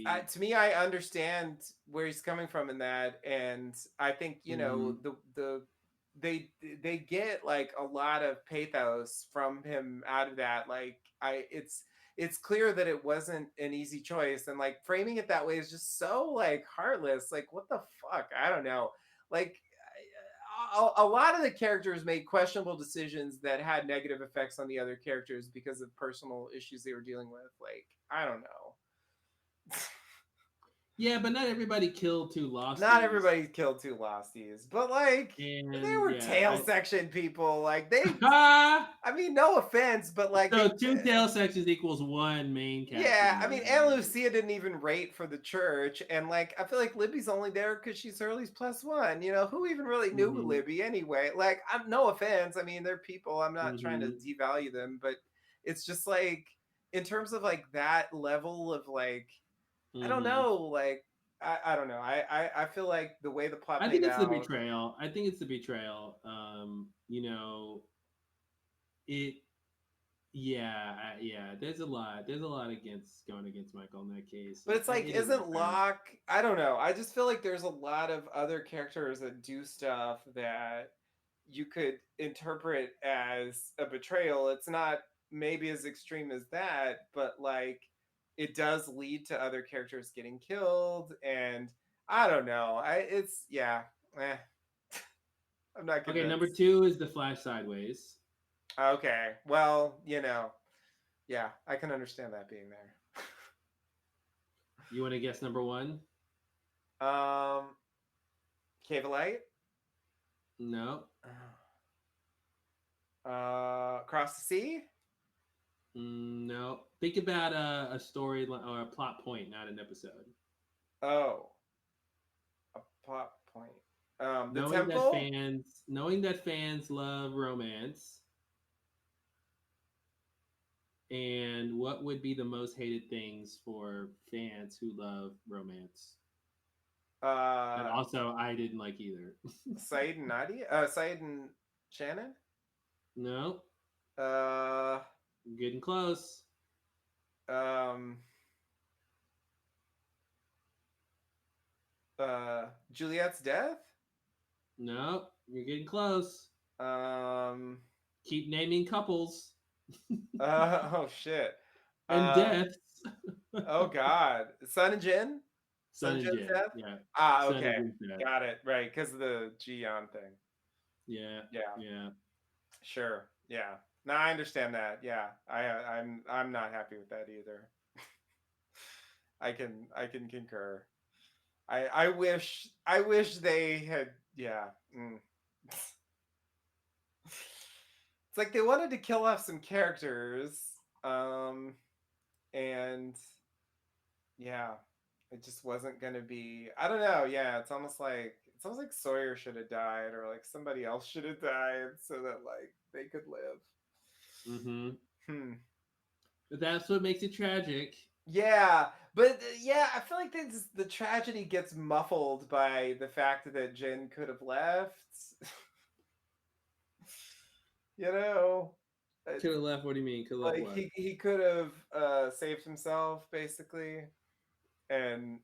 I. to me, I understand where he's coming from in that, and I think Mm-hmm. they they get like a lot of pathos from him out of that. Like it's clear that it wasn't an easy choice, and like framing it that way is just so like heartless. Like what the fuck? I don't know. Like a lot of the characters made questionable decisions that had negative effects on the other characters because of personal issues they were dealing with. Like I don't know. Yeah, but not everybody killed two Not losties. everybody killed two losties, but like they And were yeah, tail section people. Like they, I. I mean, no offense, but like So they, two tail sections equals one main cast yeah. I member. mean, Anna Lucia didn't even rate for the church, and like I feel like Libby's only there because she's Hurley's plus one. You know, who even really knew Mm-hmm. Libby anyway? Like, I'm no offense. I mean, they're people. I'm not trying to Mm-hmm. devalue them, but it's just like in terms of like that level of like I don't Mm-hmm. know, like I don't know. I feel like the way the plot I think played it's the out. betrayal. I think it's the betrayal. It. Yeah, yeah. There's a lot against going against Michael in that case. But it's I like, hate his isn't betrayal. Locke? I don't know. I just feel like there's a lot of other characters that do stuff that you could interpret as a betrayal. It's not maybe as extreme as that, but like it does lead to other characters getting killed, and I don't know. It's yeah. Eh, I'm not Okay, number convinced. 2 is the Flash Sideways. Okay, well, yeah, I can understand that being there. You want to guess number 1? Cave of Light. No. Across the Sea. No. Think about a story or a plot point, not an episode. Oh, a plot point. The Knowing that Temple. fans, knowing that fans love romance, and what would be the most hated things for fans who love romance? That Uh, also I didn't like either. Said and Nadia. Said and Shannon. No, Uh, getting close. um, Juliet's death. No, you're getting close. Um, Keep naming couples oh shit. and Uh, deaths. oh God. Sun and Jin. Sun Sun and and Jin's Jin. death. Yeah, Ah, Sun and okay. Jin's death. Got it. Right, because of the Jian thing. Yeah, Yeah, yeah. sure. Yeah. No, I understand that. Yeah. I'm not happy with that either. I can concur. I wish they had, yeah. Mm. It's like they wanted to kill off some characters, um and yeah, it just wasn't gonna be, I don't know, yeah, it's almost like Sawyer should have died, or like somebody else should have died so that like they could live. Mm-hmm. Hmm. But that's what makes it tragic. Yeah, but yeah, I feel like the tragedy gets muffled by the fact that Jin could have left. you know, Could it's have left. What do you mean? Could have left like what? he could have saved himself basically, and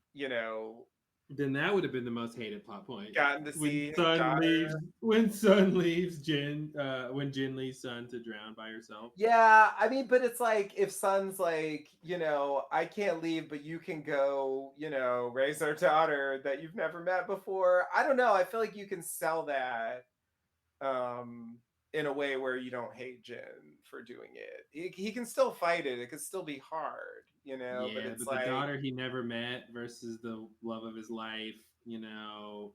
Then that would have been the most hated plot point. gotten to When see his Sun daughter. leaves, when Sun leaves Jin, when Jin leaves Sun to drown by herself. Yeah, I mean, but it's like if Sun's like, I can't leave, but you can go, raise our daughter that you've never met before. I don't know. I feel like you can sell that um in a way where you don't hate Jin for doing it. He can still fight it. It could still be hard, but Yeah, it's but the like, daughter he never met versus the love of his life, yeah,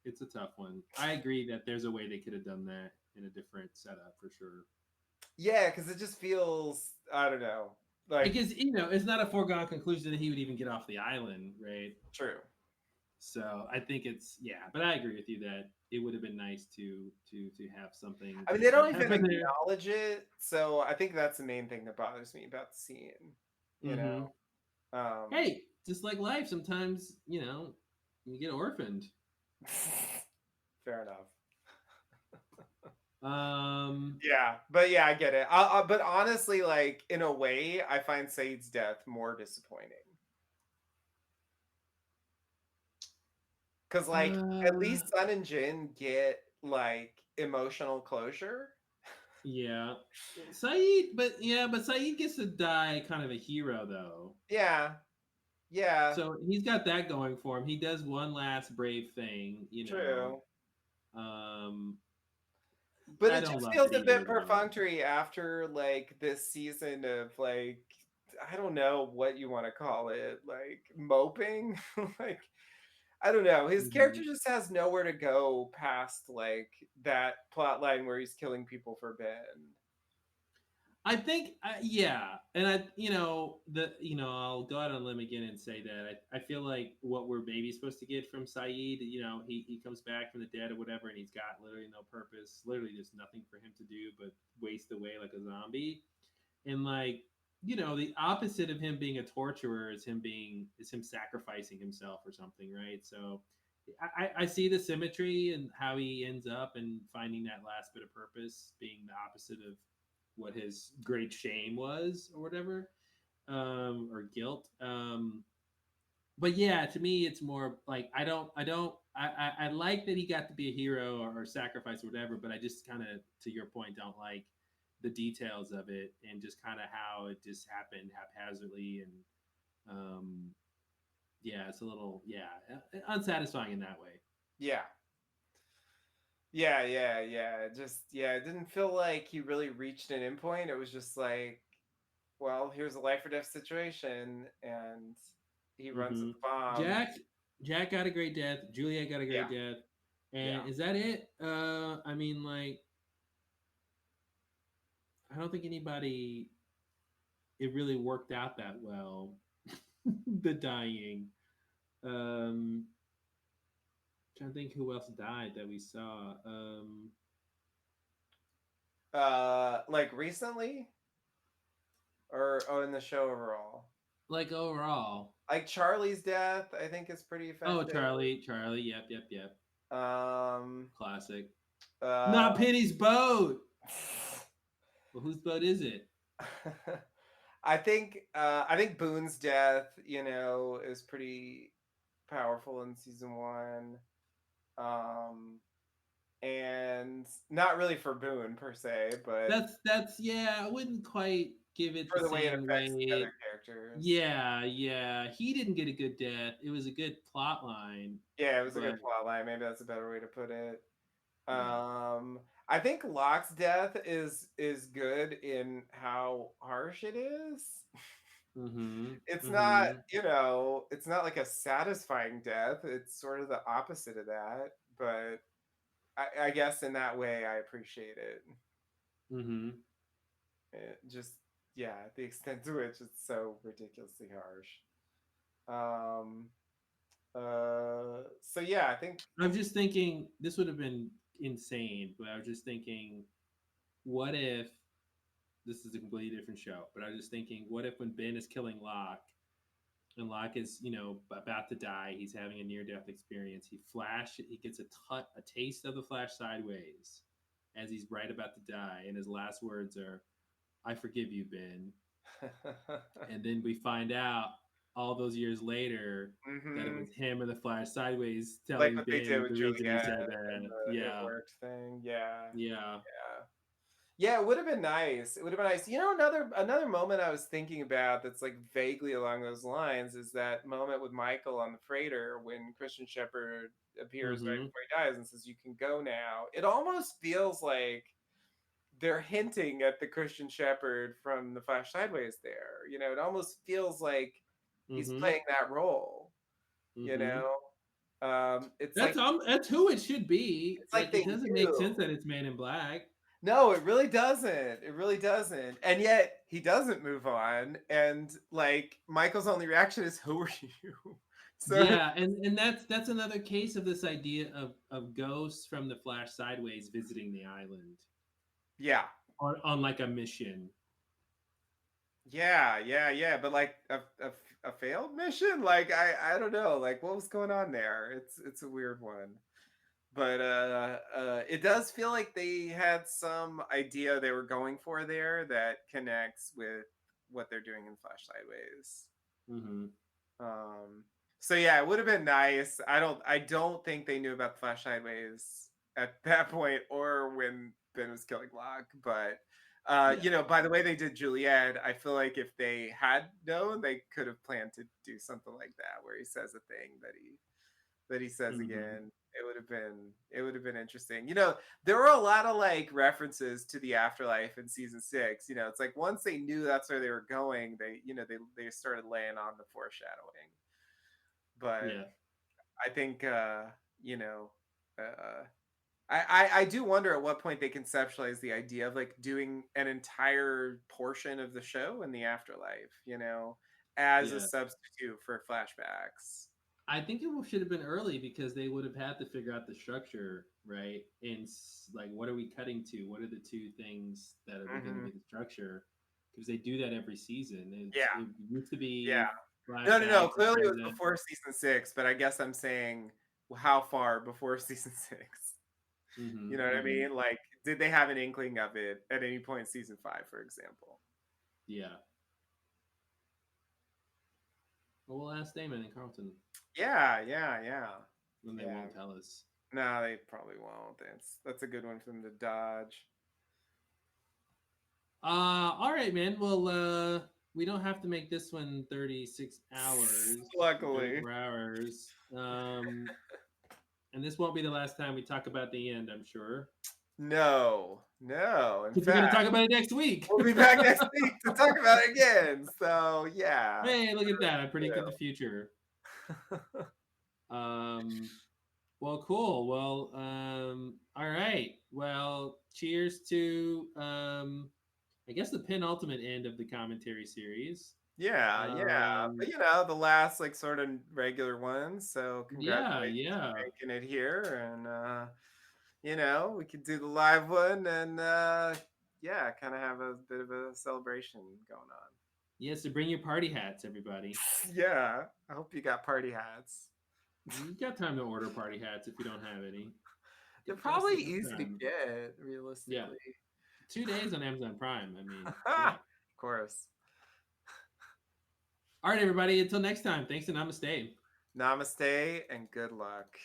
it's a tough one. I agree that there's a way they could have done that in a different setup for sure. yeah, because it just feels, I don't know, like, Because it's not a foregone conclusion that he would even get off the island, right? true. So I think it's yeah, but I agree with you that it would have been nice to have something I mean, they different don't even happen there. acknowledge it, so I think that's the main thing that bothers me about the scene. You know, Hmm. um, Hey, just like life, sometimes you get orphaned. fair enough. Um, Yeah, but yeah, I get it. But honestly, like in a way, I find Said's death more disappointing because, like, at uh, least Sun and Jin get like emotional closure. yeah, Saeed, but Saeed gets to die kind of a hero though. Yeah, yeah, So he's got that going for him. He does one last brave thing. true. Um, But I it don't just love feels that a he bit lives on. perfunctory after like this season of like, I don't know what you want to call it, like moping. Like, I don't know. His character Mhm. just has nowhere to go past like that plot line where he's killing people for Ben. I think, yeah, and I'll go out on a limb again and say that I feel like what we're maybe supposed to get from Saeed, he comes back from the dead or whatever, and he's got literally no purpose, literally just nothing for him to do but waste away like a zombie, and like the opposite of him being a torturer is him sacrificing himself or something, right? So I see the symmetry and how he ends up and finding that last bit of purpose being the opposite of what his great shame was or whatever, or guilt. But yeah, to me, it's more like I like that he got to be a hero or sacrifice or whatever, but I just kind of, to your point, don't like the details of it and just kind of how it just happened haphazardly and yeah, it's a little unsatisfying in that way. Yeah. Yeah. Just, yeah, it didn't feel like he really reached an endpoint. It was just like, well, here's a life or death situation, and he runs with Hmm. the bomb. Jack Jack got a great death. Juliet got a Yeah, great death. yeah. And is that it? I mean, like, I don't think anybody it really worked out that well. The dying. Um, Trying to think who else died that we saw. Like recently, or oh, in the show overall. Like overall. Like Charlie's death, I think is pretty Oh, effective. Charlie. Yep. Um, Classic. uh, Not Penny's boat. Well, whose boat is it? I think Boone's death, is pretty powerful in season one. Um, and not really for Boone per se, but That's yeah. I wouldn't quite give it for the the way it same affects the weight. other characters. Yeah. He didn't get a good death. It was a good plot line, Yeah, it was a but good plot line. Maybe that's a better way to put it. yeah. I think Locke's death is good in how harsh it is. Mm-hmm. It's not, Mm-hmm. it's not like a satisfying death. It's sort of the opposite of that. But I guess in that way, I appreciate it. Mm-hmm. Just, yeah, the extent to which it's so ridiculously harsh. Um, so yeah, I think, I'm just thinking this would have been insane, but I was just thinking, what if this is a completely different show? But I was just thinking, what if when Ben is killing Locke and Locke is, about to die, he's having a near-death experience. He gets a taste of the Flash sideways as he's right about to die, and his last words are, "I forgive you, Ben." And then we find out all those years later that it hmm was him and the Flash sideways like telling what they did Ben with the reason he Juliet said and that. the it Yeah, worked thing. Yeah, yeah. yeah. Yeah, it would have been nice. It would have been nice. Another moment I was thinking about that's like vaguely along those lines is that moment with Michael on the freighter when Christian Shepherd appears right Mm-hmm. before he dies and says, "You can go now." It almost feels like they're hinting at the Christian Shepherd from the Flash Sideways there. It almost feels like he's Mm-hmm. playing that role, you Mm-hmm. know? It's That's like that's who it should be. it's like Like, it they doesn't make knew. sense that it's Man in Black. No, it really doesn't. It really doesn't. And yet he doesn't move on. And like Michael's only reaction is, "Who are you?" So Yeah, and that's another case of this idea of ghosts from the Flash sideways visiting the island yeah. on like a mission. Yeah, yeah, yeah. But like a failed mission? Like I don't know. Like what was going on there? It's a weird one. But it does feel like they had some idea they were going for there that connects with what they're doing in Flash Sideways. Mm-hmm. Um, so yeah, it would have been nice. I don't think they knew about the Flash Sideways at that point or when Ben was killing Locke. But Yeah. by the way they did Juliet, I feel like if they had known, they could have planned to do something like that where he says a thing that he says Mm-hmm. again. It would have been interesting. There were a lot of like references to the afterlife in season 6. It's like once they knew that's where they were going, they started laying on the foreshadowing. But Yeah. I think you know, uh I do wonder at what point they conceptualize the idea of like doing an entire portion of the show in the afterlife, as a Yeah. substitute for flashbacks. I think it should have been early because they would have had to figure out the structure, right? And like, what are we cutting to? What are the two things that are going to hmm be the structure? Because they do that every season. Yeah, It used to yeah. be No, no, no. flashbacks and Clearly, it was present. before season 6, but I guess I'm saying how far before season 6. Mm-hmm, You know what I mm-hmm. mean? Like, did they have an inkling of it at any point in season 5, for example? Yeah. Well, we'll ask Damon and Carlton Yeah, yeah, yeah, when they yeah. won't tell us. No, they probably won't. That's a good one for them to dodge. All right, man. Well, we don't have to make this one 36 hours, Luckily, 34 hours. And this won't be the last time we talk about the end, I'm sure. no, no. In Because we're going to fact, talk about it next week. we'll be back next week to talk about it again. So yeah. Hey, look at that. I predict the future. Um, well, cool. Well, all right. Well, cheers to, I guess, the penultimate end of the commentary series. Yeah, yeah. Um, But the last like sort of regular one. So yeah, congratulations yeah. for making it here. And we could do the live one and yeah, kind of have a bit of a celebration going on. Yes, so bring your party hats, everybody. Yeah. I hope you got party hats. You got time to order party hats if you don't have any. They're Get just probably enough easy to time. get, Yeah, realistically. 2 days on Amazon Prime. I mean, Of yeah. course. All right, everybody. Until next time. Thanks and namaste. Namaste and good luck.